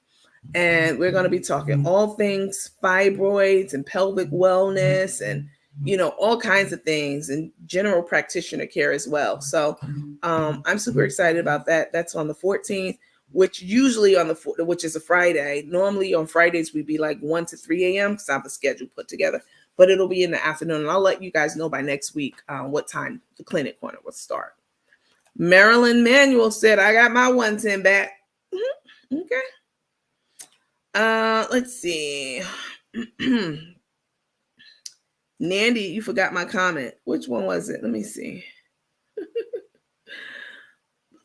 And we're going to be talking all things fibroids and pelvic wellness and, you know, all kinds of things, and general practitioner care as well. So I'm super excited about that. That's on the 14th, which usually which is a Friday. Normally on Fridays, we'd be like 1 to 3 a.m. because I have a schedule put together, but it'll be in the afternoon. And I'll let you guys know by next week what time the clinic corner will start. Marilyn Manuel said, I got my 110 back. Okay. Let's see. Nandy, you forgot my comment. Which one was it? Let me see.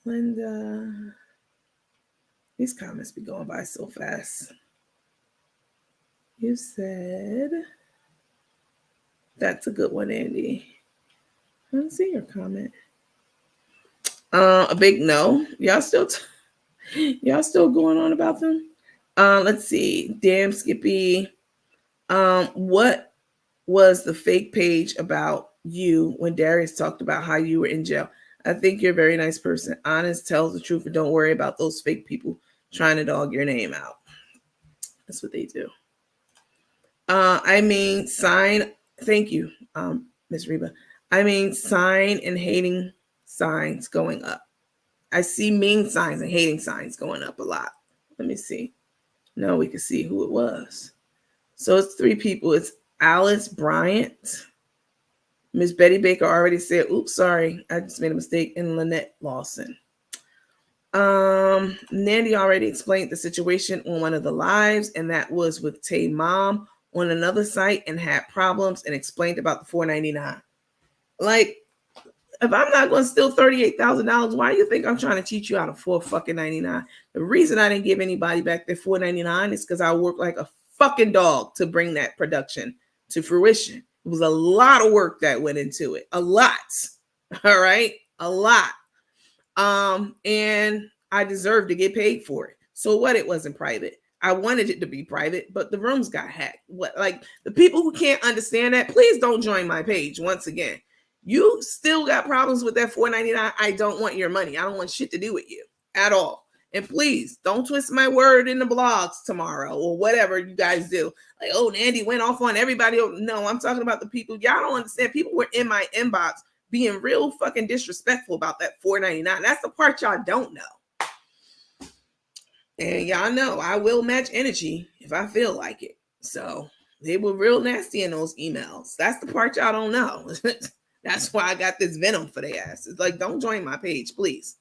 Linda. These comments be going by so fast. You said, that's a good one, Andy. I don't see your comment. A big no. Y'all still going on about them? Let's see. Damn, Skippy. What was the fake page about you when Darius talked about how you were in jail? I think you're a very nice person. Honest, tells the truth, and don't worry about those fake people trying to dog your name out. That's what they do. Sign. Thank you, Miss Reba. Sign and hating signs going up. I see mean signs and hating signs going up a lot. Let me see. No, we can see who it was. So it's 3 people. It's Alice Bryant. Miss Betty Baker already said, oops, sorry, I just made a mistake. And Lynette Lawson. Nandy already explained the situation on one of the lives, and that was with Tay Mom on another site, and had problems, and explained about the $4.99. Like, if I'm not going to steal $38,000, why do you think I'm trying to cheat you out of $4.99? The reason I didn't give anybody back their $4.99 is because I worked like a fucking dog to bring that production to fruition. It was a lot of work that went into it. A lot. All right. A lot. And I deserved to get paid for it. So what? It wasn't private. I wanted it to be private, but the rooms got hacked. What? Like, the people who can't understand that, please don't join my page. Once again, You still got problems with that $4.99. I don't want your money. I don't want shit to do with you at all. And please don't twist my word in the blogs tomorrow or whatever you guys do. Like, oh, Nandy went off on everybody. No, I'm talking about the people. Y'all don't understand. People were in my inbox being real fucking disrespectful about that $4.99. That's the part y'all don't know. And y'all know I will match energy if I feel like it. So they were real nasty in those emails. That's the part y'all don't know. That's why I got this venom for their ass. It's like, don't join my page, please.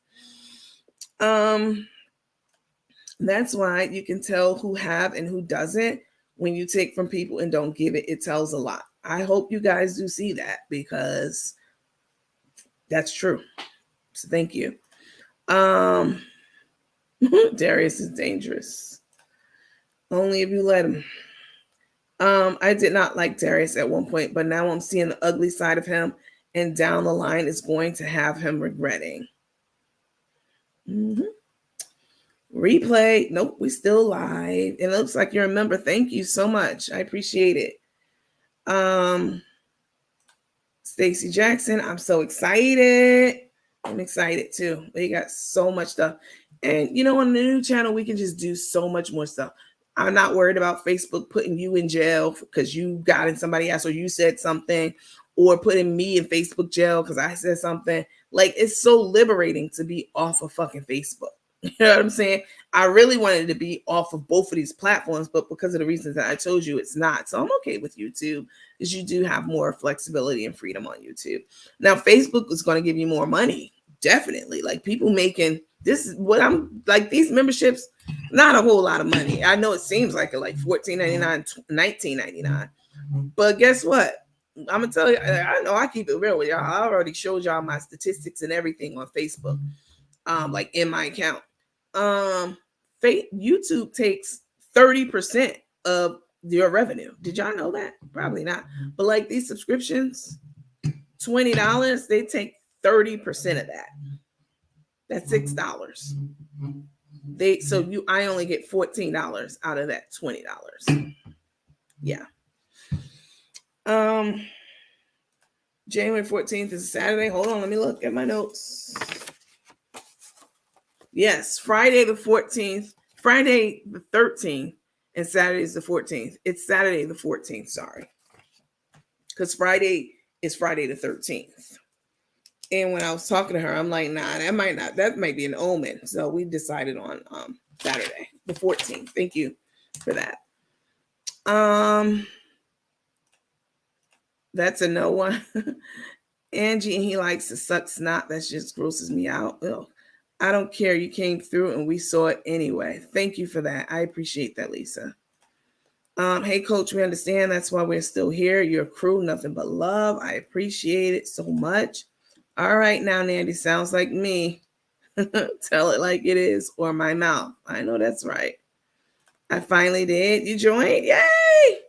That's why you can tell who have and who doesn't when you take from people and don't give it. It tells a lot. I hope you guys do see that because that's true. So thank you. Darius is dangerous. Only if you let him. I did not like Darius at one point, but now I'm seeing the ugly side of him, and down the line is going to have him regretting. Replay. Nope, we still live. It looks like you're a member. Thank you so much. I appreciate it. Stacy Jackson, I'm so excited. I'm excited too. They got so much stuff. And you know, on the new channel, we can just do so much more stuff. I'm not worried about Facebook putting you in jail because you got in somebody else or you said something, or putting me in Facebook jail because I said something. Like, it's so liberating to be off of fucking Facebook. You know what I'm saying? I really wanted to be off of both of these platforms, but because of the reasons that I told you, it's not. So I'm okay with YouTube because you do have more flexibility and freedom on YouTube. Now, Facebook is going to give you more money. Definitely. Like, people making this is what I'm like, these memberships, not a whole lot of money. I know it seems like it, like $14.99, $19.99. But guess what? I'm going to tell you, I know I keep it real with y'all. I already showed y'all my statistics and everything on Facebook, like in my account. YouTube takes 30% of your revenue. Did y'all know that? Probably not. But like these subscriptions, $20, they take 30% of that. That's $6. I only get $14 out of that $20. Yeah. January 14th is a Saturday. Hold on, let me look at my notes. Yes, Friday the 14th, Friday the 13th, and Saturday is the 14th. It's Saturday the 14th, sorry. Because Friday is Friday the 13th. And when I was talking to her, I'm like, nah, that might be an omen. So we decided on Saturday the 14th. Thank you for that. That's a no one. Angie, and he likes to suck snot. That just grosses me out. Ugh. I don't care. You came through and we saw it anyway. Thank you for that. I appreciate that, Lisa. Hey, Coach, we understand. That's why we're still here. Your crew, nothing but love. I appreciate it so much. All right, now, Nandy, sounds like me. Tell it like it is, or my mouth. I know that's right. I finally did. You joined? Yay!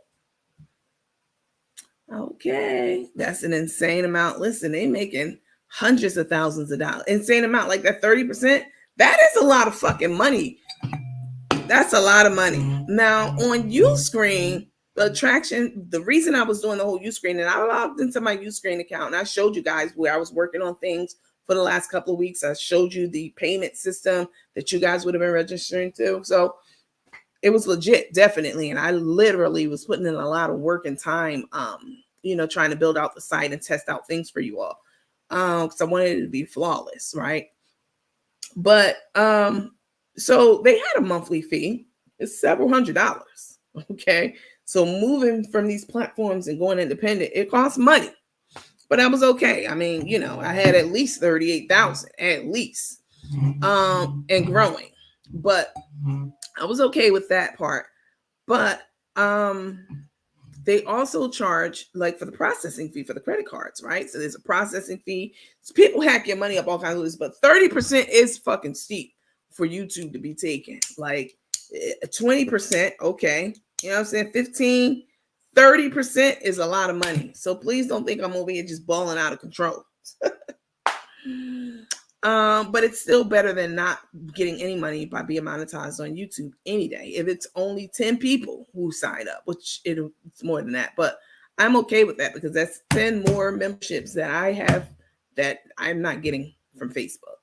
Okay. That's an insane amount. Listen, they making hundreds of thousands of dollars. Insane amount. Like that 30%. That is a lot of fucking money. That's a lot of money. Now, on Uscreen, the attraction, the reason I was doing the whole Uscreen, and I logged into my Uscreen account, and I showed you guys where I was working on things for the last couple of weeks. I showed you the payment system that you guys would have been registering to. So it was legit, definitely. And I literally was putting in a lot of work and time, trying to build out the site and test out things for you all. Because I wanted it to be flawless, right? But so they had a monthly fee. It's several $100s. Okay. So moving from these platforms and going independent, it costs money. But I was okay. I mean, I had at least 38,000 at least, and growing. But I was okay with that part. But they also charge like for the processing fee for the credit cards, right? So there's a processing fee. So people hack your money up all kinds of ways, but 30% is fucking steep for YouTube to be taken. Like 20%, okay. You know what I'm saying? 15, 30% is a lot of money. So please don't think I'm over here just balling out of control. But it's still better than not getting any money by being monetized on YouTube any day. If it's only 10 people who sign up, which it's more than that, but I'm okay with that because that's 10 more memberships that I have that I'm not getting from Facebook.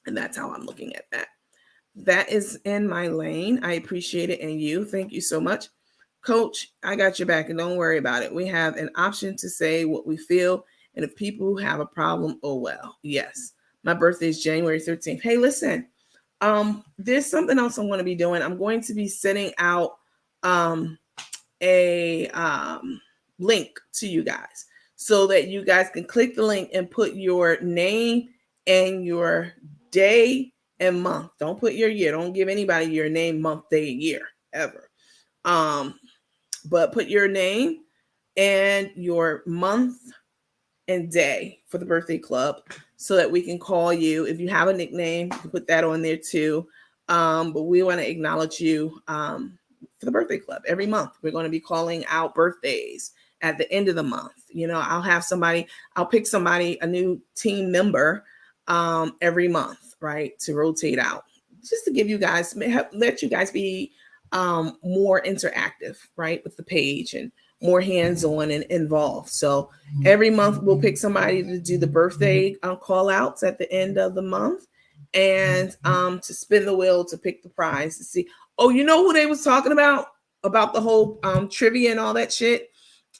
And that's how I'm looking at that. That is in my lane. I appreciate it. And you, thank you so much. Coach, I got your back and don't worry about it. We have an option to say what we feel. And if people have a problem, oh well. Yes. My birthday is January 13th. Hey, listen, there's something else I'm going to be doing. I'm going to be sending out a link to you guys so that you guys can click the link and put your name and your day and month. Don't put your year. Don't give anybody your name, month, day, and year ever. But put your name and your month and day for the birthday club so that we can call you. If you have a nickname, you can put that on there too. But we want to acknowledge you for the birthday club every month. We're going to be calling out birthdays at the end of the month. You know, I'll pick somebody, a new team member every month, right, to rotate out, just to give you guys, let you guys be more interactive, right, with the page and more hands-on and involved. So every month we'll pick somebody to do the birthday call outs at the end of the month and to spin the wheel to pick the prize to see. Oh, you know who they was talking about the whole trivia and all that shit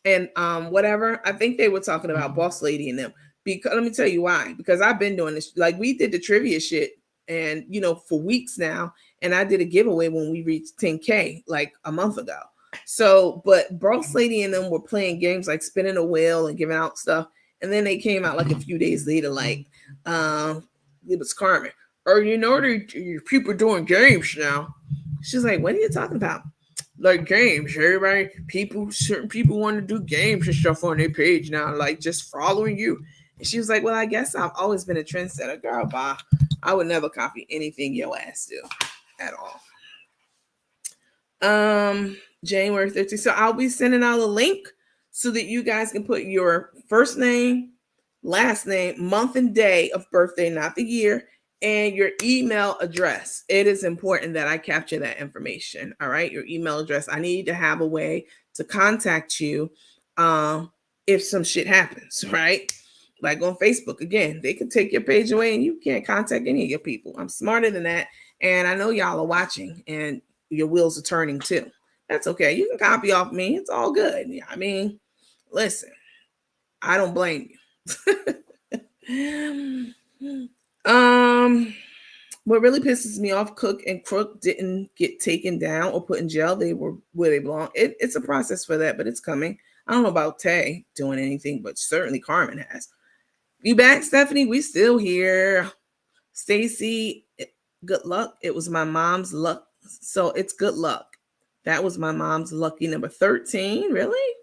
and whatever. I think they were talking about Boss Lady and them. Because let me tell you why. Because I've been doing this. Like we did the trivia shit and for weeks now. And I did a giveaway when we reached 10K like a month ago. So, but Boss Lady and them were playing games like spinning a wheel and giving out stuff. And then they came out like a few days later, like it was Carmen. Or people doing games now. She's like, what are you talking about? Like games. Certain people want to do games and stuff on their page now, like just following you. And she was like, well, I guess I've always been a trendsetter. Girl, bye. I would never copy anything your ass do at all. January 13th. So I'll be sending out a link so that you guys can put your first name, last name, month and day of birthday, not the year, and your email address. It is important that I capture that information. All right. Your email address. I need to have a way to contact you if some shit happens, right? Like on Facebook, again, they could take your page away and you can't contact any of your people. I'm smarter than that. And I know y'all are watching and your wheels are turning too. That's okay. You can copy off me. It's all good. I mean, listen, I don't blame you. What really pisses me off, Cook and Crook didn't get taken down or put in jail. They were where they belong. It's a process for that, but it's coming. I don't know about Tay doing anything, but certainly Carmen has. You back, Stephanie? We still here. Stacy, good luck. It was my mom's luck. So it's good luck. That was my mom's lucky number 13. Really?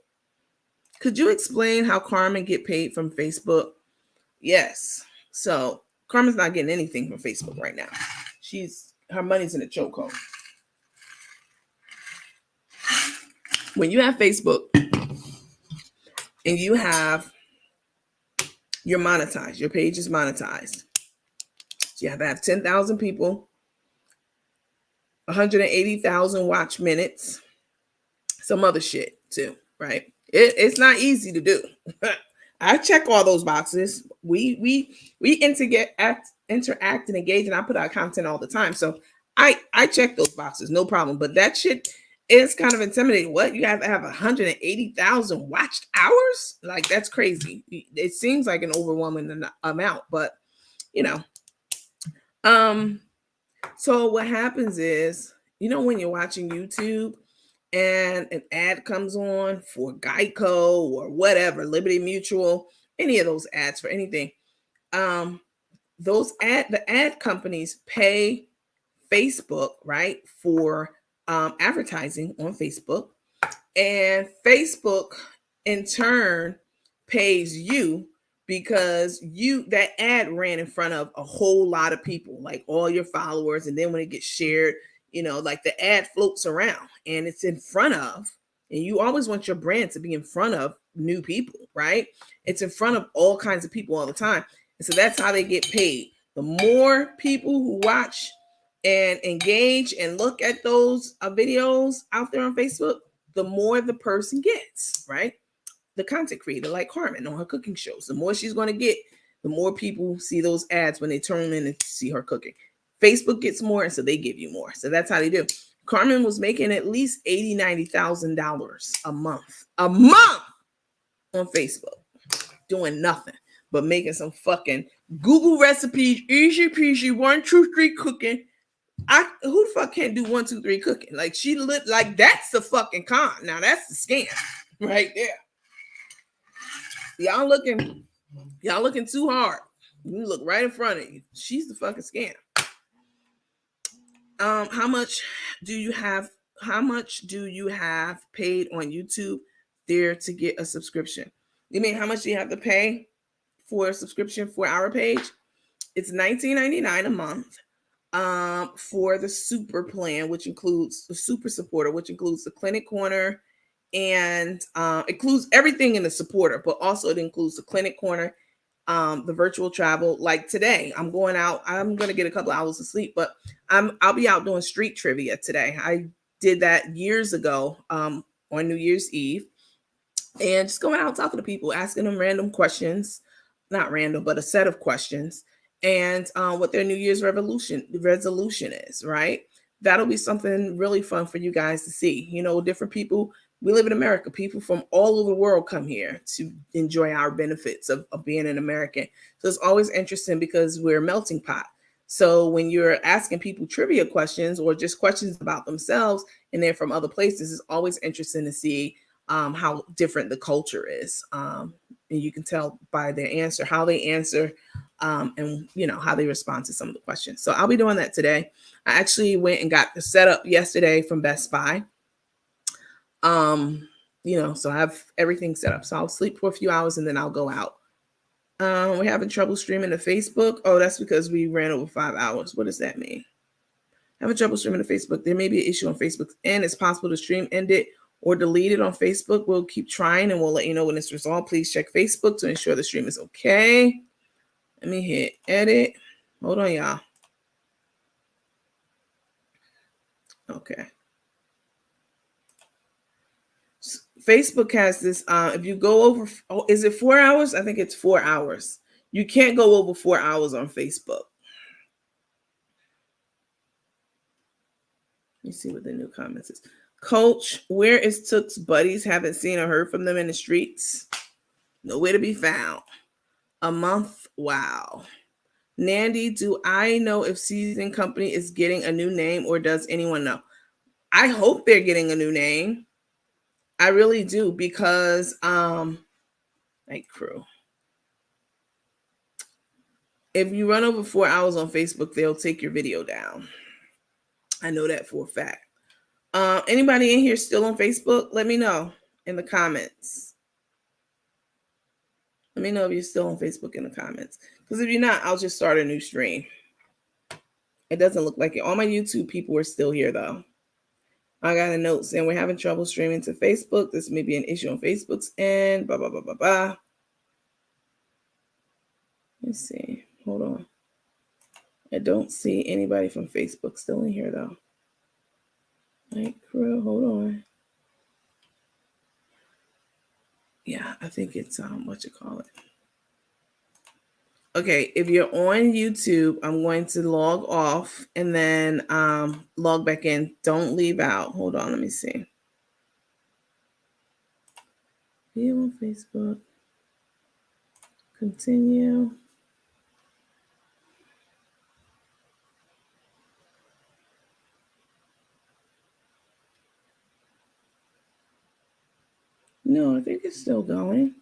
Could you explain how Carmen get paid from Facebook? Yes. So Carmen's not getting anything from Facebook right now. Her money's in a chokehold. When you have Facebook and you're monetized, your page is monetized. You have to have 10,000 people, 180,000 watch minutes, some other shit too, right? It's not easy to do. I check all those boxes. We interact and engage, and I put out content all the time. So I check those boxes, no problem. But that shit is kind of intimidating. What? You have to have 180,000 watched hours? Like, that's crazy. It seems like an overwhelming amount, but so what happens is, when you're watching YouTube and an ad comes on for Geico or whatever, Liberty Mutual, any of those ads for anything, the ad companies pay Facebook, right, for advertising on Facebook, and Facebook in turn pays you because that ad ran in front of a whole lot of people, like all your followers, and then when it gets shared, like the ad floats around and it's in front of, and you always want your brand to be in front of new people, right? It's in front of all kinds of people all the time. And so that's how they get paid. The more people who watch and engage and look at those videos out there on Facebook, the more the person gets, right? the content creator like Carmen on her cooking shows. The more she's going to get, the more people see those ads when they turn in and see her cooking. Facebook gets more, and so they give you more. So that's how they do. Carmen was making at least $80,000, $90,000 a month on Facebook, doing nothing but making some fucking Google recipes, easy peasy, 1, 2, 3 cooking. Who the fuck can't do 1, 2, 3 cooking? Like, she looked like that's the fucking con. Now that's the scam right there. Y'all looking too hard. You look right in front of you. She's the fucking scam. How much do you have paid on YouTube there to get a subscription? You mean how much do you have to pay for a subscription for our page? It's $19.99 a month. For the super plan, which includes the super supporter, which includes the clinic corner and includes everything in the supporter, but also it includes the clinic corner, the virtual travel. Like today, I'm going out. I'm going to get a couple hours of sleep, but I'll be out doing street trivia today. I did that years ago on New Year's Eve, and just going out talking to people, asking them random questions, not random, but a set of questions, and what their New Year's resolution is, right? That'll be something really fun for you guys to see. You know, different people. We live in America. People from all over the world come here to enjoy our benefits of being an American. So it's always interesting because we're a melting pot. So when you're asking people trivia questions or just questions about themselves and they're from other places, it's always interesting to see how different the culture is. And you can tell by their answer, how they answer, and you know how they respond to some of the questions. So I'll be doing that today. I actually went and got the setup yesterday from Best Buy. You know, so I have everything set up. So I'll sleep for a few hours and then I'll go out. We're having trouble streaming to Facebook. Oh, that's because we ran over 5 hours. What does that mean? Having trouble streaming to Facebook. There may be an issue on Facebook, and it's possible to stream end it or delete it on Facebook. We'll keep trying and we'll let you know when it's resolved. Please check Facebook to ensure the stream is okay. Let me hit edit. Hold on, y'all. Okay. Facebook has this, if you go over, is it 4 hours? I think it's 4 hours. You can't go over 4 hours on Facebook. Let me see what the new comments is. Coach, where is Took's buddies? Haven't seen or heard from them in the streets. Nowhere to be found. A month. Wow. Nandy, do I know if Season Company is getting a new name or does anyone know? I hope they're getting a new name. I really do, because like crew. If you run over 4 hours on Facebook, they'll take your video down. I know that for a fact. Anybody in here still on Facebook? Let me know in the comments. Let me know if you're still on Facebook in the comments. Because if you're not, I'll just start a new stream. It doesn't look like it. All my YouTube people are still here, though. I got a note saying we're having trouble streaming to Facebook. This may be an issue on Facebook's end. Blah, blah, blah, blah, blah. Let's see. Hold on. I don't see anybody from Facebook still in here, though. Like, crew, hold on. Yeah, I think it's what you call it. Okay, if you're on YouTube, I'm going to log off and then log back in. Don't leave out. Hold on, let me see. View on Facebook. Continue. No, I think it's still going.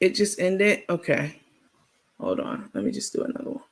It just ended? Okay. Hold on. Let me just do another one.